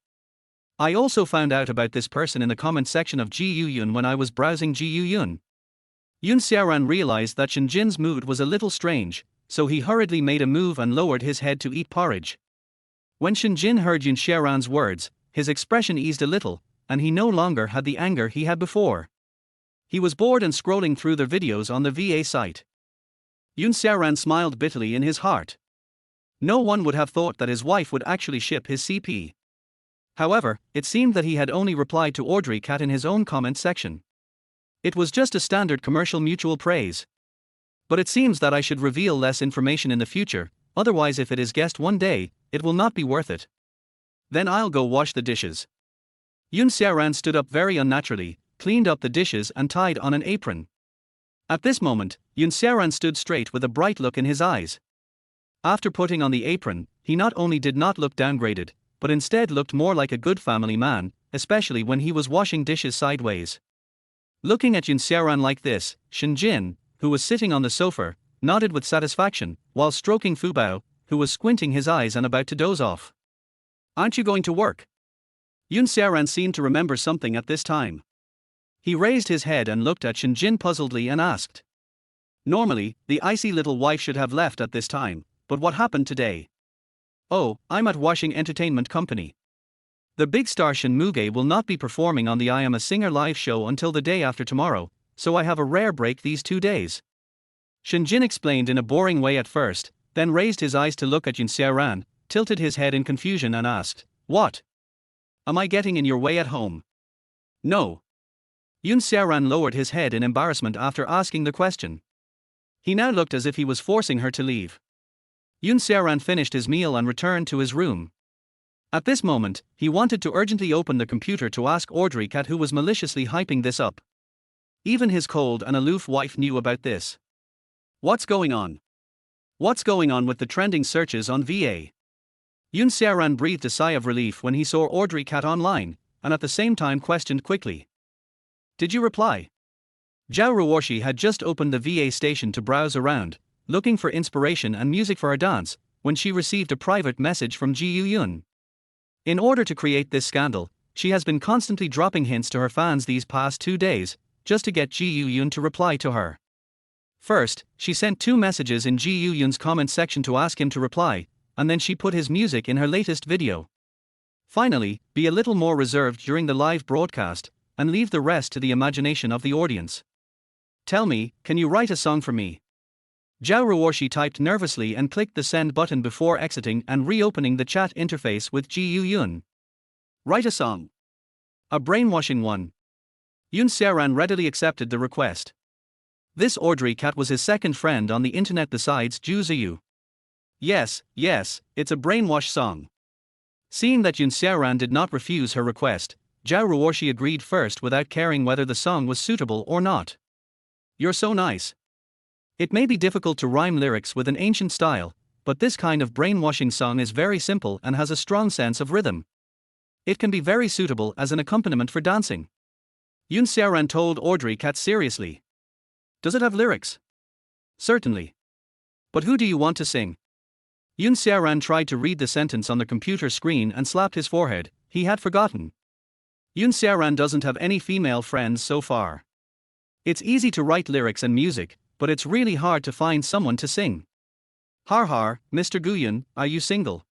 I also found out about this person in the comment section of Ji Yun when I was browsing Ji Yun. Yun Xiaoran realized that Shinjin's mood was a little strange, so he hurriedly made a move and lowered his head to eat porridge. When Shinjin heard Yun Xiaoran's words, his expression eased a little, and he no longer had the anger he had before. He was bored and scrolling through their videos on the VA site. Yun Xiaoran smiled bitterly in his heart. No one would have thought that his wife would actually ship his CP. However, it seemed that he had only replied to Audrey Cat in his own comment section. It was just a standard commercial mutual praise. But it seems that I should reveal less information in the future, otherwise if it is guessed one day, it will not be worth it. Then I'll go wash the dishes. Yun Xiaoran stood up very unnaturally, cleaned up the dishes and tied on an apron. At this moment, Yun Xiaoran stood straight with a bright look in his eyes. After putting on the apron, he not only did not look downgraded, but instead looked more like a good family man, especially when he was washing dishes sideways. Looking at Yun Xiaoran like this, Shinjin, who was sitting on the sofa, nodded with satisfaction, while stroking Fu Bao, who was squinting his eyes and about to doze off. Aren't you going to work? Yun Xiaoran seemed to remember something at this time. He raised his head and looked at Shinjin puzzledly and asked. Normally, the icy little wife should have left at this time, but what happened today? Oh, I'm at Huaxing Entertainment Company. The big star Shin Muge will not be performing on the I Am a Singer live show until the day after tomorrow, so I have a rare break these 2 days. Shinjin explained in a boring way at first, then raised his eyes to look at Yun Xiaoran, tilted his head in confusion and asked, What? Am I getting in your way at home? No. Yun Xiaoran lowered his head in embarrassment after asking the question. He now looked as if he was forcing her to leave. Yun Xiaoran finished his meal and returned to his room. At this moment, he wanted to urgently open the computer to ask Audrey Cat who was maliciously hyping this up. Even his cold and aloof wife knew about this. What's going on? What's going on with the trending searches on VA? Yun Xiaoran breathed a sigh of relief when he saw Audrey Cat online, and at the same time questioned quickly. Did you reply? Zhao Ruoshi had just opened the VA station to browse around, looking for inspiration and music for her dance, when she received a private message from Ji Yun. In order to create this scandal, she has been constantly dropping hints to her fans these past 2 days, just to get Ji Yun to reply to her. First, she sent 2 messages in Ji Yun's comment section to ask him to reply, and then she put his music in her latest video. Finally, be a little more reserved during the live broadcast, and leave the rest to the imagination of the audience. Tell me, can you write a song for me? Zhao Ruoshi typed nervously and clicked the send button before exiting and reopening the chat interface with Ji Yun. Write a song. A brainwashing one. Yun Xiaoran readily accepted the request. This Audrey Cat was his second friend on the internet besides Zhu Ziyu. Yes, it's a brainwash song. Seeing that Yun Xiaoran did not refuse her request, Zhao Ruoshi agreed first without caring whether the song was suitable or not. You're so nice. It may be difficult to rhyme lyrics with an ancient style, but this kind of brainwashing song is very simple and has a strong sense of rhythm. It can be very suitable as an accompaniment for dancing. Yun Xiaoran told Audrey Cat seriously. Does it have lyrics? Certainly. But who do you want to sing? Yun Xiaoran tried to read the sentence on the computer screen and slapped his forehead. He had forgotten. Yun Xiaoran doesn't have any female friends so far. It's easy to write lyrics and music, but it's really hard to find someone to sing. Har, Mr. Guyun, are you single?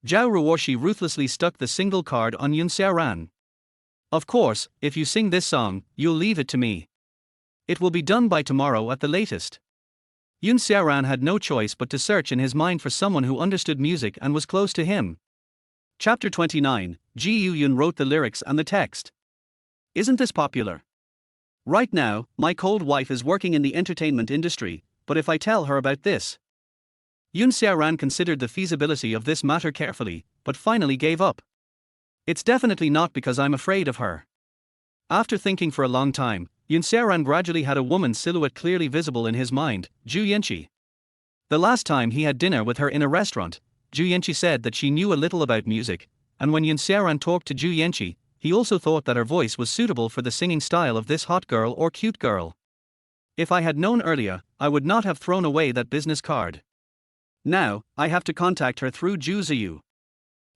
Zhao Ruoshi ruthlessly stuck the single card on Yun Xiaoran. Of course, if you sing this song, you'll leave it to me. It will be done by tomorrow at the latest. Yun Xiaoran had no choice but to search in his mind for someone who understood music and was close to him. Chapter 29, Ji Yun wrote the lyrics and the text. Isn't this popular? Right now, my cold wife is working in the entertainment industry, but if I tell her about this... Yun Xiaoran considered the feasibility of this matter carefully, but finally gave up. It's definitely not because I'm afraid of her. After thinking for a long time, Xiaoran gradually had a woman's silhouette clearly visible in his mind, Li Qingxi. The last time he had dinner with her in a restaurant, Li Qingxi said that she knew a little about music, and when Xiaoran talked to Li Qingxi, he also thought that her voice was suitable for the singing style of this hot girl or cute girl. If I had known earlier, I would not have thrown away that business card. Now, I have to contact her through Juziyu.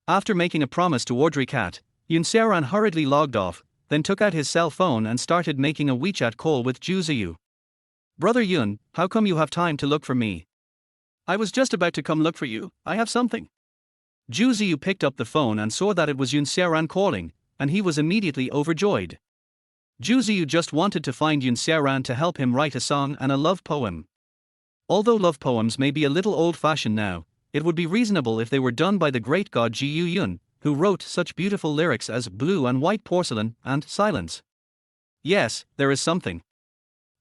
After making a promise to Audrey Cat, Xiaoran hurriedly logged off, then took out his cell phone and started making a WeChat call with Juziyu. Brother Yun, how come you have time to look for me? I was just about to come look for you, I have something. Juziyu picked up the phone and saw that it was Xiaoran calling, and he was immediately overjoyed. Juziyu just wanted to find Xiaoran to help him write a song and a love poem. Although love poems may be a little old-fashioned now, it would be reasonable if they were done by the great god Ji Yun, who wrote such beautiful lyrics as Blue and White Porcelain and Silence. Yes, there is something.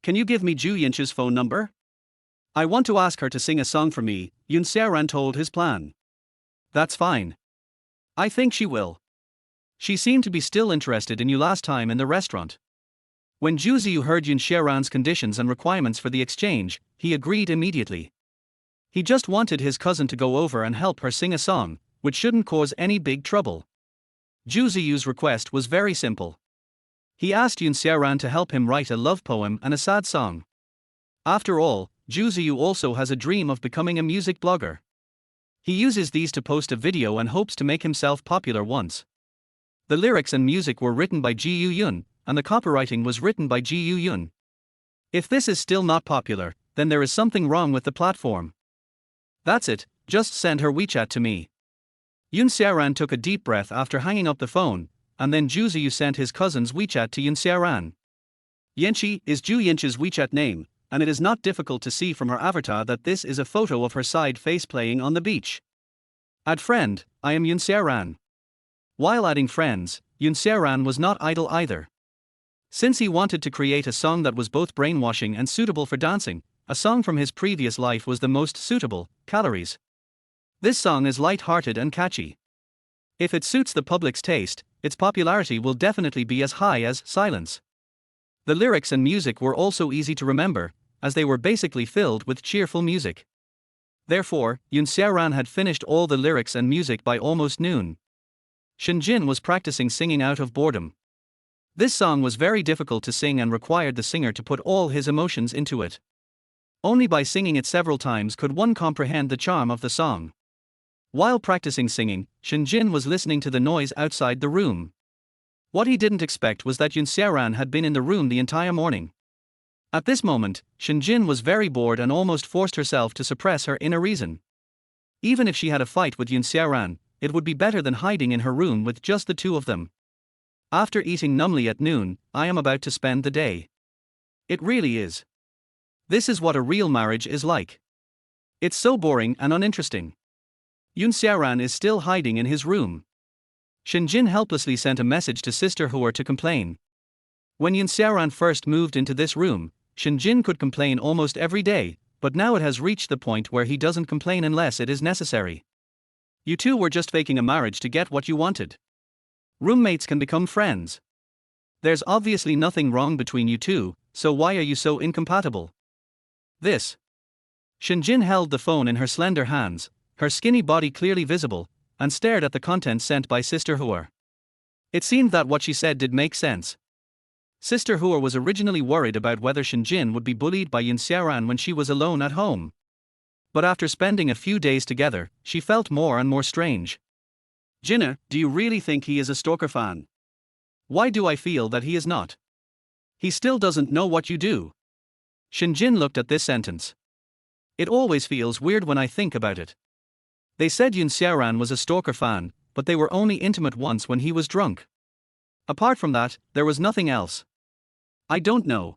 Can you give me Ju Yinch's phone number? I want to ask her to sing a song for me, Xiaoran told his plan. That's fine. I think she will. She seemed to be still interested in you last time in the restaurant. When Juziyu heard Xiaoran's conditions and requirements for the exchange, he agreed immediately. He just wanted his cousin to go over and help her sing a song, which shouldn't cause any big trouble. Juziyu's request was very simple. He asked Xiaoran to help him write a love poem and a sad song. After all, Juziyu also has a dream of becoming a music blogger. He uses these to post a video and hopes to make himself popular once. The lyrics and music were written by Ji Yun, and the copywriting was written by Ji Yun. If this is still not popular, then there is something wrong with the platform. That's it, just send her WeChat to me. Xiaoran took a deep breath after hanging up the phone, and then Juziyu sent his cousin's WeChat to Xiaoran. Yanqi is Ju Yinch's WeChat name, and it is not difficult to see from her avatar that this is a photo of her side face playing on the beach. Add friend, I am Xiaoran. While adding friends, Xiaoran was not idle either. Since he wanted to create a song that was both brainwashing and suitable for dancing, a song from his previous life was the most suitable, Calories. This song is light-hearted and catchy. If it suits the public's taste, its popularity will definitely be as high as Silence. The lyrics and music were also easy to remember, as they were basically filled with cheerful music. Therefore, Xiaoran had finished all the lyrics and music by almost noon. Shenjin was practicing singing out of boredom. This song was very difficult to sing and required the singer to put all his emotions into it. Only by singing it several times could one comprehend the charm of the song. While practicing singing, Shenjin was listening to the noise outside the room. What he didn't expect was that Xiaoran had been in the room the entire morning. At this moment, Shenjin was very bored and almost forced herself to suppress her inner reason. Even if she had a fight with Xiaoran, it would be better than hiding in her room with just the two of them. After eating numbly at noon, I am about to spend the day. It really is. This is what a real marriage is like. It's so boring and uninteresting. Xiaoran is still hiding in his room. Shenjin helplessly sent a message to Sister Hua to complain. When Xiaoran first moved into this room, Shenjin could complain almost every day, but now it has reached the point where he doesn't complain unless it is necessary. You two were just faking a marriage to get what you wanted. Roommates can become friends. There's obviously nothing wrong between you two, so why are you so incompatible? This. Shenjin held the phone in her slender hands, her skinny body clearly visible, and stared at the contents sent by Sister Hua. It seemed that what she said did make sense. Sister Hua was originally worried about whether Shenjin would be bullied by Xiaoran when she was alone at home. But after spending a few days together, she felt more and more strange. Jinna, do you really think he is a stalker fan? Why do I feel that he is not? He still doesn't know what you do. Shenjin looked at this sentence. It always feels weird when I think about it. They said Xiaoran was a stalker fan, but they were only intimate once when he was drunk. Apart from that, there was nothing else. I don't know.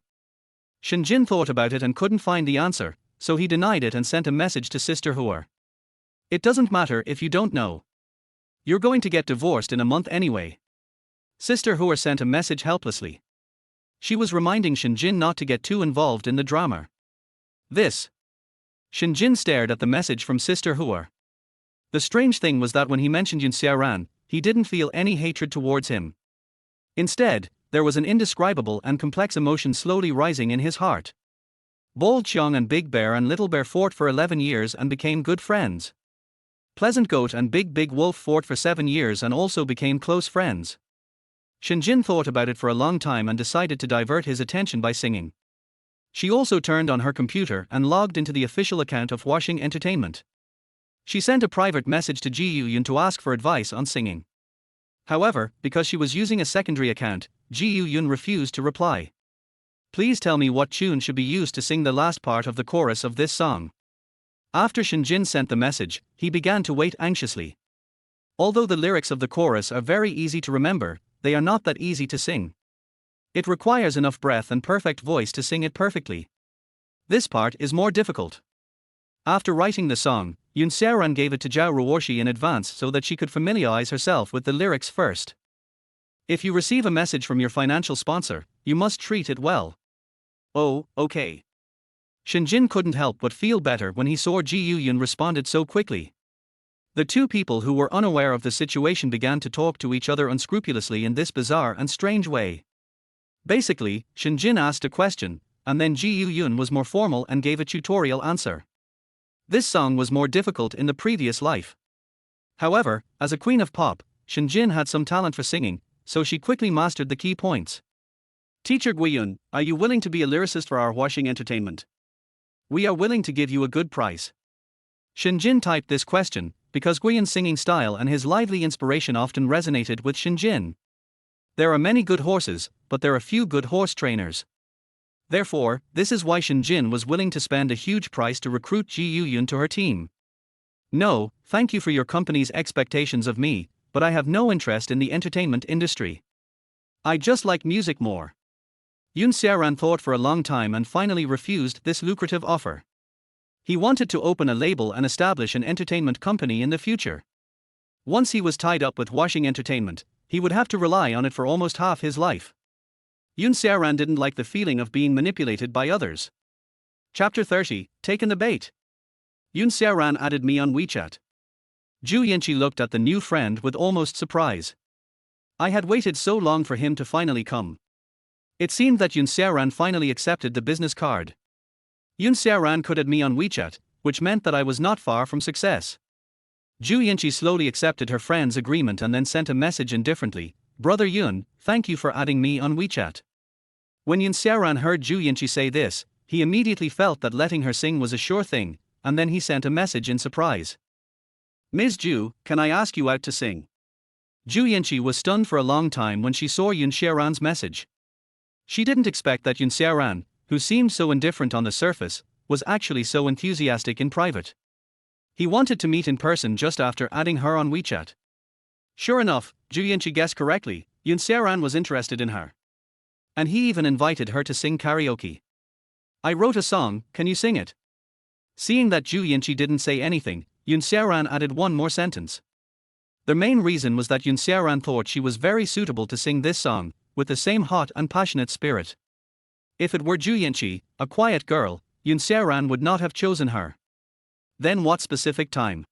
Shenjin thought about it and couldn't find the answer, so he denied it and sent a message to Sister Hua. It doesn't matter if you don't know. You're going to get divorced in a month anyway. Sister Hua sent a message helplessly. She was reminding Shenjin not to get too involved in the drama. This. Shenjin stared at the message from Sister Hua. The strange thing was that when he mentioned Xiaoran, he didn't feel any hatred towards him. Instead, there was an indescribable and complex emotion slowly rising in his heart. Bold Xiong and Big Bear and Little Bear fought for 11 years and became good friends. Pleasant Goat and Big Wolf fought for 7 years and also became close friends. Shinjin thought about it for a long time and decided to divert his attention by singing. She also turned on her computer and logged into the official account of Washing Entertainment. She sent a private message to Ji Yun to ask for advice on singing. However, because she was using a secondary account, Ji Yun refused to reply. Please tell me what tune should be used to sing the last part of the chorus of this song. After Shinjin sent the message, he began to wait anxiously. Although the lyrics of the chorus are very easy to remember, they are not that easy to sing. It requires enough breath and perfect voice to sing it perfectly. This part is more difficult. After writing the song, Yun Xiaoran gave it to Zhao Ruoshi in advance so that she could familiarize herself with the lyrics first. If you receive a message from your financial sponsor, you must treat it well. Oh, okay. Shinjin couldn't help but feel better when he saw Ji Yun responded so quickly. The two people who were unaware of the situation began to talk to each other unscrupulously in this bizarre and strange way. Basically, Shinjin asked a question, and then Ji Yun was more formal and gave a tutorial answer. This song was more difficult in the previous life. However, as a queen of pop, Shinjin had some talent for singing, so she quickly mastered the key points. Teacher Guiyun, are you willing to be a lyricist for our Washing Entertainment? We are willing to give you a good price. Shinjin typed this question, because Guiyun's singing style and his lively inspiration often resonated with Shinjin. There are many good horses, but there are few good horse trainers. Therefore, this is why Shinjin was willing to spend a huge price to recruit Ji Yun to her team. No, thank you for your company's expectations of me, but I have no interest in the entertainment industry. I just like music more. Yun Xiaoran thought for a long time and finally refused this lucrative offer. He wanted to open a label and establish an entertainment company in the future. Once he was tied up with Washing Entertainment, he would have to rely on it for almost half his life. Yun Xiaoran didn't like the feeling of being manipulated by others. Chapter 30, Taken the Bait. Yun Xiaoran added me on WeChat. Zhu Yinqi looked at the new friend with almost surprise. I had waited so long for him to finally come. It seemed that Yun Xiaoran finally accepted the business card. Yun Xiaoran could add me on WeChat, which meant that I was not far from success. Zhu Yinqi slowly accepted her friend's agreement and then sent a message indifferently. Brother Yun, thank you for adding me on WeChat. When Yun Xiaoran heard Zhu Yinqi say this, he immediately felt that letting her sing was a sure thing, and then he sent a message in surprise. Ms. Zhu, can I ask you out to sing? Zhu Yinqi was stunned for a long time when she saw Yun Xiaoran's message. She didn't expect that Yun Xiaoran, who seemed so indifferent on the surface, was actually so enthusiastic in private. He wanted to meet in person just after adding her on WeChat. Sure enough, Zhu Yinqi guessed correctly, Yun Xiaoran was interested in her. And he even invited her to sing karaoke. I wrote a song, can you sing it? Seeing that Zhu Yinqi didn't say anything, Yun Xiaoran added one more sentence. The main reason was that Yun Xiaoran thought she was very suitable to sing this song, with the same hot and passionate spirit. If it were Zhu Yinqi, a quiet girl, Yun Xiaoran would not have chosen her. Then what specific time?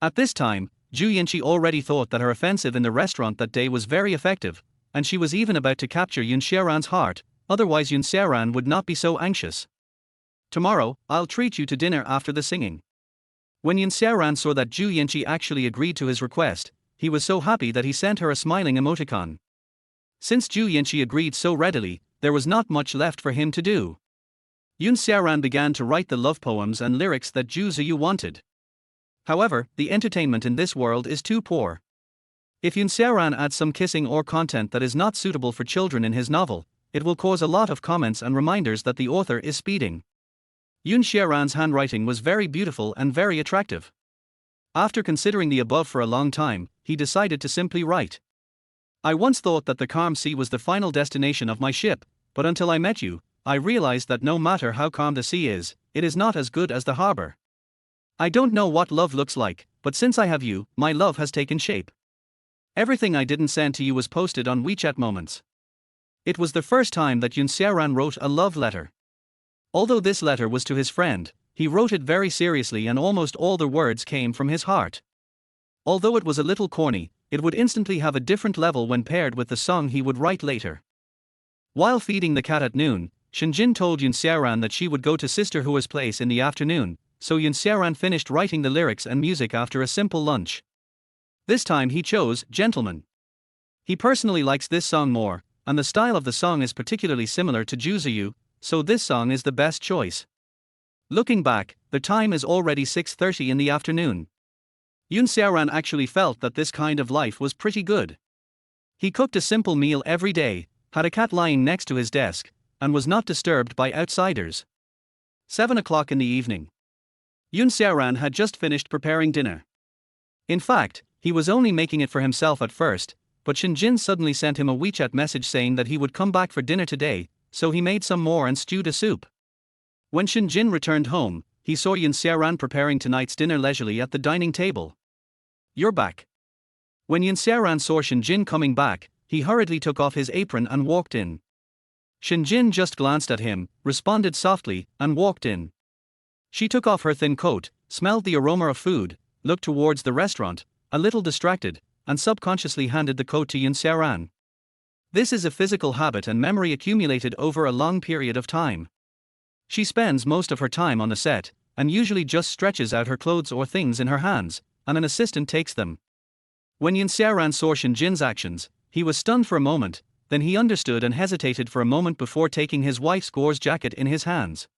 At this time, Zhu Yinqi already thought that her offensive in the restaurant that day was very effective, and she was even about to capture Yun Xiaoran's heart, otherwise Yun Xiaoran would not be so anxious. Tomorrow, I'll treat you to dinner after the singing. When Yun Xiaoran saw that Zhu Yinqi actually agreed to his request, he was so happy that he sent her a smiling emoticon. Since Zhu Yinqi agreed so readily, there was not much left for him to do. Yun Xiaoran began to write the love poems and lyrics that Zhu Ziyu wanted. However, the entertainment in this world is too poor. If Yun Xiaoran adds some kissing or content that is not suitable for children in his novel, it will cause a lot of comments and reminders that the author is speeding. Yun Xiaoran's handwriting was very beautiful and very attractive. After considering the above for a long time, he decided to simply write. I once thought that the calm sea was the final destination of my ship, but until I met you, I realized that no matter how calm the sea is, it is not as good as the harbor. I don't know what love looks like, but since I have you, my love has taken shape. Everything I didn't send to you was posted on WeChat Moments. It was the first time that Yun Xiaoran wrote a love letter. Although this letter was to his friend, he wrote it very seriously and almost all the words came from his heart. Although it was a little corny, it would instantly have a different level when paired with the song he would write later. While feeding the cat at noon, Shinjin told Yoon Xiaoran that she would go to Sister Hua's place in the afternoon, so Yoon Xiaoran finished writing the lyrics and music after a simple lunch. This time he chose Gentleman. He personally likes this song more, and the style of the song is particularly similar to Juzuyu, so this song is the best choice. Looking back, the time is already 6:30 in the afternoon. Yoon Xiaoran actually felt that this kind of life was pretty good. He cooked a simple meal every day, had a cat lying next to his desk, and was not disturbed by outsiders. 7 o'clock in the evening. Yoon Xiaoran had just finished preparing dinner. In fact, he was only making it for himself at first, but Shinjin suddenly sent him a WeChat message saying that he would come back for dinner today, so he made some more and stewed a soup. When Shinjin returned home, he saw Yoon Xiaoran preparing tonight's dinner leisurely at the dining table. "You're back." When Yoon Xiaoran saw Shinjin coming back, he hurriedly took off his apron and walked in. Shinjin just glanced at him, responded softly, and walked in. She took off her thin coat, smelled the aroma of food, looked towards the restaurant, a little distracted, and subconsciously handed the coat to Yoon Xiaoran. This is a physical habit and memory accumulated over a long period of time. She spends most of her time on the set, and usually just stretches out her clothes or things in her hands, and an assistant takes them. When Yoon Xiaoran saw Shinjin's actions, he was stunned for a moment, then he understood and hesitated for a moment before taking his wife's gauze jacket in his hands.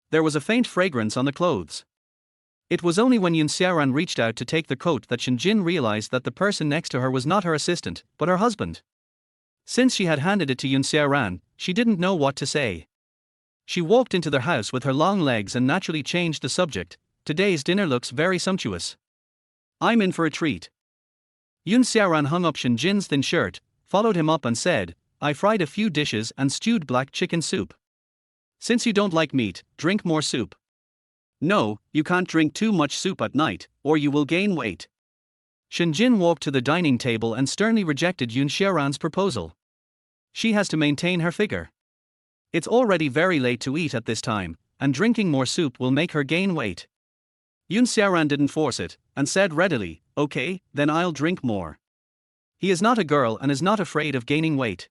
There was a faint fragrance on the clothes. It was only when Yoon Xiaoran reached out to take the coat that Shinjin realized that the person next to her was not her assistant, but her husband. Since she had handed it to Yoon Xiaoran, she didn't know what to say. She walked into their house with her long legs and naturally changed the subject. "Today's dinner looks very sumptuous. I'm in for a treat." Yoon Xiaoran hung up Shinjin's thin shirt, followed him up and said, "I fried a few dishes and stewed black chicken soup. Since you don't like meat, drink more soup." "No, you can't drink too much soup at night, or you will gain weight." Shinjin walked to the dining table and sternly rejected Yoon Xiaoran's proposal. She has to maintain her figure. It's already very late to eat at this time, and drinking more soup will make her gain weight. Yoon Xiaoran didn't force it, and said readily, "Okay, then I'll drink more." He is not a girl and is not afraid of gaining weight.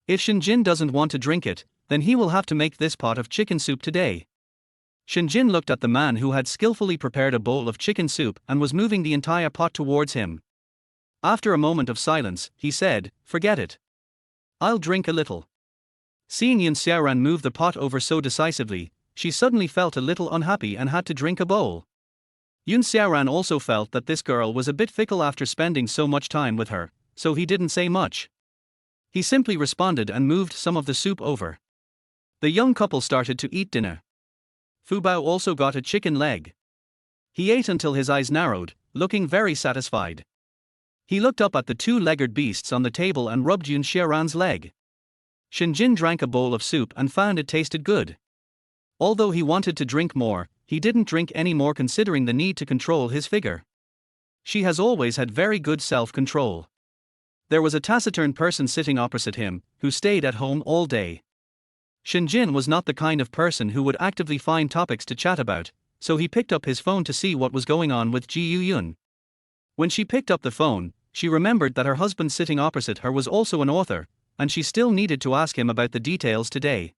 If Shinjin doesn't want to drink it, then he will have to make this pot of chicken soup today. Shinjin looked at the man who had skillfully prepared a bowl of chicken soup and was moving the entire pot towards him. After a moment of silence, he said, "Forget it. I'll drink a little." Seeing Yoon Xiaoran move the pot over so decisively, she suddenly felt a little unhappy and had to drink a bowl. Yoon Xiaoran also felt that this girl was a bit fickle after spending so much time with her, so he didn't say much. He simply responded and moved some of the soup over. The young couple started to eat dinner. Fu Bao also got a chicken leg. He ate until his eyes narrowed, looking very satisfied. He looked up at the two-legged beasts on the table and rubbed Yoon Xiaoran's leg. Shinjin drank a bowl of soup and found it tasted good. Although he wanted to drink more, he didn't drink any more considering the need to control his figure. She has always had very good self-control. There was a taciturn person sitting opposite him, who stayed at home all day. Shinjin was not the kind of person who would actively find topics to chat about, so he picked up his phone to see what was going on with Ji Yun. When she picked up the phone, she remembered that her husband sitting opposite her was also an author, and she still needed to ask him about the details today.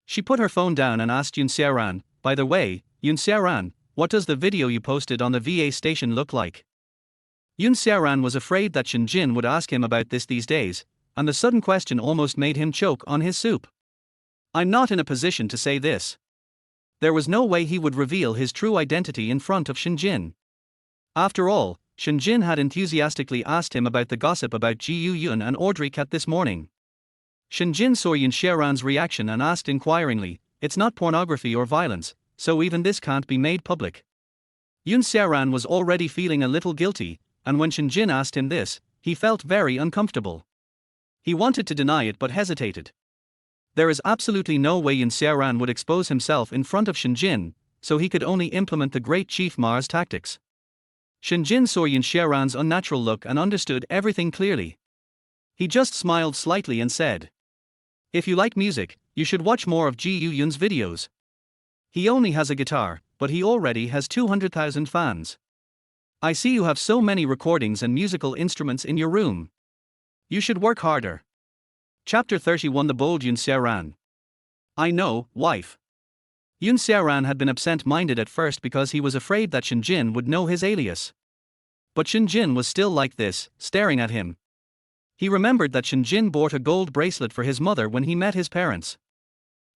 She put her phone down and asked Yoon Xiaoran, "By the way, Yoon Xiaoran, what does the video you posted on the VA station look like?" Yoon Xiaoran was afraid that Shinjin would ask him about this these days, and the sudden question almost made him choke on his soup. "I'm not in a position to say this." There was no way he would reveal his true identity in front of Shinjin. After all, Shinjin had enthusiastically asked him about the gossip about Ji Yun and Audrey Cat this morning. Shinjin saw Yoon Xiaoran's reaction and asked inquiringly, "It's not pornography or violence, so even this can't be made public?" Yoon Xiaoran was already feeling a little guilty, and when Shinjin asked him this, he felt very uncomfortable. He wanted to deny it but hesitated. There is absolutely no way Yoon Xiaoran would expose himself in front of Shinjin, so he could only implement the great Chief Ma's tactics. Shinjin saw Yoon Xiaoran's unnatural look and understood everything clearly. He just smiled slightly and said, "If you like music, you should watch more of Ji Yun's videos. He only has a guitar, but he already has 200,000 fans." I see you have so many recordings and musical instruments in your room. You should work harder. Chapter 31. The bold Xiaoran. I know, wife. Xiaoran had been absent-minded at first because he was afraid that Jin would know his alias. But Jin was still like this, staring at him. He remembered that Jin bought a gold bracelet for his mother when he met his parents.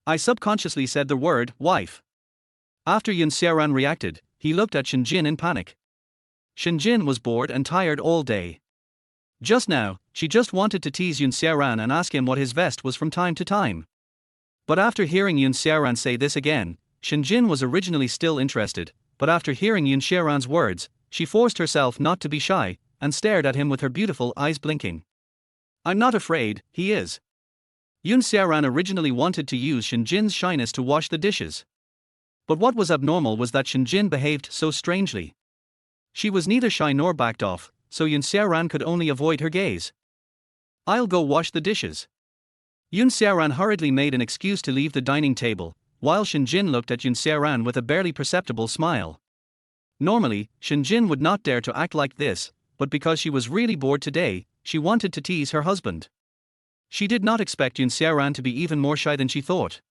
I subconsciously said the word, wife. After Xiaoran reacted, he looked at Jin in panic. Jin was bored and tired all day. Just now, she just wanted to tease Xiaoran and ask him what his vest was from time to time. But after hearing Xiaoran say this again, Jin was originally still interested, but after hearing Xiaoran's words, she forced herself not to be shy, and stared at him with her beautiful eyes blinking. I'm not afraid, he is. Xiaoran originally wanted to use Jin's shyness to wash the dishes. But what was abnormal was that Jin behaved so strangely. She was neither shy nor backed off, so Xiaoran could only avoid her gaze. I'll go wash the dishes. Xiaoran hurriedly made an excuse to leave the dining table, while Jin looked at Xiaoran with a barely perceptible smile. Normally, Jin would not dare to act like this, but because she was really bored today, she wanted to tease her husband. She did not expect Xiaoran to be even more shy than she thought.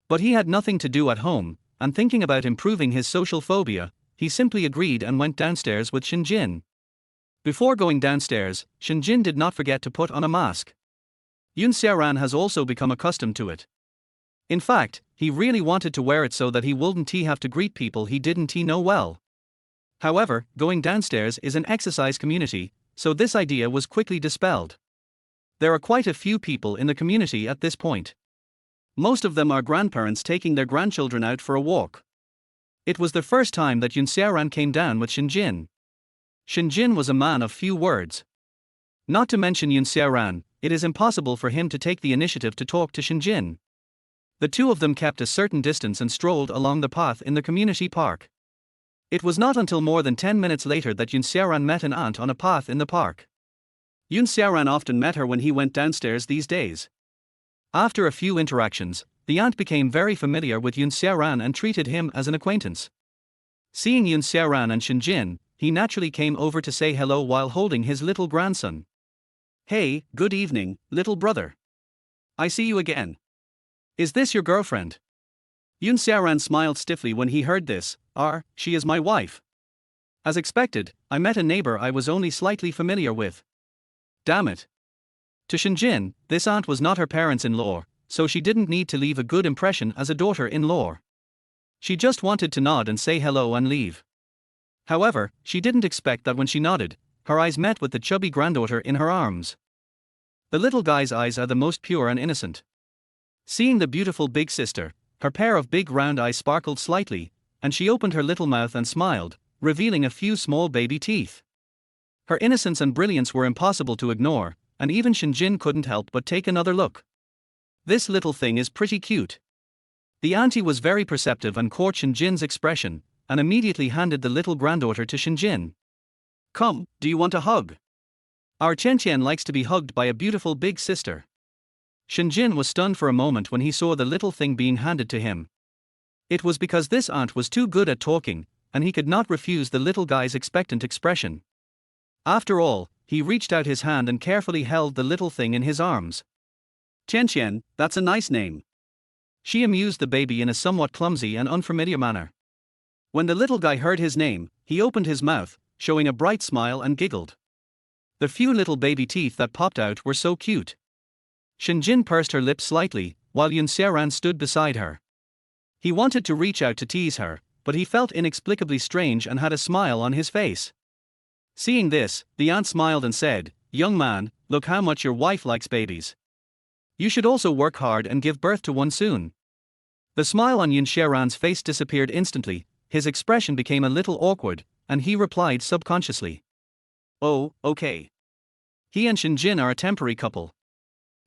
But he had nothing to do at home, and thinking about improving his social phobia, he simply agreed and went downstairs with Jin. Before going downstairs, Jin did not forget to put on a mask. Xiaoran has also become accustomed to it. In fact, he really wanted to wear it so that he wouldn't have to greet people he didn't know well. However, going downstairs is an exercise community, so this idea was quickly dispelled. There are quite a few people in the community at this point. Most of them are grandparents taking their grandchildren out for a walk. It was the first time that Xiaoran came down with Jin. Jin was a man of few words. Not to mention Xiaoran, it is impossible for him to take the initiative to talk to Jin. The two of them kept a certain distance and strolled along the path in the community park. It was not until more than 10 minutes later that Xiaoran met an aunt on a path in the park. Xiaoran often met her when he went downstairs these days. After a few interactions, the aunt became very familiar with Xiaoran and treated him as an acquaintance. Seeing Xiaoran and Jin, he naturally came over to say hello while holding his little grandson. Hey, good evening, little brother. I see you again. Is this your girlfriend? Xiaoran smiled stiffly when he heard this. She is my wife. As expected, I met a neighbor I was only slightly familiar with. Damn it. To Jin, this aunt was not her parents-in-law, so she didn't need to leave a good impression as a daughter-in-law. She just wanted to nod and say hello and leave. However, she didn't expect that when she nodded, her eyes met with the chubby granddaughter in her arms. The little guy's eyes are the most pure and innocent. Seeing the beautiful big sister, her pair of big round eyes sparkled slightly, and she opened her little mouth and smiled, revealing a few small baby teeth. Her innocence and brilliance were impossible to ignore, and even Jin couldn't help but take another look. This little thing is pretty cute. The auntie was very perceptive and caught Jin's expression, and immediately handed the little granddaughter to Jin. Come, do you want a hug? Our Qian likes to be hugged by a beautiful big sister. Jin was stunned for a moment when he saw the little thing being handed to him. It was because this aunt was too good at talking, and he could not refuse the little guy's expectant expression. After all, he reached out his hand and carefully held the little thing in his arms. Qian, that's a nice name. She amused the baby in a somewhat clumsy and unfamiliar manner. When the little guy heard his name, he opened his mouth, showing a bright smile and giggled. The few little baby teeth that popped out were so cute. Jin pursed her lips slightly, while Xiaoran stood beside her. He wanted to reach out to tease her, but he felt inexplicably strange and had a smile on his face. Seeing this, the aunt smiled and said, "Young man, look how much your wife likes babies. You should also work hard and give birth to one soon." The smile on Xiaoran's face disappeared instantly, his expression became a little awkward, and he replied subconsciously. Oh, okay. He and Jin are a temporary couple.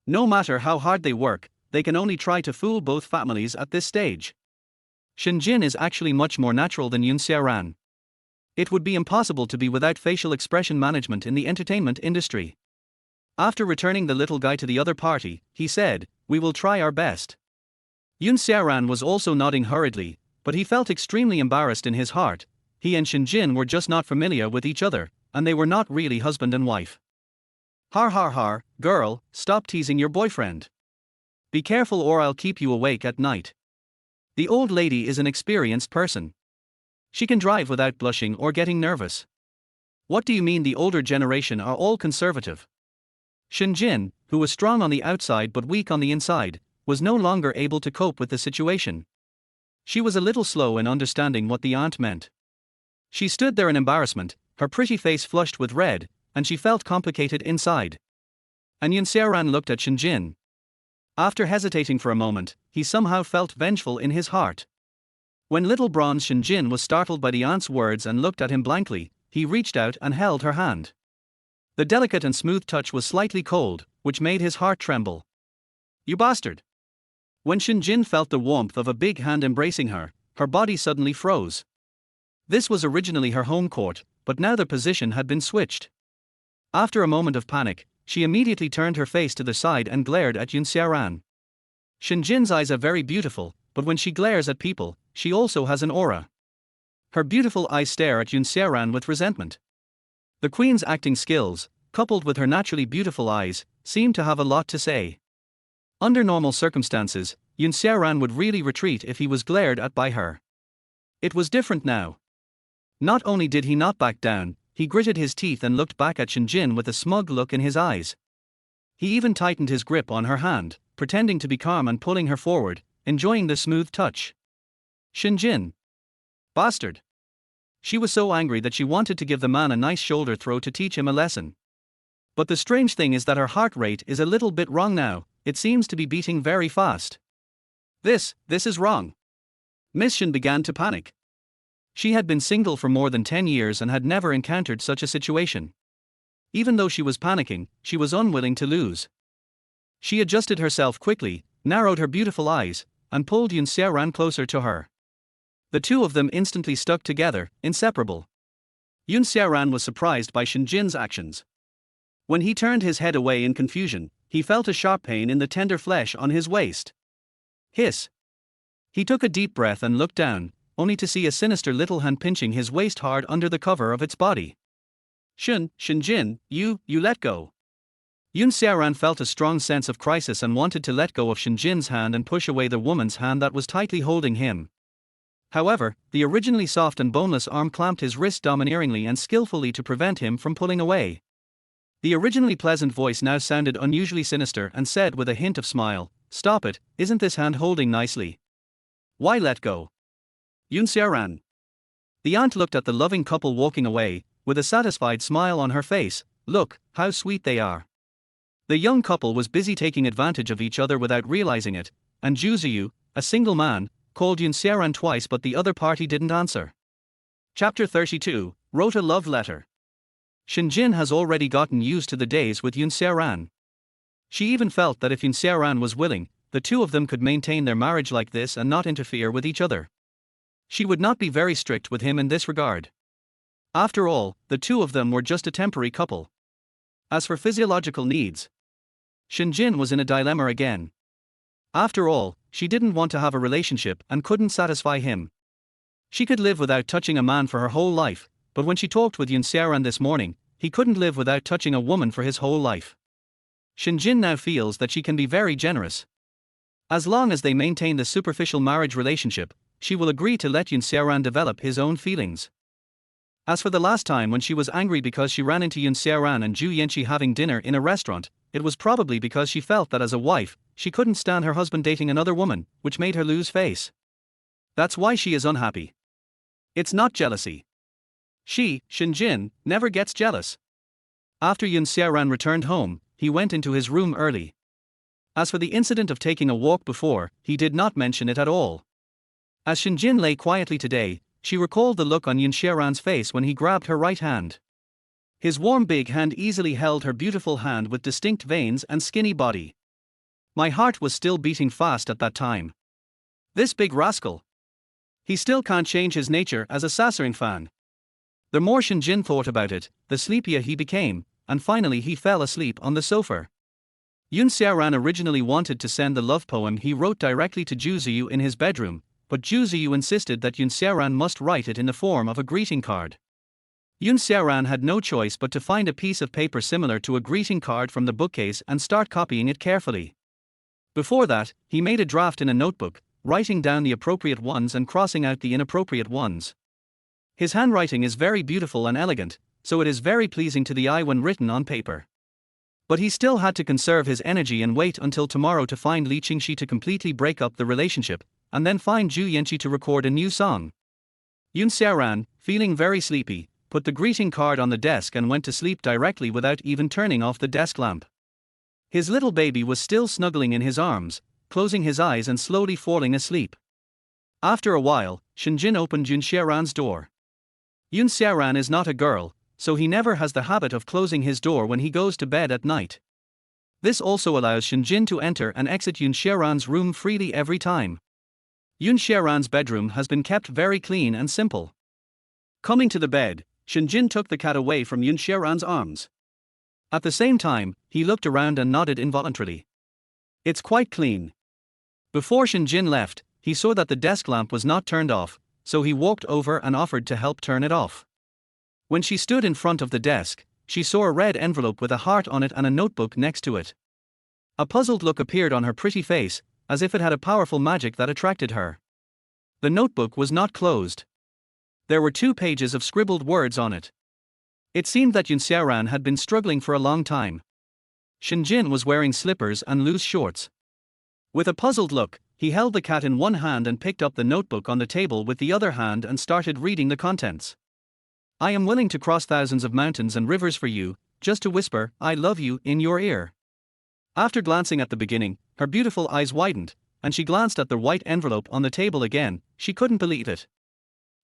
No matter how hard they work, they can only try to fool both families at this stage. Jin is actually much more natural than Xiaoran. It would be impossible to be without facial expression management in the entertainment industry. After returning the little guy to the other party, he said, "We will try our best." Xiaoran was also nodding hurriedly, but he felt extremely embarrassed in his heart. he and Shinjin were just not familiar with each other, and they were not really husband and wife. Har har har, girl, stop teasing your boyfriend. Be careful or I'll keep you awake at night. The old lady is an experienced person. She can drive without blushing or getting nervous. What do you mean the older generation are all conservative? Shinjin, who was strong on the outside but weak on the inside, was no longer able to cope with the situation. She was a little slow in understanding what the aunt meant. She stood there in embarrassment, her pretty face flushed with red, and she felt complicated inside. And Xiaoran looked at Shinjin. After hesitating for a moment, he somehow felt vengeful in his heart. When little bronze Shinjin was startled by the aunt's words and looked at him blankly, he reached out and held her hand. The delicate and smooth touch was slightly cold, which made his heart tremble. You bastard! When Shinjin felt the warmth of a big hand embracing her, her body suddenly froze. This was originally her home court, but now the position had been switched. After a moment of panic, she immediately turned her face to the side and glared at Xiaoran. Shinjin's eyes are very beautiful, but when she glares at people, she also has an aura. Her beautiful eyes stare at Xiaoran with resentment. The queen's acting skills, coupled with her naturally beautiful eyes, seem to have a lot to say. Under normal circumstances, Xiaoran would really retreat if he was glared at by her. It was different now. Not only did he not back down, he gritted his teeth and looked back at Shinjin with a smug look in his eyes. He even tightened his grip on her hand, pretending to be calm and pulling her forward, enjoying the smooth touch. Shinjin! Bastard! She was so angry that she wanted to give the man a nice shoulder throw to teach him a lesson. But the strange thing is that her heart rate is a little bit wrong now, it seems to be beating very fast. This is wrong. Miss Shin began to panic. She had been single for more than 10 years and had never encountered such a situation. Even though she was panicking, she was unwilling to lose. She adjusted herself quickly, narrowed her beautiful eyes, and pulled Xiaoran closer to her. The two of them instantly stuck together, inseparable. Xiaoran was surprised by Shinjin's actions. When he turned his head away in confusion, he felt a sharp pain in the tender flesh on his waist. Hiss! He took a deep breath and looked down, only to see a sinister little hand pinching his waist hard under the cover of its body. Shinjin, you let go. Xiaoran felt a strong sense of crisis and wanted to let go of Shinjin's hand and push away the woman's hand that was tightly holding him. However, the originally soft and boneless arm clamped his wrist domineeringly and skillfully to prevent him from pulling away. The originally pleasant voice now sounded unusually sinister and said with a hint of smile, "Stop it, isn't this hand holding nicely? Why let go?" Xiaoran. The aunt looked at the loving couple walking away, with a satisfied smile on her face. Look, how sweet they are. The young couple was busy taking advantage of each other without realizing it, and Juziyu, a single man, called Xiaoran twice but the other party didn't answer. Chapter 32, wrote a love letter. Shinjin has already gotten used to the days with Xiaoran. She even felt that if Xiaoran was willing, the two of them could maintain their marriage like this and not interfere with each other. She would not be very strict with him in this regard. After all, the two of them were just a temporary couple. As for physiological needs, Shinjin was in a dilemma again. After all, she didn't want to have a relationship and couldn't satisfy him. She could live without touching a man for her whole life, but when she talked with Xiaoran this morning, he couldn't live without touching a woman for his whole life. Shinjin now feels that she can be very generous. As long as they maintain the superficial marriage relationship, she will agree to let Xiaoran develop his own feelings. As for the last time when she was angry because she ran into Xiaoran and Zhu Yanqi having dinner in a restaurant, it was probably because she felt that as a wife, she couldn't stand her husband dating another woman, which made her lose face. That's why she is unhappy. It's not jealousy. She, Shinjin, never gets jealous. After Xiaoran returned home, he went into his room early. As for the incident of taking a walk before, he did not mention it at all. As Shinjin lay quietly today, she recalled the look on Xiaoran's face when he grabbed her right hand. His warm big hand easily held her beautiful hand with distinct veins and skinny body. My heart was still beating fast at that time. This big rascal. He still can't change his nature as a Sassoon fan. The more Shinjin thought about it, the sleepier he became, and finally he fell asleep on the sofa. Xiaoran originally wanted to send the love poem he wrote directly to Juziyu in his bedroom, but Zhu Ziyu insisted that Yun Xiaoran must write it in the form of a greeting card. Yun Xiaoran had no choice but to find a piece of paper similar to a greeting card from the bookcase and start copying it carefully. Before that, he made a draft in a notebook, writing down the appropriate ones and crossing out the inappropriate ones. His handwriting is very beautiful and elegant, so it is very pleasing to the eye when written on paper. But he still had to conserve his energy and wait until tomorrow to find Li Qingxi to completely break up the relationship, and then find Zhu Yanqi to record a new song. Yun Xiaoran, feeling very sleepy, put the greeting card on the desk and went to sleep directly without even turning off the desk lamp. His little baby was still snuggling in his arms, closing his eyes and slowly falling asleep. After a while, Shenjin opened Yun Xiaoran's door. Yun Xiaoran is not a girl, so he never has the habit of closing his door when he goes to bed at night. This also allows Shenjin to enter and exit Yun Xiaoran's room freely every time. Yun Xiaoran's bedroom has been kept very clean and simple. Coming to the bed, Shenjin took the cat away from Yun Xiaoran's arms. At the same time, he looked around and nodded involuntarily. It's quite clean. Before Shenjin left, he saw that the desk lamp was not turned off, so he walked over and offered to help turn it off. When she stood in front of the desk, she saw a red envelope with a heart on it and a notebook next to it. A puzzled look appeared on her pretty face, as if it had a powerful magic that attracted her. The notebook was not closed. There were 2 pages of scribbled words on it. It seemed that Yun Xiaoran had been struggling for a long time. Shenjin was wearing slippers and loose shorts. With a puzzled look, he held the cat in one hand and picked up the notebook on the table with the other hand and started reading the contents. I am willing to cross thousands of mountains and rivers for you, just to whisper, I love you, in your ear. After glancing at the beginning, her beautiful eyes widened, and she glanced at the white envelope on the table again. She couldn't believe it.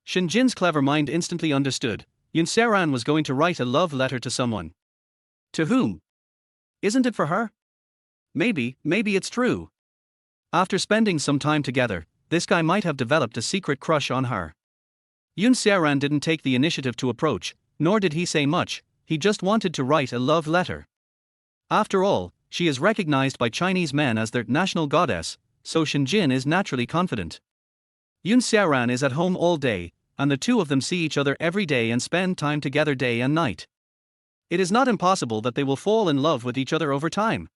Shenjin's clever mind instantly understood. Yun Xiaoran was going to write a love letter to someone. To whom? Isn't it for her? Maybe it's true. After spending some time together, this guy might have developed a secret crush on her. Yun Xiaoran didn't take the initiative to approach, nor did he say much, he just wanted to write a love letter. After all, she is recognized by Chinese men as their national goddess, so Shenjin is naturally confident. Yun Xiaoran is at home all day, and the two of them see each other every day and spend time together day and night. It is not impossible that they will fall in love with each other over time.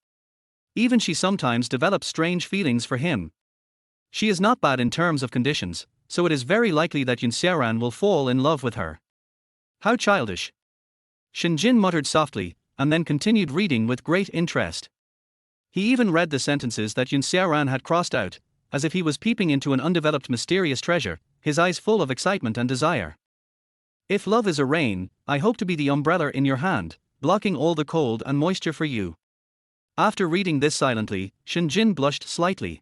Even she sometimes develops strange feelings for him. She is not bad in terms of conditions, so it is very likely that Yun Xiaoran will fall in love with her. How childish. Shenjin muttered softly, and then continued reading with great interest. He even read the sentences that Yun Xiaoran had crossed out, as if he was peeping into an undeveloped mysterious treasure, his eyes full of excitement and desire. If love is a rain, I hope to be the umbrella in your hand, blocking all the cold and moisture for you. After reading this silently, Shenjin blushed slightly.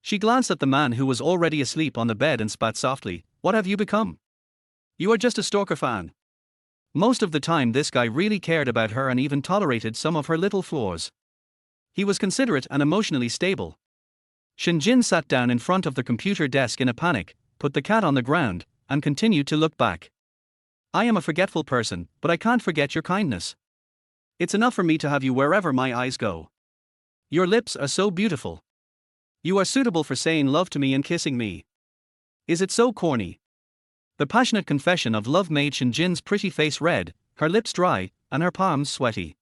She glanced at the man who was already asleep on the bed and spat softly, What have you become? You are just a stalker fan. Most of the time this guy really cared about her and even tolerated some of her little flaws. He was considerate and emotionally stable. Shenjin sat down in front of the computer desk in a panic, put the cat on the ground, and continued to look back. I am a forgetful person, but I can't forget your kindness. It's enough for me to have you wherever my eyes go. Your lips are so beautiful. You are suitable for saying love to me and kissing me. Is it so corny? The passionate confession of love made Shenjin's pretty face red, her lips dry, and her palms sweaty.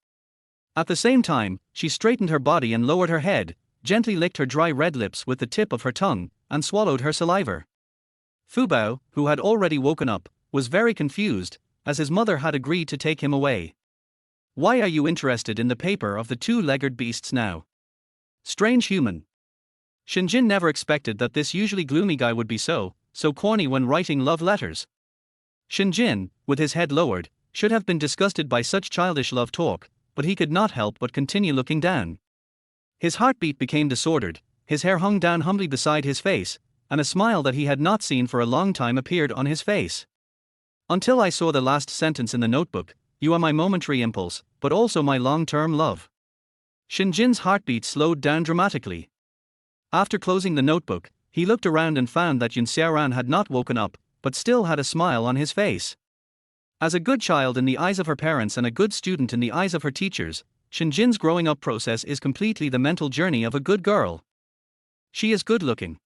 At the same time, she straightened her body and lowered her head, gently licked her dry red lips with the tip of her tongue, and swallowed her saliva. Fu Bao, who had already woken up, was very confused, as his mother had agreed to take him away. Why are you interested in the paper of the two-legged beasts now? Strange human. Shenjin never expected that this usually gloomy guy would be so corny when writing love letters. Shenjin, with his head lowered, should have been disgusted by such childish love talk, but he could not help but continue looking down. His heartbeat became disordered, his hair hung down humbly beside his face, and a smile that he had not seen for a long time appeared on his face. Until I saw the last sentence in the notebook, you are my momentary impulse, but also my long-term love. Shenjin's heartbeat slowed down dramatically. After closing the notebook, he looked around and found that Yun Xiaoran had not woken up, but still had a smile on his face. As a good child in the eyes of her parents and a good student in the eyes of her teachers, Shenjin's growing up process is completely the mental journey of a good girl. She is good looking.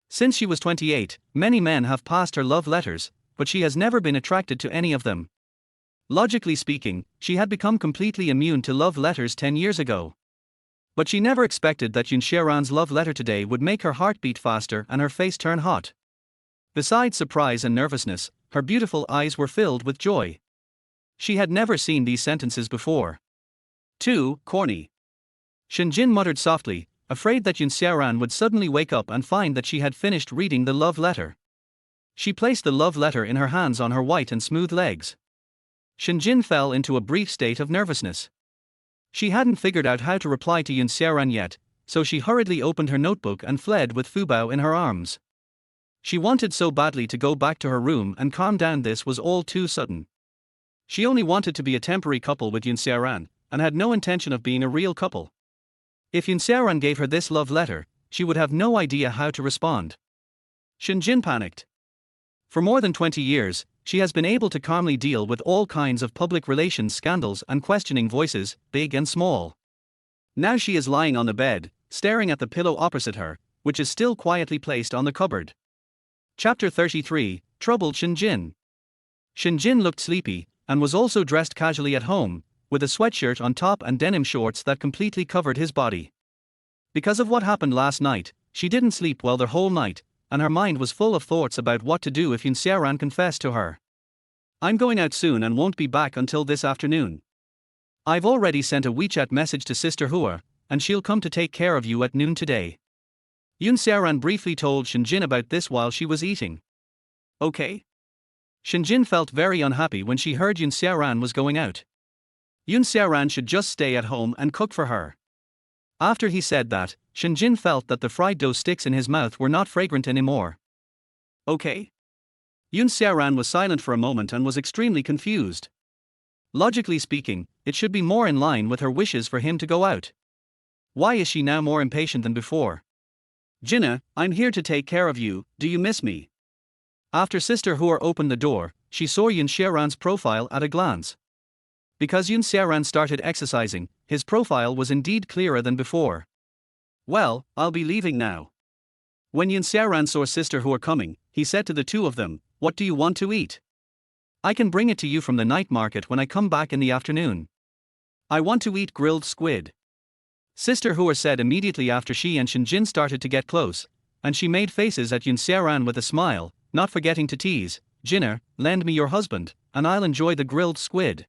Since she was 28, many men have passed her love letters, but she has never been attracted to any of them. Logically speaking, she had become completely immune to love letters 10 years ago. But she never expected that Xiaoran's love letter today would make her heart beat faster and her face turn hot. Besides surprise and nervousness, her beautiful eyes were filled with joy. She had never seen these sentences before. Too corny. Shinjin muttered softly, afraid that Xiaoran would suddenly wake up and find that she had finished reading the love letter. She placed the love letter in her hands on her white and smooth legs. Shinjin fell into a brief state of nervousness. She hadn't figured out how to reply to Xiaoran yet, so she hurriedly opened her notebook and fled with Fubao in her arms. She wanted so badly to go back to her room and calm down. This was all too sudden. She only wanted to be a temporary couple with Xiaoran, and had no intention of being a real couple. If Xiaoran gave her this love letter, she would have no idea how to respond. Shinjin panicked. For more than 20 years, she has been able to calmly deal with all kinds of public relations scandals and questioning voices, big and small. Now she is lying on the bed, staring at the pillow opposite her, which is still quietly placed on the cupboard. Chapter 33, Troubled Shinjin. Shinjin looked sleepy, and was also dressed casually at home, with a sweatshirt on top and denim shorts that completely covered his body. Because of what happened last night, she didn't sleep well the whole night, and her mind was full of thoughts about what to do if Xiaoran confessed to her. I'm going out soon and won't be back until this afternoon. I've already sent a WeChat message to Sister Hua, and she'll come to take care of you at noon today. Xiaoran briefly told Shinjin about this while she was eating. Okay. Shinjin felt very unhappy when she heard Xiaoran was going out. Xiaoran should just stay at home and cook for her. After he said that, Shinjin felt that the fried dough sticks in his mouth were not fragrant anymore. Okay. Xiaoran was silent for a moment and was extremely confused. Logically speaking, it should be more in line with her wishes for him to go out. Why is she now more impatient than before? Jinna, I'm here to take care of you, do you miss me? After Sister Hua opened the door, she saw Xiaoran's profile at a glance. Because Xiaoran started exercising, his profile was indeed clearer than before. Well, I'll be leaving now. When Xiaoran saw Sister Hua coming, he said to the two of them, what do you want to eat? I can bring it to you from the night market when I come back in the afternoon. I want to eat grilled squid. Sister Hua said immediately after she and Shinjin started to get close, and she made faces at Xiaoran with a smile, not forgetting to tease, Jinna, lend me your husband, and I'll enjoy the grilled squid.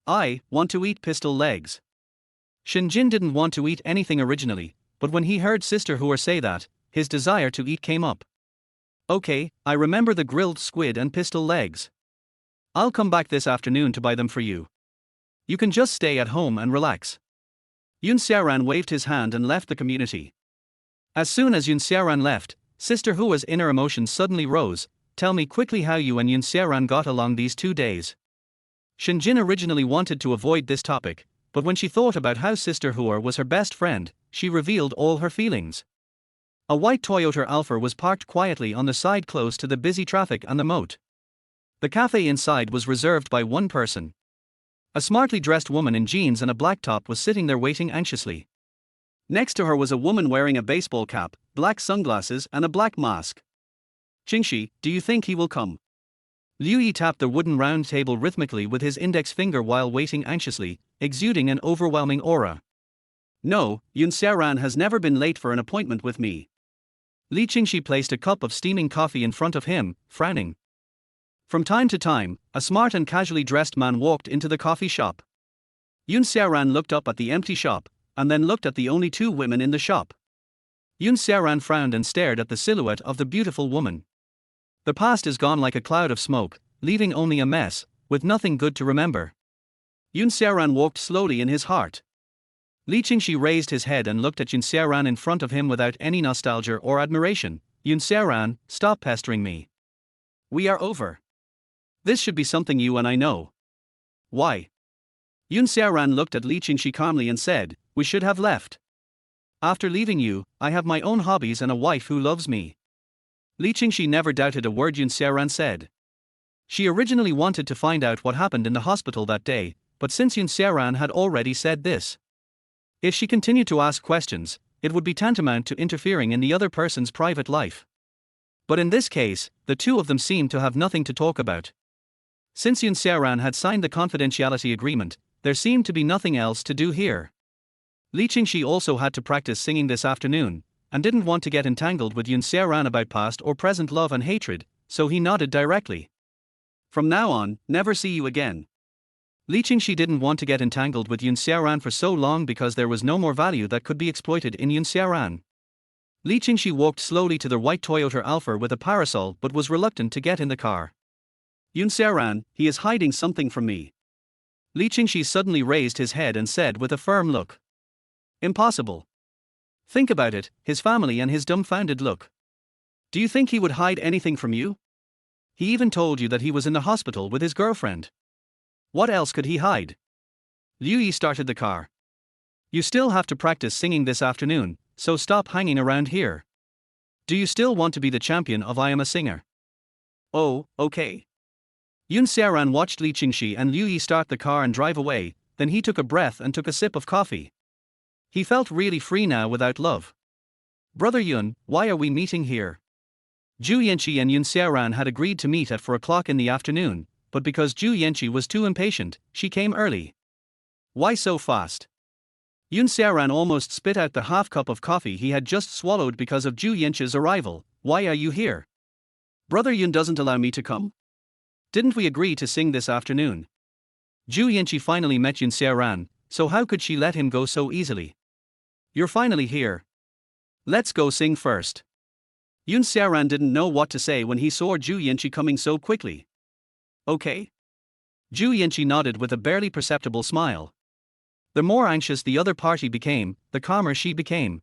I want to eat pistol legs. Shinjin didn't want to eat anything originally, but when he heard Sister Hua say that, his desire to eat came up. Okay, I remember the grilled squid and pistol legs. I'll come back this afternoon to buy them for you. You can just stay at home and relax. Xiaoran waved his hand and left the community. As soon as Xiaoran left, Sister Hua's inner emotions suddenly rose. Tell me quickly how you and Xiaoran got along these 2 days. Shinjin originally wanted to avoid this topic, but when she thought about how Sister Hua was her best friend, she revealed all her feelings. A white Toyota Alphard was parked quietly on the side close to the busy traffic and the moat. The cafe inside was reserved by one person. A smartly dressed woman in jeans and a black top was sitting there waiting anxiously. Next to her was a woman wearing a baseball cap, black sunglasses and a black mask. Qingxi, do you think he will come? Liu Yi tapped the wooden round table rhythmically with his index finger while waiting anxiously, exuding an overwhelming aura. No, Xiaoran has never been late for an appointment with me. Li Qingxi placed a cup of steaming coffee in front of him, frowning. From time to time, a smart and casually dressed man walked into the coffee shop. Xiaoran looked up at the empty shop, and then looked at the only two women in the shop. Xiaoran frowned and stared at the silhouette of the beautiful woman. The past is gone like a cloud of smoke, leaving only a mess, with nothing good to remember. Xiaoran walked slowly in his heart. Li Qingxi raised his head and looked at Xiaoran in front of him without any nostalgia or admiration. Xiaoran, stop pestering me. We are over. This should be something you and I know. Why? Xiaoran looked at Li Qingxi calmly and said, we should have left. After leaving you, I have my own hobbies and a wife who loves me. Li Qingxi never doubted a word Xiaoran said. She originally wanted to find out what happened in the hospital that day, but since Xiaoran had already said this, if she continued to ask questions, it would be tantamount to interfering in the other person's private life. But in this case, the two of them seemed to have nothing to talk about. Since Xiaoran had signed the confidentiality agreement, there seemed to be nothing else to do here. Li Qingxi also had to practice singing this afternoon, and didn't want to get entangled with Xiaoran about past or present love and hatred, so he nodded directly. From now on, never see you again. Li Qingxi didn't want to get entangled with Xiaoran for so long because there was no more value that could be exploited in Xiaoran. Li Qingxi walked slowly to the white Toyota Alfa with a parasol but was reluctant to get in the car. Xiaoran, he is hiding something from me. Li Qingxi suddenly raised his head and said with a firm look. Impossible. Think about it, his family and his dumbfounded look. Do you think he would hide anything from you? He even told you that he was in the hospital with his girlfriend. What else could he hide? Liu Yi started the car. You still have to practice singing this afternoon, so stop hanging around here. Do you still want to be the champion of I Am a Singer? Oh, okay. Xiaoran watched Li Qingxi and Liu Yi start the car and drive away, then he took a breath and took a sip of coffee. He felt really free now without love. Brother Yun, why are we meeting here? Zhu Yanqi and Xiaoran had agreed to meet at 4 o'clock in the afternoon, but because Zhu Yanqi was too impatient, she came early. Why so fast? Xiaoran almost spit out the half cup of coffee he had just swallowed because of Zhu Yanqi's arrival. Why are you here? Brother Yun doesn't allow me to come? Didn't we agree to sing this afternoon? Zhu Yanqi finally met Xiaoran, so how could she let him go so easily? You're finally here. Let's go sing first. Xiaoran didn't know what to say when he saw Zhu Yanqi coming so quickly. Okay. Zhu Yanqi nodded with a barely perceptible smile. The more anxious the other party became, the calmer she became.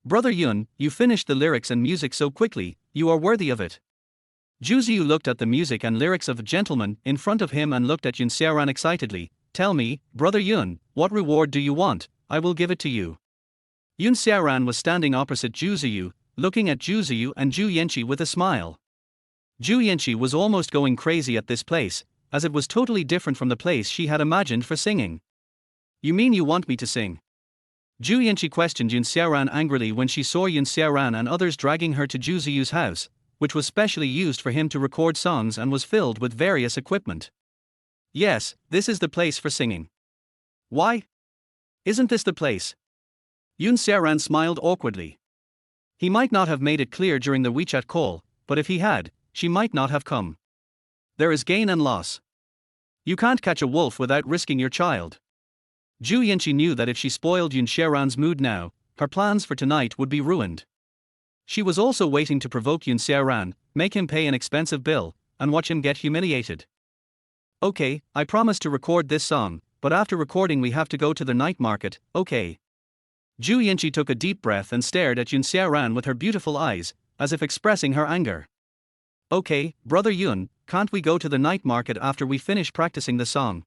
Brother Yun, you finished the lyrics and music so quickly, you are worthy of it. Zhu Ziyu looked at the music and lyrics of a gentleman in front of him and looked at Xiaoran excitedly. Tell me, Brother Yun, what reward do you want? I will give it to you. Xiaoran was standing opposite Zhu Ziyu, looking at Zhu Ziyu and Zhu Yanqi with a smile. Zhu Yanqi was almost going crazy at this place, as it was totally different from the place she had imagined for singing. You mean you want me to sing? Zhu Yanqi questioned Xiaoran angrily when she saw Xiaoran and others dragging her to Zhu Ziyu's house, which was specially used for him to record songs and was filled with various equipment. Yes, this is the place for singing. Why? Isn't this the place? Xiaoran smiled awkwardly. He might not have made it clear during the WeChat call, but if he had, she might not have come. There is gain and loss. You can't catch a wolf without risking your child. Zhu Yanqi knew that if she spoiled Xiaoran's mood now, her plans for tonight would be ruined. She was also waiting to provoke Xiaoran, make him pay an expensive bill, and watch him get humiliated. Okay, I promise to record this song, but after recording we have to go to the night market, okay? Zhu Yanqi took a deep breath and stared at Xiaoran with her beautiful eyes, as if expressing her anger. Okay, Brother Yun, can't we go to the night market after we finish practicing the song?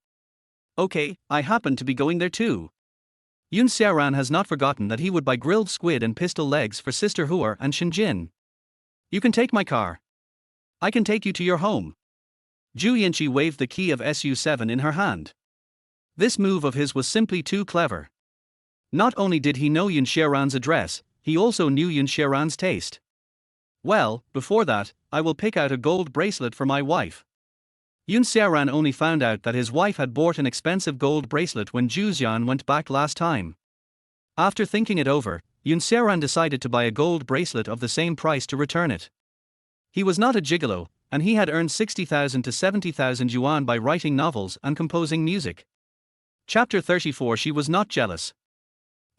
Okay, I happen to be going there too. Xiaoran has not forgotten that he would buy grilled squid and pistol legs for Sister Huar and Shinjin. You can take my car. I can take you to your home. Zhu Yanqi waved the key of SU7 in her hand. This move of his was simply too clever. Not only did he know Xiaoran's address, he also knew Xiaoran's taste. Well, before that, I will pick out a gold bracelet for my wife. Xiaoran only found out that his wife had bought an expensive gold bracelet when Zhu Xian went back last time. After thinking it over, Xiaoran decided to buy a gold bracelet of the same price to return it. He was not a gigolo, and he had earned 60,000 to 70,000 yuan by writing novels and composing music. Chapter 34. She was not jealous.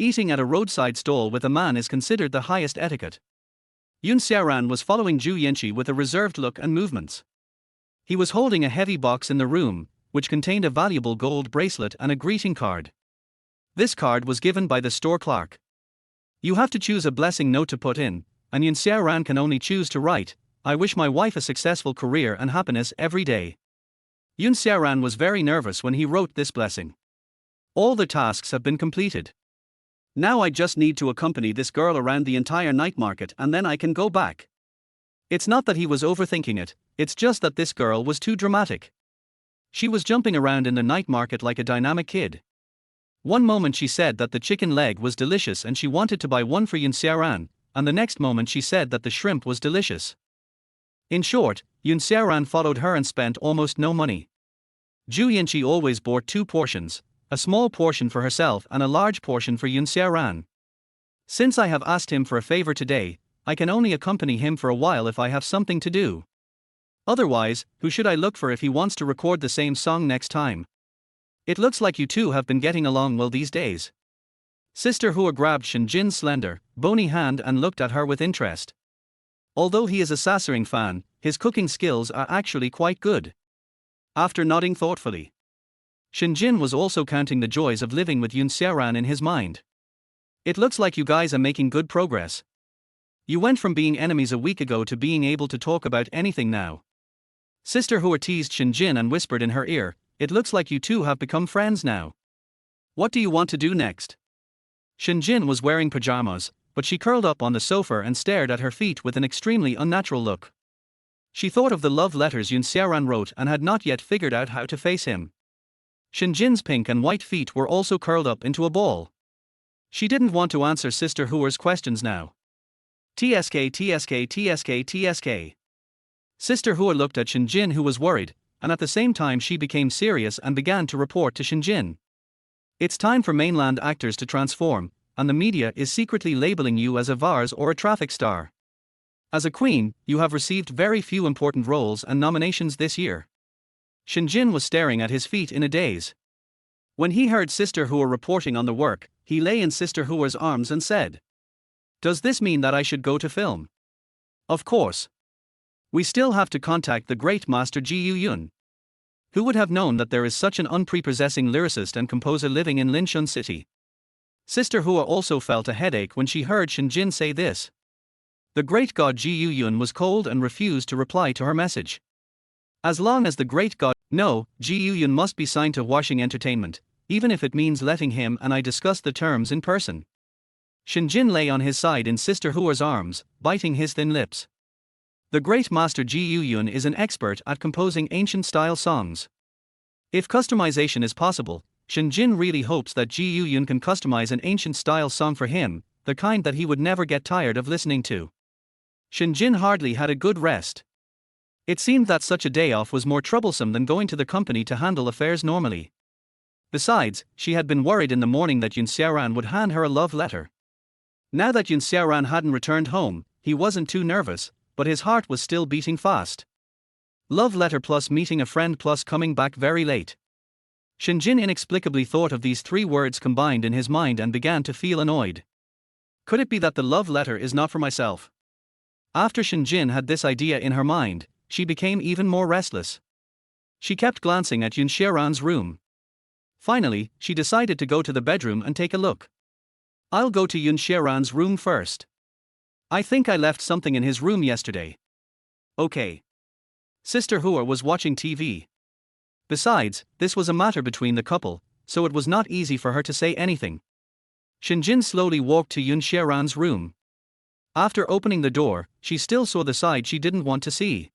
Eating at a roadside stall with a man is considered the highest etiquette. Xiaoran was following Zhu Yanqi with a reserved look and movements. He was holding a heavy box in the room, which contained a valuable gold bracelet and a greeting card. This card was given by the store clerk. You have to choose a blessing note to put in, and Xiaoran can only choose to write, I wish my wife a successful career and happiness every day. Xiaoran was very nervous when he wrote this blessing. All the tasks have been completed. Now I just need to accompany this girl around the entire night market and then I can go back. It's not that he was overthinking it, it's just that this girl was too dramatic. She was jumping around in the night market like a dynamic kid. One moment she said that the chicken leg was delicious and she wanted to buy one for Xiaoran, and the next moment she said that the shrimp was delicious. In short, Yun Xiaoran followed her and spent almost no money. Li Qingxi always bought two portions, a small portion for herself and a large portion for Yun Xiaoran. Since I have asked him for a favor today, I can only accompany him for a while if I have something to do. Otherwise, who should I look for if he wants to record the same song next time? It looks like you two have been getting along well these days. Sister Hua grabbed Shen Jin's slender, bony hand and looked at her with interest. Although he is a Sasaring fan, his cooking skills are actually quite good. After nodding thoughtfully, Shen Jin was also counting the joys of living with Yun Xiaoran in his mind. It looks like you guys are making good progress. You went from being enemies a week ago to being able to talk about anything now. Sister Hua teased Shen Jin and whispered in her ear, it looks like you two have become friends now. What do you want to do next? Shen Jin was wearing pajamas, but she curled up on the sofa and stared at her feet with an extremely unnatural look. She thought of the love letters Yun Xiaoran wrote and had not yet figured out how to face him. Shen Jin's pink and white feet were also curled up into a ball. She didn't want to answer Sister Hua's questions now. TSK TSK TSK TSK. Sister Hua looked at Shen Jin, who was worried, and at the same time she became serious and began to report to Shen Jin. It's time for mainland actors to transform, and the media is secretly labeling you as a vase or a traffic star. As a queen, you have received very few important roles and nominations this year. Shen Jin was staring at his feet in a daze. When he heard Sister Hua reporting on the work, he lay in Sister Hua's arms and said, does this mean that I should go to film? Of course. We still have to contact the great master Ji Yun. Who would have known that there is such an unprepossessing lyricist and composer living in Linshun City? Sister Hua also felt a headache when she heard Shen Jin say this. The great god Ji Yun was cold and refused to reply to her message. As long as the great god, no, Ji Yun must be signed to Washing Entertainment, even if it means letting him and I discuss the terms in person. Shen Jin lay on his side in Sister Hua's arms, biting his thin lips. The great master Ji Yun is an expert at composing ancient-style songs. If customization is possible, Shen Jin really hopes that Ji Yun can customize an ancient-style song for him, the kind that he would never get tired of listening to. Shen Jin hardly had a good rest. It seemed that such a day off was more troublesome than going to the company to handle affairs normally. Besides, she had been worried in the morning that Yun Xiaoran would hand her a love letter. Now that Yun Xiaoran hadn't returned home, he wasn't too nervous, but his heart was still beating fast. Love letter plus meeting a friend plus coming back very late. Shen Jin inexplicably thought of these three words combined in his mind and began to feel annoyed. Could it be that the love letter is not for myself? After Shen Jin had this idea in her mind, she became even more restless. She kept glancing at Yun Xiaoran's room. Finally, she decided to go to the bedroom and take a look. I'll go to Yun Xiaoran's room first. I think I left something in his room yesterday. Okay. Sister Hua was watching TV. Besides, this was a matter between the couple, so it was not easy for her to say anything. Shen Jin slowly walked to Yun Xiaoran's room. After opening the door, she still saw the side she didn't want to see.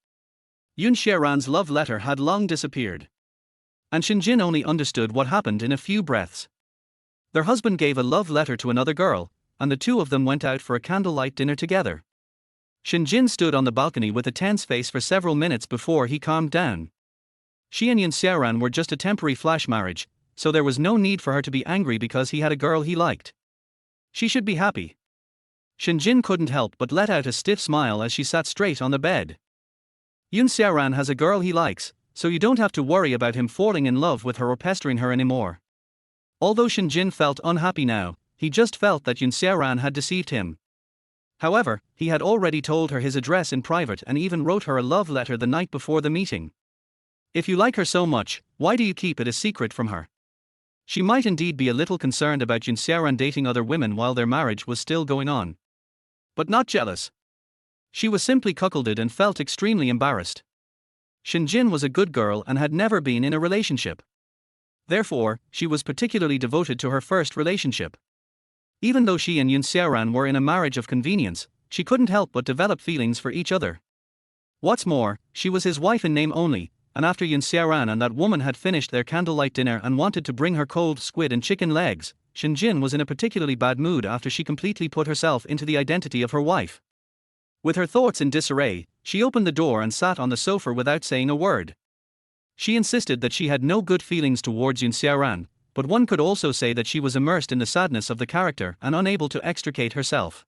Yun Xiaoran's love letter had long disappeared. And Shen Jin only understood what happened in a few breaths. Their husband gave a love letter to another girl, and the two of them went out for a candlelight dinner together. Shen Jin stood on the balcony with a tense face for several minutes before he calmed down. She and Yun Xiaoran were just a temporary flash marriage, so there was no need for her to be angry because he had a girl he liked. She should be happy. Shen Jin couldn't help but let out a stiff smile as she sat straight on the bed. Yun Xiaoran has a girl he likes, so you don't have to worry about him falling in love with her or pestering her anymore. Although Shen Jin felt unhappy now, he just felt that Yun Xiaoran had deceived him. However, he had already told her his address in private and even wrote her a love letter the night before the meeting. If you like her so much, why do you keep it a secret from her? She might indeed be a little concerned about Yun Xiaoran dating other women while their marriage was still going on. But not jealous. She was simply cuckolded and felt extremely embarrassed. Shen Jin was a good girl and had never been in a relationship. Therefore, she was particularly devoted to her first relationship. Even though she and Yun Xiaoran were in a marriage of convenience, she couldn't help but develop feelings for each other. What's more, she was his wife in name only, and after Yun Xiaoran and that woman had finished their candlelight dinner and wanted to bring her cold squid and chicken legs, Shen Jin was in a particularly bad mood after she completely put herself into the identity of her wife. With her thoughts in disarray, she opened the door and sat on the sofa without saying a word. She insisted that she had no good feelings towards Xiaoran, but one could also say that she was immersed in the sadness of the character and unable to extricate herself.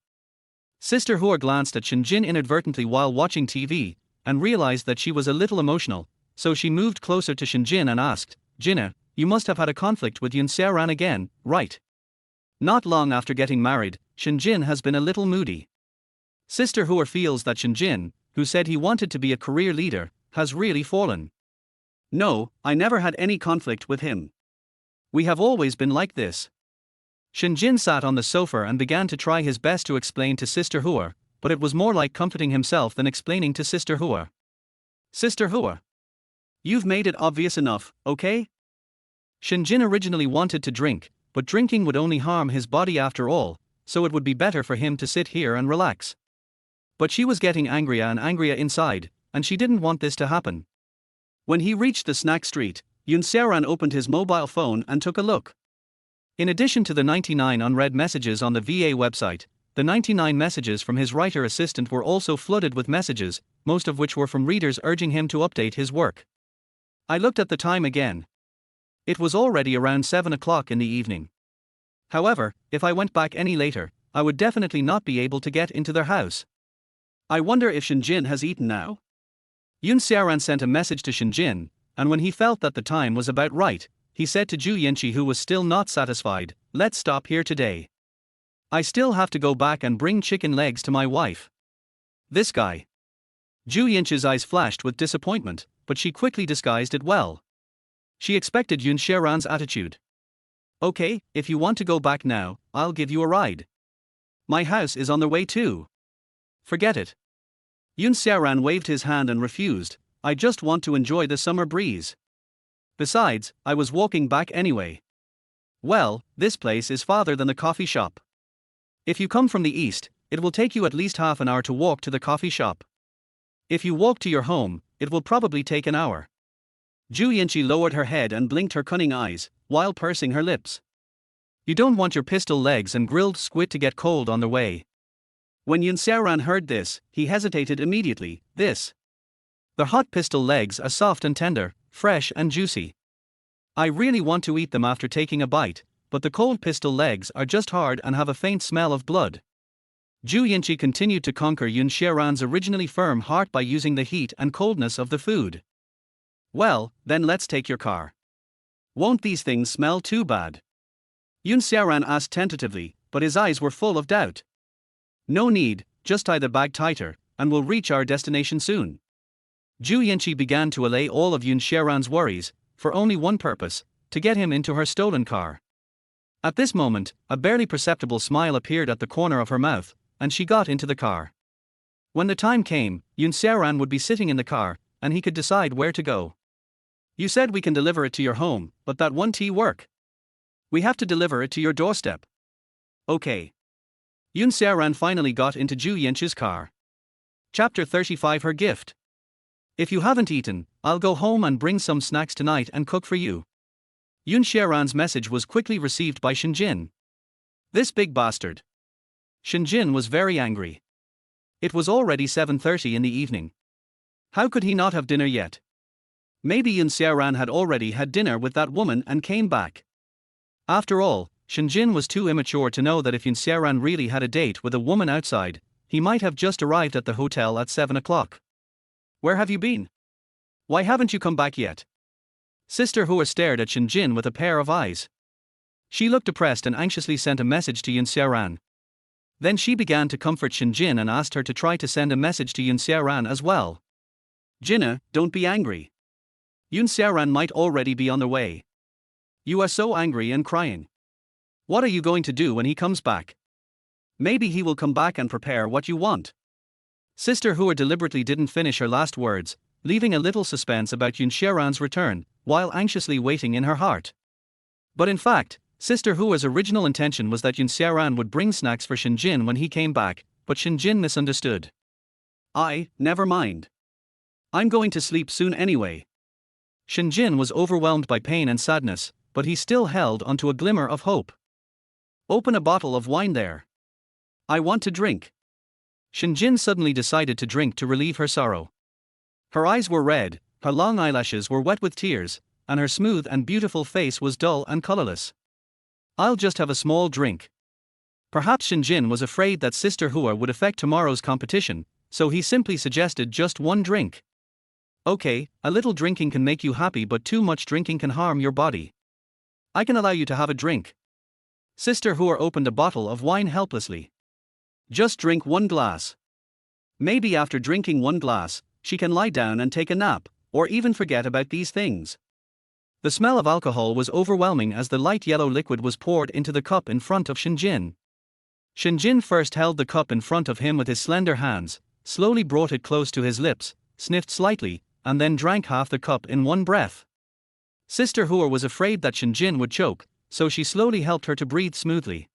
Sister Hua glanced at Shinjin inadvertently while watching TV, and realized that she was a little emotional, so she moved closer to Shinjin and asked, "Jinna, you must have had a conflict with Xiaoran again, right?" Not long after getting married, Shinjin has been a little moody. Sister Hua feels that Shinjin, who said he wanted to be a career leader, has really fallen. "No, I never had any conflict with him. We have always been like this." Shinjin sat on the sofa and began to try his best to explain to Sister Hua, but it was more like comforting himself than explaining to Sister Hua. "Sister Hua, you've made it obvious enough, okay?" Shinjin originally wanted to drink, but drinking would only harm his body after all, so it would be better for him to sit here and relax. But she was getting angrier and angrier inside, and she didn't want this to happen. When he reached the snack street, Xiaoran opened his mobile phone and took a look. In addition to the 99 unread messages on the VA website, the 99 messages from his writer assistant were also flooded with messages, most of which were from readers urging him to update his work. I looked at the time again. It was already around 7 o'clock in the evening. However, if I went back any later, I would definitely not be able to get into their house. I wonder if Shinjin has eaten now? Xiaoran sent a message to Shinjin, and when he felt that the time was about right, he said to Li Qingxi, who was still not satisfied, "Let's stop here today. I still have to go back and bring chicken legs to my wife." This guy. Li Qingxi's eyes flashed with disappointment, but she quickly disguised it well. She expected Xiaoran's attitude. "Okay, if you want to go back now, I'll give you a ride. My house is on the way too." "Forget it." Xiaoran waved his hand and refused. "I just want to enjoy the summer breeze. Besides, I was walking back anyway." "Well, this place is farther than the coffee shop. If you come from the east, it will take you at least half an hour to walk to the coffee shop. If you walk to your home, it will probably take an hour." Li Qingxi lowered her head and blinked her cunning eyes, while pursing her lips. "You don't want your pistol legs and grilled squid to get cold on the way." When Xiaoran heard this, he hesitated immediately. The hot pistol legs are soft and tender, fresh and juicy. I really want to eat them after taking a bite, but the cold pistol legs are just hard and have a faint smell of blood. Li Qingxi continued to conquer Xiaoran's originally firm heart by using the heat and coldness of the food. "Well, then let's take your car. Won't these things smell too bad?" Xiaoran asked tentatively, but his eyes were full of doubt. "No need, just tie the bag tighter, and we'll reach our destination soon." Li Qingxi began to allay all of Xiaoran's worries, for only one purpose, to get him into her stolen car. At this moment, a barely perceptible smile appeared at the corner of her mouth, and she got into the car. When the time came, Xiaoran would be sitting in the car, and he could decide where to go. "You said we can deliver it to your home, but that won't work. We have to deliver it to your doorstep." "Okay." Xiaoran finally got into Li Qingxi's car. Chapter 35 Her Gift. "If you haven't eaten, I'll go home and bring some snacks tonight and cook for you." Xiaoran's message was quickly received by Shinjin. "This big bastard." Shinjin was very angry. It was already 7:30 in the evening. How could he not have dinner yet? Maybe Xiaoran had already had dinner with that woman and came back. After all, Shinjin was too immature to know that if Xiaoran really had a date with a woman outside, he might have just arrived at the hotel at 7 o'clock. "Where have you been? Why haven't you come back yet?" Sister Hua stared at Shinjin with a pair of eyes. She looked depressed and anxiously sent a message to Xiaoran. Then she began to comfort Shinjin and asked her to try to send a message to Xiaoran as well. "Jinna, don't be angry. Xiaoran might already be on the way. You are so angry and crying. What are you going to do when he comes back? Maybe he will come back and prepare what you want." Sister Hua deliberately didn't finish her last words, leaving a little suspense about Xiaoran's return, while anxiously waiting in her heart. But in fact, Sister Hua's original intention was that Xiaoran would bring snacks for Shinjin when he came back, but Shinjin misunderstood. Never mind. I'm going to sleep soon anyway." Shinjin was overwhelmed by pain and sadness, but he still held onto a glimmer of hope. "Open a bottle of wine there. I want to drink." Shinjin suddenly decided to drink to relieve her sorrow. Her eyes were red, her long eyelashes were wet with tears, and her smooth and beautiful face was dull and colorless. I'll just have a small drink. Perhaps Shinjin was afraid that Sister Hua would affect tomorrow's competition, so he simply suggested just one drink. Okay, a little drinking can make you happy, but too much drinking can harm your body. I can allow you to have a drink. Sister Hua opened a bottle of wine helplessly. Just drink one glass. Maybe after drinking one glass, she can lie down and take a nap, or even forget about these things. The smell of alcohol was overwhelming as the light yellow liquid was poured into the cup in front of Shinjin. Shinjin first held the cup in front of him with his slender hands, slowly brought it close to his lips, sniffed slightly, and then drank half the cup in one breath. Sister Hua was afraid that Shinjin would choke, so she slowly helped her to breathe smoothly.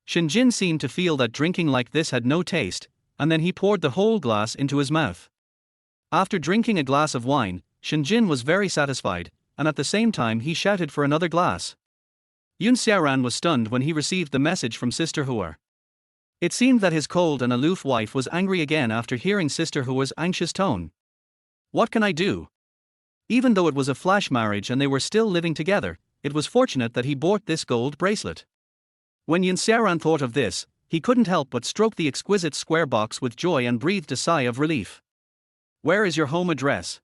Shinjin seemed to feel that drinking like this had no taste, and then he poured the whole glass into his mouth. After drinking a glass of wine, Shinjin was very satisfied, and at the same time he shouted for another glass. Xiaoran was stunned when he received the message from Sister Hua. It seemed that his cold and aloof wife was angry again after hearing Sister Hua's anxious tone. What can I do? Even though it was a flash marriage and they were still living together, it was fortunate that he bought this gold bracelet. When Xiaoran thought of this, he couldn't help but stroke the exquisite square box with joy and breathed a sigh of relief. Where is your home address?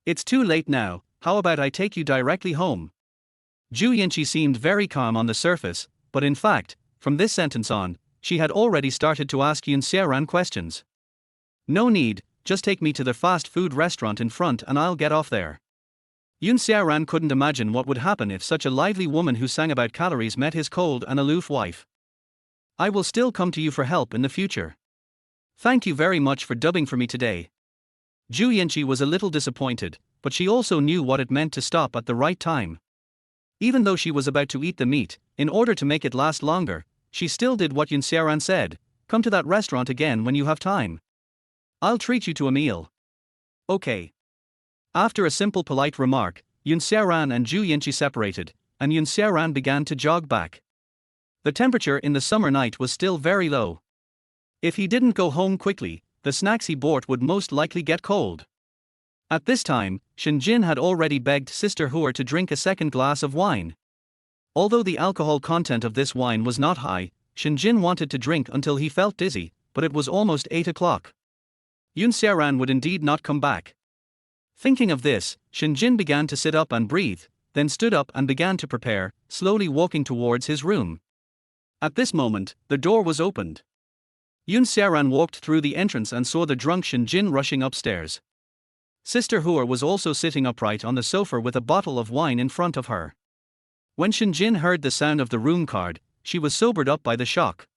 It's too late now, how about I take you directly home? Li Qingxi seemed very calm on the surface, but in fact, from this sentence on, she had already started to ask Xiaoran questions. No need, just take me to the fast food restaurant in front and I'll get off there. Xiaoran couldn't imagine what would happen if such a lively woman who sang about calories met his cold and aloof wife. I will still come to you for help in the future. Thank you very much for dubbing for me today. Li Qingxi was a little disappointed, but she also knew what it meant to stop at the right time. Even though she was about to eat the meat, in order to make it last longer, she still did what Xiaoran said, come to that restaurant again when you have time. I'll treat you to a meal. Okay. After a simple polite remark, Xiaoran and Li Qingxi separated, and Xiaoran began to jog back. The temperature in the summer night was still very low. If he didn't go home quickly, the snacks he bought would most likely get cold. At this time, Shinjin had already begged Sister Hua to drink a second glass of wine. Although the alcohol content of this wine was not high, Shinjin wanted to drink until he felt dizzy, but it was almost 8 o'clock. Xiaoran would indeed not come back. Thinking of this, Shinjin began to sit up and breathe, then stood up and began to prepare, slowly walking towards his room. At this moment, the door was opened. Xiaoran walked through the entrance and saw the drunk Shinjin rushing upstairs. Sister Hua was also sitting upright on the sofa with a bottle of wine in front of her. When Shinjin heard the sound of the room card, she was sobered up by the shock.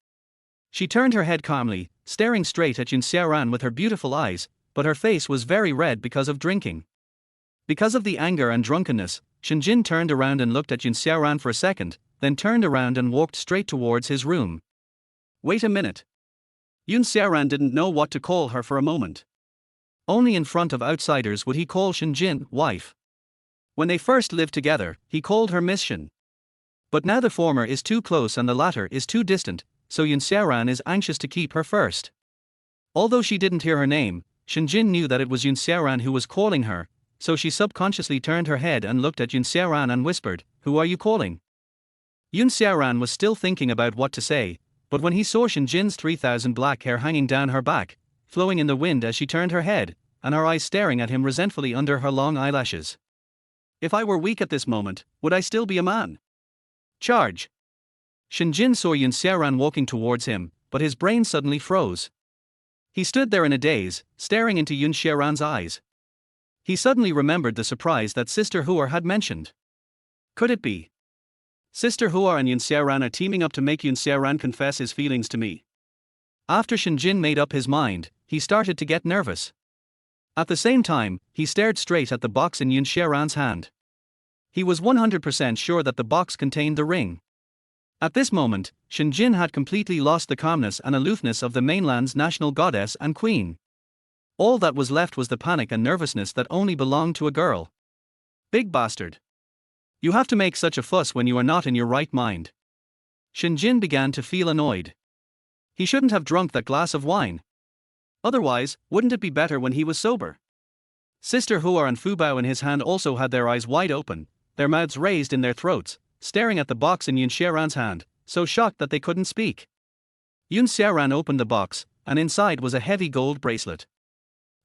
She turned her head calmly, staring straight at Xiaoran with her beautiful eyes, but her face was very red because of drinking. Because of the anger and drunkenness, Shinjin turned around and looked at Xiaoran for a second, then turned around and walked straight towards his room. Wait a minute. Xiaoran didn't know what to call her for a moment. Only in front of outsiders would he call Shinjin wife. When they first lived together, he called her Miss Shin. But now the former is too close and the latter is too distant, so Xiaoran is anxious to keep her first. Although she didn't hear her name, Shinjin knew that it was Xiaoran who was calling her, so she subconsciously turned her head and looked at Xiaoran and whispered, "Who are you calling?" Xiaoran was still thinking about what to say, but when he saw Shinjin's 3,000 black hair hanging down her back, flowing in the wind as she turned her head, and her eyes staring at him resentfully under her long eyelashes. If I were weak at this moment, would I still be a man? Charge! Shinjin saw Xiaoran walking towards him, but his brain suddenly froze. He stood there in a daze, staring into Xiaoran's eyes. He suddenly remembered the surprise that Sister Hua had mentioned. Could it be? Sister Hua and Xiaoran are teaming up to make Xiaoran confess his feelings to me. After Shinjin made up his mind, he started to get nervous. At the same time, he stared straight at the box in Xiaoran's hand. He was 100% sure that the box contained the ring. At this moment, Shinjin had completely lost the calmness and aloofness of the mainland's national goddess and queen. All that was left was the panic and nervousness that only belonged to a girl. Big bastard. You have to make such a fuss when you are not in your right mind. Shinjin began to feel annoyed. He shouldn't have drunk that glass of wine. Otherwise, wouldn't it be better when he was sober? Sister Hua and Fu Bao in his hand also had their eyes wide open, their mouths raised in their throats, staring at the box in Yun Xiaoran's hand, so shocked that they couldn't speak. Yun Xiaoran opened the box, and inside was a heavy gold bracelet.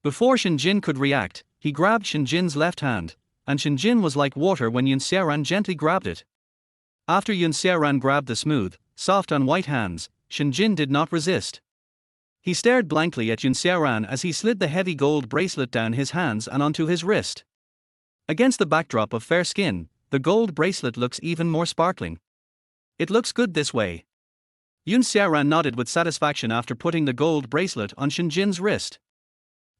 Before Shinjin could react, he grabbed Shinjin's left hand, and Shinjin was like water when Yun Xiaoran gently grabbed it. After Yun Xiaoran grabbed the smooth, soft and white hands, Shinjin did not resist. He stared blankly at Yun Xiaoran as he slid the heavy gold bracelet down his hands and onto his wrist. Against the backdrop of fair skin, the gold bracelet looks even more sparkling. It looks good this way. Yun Xiaoran nodded with satisfaction after putting the gold bracelet on Shinjin's wrist.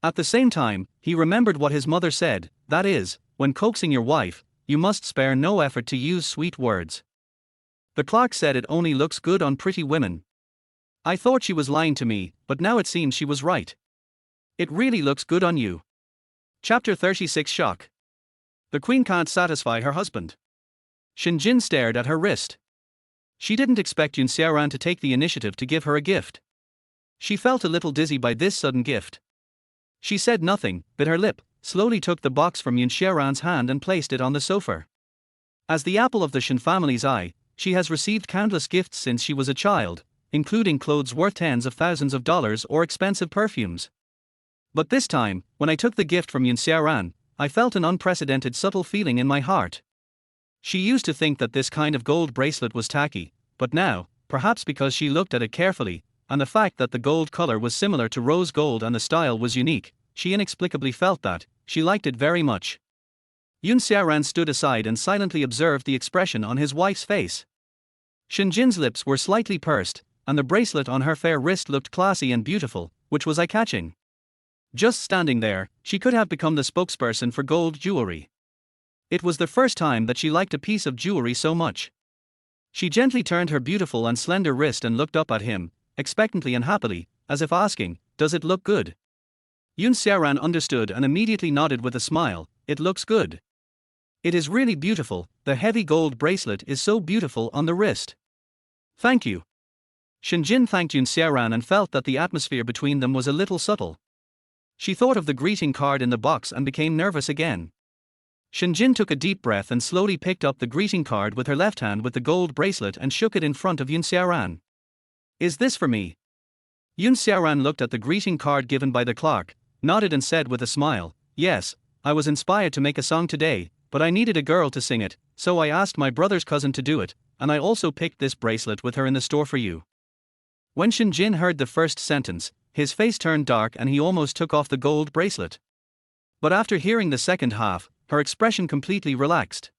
At the same time, he remembered what his mother said, that is, when coaxing your wife, you must spare no effort to use sweet words. The clerk said it only looks good on pretty women. I thought she was lying to me, but now it seems she was right. It really looks good on you. Chapter 36 Shock. The queen can't satisfy her husband. Shinjin stared at her wrist. She didn't expect Yun Xiaoran to take the initiative to give her a gift. She felt a little dizzy by this sudden gift. She said nothing, bit her lip, slowly took the box from Yun Xiaoran's hand and placed it on the sofa. As the apple of the Shin family's eye, she has received countless gifts since she was a child, including clothes worth tens of thousands of dollars or expensive perfumes. But this time, when I took the gift from Yun Xiaoran, I felt an unprecedented subtle feeling in my heart. She used to think that this kind of gold bracelet was tacky, but now, perhaps because she looked at it carefully, and the fact that the gold color was similar to rose gold and the style was unique, she inexplicably felt that she liked it very much. Yun Xiaoran stood aside and silently observed the expression on his wife's face. Shinjin's lips were slightly pursed, and the bracelet on her fair wrist looked classy and beautiful, which was eye-catching. Just standing there, she could have become the spokesperson for gold jewelry. It was the first time that she liked a piece of jewelry so much. She gently turned her beautiful and slender wrist and looked up at him, expectantly and happily, as if asking, "Does it look good?" Yun Xiaoran understood and immediately nodded with a smile, "It looks good. It is really beautiful, the heavy gold bracelet is so beautiful on the wrist." "Thank you." Shinjin thanked Yun Xiaoran and felt that the atmosphere between them was a little subtle. She thought of the greeting card in the box and became nervous again. Shinjin took a deep breath and slowly picked up the greeting card with her left hand with the gold bracelet and shook it in front of Yun Xiaoran. "Is this for me?" Yun Xiaoran looked at the greeting card given by the clerk, nodded and said with a smile, "Yes, I was inspired to make a song today, but I needed a girl to sing it, so I asked my brother's cousin to do it, and I also picked this bracelet with her in the store for you." When Shinjin heard the first sentence, his face turned dark and he almost took off the gold bracelet. But after hearing the second half, her expression completely relaxed.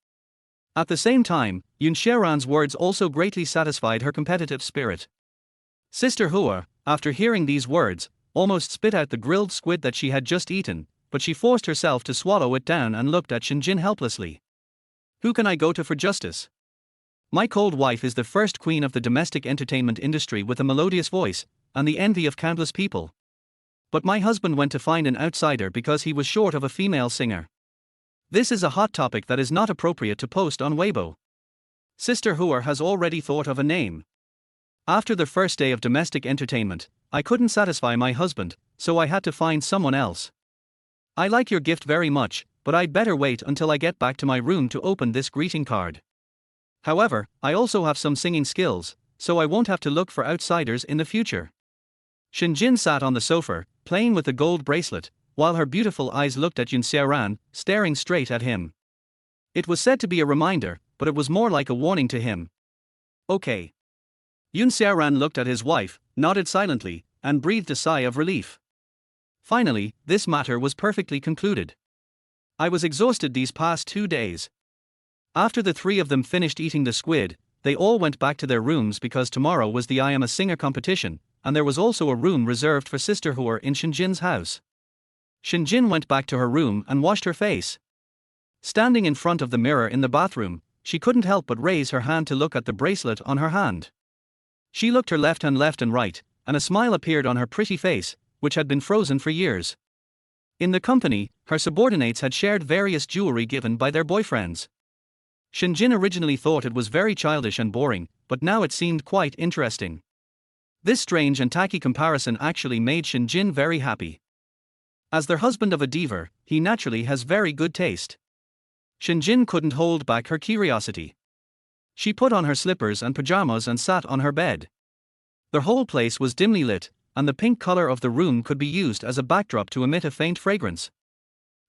At the same time, Yun Xiaoran's words also greatly satisfied her competitive spirit. Sister Hua, after hearing these words, almost spit out the grilled squid that she had just eaten, but she forced herself to swallow it down and looked at Shinjin helplessly. "Who can I go to for justice? My cold wife is the first queen of the domestic entertainment industry with a melodious voice, and the envy of countless people. But my husband went to find an outsider because he was short of a female singer. This is a hot topic that is not appropriate to post on Weibo. Sister Hua has already thought of a name. After the first day of domestic entertainment, I couldn't satisfy my husband, so I had to find someone else. I like your gift very much, but I'd better wait until I get back to my room to open this greeting card. However, I also have some singing skills, so I won't have to look for outsiders in the future." Shinjin sat on the sofa, playing with the gold bracelet, while her beautiful eyes looked at Yun Xiaoran, staring straight at him. It was said to be a reminder, but it was more like a warning to him. "Okay." Yun Xiaoran looked at his wife, nodded silently, and breathed a sigh of relief. Finally, this matter was perfectly concluded. I was exhausted these past 2 days. After the three of them finished eating the squid, they all went back to their rooms because tomorrow was the I Am a Singer competition, and there was also a room reserved for Sister Hua in Shinjin's house. Shinjin went back to her room and washed her face. Standing in front of the mirror in the bathroom, she couldn't help but raise her hand to look at the bracelet on her hand. She looked her left and right, and a smile appeared on her pretty face, which had been frozen for years. In the company, her subordinates had shared various jewelry given by their boyfriends. Shinjin originally thought it was very childish and boring, but now it seemed quite interesting. This strange and tacky comparison actually made Xinjin very happy. As their husband of a diva, he naturally has very good taste. Xinjin couldn't hold back her curiosity. She put on her slippers and pajamas and sat on her bed. The whole place was dimly lit, and the pink color of the room could be used as a backdrop to emit a faint fragrance.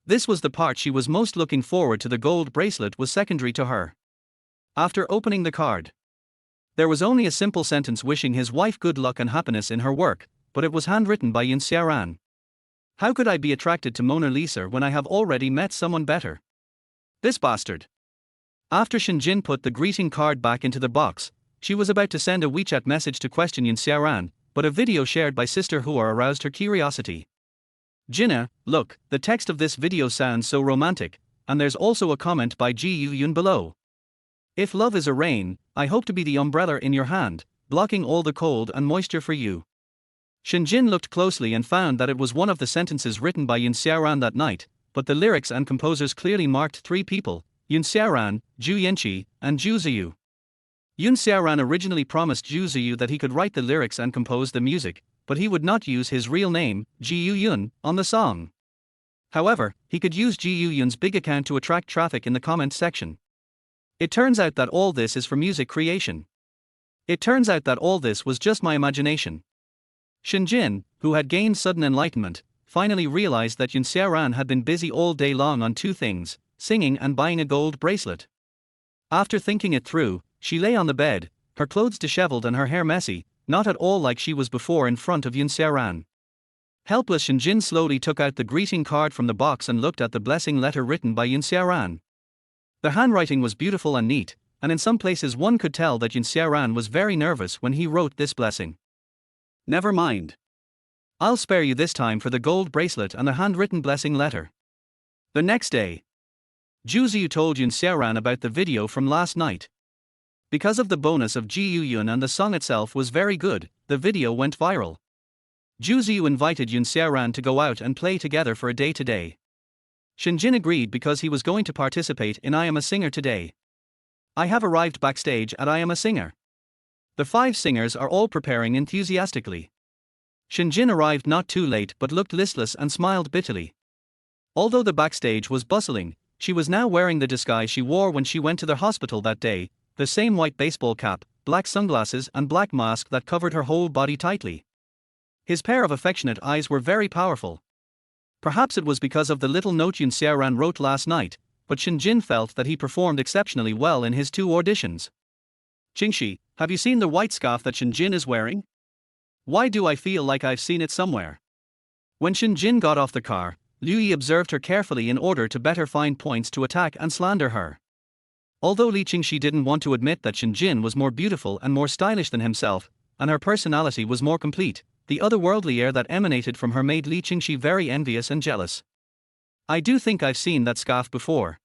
This was the part she was most looking forward to. The gold bracelet was secondary to her. After opening the card, there was only a simple sentence wishing his wife good luck and happiness in her work, but it was handwritten by Xiaoran. How could I be attracted to Mona Lisa when I have already met someone better? This bastard. After Xinjin put the greeting card back into the box, she was about to send a WeChat message to question Xiaoran, but a video shared by Sister Hua aroused her curiosity. Jinna, look, the text of this video sounds so romantic, and there's also a comment by Ji Yun below. If love is a rain, I hope to be the umbrella in your hand, blocking all the cold and moisture for you. Xinjin looked closely and found that it was one of the sentences written by Xiaoran that night, but the lyrics and composers clearly marked three people: Xiaoran, Li Qingxi, and Zhu Ziyu. Xiaoran originally promised Zhu Ziyu that he could write the lyrics and compose the music, but he would not use his real name, Ji Yun, on the song. However, he could use Ji Yun's big account to attract traffic in the comments section. It turns out that all this is for music creation. It turns out that all this was just my imagination. Xinjin, who had gained sudden enlightenment, finally realized that Xiaoran had been busy all day long on two things: singing and buying a gold bracelet. After thinking it through, she lay on the bed, her clothes disheveled and her hair messy, not at all like she was before in front of Xiaoran. Helpless, Xinjin slowly took out the greeting card from the box and looked at the blessing letter written by Xiaoran. The handwriting was beautiful and neat, and in some places one could tell that Xiaoran was very nervous when he wrote this blessing. Never mind. I'll spare you this time for the gold bracelet and the handwritten blessing letter. The next day, Zhu Ziyu told Xiaoran about the video from last night. Because of the bonus of Ji Yun and the song itself was very good, the video went viral. Zhu Ziyu invited Xiaoran to go out and play together for a day today. Xinjin agreed because he was going to participate in I Am a Singer today. I have arrived backstage at I Am a Singer. The 5 singers are all preparing enthusiastically. Xinjin arrived not too late but looked listless and smiled bitterly. Although the backstage was bustling, she was now wearing the disguise she wore when she went to the hospital that day, the same white baseball cap, black sunglasses and black mask that covered her whole body tightly. His pair of affectionate eyes were very powerful. Perhaps it was because of the little note Xiaoran wrote last night, but Xinjin felt that he performed exceptionally well in his 2 auditions. Qingxi, have you seen the white scarf that Xinjin is wearing? Why do I feel like I've seen it somewhere? When Xinjin got off the car, Liu Yi observed her carefully in order to better find points to attack and slander her. Although Li Qingxi didn't want to admit that Xinjin was more beautiful and more stylish than himself, and her personality was more complete, the otherworldly air that emanated from her made Li Qingxi very envious and jealous. I do think I've seen that scarf before.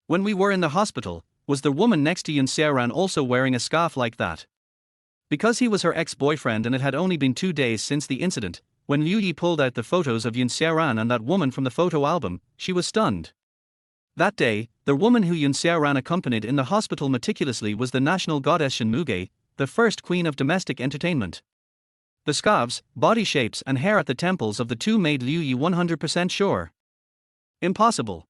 When we were in the hospital, was the woman next to Xiaoran also wearing a scarf like that? Because he was her ex-boyfriend and it had only been 2 days since the incident, when Liu Yi pulled out the photos of Xiaoran and that woman from the photo album, she was stunned. That day, the woman who Xiaoran accompanied in the hospital meticulously was the national goddess Shenmue, the first queen of domestic entertainment. The scarves, body shapes and hair at the temples of the two made Liu Yi 100% sure. Impossible.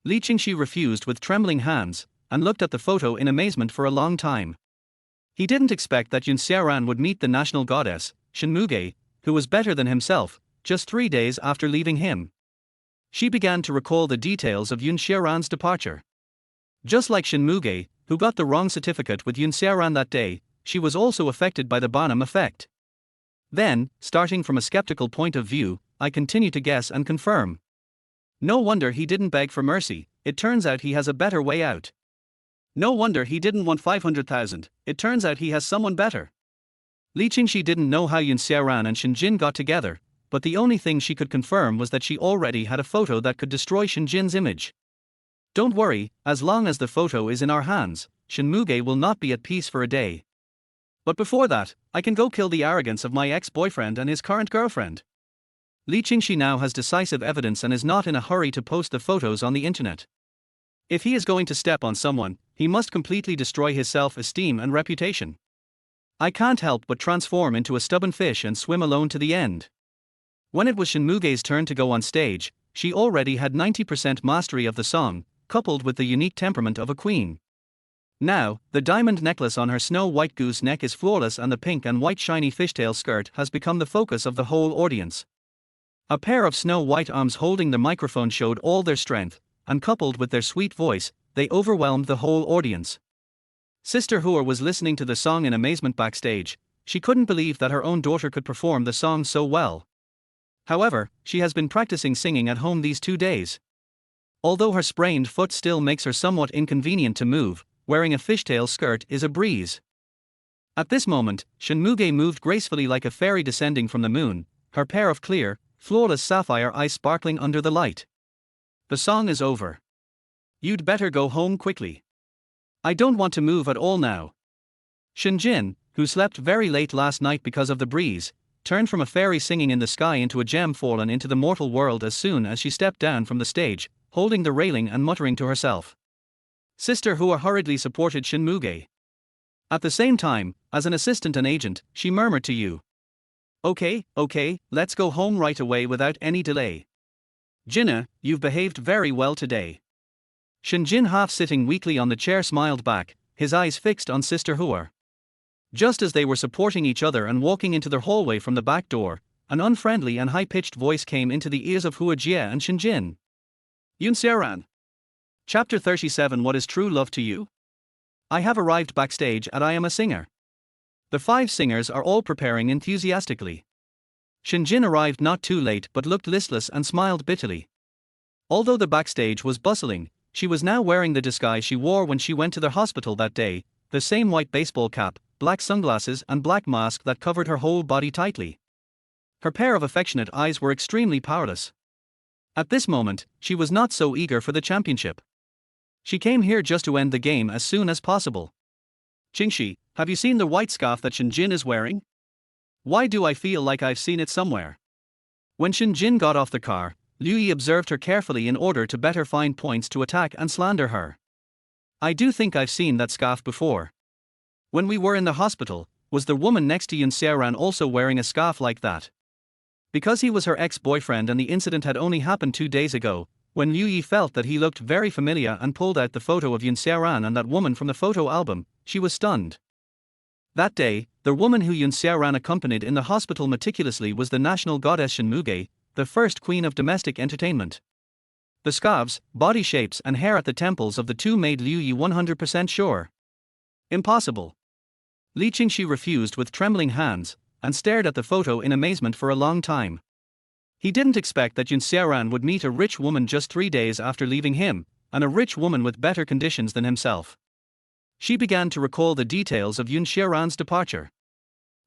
Li Qingxi refused with trembling hands, and looked at the photo in amazement for a long time. He didn't expect that Xiaoran would meet the national goddess, Shenmue, who was better than himself, just 3 days after leaving him. She began to recall the details of Xiaoran's departure. Just like Shenmue, who got the wrong certificate with Xiaoran that day, she was also affected by the Barnum effect. Then, starting from a skeptical point of view, I continue to guess and confirm. No wonder he didn't beg for mercy, it turns out he has a better way out. No wonder he didn't want 500,000, it turns out he has someone better. Li Qingxi didn't know how Xiaoran and Xinjin got together, but the only thing she could confirm was that she already had a photo that could destroy Xinjin's image. Don't worry, as long as the photo is in our hands, Shenmue will not be at peace for a day. But before that, I can go kill the arrogance of my ex-boyfriend and his current girlfriend. Li Qingxi now has decisive evidence and is not in a hurry to post the photos on the internet. If he is going to step on someone, he must completely destroy his self-esteem and reputation. I can't help but transform into a stubborn fish and swim alone to the end. When it was Shinmuge's turn to go on stage, she already had 90% mastery of the song, coupled with the unique temperament of a queen. Now, the diamond necklace on her snow-white goose neck is flawless and the pink and white shiny fishtail skirt has become the focus of the whole audience. A pair of snow-white arms holding the microphone showed all their strength, and coupled with their sweet voice, they overwhelmed the whole audience. Sister Hua was listening to the song in amazement backstage. She couldn't believe that her own daughter could perform the song so well. However, she has been practicing singing at home these 2 days. Although her sprained foot still makes her somewhat inconvenient to move, wearing a fishtail skirt is a breeze. At this moment, Shinmuge moved gracefully like a fairy descending from the moon, her pair of clear, flawless sapphire eyes sparkling under the light. The song is over. You'd better go home quickly. I don't want to move at all now. Shinjin, who slept very late last night because of the breeze, turned from a fairy singing in the sky into a gem fallen into the mortal world as soon as she stepped down from the stage, holding the railing and muttering to herself. Sister Hua hurriedly supported Shinmuge. At the same time, as an assistant and agent, she murmured to you. Okay, let's go home right away without any delay. Jinna, you've behaved very well today. Shinjin, half sitting weakly on the chair, smiled back, his eyes fixed on Sister Hua. Just as they were supporting each other and walking into their hallway from the back door, an unfriendly and high-pitched voice came into the ears of Hua Jie and Shinjin. Xiaoran. Chapter 37. What is true love to you? I have arrived backstage and I am a singer. The 5 singers are all preparing enthusiastically. Shinjin arrived not too late but looked listless and smiled bitterly. Although the backstage was bustling, she was now wearing the disguise she wore when she went to the hospital that day, the same white baseball cap, black sunglasses and black mask that covered her whole body tightly. Her pair of affectionate eyes were extremely powerless. At this moment, she was not so eager for the championship. She came here just to end the game as soon as possible. Qingxi, have you seen the white scarf that Shinjin is wearing? Why do I feel like I've seen it somewhere? When Shinjin got off the car, Liu Yi observed her carefully in order to better find points to attack and slander her. I do think I've seen that scarf before. When we were in the hospital, was the woman next to Xiaoran also wearing a scarf like that? Because he was her ex-boyfriend and the incident had only happened 2 days ago, when Liu Yi felt that he looked very familiar and pulled out the photo of Xiaoran and that woman from the photo album, she was stunned. That day, the woman who Xiaoran accompanied in the hospital meticulously was the national goddess Shinmuge, the first queen of domestic entertainment. The scarves, body shapes and hair at the temples of the two made Liu Yi 100% sure. Impossible. Li Qingxi refused with trembling hands, and stared at the photo in amazement for a long time. He didn't expect that Xiaoran would meet a rich woman just 3 days after leaving him, and a rich woman with better conditions than himself. She began to recall the details of Xiaoran's departure.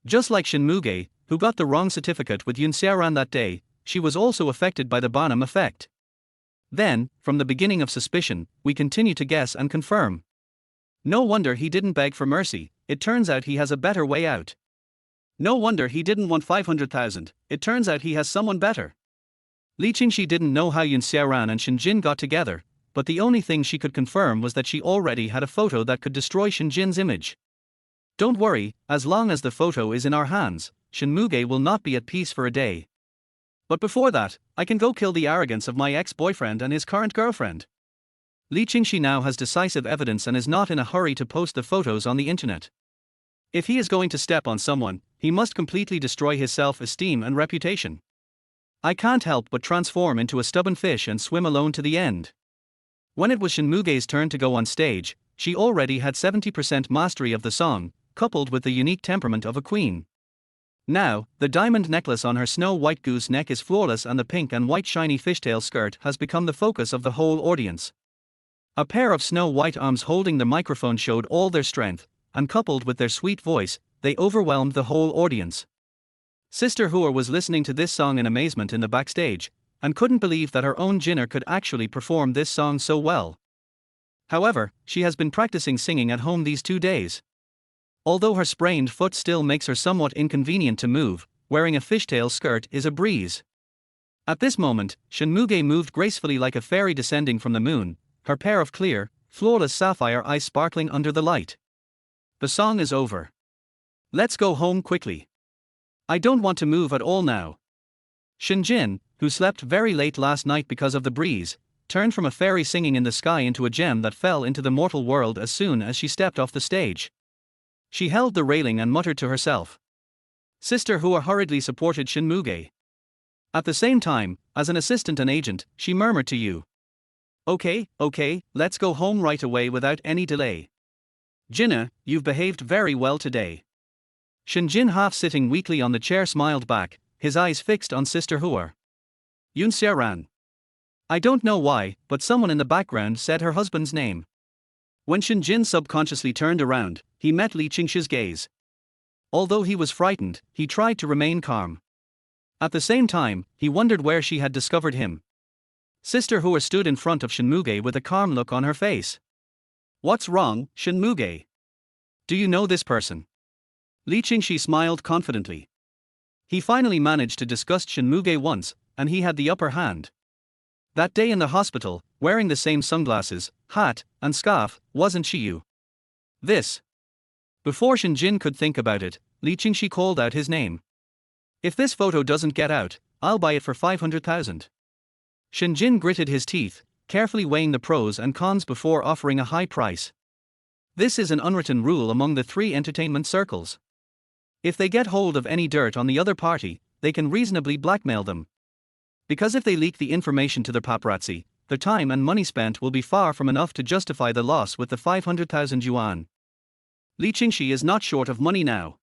Just like Shinmuge, who got the wrong certificate with Xiaoran that day, she was also affected by the Barnum effect. Then, from the beginning of suspicion, we continue to guess and confirm. No wonder he didn't beg for mercy, it turns out he has a better way out. No wonder he didn't want 500,000, it turns out he has someone better. Li Qingxi didn't know how Xiaoran and Shinjin got together, but the only thing she could confirm was that she already had a photo that could destroy Shinjin's image. Don't worry, as long as the photo is in our hands, Shinmuge will not be at peace for a day. But before that, I can go kill the arrogance of my ex-boyfriend and his current girlfriend. Li Qingxi now has decisive evidence and is not in a hurry to post the photos on the internet. If he is going to step on someone, he must completely destroy his self-esteem and reputation. I can't help but transform into a stubborn fish and swim alone to the end. When it was Shinmuge's turn to go on stage, she already had 70% mastery of the song, coupled with the unique temperament of a queen. Now, the diamond necklace on her snow-white goose neck is flawless and the pink and white shiny fishtail skirt has become the focus of the whole audience. A pair of snow-white arms holding the microphone showed all their strength, and coupled with their sweet voice, they overwhelmed the whole audience. Sister Hua was listening to this song in amazement in the backstage, and couldn't believe that her own Jinner could actually perform this song so well. However, she has been practicing singing at home these 2 days. Although her sprained foot still makes her somewhat inconvenient to move, wearing a fishtail skirt is a breeze. At this moment, Shinmuge moved gracefully like a fairy descending from the moon, her pair of clear, flawless sapphire eyes sparkling under the light. The song is over. Let's go home quickly. I don't want to move at all now. Shinjin, who slept very late last night because of the breeze, turned from a fairy singing in the sky into a gem that fell into the mortal world as soon as she stepped off the stage. She held the railing and muttered to herself. Sister Hua hurriedly supported Shinmuge. At the same time, as an assistant and agent, she murmured to Yu. Okay, let's go home right away without any delay. Jinna, you've behaved very well today. Shinjin, half sitting weakly on the chair, smiled back, his eyes fixed on Sister Hua. Xiaoran. I don't know why, but someone in the background said her husband's name. When Shinjin subconsciously turned around, he met Li Qingxi's gaze. Although he was frightened, he tried to remain calm. At the same time, he wondered where she had discovered him. Sister Hua stood in front of Shinmuge with a calm look on her face. What's wrong, Shinmuge? Do you know this person? Li Qingxi smiled confidently. He finally managed to disgust Shinmuge once, and he had the upper hand. That day in the hospital, wearing the same sunglasses, hat, and scarf, wasn't she you? This. Before Shinjin could think about it, Li Qingxi called out his name. If this photo doesn't get out, I'll buy it for 500,000. Shinjin gritted his teeth, carefully weighing the pros and cons before offering a high price. This is an unwritten rule among the three entertainment circles. If they get hold of any dirt on the other party, they can reasonably blackmail them. Because if they leak the information to the paparazzi, their time and money spent will be far from enough to justify the loss with the 500,000 yuan. Li Qingxi is not short of money now.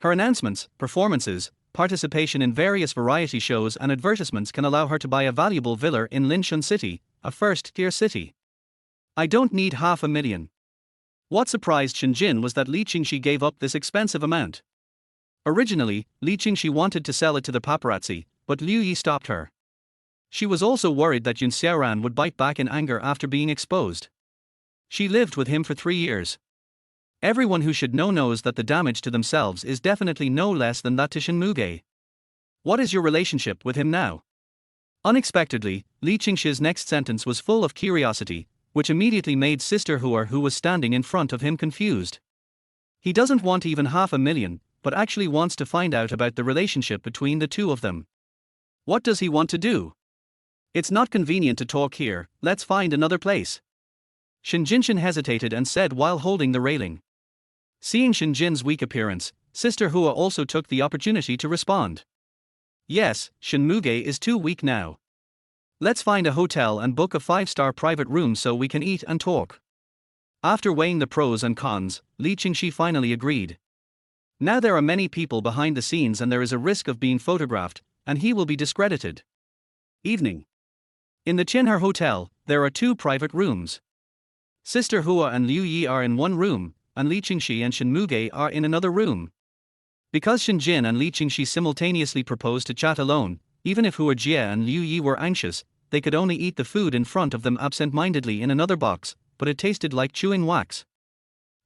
Her announcements, performances, participation in various variety shows and advertisements can allow her to buy a valuable villa in Linshun City, a first-tier city. I don't need 500,000. What surprised Shinjin was that Li Qingxi gave up this expensive amount. Originally, Li Qingxi wanted to sell it to the paparazzi, but Liu Yi stopped her. She was also worried that Xiaoran would bite back in anger after being exposed. She lived with him for 3 years. Everyone who should know knows that the damage to themselves is definitely no less than that to Shinmuge. What is your relationship with him now? Unexpectedly, Li Qingxi's next sentence was full of curiosity, which immediately made Sister Hua, who was standing in front of him, confused. He doesn't want even 500,000, but actually wants to find out about the relationship between the two of them. What does he want to do? It's not convenient to talk here, let's find another place. Shinjin hesitated and said while holding the railing. Seeing Shinjin's weak appearance, Sister Hua also took the opportunity to respond. Yes, Shinmuge is too weak now. Let's find a hotel and book a 5-star private room so we can eat and talk. After weighing the pros and cons, Li Qingxi finally agreed. Now there are many people behind the scenes and there is a risk of being photographed, and he will be discredited. Evening. In the Qinher Hotel, there are 2 private rooms. Sister Hua and Liu Yi are in one room, and Li Qingxi and Shinmuge are in another room. Because Shinjin and Li Qingxi simultaneously proposed to chat alone, even if Hua Jie and Liu Yi were anxious, they could only eat the food in front of them absent-mindedly in another box, but it tasted like chewing wax.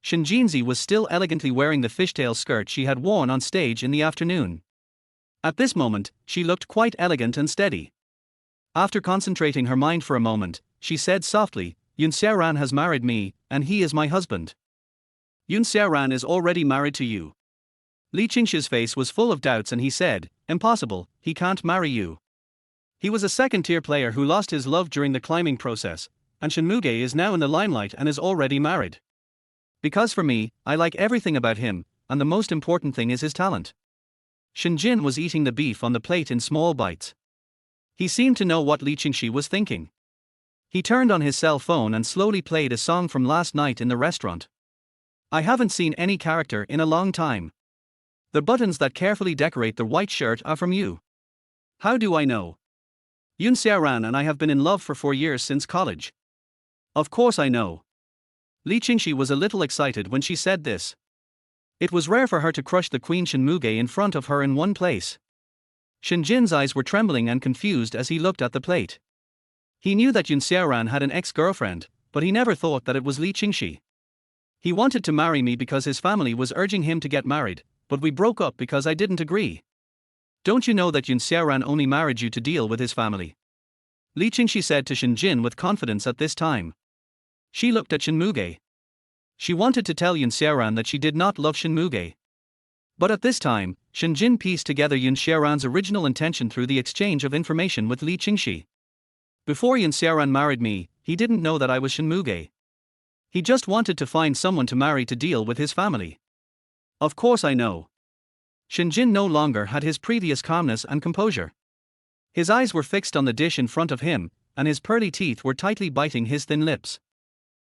Shinjinzi was still elegantly wearing the fishtail skirt she had worn on stage in the afternoon. At this moment, she looked quite elegant and steady. After concentrating her mind for a moment, she said softly, Xiaoran has married me, and he is my husband. Xiaoran is already married to you. Li Qingxi's face was full of doubts and he said, impossible, he can't marry you. He was a second-tier player who lost his love during the climbing process, and Shinmuge is now in the limelight and is already married. Because for me, I like everything about him, and the most important thing is his talent. Shinjin was eating the beef on the plate in small bites. He seemed to know what Li Qingxi was thinking. He turned on his cell phone and slowly played a song from last night in the restaurant. I haven't seen any character in a long time. The buttons that carefully decorate the white shirt are from you. How do I know? Xiaoran and I have been in love for 4 years since college. Of course I know. Li Qingxi was a little excited when she said this. It was rare for her to crush the Queen Shinmuge in front of her in one place. Shinjin's eyes were trembling and confused as he looked at the plate. He knew that Xiaoran had an ex-girlfriend, but he never thought that it was Li Qingxi. He wanted to marry me because his family was urging him to get married, but we broke up because I didn't agree. Don't you know that Xiaoran only married you to deal with his family? Li Qingxi said to Shinjin with confidence at this time. She looked at Shinmuge. She wanted to tell Xiaoran that she did not love Shinmuge. But at this time, Shenjin pieced together Xiaoran's original intention through the exchange of information with Li Qingxi. Before Xiaoran married me, he didn't know that I was Shenmue. He just wanted to find someone to marry to deal with his family. Of course I know. Shenjin no longer had his previous calmness and composure. His eyes were fixed on the dish in front of him, and his pearly teeth were tightly biting his thin lips.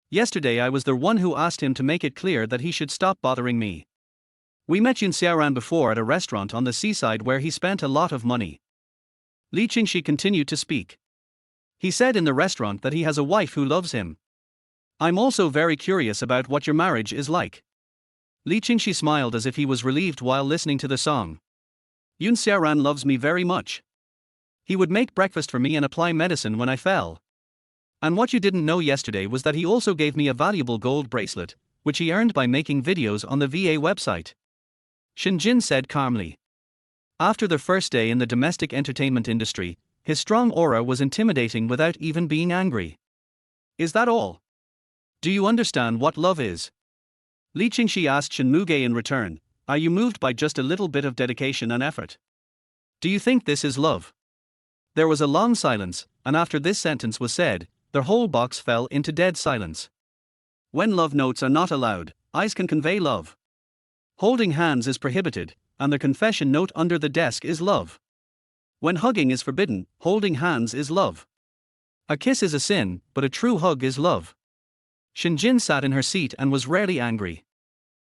Yesterday I was the one who asked him to make it clear that he should stop bothering me. We met Xiaoran before at a restaurant on the seaside where he spent a lot of money. Li Qingxi continued to speak. He said in the restaurant that he has a wife who loves him. I'm also very curious about what your marriage is like. Li Qingxi smiled as if he was relieved while listening to the song. Xiaoran loves me very much. He would make breakfast for me and apply medicine when I fell. And what you didn't know yesterday was that he also gave me a valuable gold bracelet, which he earned by making videos on the VA website. Shenjin said calmly. After the first day in the domestic entertainment industry, his strong aura was intimidating without even being angry. Is that all? Do you understand what love is? Li Qingxi asked Shenmue in return. Are you moved by just a little bit of dedication and effort? Do you think this is love? There was a long silence, and after this sentence was said, the whole box fell into dead silence. When love notes are not allowed, eyes can convey love. Holding hands is prohibited, and the confession note under the desk is love. When hugging is forbidden, holding hands is love. A kiss is a sin, but a true hug is love. Shenjin sat in her seat and was rarely angry.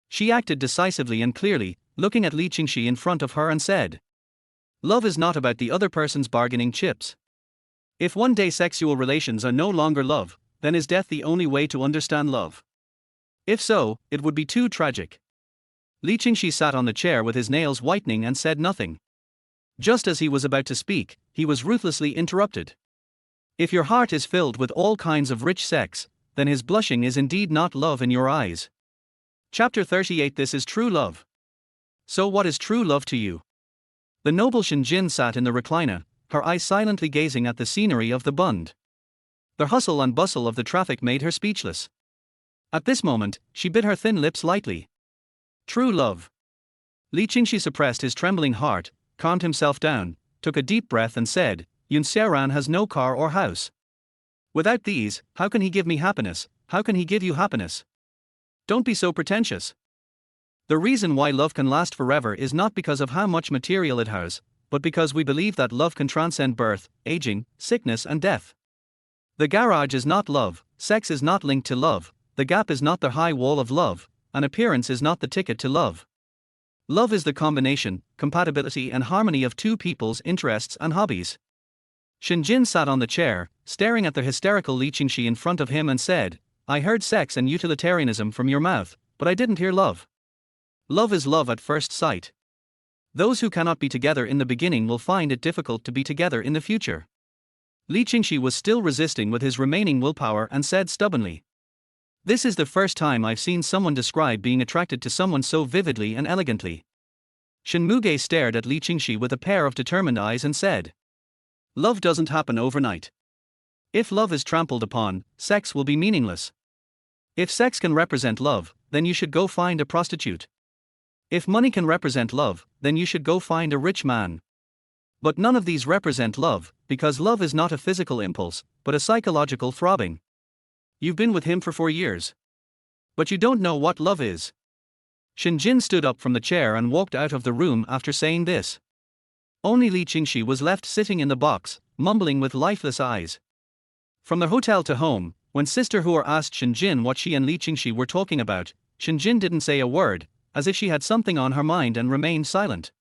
She acted decisively and clearly, looking at Li Qingxi in front of her and said, love is not about the other person's bargaining chips. If one day sexual relations are no longer love, then is death the only way to understand love? If so, it would be too tragic. Li Qingxi sat on the chair with his nails whitening and said nothing. Just as he was about to speak, he was ruthlessly interrupted. If your heart is filled with all kinds of rich sex, then his blushing is indeed not love in your eyes. Chapter 38. This is true love. So what is true love to you? The noble Shenjin sat in the recliner, her eyes silently gazing at the scenery of the Bund. The hustle and bustle of the traffic made her speechless. At this moment, she bit her thin lips lightly. True love. Li Qingxi suppressed his trembling heart, calmed himself down, took a deep breath and said, Xiaoran has no car or house. Without these, how can he give me happiness? How can he give you happiness? Don't be so pretentious. The reason why love can last forever is not because of how much material it has, but because we believe that love can transcend birth, aging, sickness and death. The garage is not love, sex is not linked to love, the gap is not the high wall of love, an appearance is not the ticket to love. Love is the combination, compatibility and harmony of two people's interests and hobbies. Shenjin sat on the chair, staring at the hysterical Li Qingxi in front of him and said, I heard sex and utilitarianism from your mouth, but I didn't hear love. Love is love at first sight. Those who cannot be together in the beginning will find it difficult to be together in the future. Li Qingxi was still resisting with his remaining willpower and said stubbornly, this is the first time I've seen someone describe being attracted to someone so vividly and elegantly. Shenmue stared at Li Qingxi with a pair of determined eyes and said, love doesn't happen overnight. If love is trampled upon, sex will be meaningless. If sex can represent love, then you should go find a prostitute. If money can represent love, then you should go find a rich man. But none of these represent love, because love is not a physical impulse, but a psychological throbbing. You've been with him for 4 years. But you don't know what love is. Shenjin stood up from the chair and walked out of the room after saying this. Only Li Qingxi was left sitting in the box, mumbling with lifeless eyes. From the hotel to home, when Sister Hua asked Shenjin what she and Li Qingxi were talking about, Shenjin didn't say a word, as if she had something on her mind and remained silent.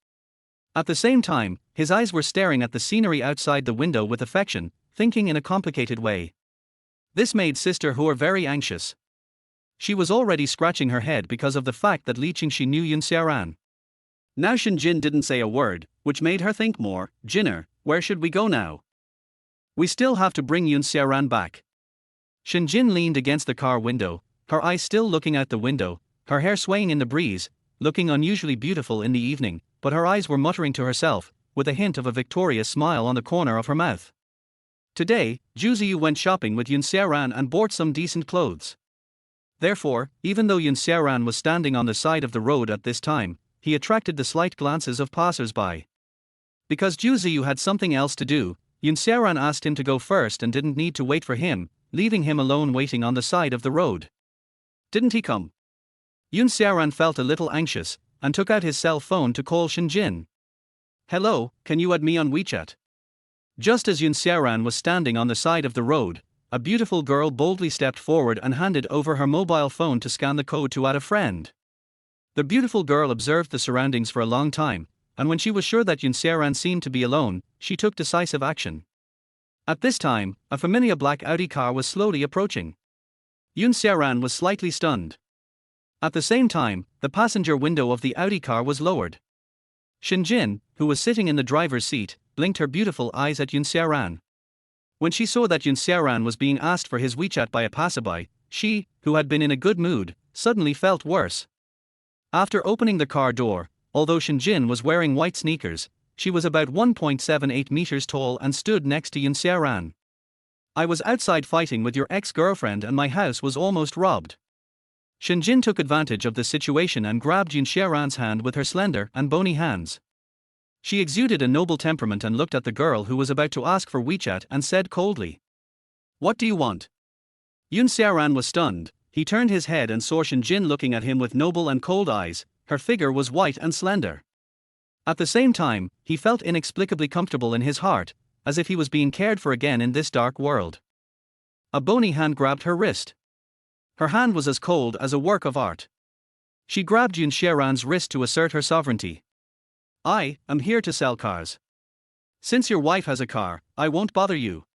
At the same time, his eyes were staring at the scenery outside the window with affection, thinking in a complicated way. This made Sister Hua very anxious. She was already scratching her head because of the fact that Li Qingxi knew Xiaoran. Now Shenjin didn't say a word, which made her think more. Jinner, where should we go now? We still have to bring Xiaoran back. Shenjin leaned against the car window, her eyes still looking out the window, her hair swaying in the breeze, looking unusually beautiful in the evening, but her eyes were muttering to herself, with a hint of a victorious smile on the corner of her mouth. Today, Juziyu went shopping with Xiaoran and bought some decent clothes. Therefore, even though Xiaoran was standing on the side of the road at this time, he attracted the slight glances of passers-by. Because Zhu Ziyu had something else to do, Yun Xiaoran asked him to go first and didn't need to wait for him, leaving him alone waiting on the side of the road. Didn't he come? Yun Xiaoran felt a little anxious, and took out his cell phone to call Shinjin. Hello, can you add me on WeChat? Just as Yun Xiaoran was standing on the side of the road, a beautiful girl boldly stepped forward and handed over her mobile phone to scan the code to add a friend. The beautiful girl observed the surroundings for a long time, and when she was sure that Yun Xiaoran seemed to be alone, she took decisive action. At this time, a familiar black Audi car was slowly approaching. Yun Xiaoran was slightly stunned. At the same time, the passenger window of the Audi car was lowered. Shinjin, who was sitting in the driver's seat, blinked her beautiful eyes at Yun Xiaoran. When she saw that Yun Xiaoran was being asked for his WeChat by a passerby, she, who had been in a good mood, suddenly felt worse. After opening the car door, although Shinjin was wearing white sneakers, she was about 1.78 meters tall and stood next to Yun Xiaoran. I was outside fighting with your ex-girlfriend and my house was almost robbed. Shinjin took advantage of the situation and grabbed Yun Xiaoran's hand with her slender and bony hands. She exuded a noble temperament and looked at the girl who was about to ask for WeChat and said coldly, "What do you want?" Yun Xiaoran was stunned. He turned his head and saw Shinjin looking at him with noble and cold eyes. Her figure was white and slender. At the same time, he felt inexplicably comfortable in his heart, as if he was being cared for again in this dark world. A bony hand grabbed her wrist. Her hand was as cold as a work of art. She grabbed Yun Xiaoran's wrist to assert her sovereignty. "I am here to sell cars. Since your wife has a car, I won't bother you."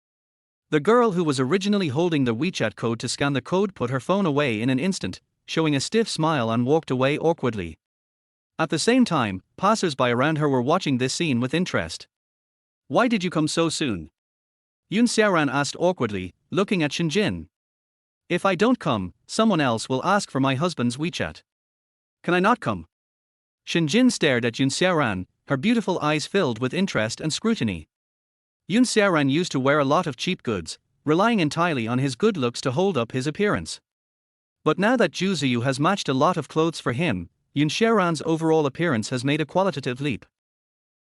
The girl who was originally holding the WeChat code to scan the code put her phone away in an instant, showing a stiff smile and walked away awkwardly. At the same time, passers-by around her were watching this scene with interest. "Why did you come so soon?" Yun Xiaoran asked awkwardly, looking at Shinjin. "If I don't come, someone else will ask for my husband's WeChat. Can I not come?" Shinjin stared at Yun Xiaoran, her beautiful eyes filled with interest and scrutiny. Yun Xiaoran used to wear a lot of cheap goods, relying entirely on his good looks to hold up his appearance. But now that Zhu Ziyu has matched a lot of clothes for him, Yun Xiaoran's overall appearance has made a qualitative leap.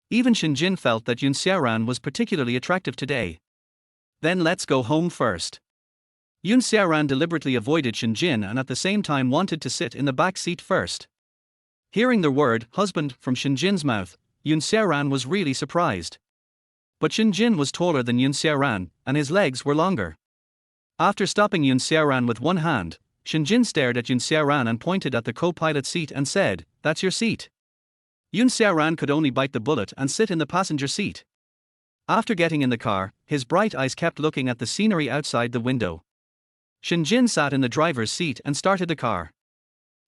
Even Shinjin felt that Yun Xiaoran was particularly attractive today. "Then let's go home first." Yun Xiaoran deliberately avoided Shinjin and at the same time wanted to sit in the back seat first. Hearing the word husband from Shinjin's mouth, Yun Xiaoran was really surprised. But Shinjin was taller than Yun Xiaoran, and his legs were longer. After stopping Yun Xiaoran with one hand, Shinjin stared at Yun Xiaoran and pointed at the co-pilot seat and said, "That's your seat." Yun Xiaoran could only bite the bullet and sit in the passenger seat. After getting in the car, his bright eyes kept looking at the scenery outside the window. Shinjin sat in the driver's seat and started the car.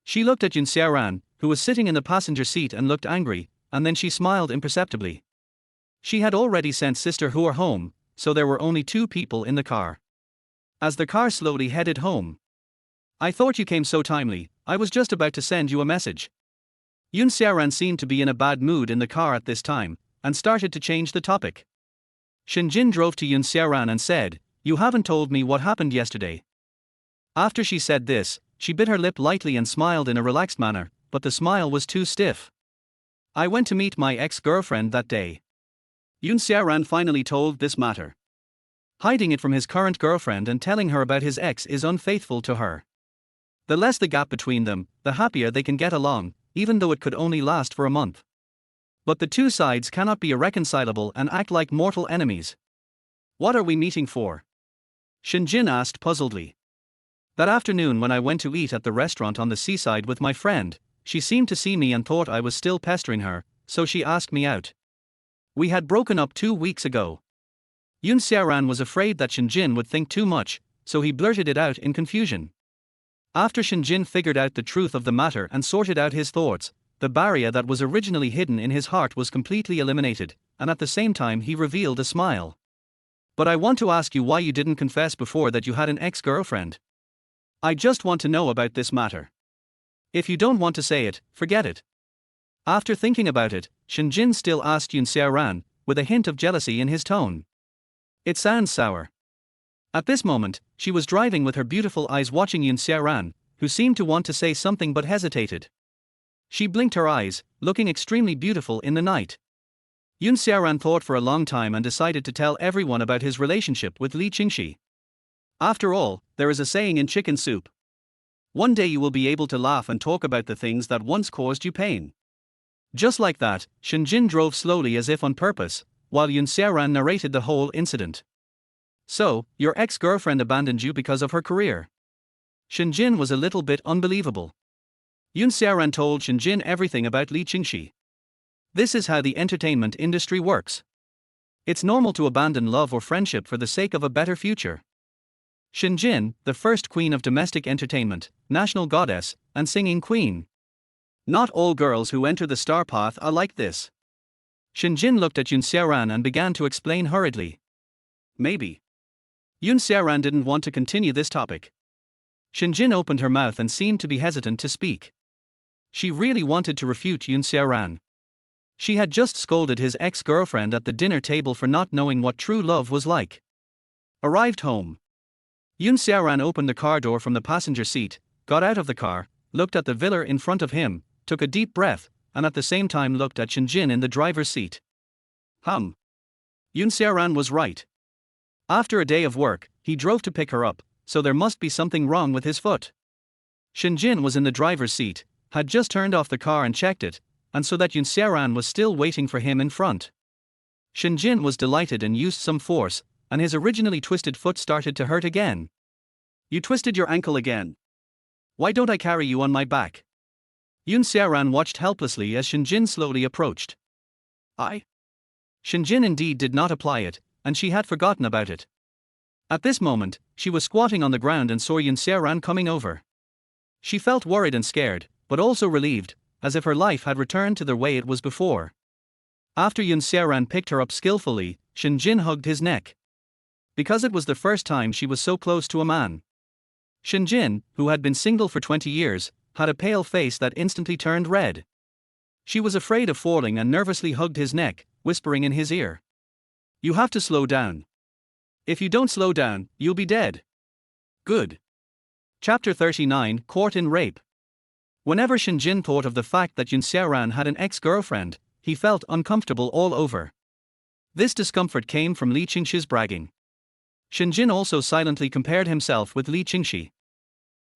She looked at Yun Xiaoran, who was sitting in the passenger seat and looked angry, and then she smiled imperceptibly. She had already sent Sister Hua home, so there were only two people in the car. As the car slowly headed home. "I thought you came so timely, I was just about to send you a message." Yun Xiaoran seemed to be in a bad mood in the car at this time, and started to change the topic. Shinjin drove to Yun Xiaoran and said, "You haven't told me what happened yesterday." After she said this, she bit her lip lightly and smiled in a relaxed manner, but the smile was too stiff. "I went to meet my ex-girlfriend that day." Yun Xiaoran finally told this matter. Hiding it from his current girlfriend and telling her about his ex is unfaithful to her. The less the gap between them, the happier they can get along, even though it could only last for a month. But the two sides cannot be irreconcilable and act like mortal enemies. "What are we meeting for?" Shinjin asked puzzledly. "That afternoon when I went to eat at the restaurant on the seaside with my friend, she seemed to see me and thought I was still pestering her, so she asked me out. We had broken up 2 weeks ago." Yun Xiaoran was afraid that Shinjin would think too much, so he blurted it out in confusion. After Shinjin figured out the truth of the matter and sorted out his thoughts, the barrier that was originally hidden in his heart was completely eliminated, and at the same time he revealed a smile. "But I want to ask you why you didn't confess before that you had an ex-girlfriend. I just want to know about this matter. If you don't want to say it, forget it." After thinking about it, Shinjin still asked Yun Xiaoran, with a hint of jealousy in his tone. "It sounds sour." At this moment, she was driving with her beautiful eyes watching Yun Xiaoran, who seemed to want to say something but hesitated. She blinked her eyes, looking extremely beautiful in the night. Yun Xiaoran thought for a long time and decided to tell everyone about his relationship with Li Qingxi. After all, there is a saying in chicken soup. One day you will be able to laugh and talk about the things that once caused you pain. Just like that, Shenjin drove slowly as if on purpose, while Yun Xiaoran narrated the whole incident. So, your ex-girlfriend abandoned you because of her career. Shenjin was a little bit unbelievable. Yun Xiaoran told Shenjin everything about Li Qingxi. This is how the entertainment industry works. It's normal to abandon love or friendship for the sake of a better future. Shenjin, the first queen of domestic entertainment, national goddess, and singing queen. Not all girls who enter the star path are like this. Shenjin looked at Yun Xiaoran and began to explain hurriedly. Maybe. Yun Xiaoran didn't want to continue this topic. Shenjin opened her mouth and seemed to be hesitant to speak. She really wanted to refute Yun Xiaoran. She had just scolded his ex-girlfriend at the dinner table for not knowing what true love was like. Arrived home. Yun Xiaoran opened the car door from the passenger seat, got out of the car, looked at the villa in front of him, took a deep breath, and at the same time looked at Shenjin in the driver's seat. Yun Xiaoran was right. After a day of work, he drove to pick her up, so there must be something wrong with his foot. Shenjin was in the driver's seat, had just turned off the car and checked it, and so that Yun Xiaoran was still waiting for him in front. Shenjin was delighted and used some force, and his originally twisted foot started to hurt again. You twisted your ankle again. Why don't I carry you on my back? Yun Xiaoran watched helplessly as Shenjin slowly approached. Shenjin indeed did not apply it, and she had forgotten about it. At this moment, she was squatting on the ground and saw Yun Xiaoran coming over. She felt worried and scared, but also relieved, as if her life had returned to the way it was before. After Yun Xiaoran picked her up skillfully, Shenjin hugged his neck. Because it was the first time she was so close to a man. Shenjin, who had been single for 20 years, had a pale face that instantly turned red. She was afraid of falling and nervously hugged his neck, whispering in his ear. You have to slow down. If you don't slow down, you'll be dead. Good. Chapter 39, Caught in Rape. Whenever Shenjin thought of the fact that Yun Xiaoran had an ex-girlfriend, he felt uncomfortable all over. This discomfort came from Li Qingxi's bragging. Shenjin also silently compared himself with Li Qingxi.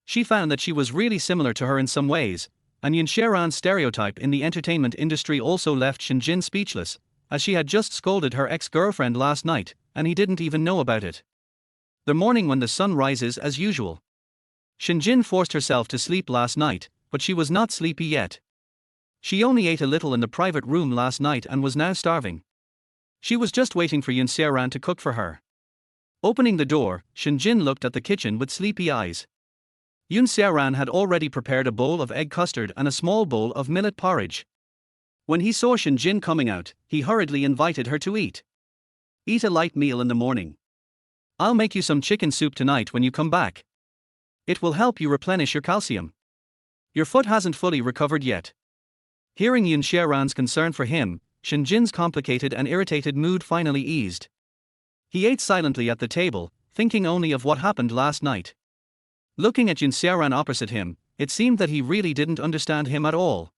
She found that she was really similar to her in some ways, and Yun Xiaoran's stereotype in the entertainment industry also left Shenjin speechless, as she had just scolded her ex-girlfriend last night, and he didn't even know about it. The morning when the sun rises as usual. Shenjin forced herself to sleep last night, but she was not sleepy yet. She only ate a little in the private room last night and was now starving. She was just waiting for Yun Xiaoran to cook for her. Opening the door, Shenjin looked at the kitchen with sleepy eyes. Yun Xiaoran had already prepared a bowl of egg custard and a small bowl of millet porridge. When he saw Shenjin coming out, he hurriedly invited her to eat. Eat a light meal in the morning. I'll make you some chicken soup tonight when you come back. It will help you replenish your calcium. Your foot hasn't fully recovered yet. Hearing Yun Xiaoran's concern for him, Shenjin's complicated and irritated mood finally eased. He ate silently at the table, thinking only of what happened last night. Looking at Yun Xiaoran opposite him, it seemed that he really didn't understand him at all.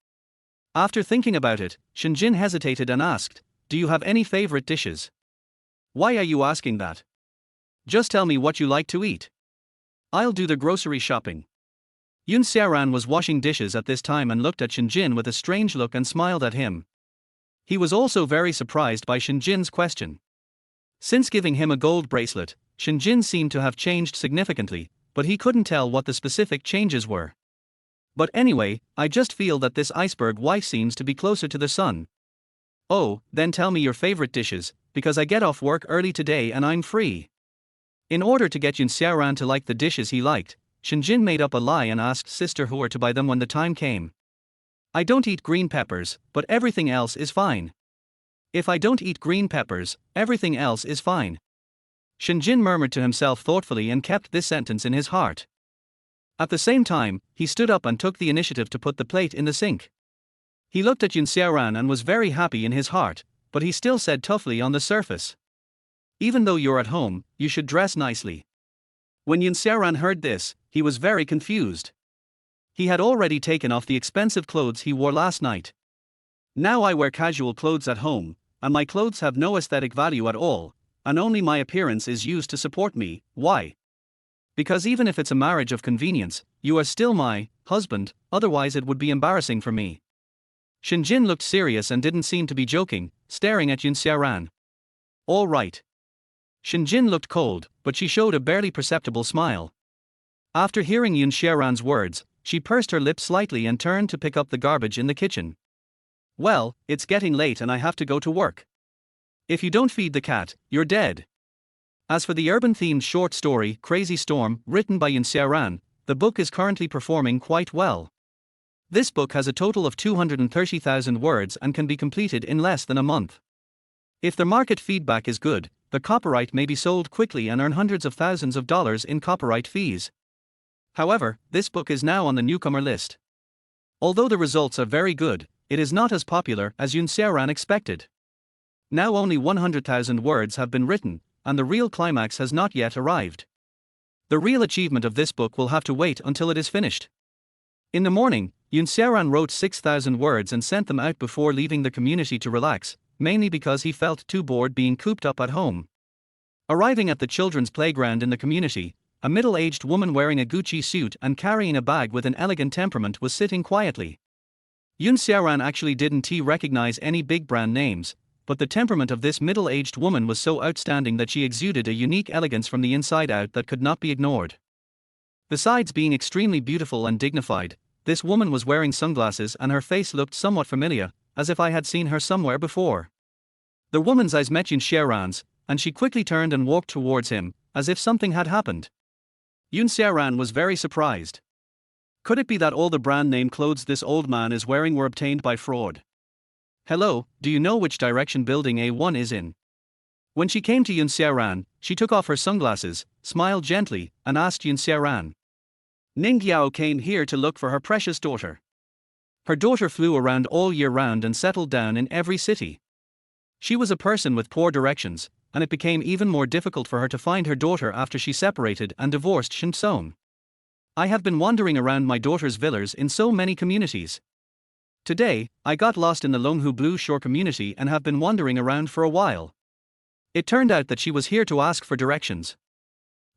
After thinking about it, Shenjin hesitated and asked, Do you have any favorite dishes? Why are you asking that? Just tell me what you like to eat. I'll do the grocery shopping. Yun Xiaoran was washing dishes at this time and looked at Shenjin with a strange look and smiled at him. He was also very surprised by Shenjin's question. Since giving him a gold bracelet, Shenjin seemed to have changed significantly, but he couldn't tell what the specific changes were. But anyway, I just feel that this iceberg wife seems to be closer to the sun. Oh, then tell me your favorite dishes, because I get off work early today and I'm free. In order to get Yun Xiaoran to like the dishes he liked, Shenjin made up a lie and asked Sister Hua to buy them when the time came. I don't eat green peppers, but everything else is fine. If I don't eat green peppers, everything else is fine. Shenjin murmured to himself thoughtfully and kept this sentence in his heart. At the same time, he stood up and took the initiative to put the plate in the sink. He looked at Yun Xiaoran and was very happy in his heart, but he still said toughly on the surface. Even though you're at home, you should dress nicely. When Yun Xiaoran heard this, he was very confused. He had already taken off the expensive clothes he wore last night. Now I wear casual clothes at home, and my clothes have no aesthetic value at all, and only my appearance is used to support me. Why? Because even if it's a marriage of convenience, you are still my husband, otherwise it would be embarrassing for me. Xinjin looked serious and didn't seem to be joking, staring at Xiaoran. All right. Xinjin looked cold, but she showed a barely perceptible smile. After hearing Xiaoran's words, she pursed her lips slightly and turned to pick up the garbage in the kitchen. Well, it's getting late and I have to go to work. If you don't feed the cat, you're dead. As for the urban-themed short story, Crazy Storm, written by Xiaoran, the book is currently performing quite well. This book has a total of 230,000 words and can be completed in less than a month. If the market feedback is good, the copyright may be sold quickly and earn hundreds of thousands of dollars in copyright fees. However, this book is now on the newcomer list. Although the results are very good, it is not as popular as Xiaoran expected. Now only 100,000 words have been written, and the real climax has not yet arrived. The real achievement of this book will have to wait until it is finished. In the morning, Xiaoran wrote 6,000 words and sent them out before leaving the community to relax, mainly because he felt too bored being cooped up at home. Arriving at the children's playground in the community, a middle-aged woman wearing a Gucci suit and carrying a bag with an elegant temperament was sitting quietly. Xiaoran actually didn't recognize any big brand names, but the temperament of this middle-aged woman was so outstanding that she exuded a unique elegance from the inside out that could not be ignored. Besides being extremely beautiful and dignified, this woman was wearing sunglasses and her face looked somewhat familiar, as if I had seen her somewhere before. The woman's eyes met Xiaoran's, and she quickly turned and walked towards him, as if something had happened. Xiaoran was very surprised. Could it be that all the brand name clothes this old man is wearing were obtained by fraud? Hello, do you know which direction building A1 is in? When she came to Xiaoran, she took off her sunglasses, smiled gently, and asked Xiaoran. Ning Yao came here to look for her precious daughter. Her daughter flew around all year round and settled down in every city. She was a person with poor directions, and it became even more difficult for her to find her daughter after she separated and divorced Shinson. I have been wandering around my daughter's villas in so many communities. Today, I got lost in the Longhu Blue Shore community and have been wandering around for a while. It turned out that she was here to ask for directions.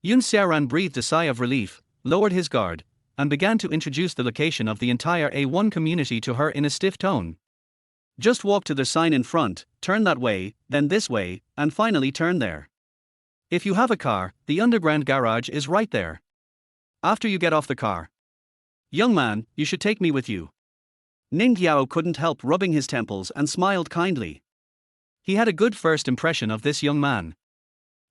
Xiaoran breathed a sigh of relief, lowered his guard, and began to introduce the location of the entire A1 community to her in a stiff tone. Just walk to the sign in front, turn that way, then this way, and finally turn there. If you have a car, the underground garage is right there. After you get off the car. Young man, you should take me with you. Ning Yao couldn't help rubbing his temples and smiled kindly. He had a good first impression of this young man.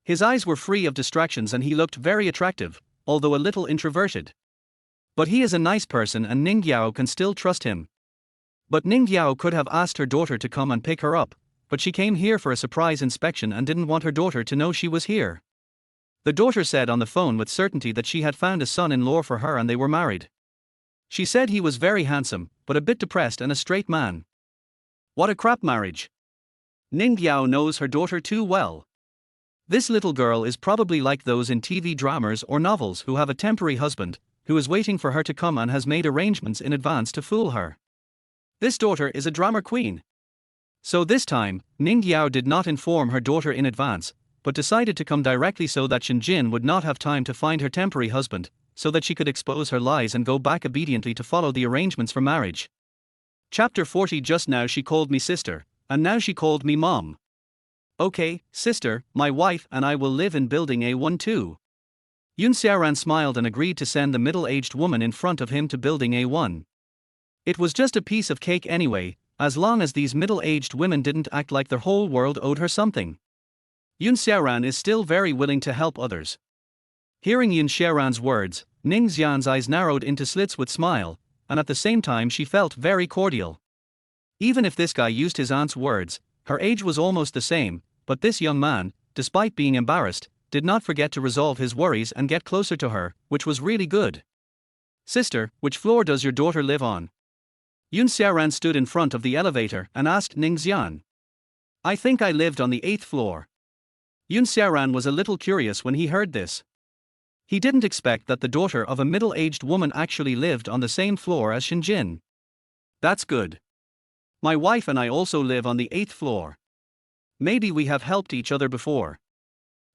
His eyes were free of distractions and he looked very attractive, although a little introverted. But he is a nice person and Ning Yao can still trust him. But Ning Yao could have asked her daughter to come and pick her up, but she came here for a surprise inspection and didn't want her daughter to know she was here. The daughter said on the phone with certainty that she had found a son-in-law for her and they were married. She said he was very handsome, but a bit depressed and a straight man. What a crap marriage. Ning Yao knows her daughter too well. This little girl is probably like those in TV dramas or novels who have a temporary husband, who is waiting for her to come and has made arrangements in advance to fool her. This daughter is a drama queen. So this time, Ning Yao did not inform her daughter in advance, but decided to come directly so that Xinjin would not have time to find her temporary husband, so that she could expose her lies and go back obediently to follow the arrangements for marriage. Chapter 40. Just now she called me sister, and now she called me mom. Okay, sister, my wife and I will live in building A1 too. Xiaoran smiled and agreed to send the middle-aged woman in front of him to building A1. It was just a piece of cake anyway, as long as these middle-aged women didn't act like their whole world owed her something. Xiaoran is still very willing to help others. Hearing Xiaoran's words, Ning Xian's eyes narrowed into slits with smile, and at the same time she felt very cordial. Even if this guy used his aunt's words, her age was almost the same, but this young man, despite being embarrassed, did not forget to resolve his worries and get closer to her, which was really good. Sister, which floor does your daughter live on? Xiaoran stood in front of the elevator and asked Ning Xian. I think I lived on the 8th floor. Xiaoran was a little curious when he heard this. He didn't expect that the daughter of a middle-aged woman actually lived on the same floor as Xinjin. That's good. My wife and I also live on the 8th floor. Maybe we have helped each other before.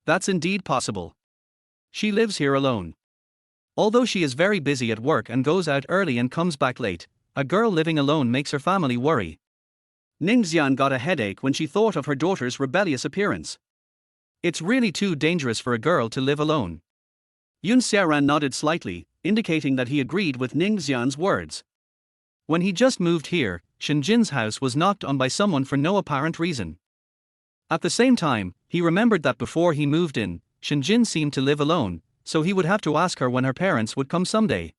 That's indeed possible. She lives here alone. Although she is very busy at work and goes out early and comes back late, a girl living alone makes her family worry. Ningxian got a headache when she thought of her daughter's rebellious appearance. It's really too dangerous for a girl to live alone. Xiaoran nodded slightly, indicating that he agreed with Ningxian's words. When he just moved here, Xinjin's house was knocked on by someone for no apparent reason. At the same time, he remembered that before he moved in, Xinjin seemed to live alone, so he would have to ask her when her parents would come someday.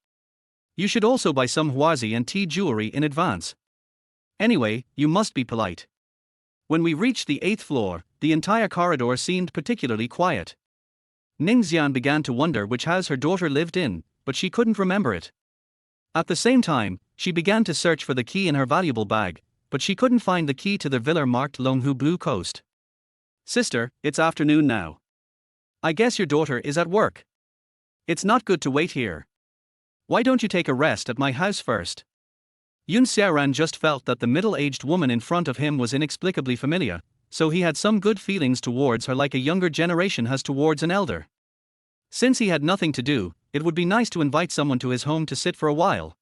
You should also buy some huazi and tea jewelry in advance. Anyway, you must be polite. When we reached the 8th floor, the entire corridor seemed particularly quiet. Ningxian began to wonder which house her daughter lived in, but she couldn't remember it. At the same time, she began to search for the key in her valuable bag, but she couldn't find the key to the villa marked Longhu Blue Coast. Sister, it's afternoon now. I guess your daughter is at work. It's not good to wait here. Why don't you take a rest at my house first? Xiaoran just felt that the middle-aged woman in front of him was inexplicably familiar, so he had some good feelings towards her like a younger generation has towards an elder. Since he had nothing to do, it would be nice to invite someone to his home to sit for a while.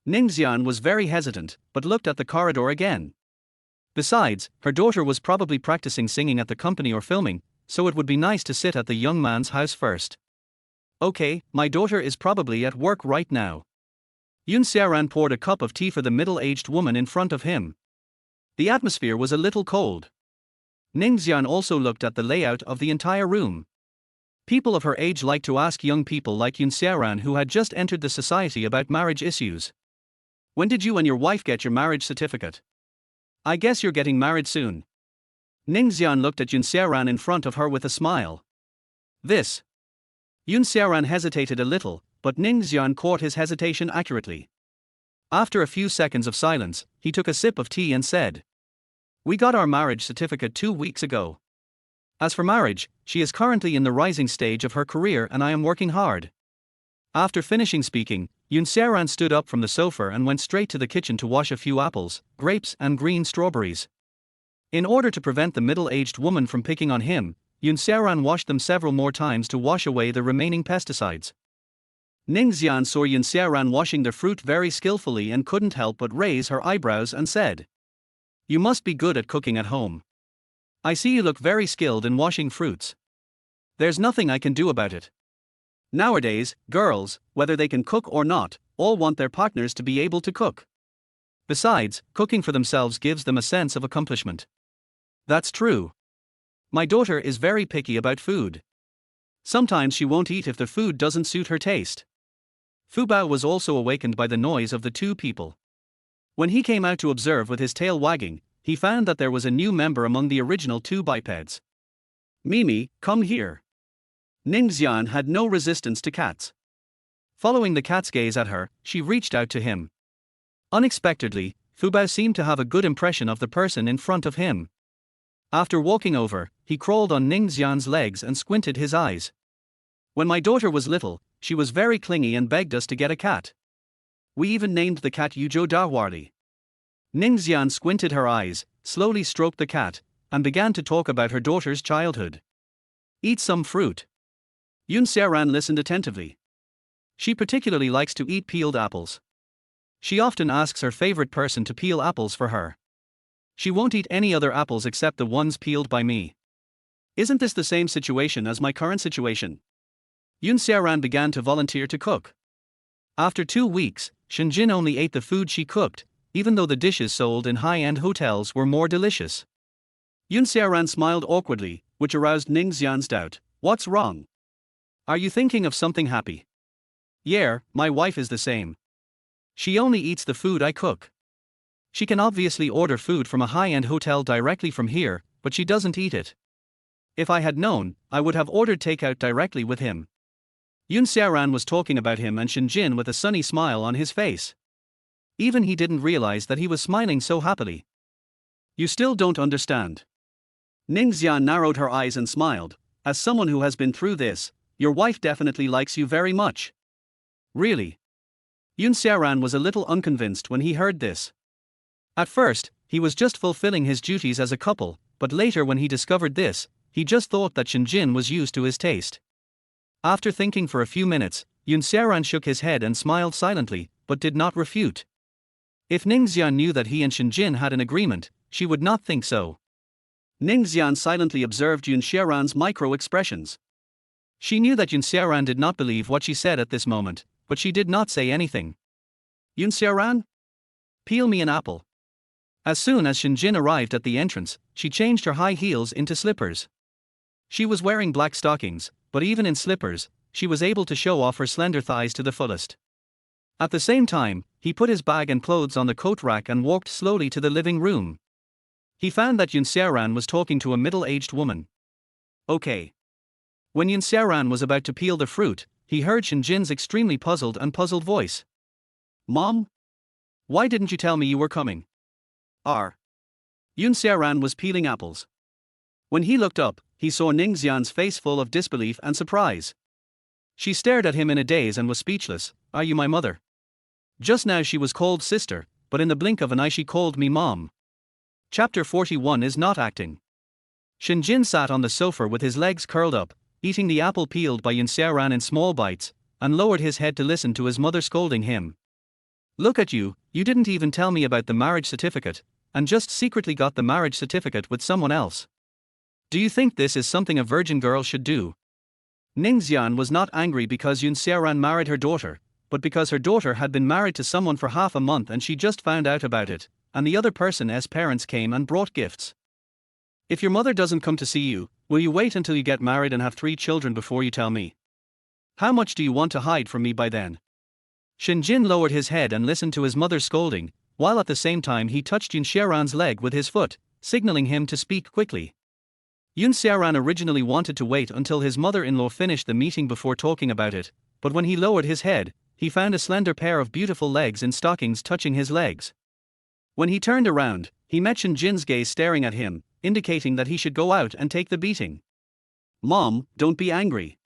Ningxian was very hesitant, but looked at the corridor again. Besides, her daughter was probably practicing singing at the company or filming, so it would be nice to sit at the young man's house first. Okay, my daughter is probably at work right now. Xiaoran poured a cup of tea for the middle-aged woman in front of him. The atmosphere was a little cold. Ningxian also looked at the layout of the entire room. People of her age like to ask young people like Xiaoran who had just entered the society about marriage issues. When did you and your wife get your marriage certificate? I guess you're getting married soon. Ningxian looked at Xiaoran in front of her with a smile. This. Xiaoran hesitated a little, but Ningxian caught his hesitation accurately. After a few seconds of silence, he took a sip of tea and said, "We got our marriage certificate 2 weeks ago. As for marriage, she is currently in the rising stage of her career and I am working hard." After finishing speaking, Xiaoran stood up from the sofa and went straight to the kitchen to wash a few apples, grapes and green strawberries. In order to prevent the middle-aged woman from picking on him, Xiaoran washed them several more times to wash away the remaining pesticides. Ningxian saw Xiaoran washing the fruit very skillfully and couldn't help but raise her eyebrows and said, "You must be good at cooking at home. I see you look very skilled in washing fruits. There's nothing I can do about it. Nowadays, girls, whether they can cook or not, all want their partners to be able to cook. Besides, cooking for themselves gives them a sense of accomplishment." That's true. My daughter is very picky about food. Sometimes she won't eat if the food doesn't suit her taste. Fubao was also awakened by the noise of the two people. When he came out to observe with his tail wagging, he found that there was a new member among the original two bipeds. "Mimi, come here." Ningxian had no resistance to cats. Following the cat's gaze at her, she reached out to him. Unexpectedly, Fubao seemed to have a good impression of the person in front of him. After walking over, he crawled on Ningxian's legs and squinted his eyes. "When my daughter was little, she was very clingy and begged us to get a cat. We even named the cat Yujo Dahuarli." Ningxian squinted her eyes, slowly stroked the cat, and began to talk about her daughter's childhood. "Eat some fruit." Xiaoran listened attentively. She particularly likes to eat peeled apples. She often asks her favorite person to peel apples for her. She won't eat any other apples except the ones peeled by me. Isn't this the same situation as my current situation? Xiaoran began to volunteer to cook. After 2 weeks, Xinjin only ate the food she cooked, even though the dishes sold in high-end hotels were more delicious. Xiaoran smiled awkwardly, which aroused Ningxian's doubt. "What's wrong? Are you thinking of something happy?" "Yeah, my wife is the same. She only eats the food I cook. She can obviously order food from a high-end hotel directly from here, but she doesn't eat it. If I had known, I would have ordered takeout directly with him." Xiaoran was talking about him and Xinjin with a sunny smile on his face. Even he didn't realize that he was smiling so happily. "You still don't understand." Ningxian narrowed her eyes and smiled. "As someone who has been through this, your wife definitely likes you very much. Really? Xiaoran was a little unconvinced when he heard this. At first, he was just fulfilling his duties as a couple, but later when he discovered this, he just thought that Xiaoran was used to his taste. After thinking for a few minutes, Xiaoran shook his head and smiled silently, but did not refute. If Ningxian knew that he and Xiaoran had an agreement, she would not think so. Ningxian silently observed Xiaoran's micro-expressions. She knew that Xiaoran did not believe what she said at this moment, but she did not say anything. Xiaoran? Peel me an apple. As soon as Xiaoran arrived at the entrance, she changed her high heels into slippers. She was wearing black stockings, but even in slippers, she was able to show off her slender thighs to the fullest. At the same time, he put his bag and clothes on the coat rack and walked slowly to the living room. He found that Xiaoran was talking to a middle-aged woman. Okay. When Xiaoran was about to peel the fruit, he heard Xiaoran's extremely puzzled voice. Mom? Why didn't you tell me you were coming? Xiaoran was peeling apples. When he looked up, he saw Ningxian's face full of disbelief and surprise. She stared at him in a daze and was speechless. Are you my mother? Just now she was called sister, but in the blink of an eye she called me mom. Chapter 41 is not acting. Xiaoran sat on the sofa with his legs curled up, eating the apple peeled by Xiaoran in small bites, and lowered his head to listen to his mother scolding him. Look at you, you didn't even tell me about the marriage certificate, and just secretly got the marriage certificate with someone else. Do you think this is something a virgin girl should do? Ningxian was not angry because Xiaoran married her daughter, but because her daughter had been married to someone for half a month and she just found out about it, and the other person's parents came and brought gifts. If your mother doesn't come to see you, will you wait until you get married and have 3 children before you tell me? How much do you want to hide from me by then? Xiaoran lowered his head and listened to his mother's scolding, while at the same time he touched Xiaoran's leg with his foot, signaling him to speak quickly. Xiaoran originally wanted to wait until his mother-in-law finished the meeting before talking about it, but when he lowered his head, he found a slender pair of beautiful legs in stockings touching his legs. When he turned around, he met Xiaoran's gaze staring at him, indicating that he should go out and take the beating. Mom, don't be angry.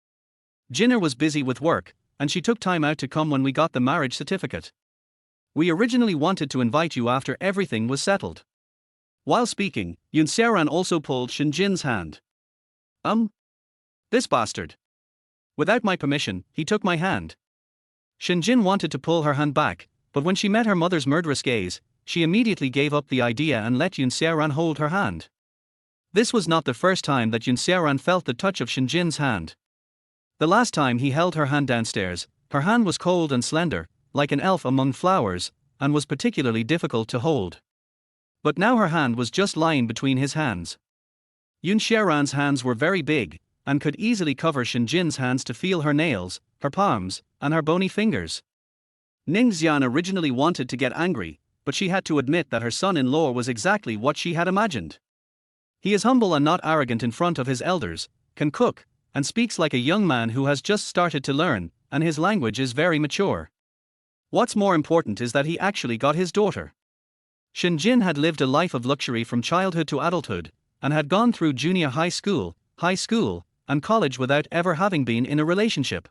Jinner was busy with work, and she took time out to come when we got the marriage certificate. We originally wanted to invite you after everything was settled. While speaking, Xiaoran also pulled Xiaoran's hand. This bastard. Without my permission, he took my hand. Xiaoran wanted to pull her hand back, but when she met her mother's murderous gaze, she immediately gave up the idea and let Xiaoran hold her hand. This was not the first time that Xiaoran felt the touch of Xiaoran's hand. The last time he held her hand downstairs, her hand was cold and slender, like an elf among flowers, and was particularly difficult to hold. But now her hand was just lying between his hands. Xiaoran's hands were very big, and could easily cover Xiaoran's hands to feel her nails, her palms, and her bony fingers. Ningxian originally wanted to get angry, but she had to admit that her son-in-law was exactly what she had imagined. He is humble and not arrogant in front of his elders, can cook, and speaks like a young man who has just started to learn, and his language is very mature. What's more important is that he actually got his daughter. Xiaoran had lived a life of luxury from childhood to adulthood, and had gone through junior high school, and college without ever having been in a relationship.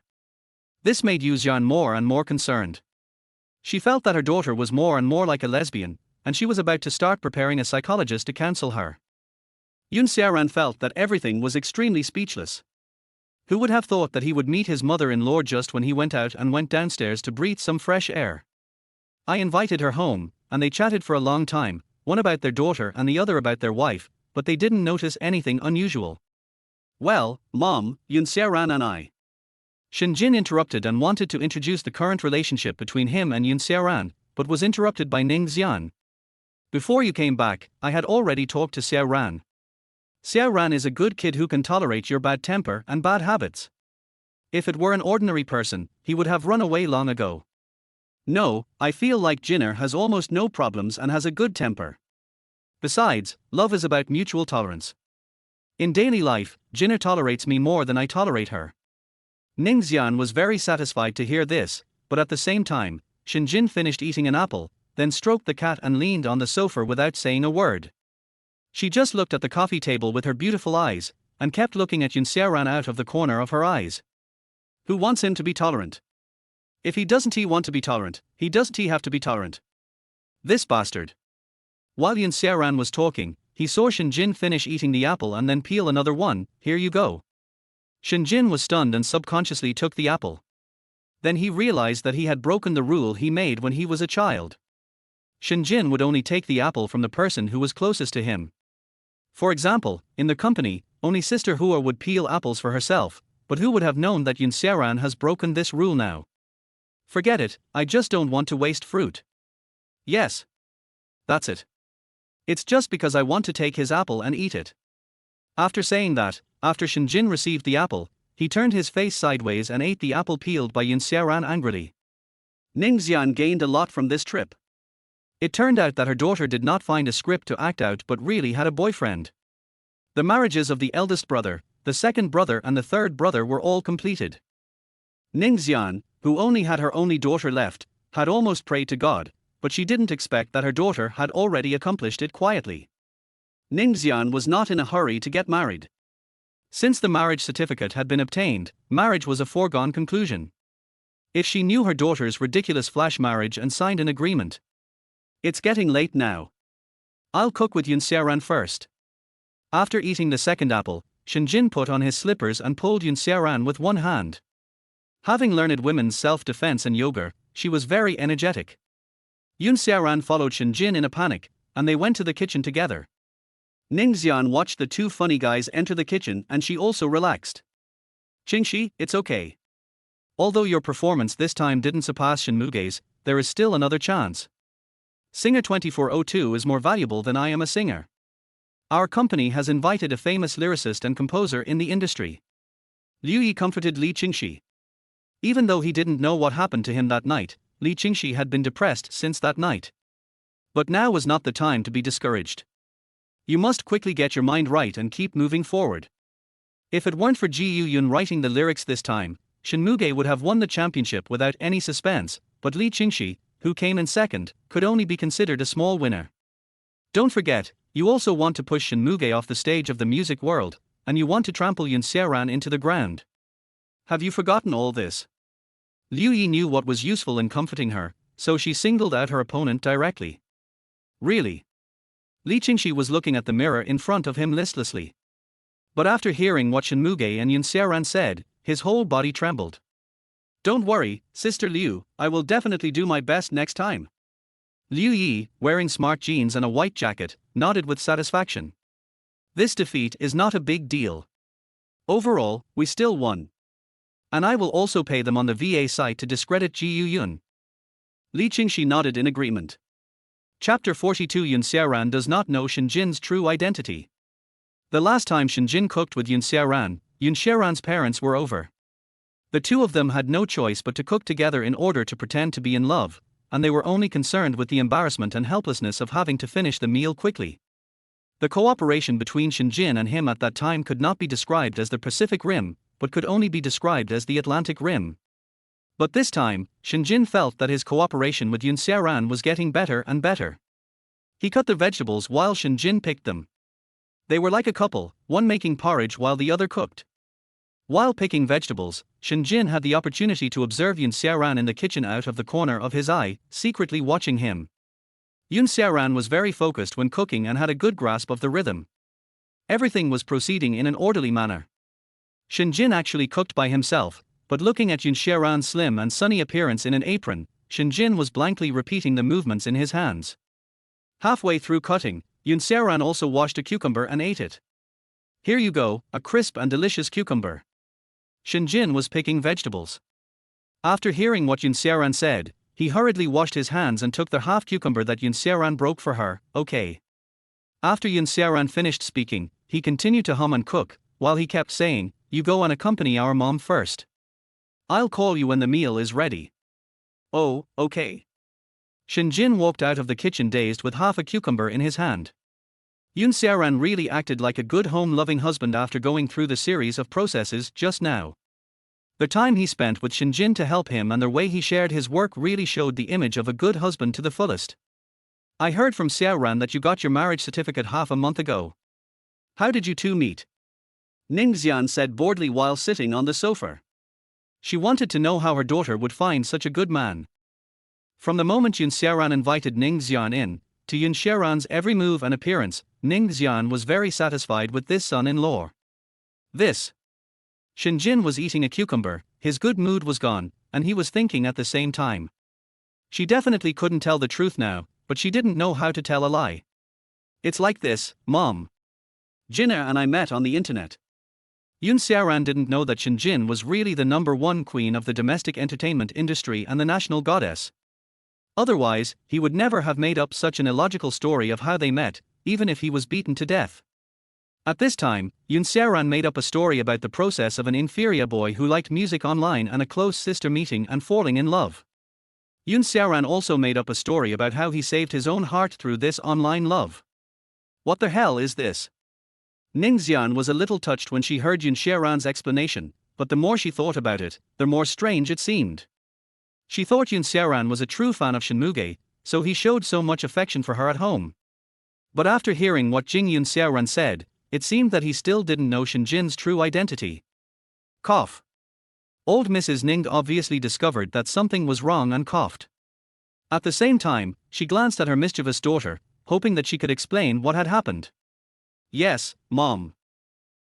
This made Xiaoran more and more concerned. She felt that her daughter was more and more like a lesbian, and she was about to start preparing a psychologist to counsel her. Xiaoran felt that everything was extremely speechless. Who would have thought that he would meet his mother-in-law just when he went out and went downstairs to breathe some fresh air? I invited her home, and they chatted for a long time, one about their daughter and the other about their wife, but they didn't notice anything unusual. Well, Mom, Xiaoran and I. Xiaoran interrupted and wanted to introduce the current relationship between him and Xiaoran, but was interrupted by Ningxian. Before you came back, I had already talked to Xiaoran. Xiaoran is a good kid who can tolerate your bad temper and bad habits. If it were an ordinary person, he would have run away long ago. No, I feel like Jinner has almost no problems and has a good temper. Besides, love is about mutual tolerance. In daily life, Jinner tolerates me more than I tolerate her. Ningxian was very satisfied to hear this, but at the same time, Xiaoran finished eating an apple, then stroked the cat and leaned on the sofa without saying a word. She just looked at the coffee table with her beautiful eyes, and kept looking at Xiaoran out of the corner of her eyes. Who wants him to be tolerant? If he doesn't he want to be tolerant, he doesn't he have to be tolerant? This bastard. While Yun Xiaoran was talking, he saw Shen Jin finish eating the apple and then peel another one. Here you go. Shen Jin was stunned and subconsciously took the apple. Then he realized that he had broken the rule he made when he was a child. Shen Jin would only take the apple from the person who was closest to him. For example, in the company, only Sister Hua would peel apples for herself, but who would have known that Yun Xiaoran has broken this rule now? Forget it, I just don't want to waste fruit. Yes. That's it. It's just because I want to take his apple and eat it. After saying that, after Shen Jin received the apple, he turned his face sideways and ate the apple peeled by Yun Xiaoran angrily. Ningxian gained a lot from this trip. It turned out that her daughter did not find a script to act out but really had a boyfriend. The marriages of the eldest brother, the second brother and the third brother were all completed. Ningxian, who only had her only daughter left, had almost prayed to God, but she didn't expect that her daughter had already accomplished it quietly. Ningxian was not in a hurry to get married. Since the marriage certificate had been obtained, marriage was a foregone conclusion. If she knew her daughter's ridiculous flash marriage and signed an agreement. It's getting late now. I'll cook with Yun Xiaoran first. After eating the second apple, Shen Jin put on his slippers and pulled Yun Xiaoran with one hand. Having learned women's self-defense and yoga, she was very energetic. Yun Xiaoran followed Shen Jin in a panic, and they went to the kitchen together. Ningxian watched the two funny guys enter the kitchen and she also relaxed. Qingxi, it's okay. Although your performance this time didn't surpass Shen Mugei's, there is still another chance. Singer 2402 is more valuable than I am a singer. Our company has invited a famous lyricist and composer in the industry. Liu Yi comforted Li Qingxi. Even though he didn't know what happened to him that night, Li Qingxi had been depressed since that night. But now was not the time to be discouraged. You must quickly get your mind right and keep moving forward. If it weren't for Ji Yun writing the lyrics this time, Shen Mugei would have won the championship without any suspense, but Li Qingxi, who came in second, could only be considered a small winner. Don't forget, you also want to push Shen Mugei off the stage of the music world, and you want to trample Yun Xiaoran into the ground. Have you forgotten all this? Liu Yi knew what was useful in comforting her, so she singled out her opponent directly. Really? Li Qingxi was looking at the mirror in front of him listlessly. But after hearing what Shen Mugei and Yun Xiaoran said, his whole body trembled. Don't worry, Sister Liu, I will definitely do my best next time. Liu Yi, wearing smart jeans and a white jacket, nodded with satisfaction. This defeat is not a big deal. Overall, we still won. And I will also pay them on the VA site to discredit Ji Yun. Li Qingxi nodded in agreement. Chapter 42 Yun Xiaoran does not know Shen Jin's true identity. The last time Shen Jin cooked with Yun Xiaoran's parents were over. The two of them had no choice but to cook together in order to pretend to be in love, and they were only concerned with the embarrassment and helplessness of having to finish the meal quickly. The cooperation between Shen Jin and him at that time could not be described as the Pacific Rim, but could only be described as the Atlantic Rim. But this time, Shen Jin felt that his cooperation with Yun Xiaoran was getting better and better. He cut the vegetables while Shen Jin picked them. They were like a couple, one making porridge while the other cooked. While picking vegetables, Shen Jin had the opportunity to observe Yun Xiaoran in the kitchen out of the corner of his eye, secretly watching him. Yun Xiaoran was very focused when cooking and had a good grasp of the rhythm. Everything was proceeding in an orderly manner. Shen Jin actually cooked by himself, but looking at Yun Xiaoran's slim and sunny appearance in an apron, Shen Jin was blankly repeating the movements in his hands. Halfway through cutting, Yun Xiaoran also washed a cucumber and ate it. Here you go, a crisp and delicious cucumber. Shen Jin was picking vegetables. After hearing what Yun Xiaoran said, he hurriedly washed his hands and took the half cucumber that Yun Xiaoran broke for her. Okay. After Yun Xiaoran finished speaking, he continued to hum and cook, while he kept saying, "You go and accompany our mom first. I'll call you when the meal is ready." Oh, okay. Shen Jin walked out of the kitchen dazed with half a cucumber in his hand. Yun Xiaoran really acted like a good home-loving husband after going through the series of processes just now. The time he spent with Shen Jin to help him and the way he shared his work really showed the image of a good husband to the fullest. I heard from Xiaoran that you got your marriage certificate half a month ago. How did you two meet? Ningxian said boredly while sitting on the sofa. She wanted to know how her daughter would find such a good man. From the moment Yun Xiaoran invited Ning Xian in, to Yun Xiaoran's every move and appearance, Ning Xian was very satisfied with this son-in-law. This. Shinjin was eating a cucumber, his good mood was gone, and he was thinking at the same time. She definitely couldn't tell the truth now, but she didn't know how to tell a lie. It's like this, Mom. Jinna and I met on the internet. Yun Xiaoran didn't know that Shinjin was really the #1 queen of the domestic entertainment industry and the national goddess. Otherwise, he would never have made up such an illogical story of how they met, even if he was beaten to death. At this time, Yun Xiaoran made up a story about the process of an inferior boy who liked music online and a close sister meeting and falling in love. Yun Xiaoran also made up a story about how he saved his own heart through this online love. What the hell is this? Ning Xian was a little touched when she heard Yun Xiaoran's explanation, but the more she thought about it, the more strange it seemed. She thought Yun Xiaoran was a true fan of Shenmue, so he showed so much affection for her at home. But after hearing what Yun Xiaoran said, it seemed that he still didn't know Shinjin's true identity. Cough. Old Mrs. Ning obviously discovered that something was wrong and coughed. At the same time, she glanced at her mischievous daughter, hoping that she could explain what had happened. Yes, Mom.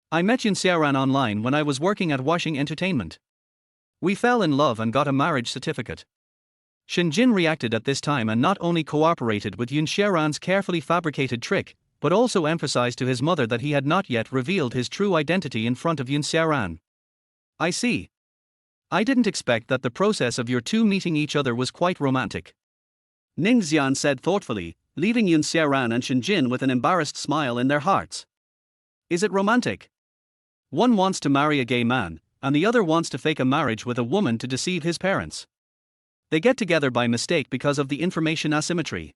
I met Yun Xiaoran online when I was working at Washing Entertainment. We fell in love and got a marriage certificate. Shinjin reacted at this time and not only cooperated with Yun Xiaoran's carefully fabricated trick, but also emphasized to his mother that he had not yet revealed his true identity in front of Yun Xiaoran. I see. I didn't expect that the process of your two meeting each other was quite romantic. Ning Xian said thoughtfully, leaving Yun Xiaoran and Shinjin with an embarrassed smile in their hearts. Is it romantic? One wants to marry a gay man, and the other wants to fake a marriage with a woman to deceive his parents. They get together by mistake because of the information asymmetry.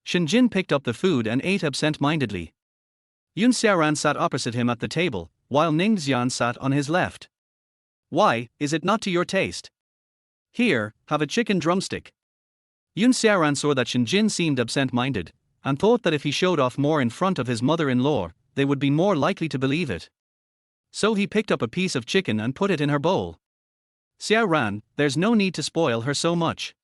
Shinjin picked up the food and ate absent-mindedly. Yun Xiaoran sat opposite him at the table, while Ning Xian sat on his left. Why, is it not to your taste? Here, have a chicken drumstick. Yun Xiaoran saw that Shinjin seemed absent-minded, and thought that if he showed off more in front of his mother-in-law, they would be more likely to believe it. So he picked up a piece of chicken and put it in her bowl. Xiaoran, there's no need to spoil her so much.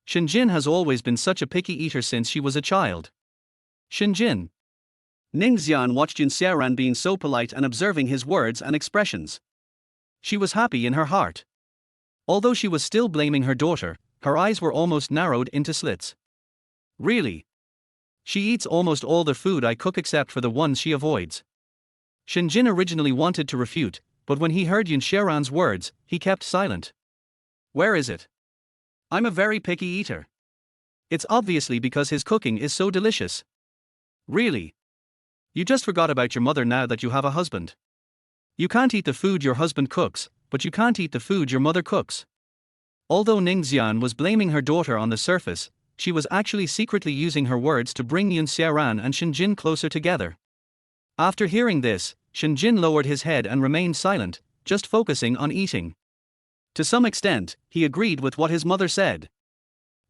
Shinjin has always been such a picky eater since she was a child. Shinjin. Ning Xian watched Yun Xiaoran being so polite and observing his words and expressions. She was happy in her heart. Although she was still blaming her daughter, her eyes were almost narrowed into slits. Really? She eats almost all the food I cook except for the ones she avoids. Shinjin originally wanted to refute, but when he heard Yun Xiaoran's words, he kept silent. Where is it? I'm a very picky eater. It's obviously because his cooking is so delicious. Really? You just forgot about your mother now that you have a husband. You can't eat the food your husband cooks, but you can't eat the food your mother cooks. Although Ning Xian was blaming her daughter on the surface, she was actually secretly using her words to bring Yun Xiaoran and Shinjin closer together. After hearing this, Shinjin lowered his head and remained silent, just focusing on eating. To some extent, he agreed with what his mother said.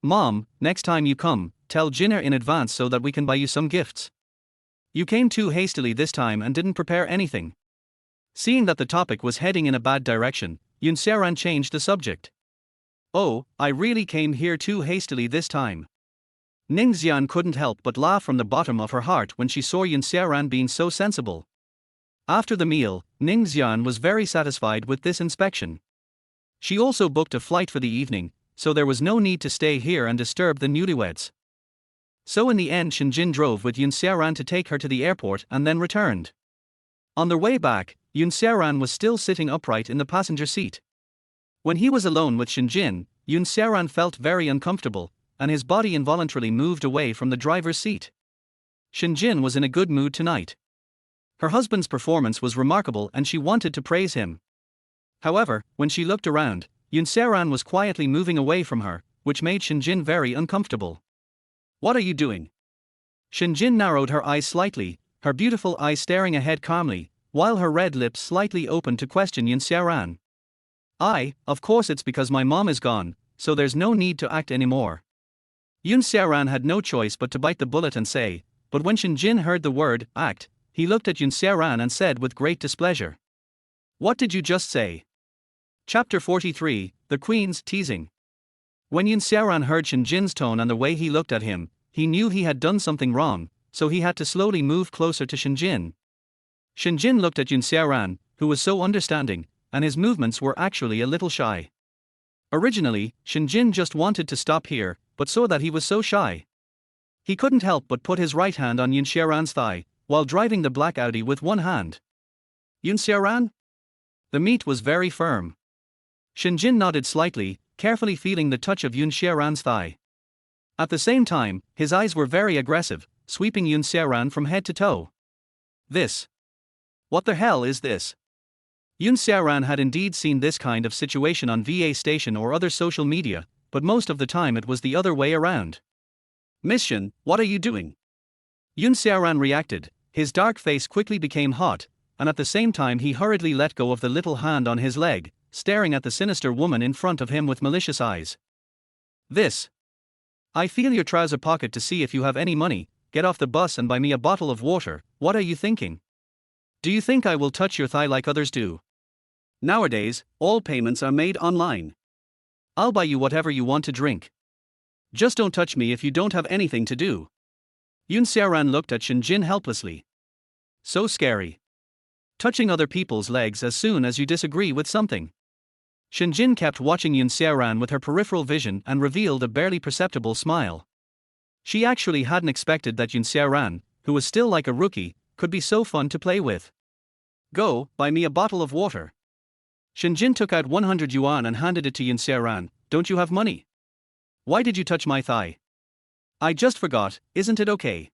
Mom, next time you come, tell Jinna in advance so that we can buy you some gifts. You came too hastily this time and didn't prepare anything. Seeing that the topic was heading in a bad direction, Yun Xiaoran changed the subject. Oh, I really came here too hastily this time. Ning Xian couldn't help but laugh from the bottom of her heart when she saw Yun Xiaoran being so sensible. After the meal, Ning Xian was very satisfied with this inspection. She also booked a flight for the evening, so there was no need to stay here and disturb the newlyweds. So in the end Shinjin drove with Yun Xiaoran to take her to the airport and then returned. On their way back, Yun Xiaoran was still sitting upright in the passenger seat. When he was alone with Shinjin, Yun Xiaoran felt very uncomfortable, and his body involuntarily moved away from the driver's seat. Shinjin was in a good mood tonight. Her husband's performance was remarkable and she wanted to praise him. However, when she looked around, Yun Xiaoran was quietly moving away from her, which made Shinjin very uncomfortable. What are you doing? Shinjin narrowed her eyes slightly, her beautiful eyes staring ahead calmly, while her red lips slightly opened to question Yun Xiaoran. Of course it's because my mom is gone, so there's no need to act anymore. Yun Xiaoran had no choice but to bite the bullet and say, but when Shinjin heard the word, act, he looked at Yun Xiaoran and said with great displeasure. What did you just say? Chapter 43, The Queen's Teasing. When Xiaoran heard Shinjin's tone and the way he looked at him, he knew he had done something wrong, so he had to slowly move closer to Shinjin. Shinjin looked at Xiaoran, who was so understanding, and his movements were actually a little shy. Originally, Shinjin just wanted to stop here, but saw that he was so shy. He couldn't help but put his right hand on Xiaoran's thigh, while driving the black Audi with one hand. Xiaoran? The meat was very firm. Shinjin nodded slightly, carefully feeling the touch of Xiaoran's thigh. At the same time, his eyes were very aggressive, sweeping Xiaoran from head to toe. This. What the hell is this? Xiaoran had indeed seen this kind of situation on VA Station or other social media, but most of the time it was the other way around. Miss Shin, what are you doing? Xiaoran reacted, his dark face quickly became hot, and at the same time he hurriedly let go of the little hand on his leg, staring at the sinister woman in front of him with malicious eyes. This. I feel your trouser pocket to see if you have any money. Get off the bus and buy me a bottle of water. What are you thinking? Do you think I will touch your thigh like others do? Nowadays, all payments are made online. I'll buy you whatever you want to drink. Just don't touch me if you don't have anything to do. Xiaoran looked at Shinjin helplessly. So scary. Touching other people's legs as soon as you disagree with something. Shinjin kept watching Xiaoran with her peripheral vision and revealed a barely perceptible smile. She actually hadn't expected that Xiaoran, who was still like a rookie, could be so fun to play with. Go, buy me a bottle of water. Shinjin took out 100 yuan and handed it to Xiaoran. Don't you have money? Why did you touch my thigh? I just forgot, isn't it okay?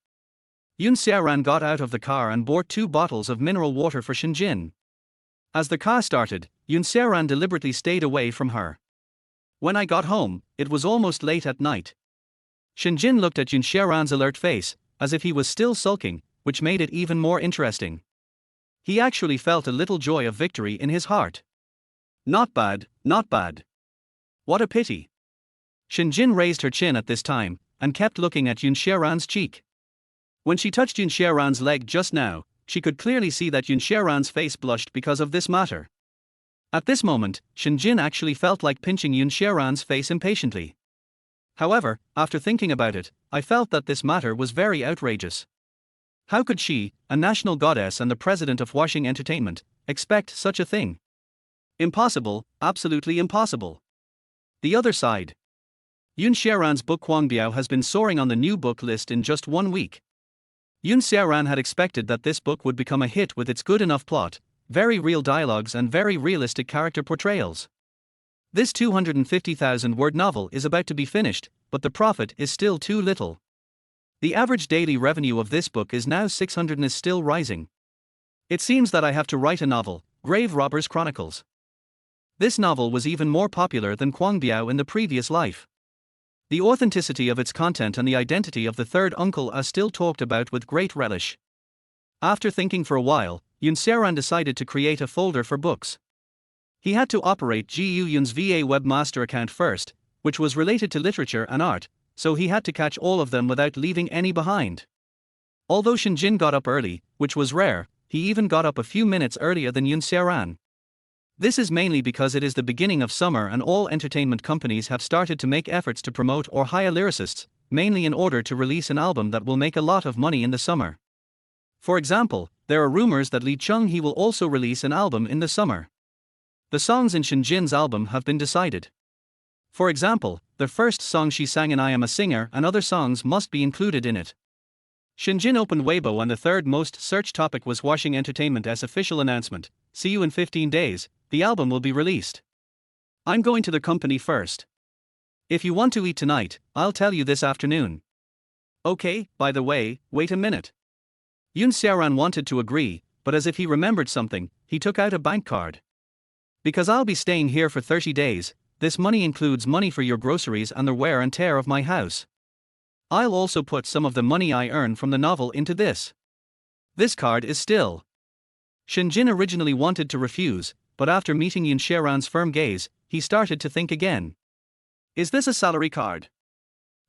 Xiaoran got out of the car and bought 2 bottles of mineral water for Shinjin. As the car started, Xiaoran deliberately stayed away from her. When I got home, it was almost late at night. Shinjin looked at Xiaoran's alert face, as if he was still sulking, which made it even more interesting. He actually felt a little joy of victory in his heart. Not bad, not bad. What a pity. Shinjin raised her chin at this time, and kept looking at Xiaoran's cheek. When she touched Xiaoran's leg just now, she could clearly see that Xiaoran's face blushed because of this matter. At this moment, Shinjin actually felt like pinching Xiaoran's face impatiently. However, after thinking about it, I felt that this matter was very outrageous. How could she, a national goddess and the president of Washing Entertainment, expect such a thing? Impossible, absolutely impossible. The other side. Xiaoran's book Huangbiao has been soaring on the new book list in just 1 week. Xiaoran had expected that this book would become a hit with its good enough plot, very real dialogues and very realistic character portrayals. This 250,000-word novel is about to be finished, but the profit is still too little. The average daily revenue of this book is now 600 and is still rising. It seems that I have to write a novel, Grave Robbers Chronicles. This novel was even more popular than Huangbiao in the previous life. The authenticity of its content and the identity of the third uncle are still talked about with great relish. After thinking for a while, Xiaoran decided to create a folder for books. He had to operate Gu Yun's VA webmaster account first, which was related to literature and art, so he had to catch all of them without leaving any behind. Although Shinjin got up early, which was rare, he even got up a few minutes earlier than Xiaoran. This is mainly because it is the beginning of summer and all entertainment companies have started to make efforts to promote or hire lyricists, mainly in order to release an album that will make a lot of money in the summer. For example, there are rumors that Li Qingxi will also release an album in the summer. The songs in Shinjin's album have been decided. For example, the first song she sang in I Am a Singer and other songs must be included in it. Shinjin opened Weibo and the third most searched topic was Washing Entertainment's official announcement. See you in 15 days, the album will be released. I'm going to the company first. If you want to eat tonight, I'll tell you this afternoon. Okay, by the way, wait a minute. Xiaoran wanted to agree, but as if he remembered something, he took out a bank card. Because I'll be staying here for 30 days, this money includes money for your groceries and the wear and tear of my house. I'll also put some of the money I earn from the novel into this. This card is still. Shinjin originally wanted to refuse, but after meeting Xiaoran's firm gaze, he started to think again. Is this a salary card?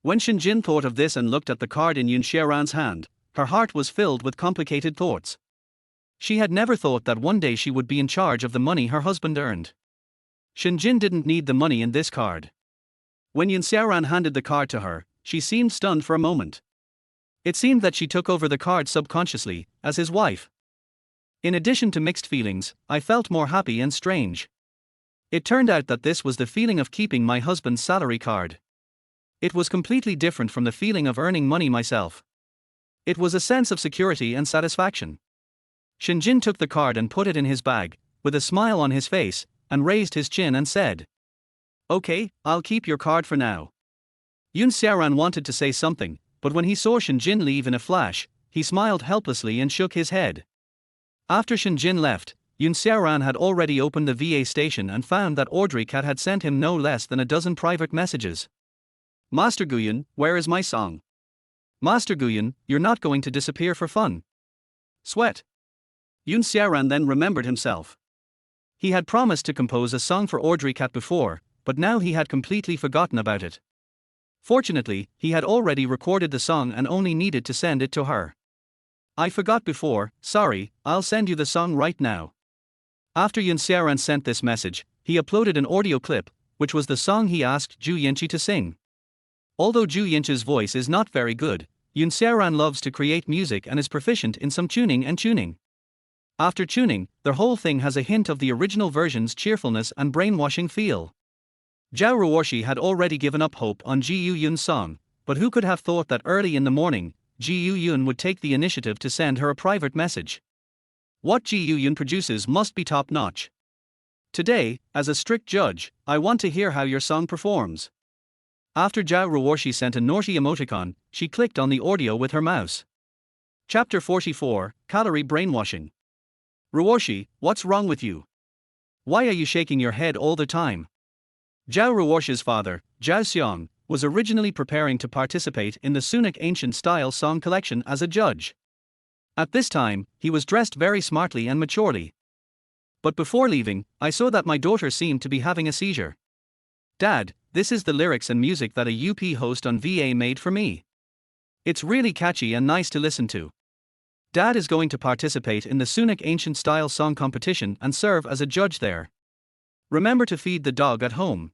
When Shinjin thought of this and looked at the card in Xiaoran's hand, her heart was filled with complicated thoughts. She had never thought that one day she would be in charge of the money her husband earned. Shinjin didn't need the money in this card. When Yun Xiaoran handed the card to her, she seemed stunned for a moment. It seemed that she took over the card subconsciously, as his wife. In addition to mixed feelings, I felt more happy and strange. It turned out that this was the feeling of keeping my husband's salary card. It was completely different from the feeling of earning money myself. It was a sense of security and satisfaction. Shinjin took the card and put it in his bag, with a smile on his face, and raised his chin and said, "Okay, I'll keep your card for now." Yun Xiaoran wanted to say something, but when he saw Shinjin leave in a flash, he smiled helplessly and shook his head. After Shinjin left, Yun Xiaoran had already opened the VA station and found that Audrey Cat had sent him no less than a dozen private messages. "Master Guyan, where is my song? Master Guyan, you're not going to disappear for fun. Sweat." Yun Xiaoran then remembered himself. He had promised to compose a song for Audrey Cat before, but now he had completely forgotten about it. Fortunately, he had already recorded the song and only needed to send it to her. "I forgot before, sorry, I'll send you the song right now." After Yun Xiaoran sent this message, he uploaded an audio clip, which was the song he asked Zhu Yinchi to sing. Although Zhu Yinchi's voice is not very good, Yun Xiaoran loves to create music and is proficient in some tuning and tuning. After tuning, the whole thing has a hint of the original version's cheerfulness and brainwashing feel. Zhao Ruoshi had already given up hope on Ji Yu Yun's song, but who could have thought that early in the morning, Ji Yu Yun would take the initiative to send her a private message. What Ji Yu Yun produces must be top-notch. Today, as a strict judge, I want to hear how your song performs. After Zhao Ruoshi sent a naughty emoticon, she clicked on the audio with her mouse. Chapter 44, Calorie Brainwashing. "Ruoshi, what's wrong with you? Why are you shaking your head all the time?" Zhao Ruoshi's father, Zhao Xiong, was originally preparing to participate in the Sunic Ancient Style Song Collection as a judge. At this time, he was dressed very smartly and maturely. But before leaving, I saw that my daughter seemed to be having a seizure. "Dad, this is the lyrics and music that a UP host on VA made for me. It's really catchy and nice to listen to. Dad is going to participate in the Sunic Ancient Style Song Competition and serve as a judge there. Remember to feed the dog at home."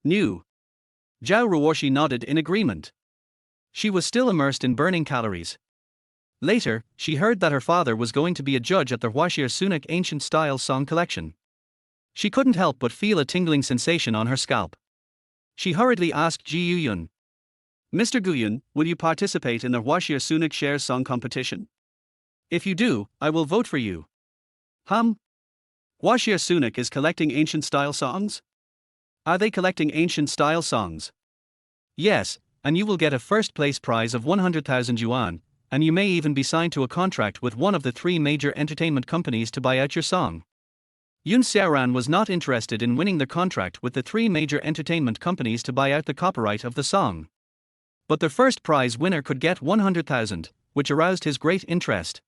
New. Zhao Ruoshi nodded in agreement. She was still immersed in burning calories. Later, she heard that her father was going to be a judge at the Huaxia Sunic Ancient Style Song Collection. She couldn't help but feel a tingling sensation on her scalp. She hurriedly asked Ji Yu Yun, "Mr. Guyan, will you participate in the Huaxia Sunic Shares Song Competition? If you do, I will vote for you." Huaxia Sunic is collecting ancient style songs? Are they collecting ancient style songs? Yes, and you will get a first place prize of 100,000 yuan, and you may even be signed to a contract with one of the 3 major entertainment companies to buy out your song. Yun Xiaoran was not interested in winning the contract with the 3 major entertainment companies to buy out the copyright of the song. But the first prize winner could get 100,000, which aroused his great interest.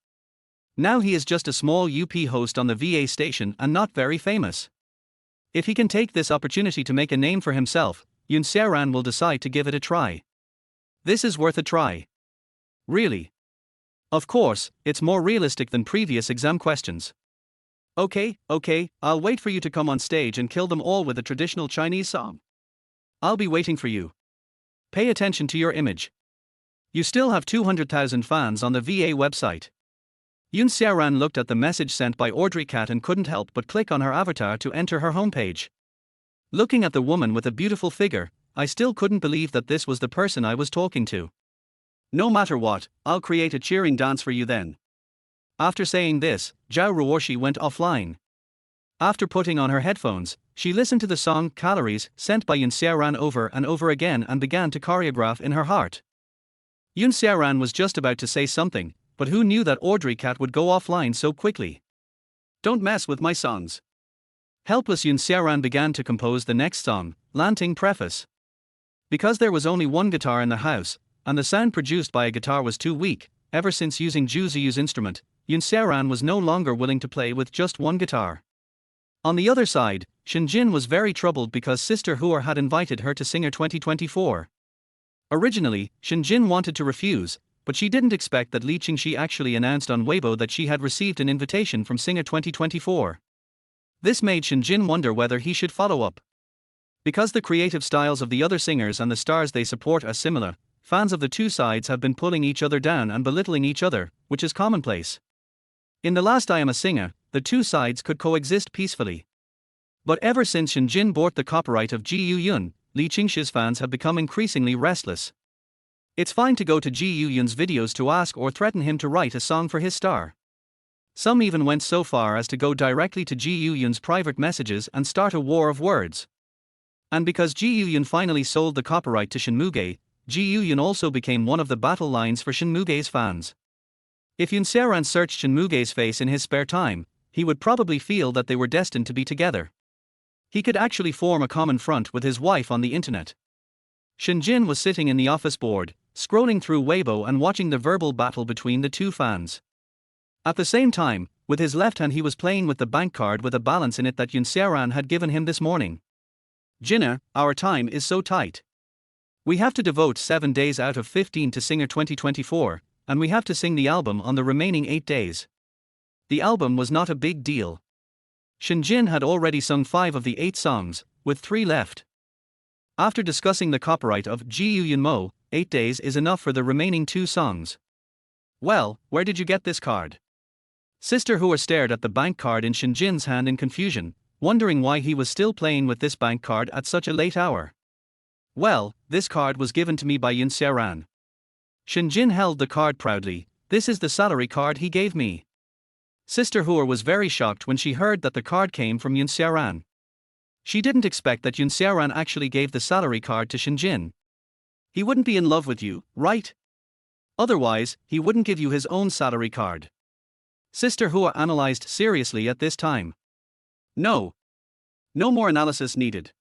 Now he is just a small UP host on the VA station and not very famous. If he can take this opportunity to make a name for himself, Yun Xiaoran will decide to give it a try. This is worth a try. Really? Of course, it's more realistic than previous exam questions. Okay, I'll wait for you to come on stage and kill them all with a traditional Chinese song. I'll be waiting for you. Pay attention to your image. You still have 200,000 fans on the VA website. Yun Xiaoran looked at the message sent by Audrey Cat and couldn't help but click on her avatar to enter her homepage. Looking at the woman with a beautiful figure, I still couldn't believe that this was the person I was talking to. No matter what, I'll create a cheering dance for you then. After saying this, Zhao Ruoshi went offline. After putting on her headphones, she listened to the song Calories sent by Yun Xiaoran over and over again and began to choreograph in her heart. Yun Xiaoran was just about to say something, but who knew that Audrey Cat would go offline so quickly? "Don't mess with my songs." Helpless Yun Xiaoran began to compose the next song, Lanting Preface. Because there was only one guitar in the house, and the sound produced by a guitar was too weak, ever since using Zhu Ziyu's instrument, Yun Xiaoran was no longer willing to play with just one guitar. On the other side, Shinjin was very troubled because Sister Huor had invited her to Singer 2024. Originally, Shinjin wanted to refuse, but she didn't expect that Li Qingxi actually announced on Weibo that she had received an invitation from Singer 2024. This made Shinjin wonder whether he should follow up. Because the creative styles of the other singers and the stars they support are similar, fans of the two sides have been pulling each other down and belittling each other, which is commonplace. In the last I Am a Singer, the two sides could coexist peacefully. But ever since Shinjin bought the copyright of Ji Yu-yun, Li Qingxi's fans have become increasingly restless. It's fine to go to Ji Yu-yun's videos to ask or threaten him to write a song for his star. Some even went so far as to go directly to Ji Yu-yun's private messages and start a war of words. And because Ji Yu-yun finally sold the copyright to Shinmuge, Ji Yu-yun also became one of the battle lines for Shinmuge's fans. If Xiaoran searched Shinmuge's face in his spare time, he would probably feel that they were destined to be together. He could actually form a common front with his wife on the internet. Shinjin was sitting in the office board, scrolling through Weibo and watching the verbal battle between the two fans. At the same time, with his left hand he was playing with the bank card with a balance in it that Xiaoran had given him this morning. Jinna, our time is so tight. We have to devote 7 days out of 15 to Singer 2024, and we have to sing the album on the remaining 8 days. The album was not a big deal. Shinjin had already sung 5 of the 8 songs, with 3 left. After discussing the copyright of Ji Yu-yun Mo, 8 days is enough for the remaining 2 songs. Well, where did you get this card? Sister Hua stared at the bank card in Shinjin's hand in confusion, wondering why he was still playing with this bank card at such a late hour. Well, this card was given to me by Xiaoran. Shinjin held the card proudly. This is the salary card he gave me. Sister Hua was very shocked when she heard that the card came from Xiaoran. She didn't expect that Xiaoran actually gave the salary card to Shinjin. He wouldn't be in love with you, right? Otherwise, he wouldn't give you his own salary card. Sister Hua analyzed seriously at this time. No. No more analysis needed.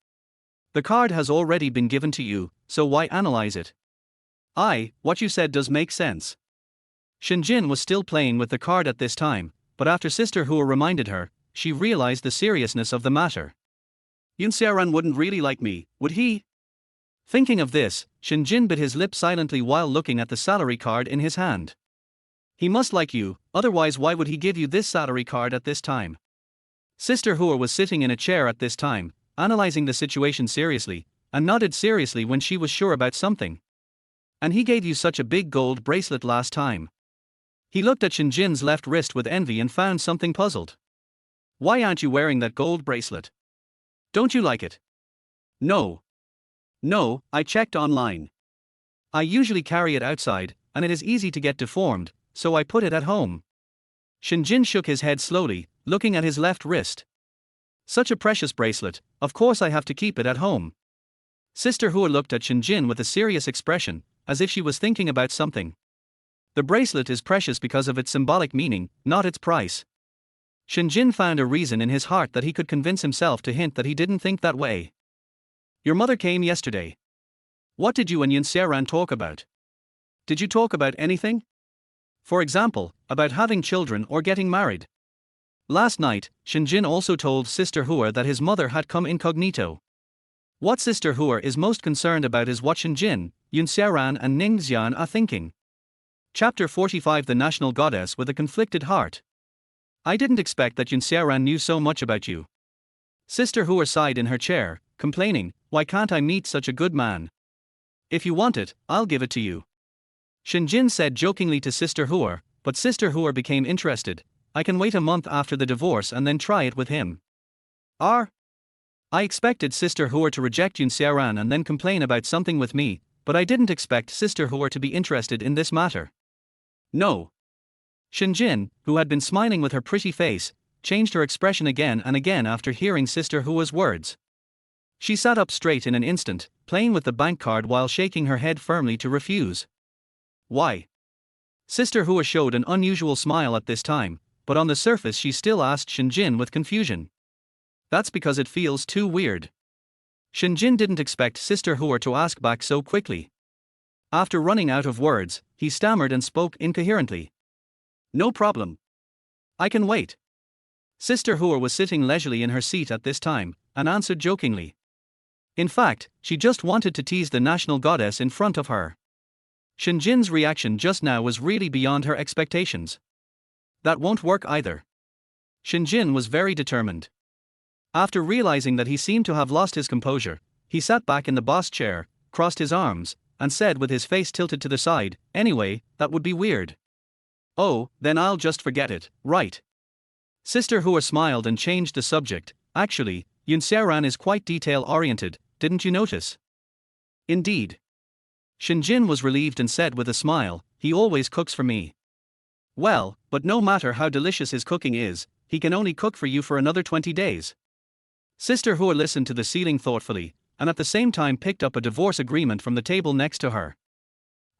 The card has already been given to you, so why analyze it? What you said does make sense. Shinjin was still playing with the card at this time, but after Sister Hua reminded her, she realized the seriousness of the matter. Xiaoran wouldn't really like me, would he? Thinking of this, Shinjin bit his lip silently while looking at the salary card in his hand. He must like you, otherwise why would he give you this salary card at this time? Sister Hua was sitting in a chair at this time, analyzing the situation seriously, and nodded seriously when she was sure about something. And he gave you such a big gold bracelet last time. He looked at Shinjin's left wrist with envy and found something puzzled. Why aren't you wearing that gold bracelet? Don't you like it? No. No, I checked online. I usually carry it outside, and it is easy to get deformed, so I put it at home. Shinjin shook his head slowly, looking at his left wrist. Such a precious bracelet, of course I have to keep it at home. Sister Hua looked at Shinjin with a serious expression, as if she was thinking about something. The bracelet is precious because of its symbolic meaning, not its price. Shinjin found a reason in his heart that he could convince himself to hint that he didn't think that way. Your mother came yesterday. What did you and Xiaoran talk about? Did you talk about anything? For example, about having children or getting married. Last night, Shinjin also told Sister Hua that his mother had come incognito. What Sister Hua is most concerned about is what Shinjin, Xiaoran and Ningxian are thinking. Chapter 45 The National Goddess with a Conflicted Heart. I didn't expect that Xiaoran knew so much about you. Sister Hua sighed in her chair, complaining, why can't I meet such a good man? If you want it, I'll give it to you. Shinjin said jokingly to Sister Hua, but Sister Hua became interested. I can wait a month after the divorce and then try it with him. I expected Sister Hua to reject Xiaoran and then complain about something with me, but I didn't expect Sister Hua to be interested in this matter. No. Shinjin, who had been smiling with her pretty face, changed her expression again and again after hearing Sister Hua's words. She sat up straight in an instant, playing with the bank card while shaking her head firmly to refuse. Why? Sister Hua showed an unusual smile at this time, but on the surface she still asked Shinjin with confusion. That's because it feels too weird. Shinjin didn't expect Sister Hua to ask back so quickly. After running out of words, he stammered and spoke incoherently. No problem. I can wait. Sister Hua was sitting leisurely in her seat at this time, and answered jokingly. In fact, she just wanted to tease the national goddess in front of her. Shinjin's reaction just now was really beyond her expectations. That won't work either. Shinjin was very determined. After realizing that he seemed to have lost his composure, he sat back in the boss chair, crossed his arms, and said with his face tilted to the side, "Anyway, that would be weird." "Oh, then I'll just forget it, right?" Sister Hua smiled and changed the subject. "Actually, Xiaoran is quite detail-oriented, didn't you notice?" "Indeed." Shinjin was relieved and said with a smile, "He always cooks for me." "Well, but no matter how delicious his cooking is, he can only cook for you for another 20 days. Sister Hua listened to the ceiling thoughtfully, and at the same time picked up a divorce agreement from the table next to her.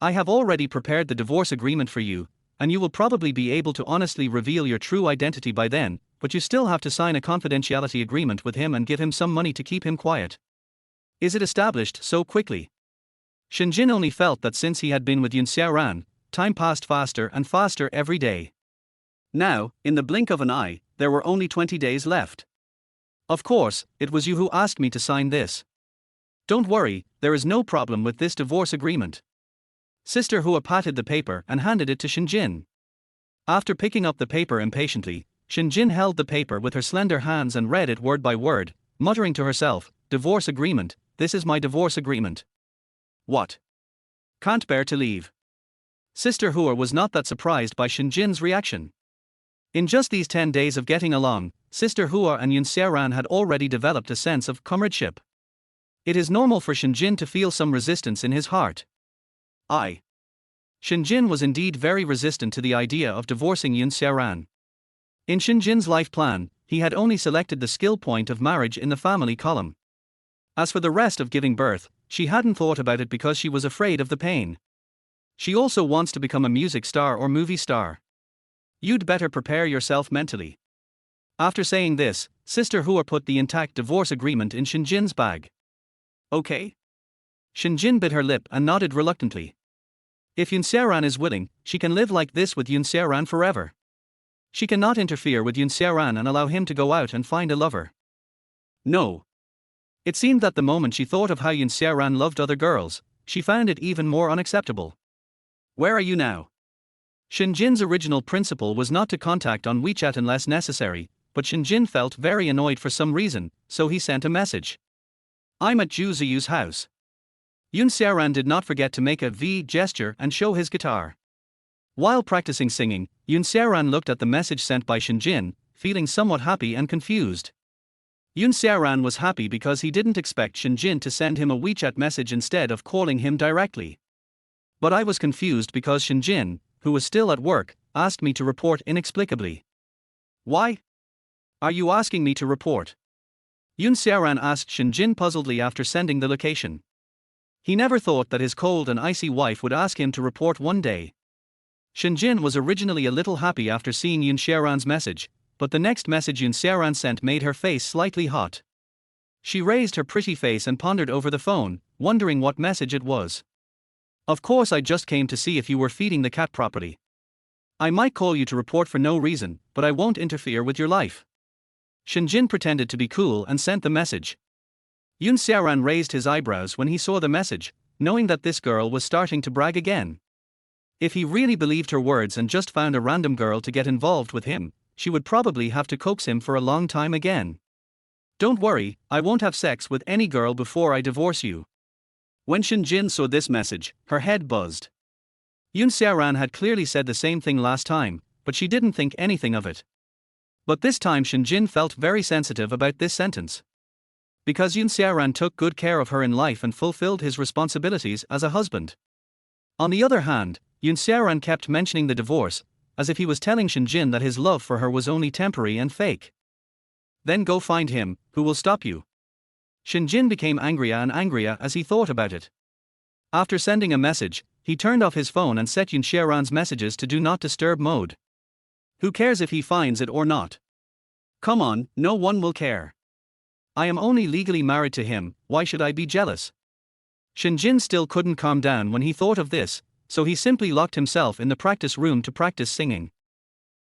"I have already prepared the divorce agreement for you, and you will probably be able to honestly reveal your true identity by then, but you still have to sign a confidentiality agreement with him and give him some money to keep him quiet." "Is it established so quickly?" Shinjin only felt that since he had been with Xiaoran, time passed faster and faster every day. Now, in the blink of an eye, there were only 20 days left. "Of course, it was you who asked me to sign this. Don't worry, there is no problem with this divorce agreement." Sister Hua patted the paper and handed it to Shinjin. After picking up the paper impatiently, Shinjin held the paper with her slender hands and read it word by word, muttering to herself, "Divorce agreement, this is my divorce agreement. What? Can't bear to leave." Sister Hua was not that surprised by Shinjin's reaction. In just these 10 days of getting along, Sister Hua and Xiaoran had already developed a sense of comradeship. It is normal for Shinjin to feel some resistance in his heart. Shinjin was indeed very resistant to the idea of divorcing Xiaoran. In Shinjin's life plan, he had only selected the skill point of marriage in the family column. As for the rest of giving birth, she hadn't thought about it because she was afraid of the pain. She also wants to become a music star or movie star. You'd better prepare yourself mentally. After saying this, Sister Hua put the intact divorce agreement in Shinjin's bag. "Okay?" Shinjin bit her lip and nodded reluctantly. If Xiaoran is willing, she can live like this with Xiaoran forever. She cannot interfere with Xiaoran and allow him to go out and find a lover. No. It seemed that the moment she thought of how Xiaoran loved other girls, she found it even more unacceptable. "Where are you now?" Shinjin's original principle was not to contact on WeChat unless necessary, but Shinjin felt very annoyed for some reason, so he sent a message. "I'm at Zhu Ziyu's house." Xiaoran did not forget to make a V gesture and show his guitar. While practicing singing, Xiaoran looked at the message sent by Shinjin, feeling somewhat happy and confused. Xiaoran was happy because he didn't expect Shinjin to send him a WeChat message instead of calling him directly. But I was confused because Shinjin, who was still at work, asked me to report inexplicably. "Why? Are you asking me to report?" Xiaoran asked Shinjin puzzledly after sending the location. He never thought that his cold and icy wife would ask him to report one day. Shinjin was originally a little happy after seeing Xiaoran's message, but the next message Xiaoran sent made her face slightly hot. She raised her pretty face and pondered over the phone, wondering what message it was. "Of course, I just came to see if you were feeding the cat properly. I might call you to report for no reason, but I won't interfere with your life." Shinjin pretended to be cool and sent the message. Xiaoran raised his eyebrows when he saw the message, knowing that this girl was starting to brag again. If he really believed her words and just found a random girl to get involved with him, she would probably have to coax him for a long time again. "Don't worry, I won't have sex with any girl before I divorce you." When Shinjin saw this message, her head buzzed. Xiaoran had clearly said the same thing last time, but she didn't think anything of it. But this time Shinjin felt very sensitive about this sentence. Because Xiaoran took good care of her in life and fulfilled his responsibilities as a husband. On the other hand, Xiaoran kept mentioning the divorce, as if he was telling Shinjin that his love for her was only temporary and fake. "Then go find him, who will stop you." Shinjin became angrier and angrier as he thought about it. After sending a message, he turned off his phone and set Xiaoran's messages to do not disturb mode. Who cares if he finds it or not? Come on, no one will care. I am only legally married to him, why should I be jealous? Shinjin still couldn't calm down when he thought of this, so he simply locked himself in the practice room to practice singing.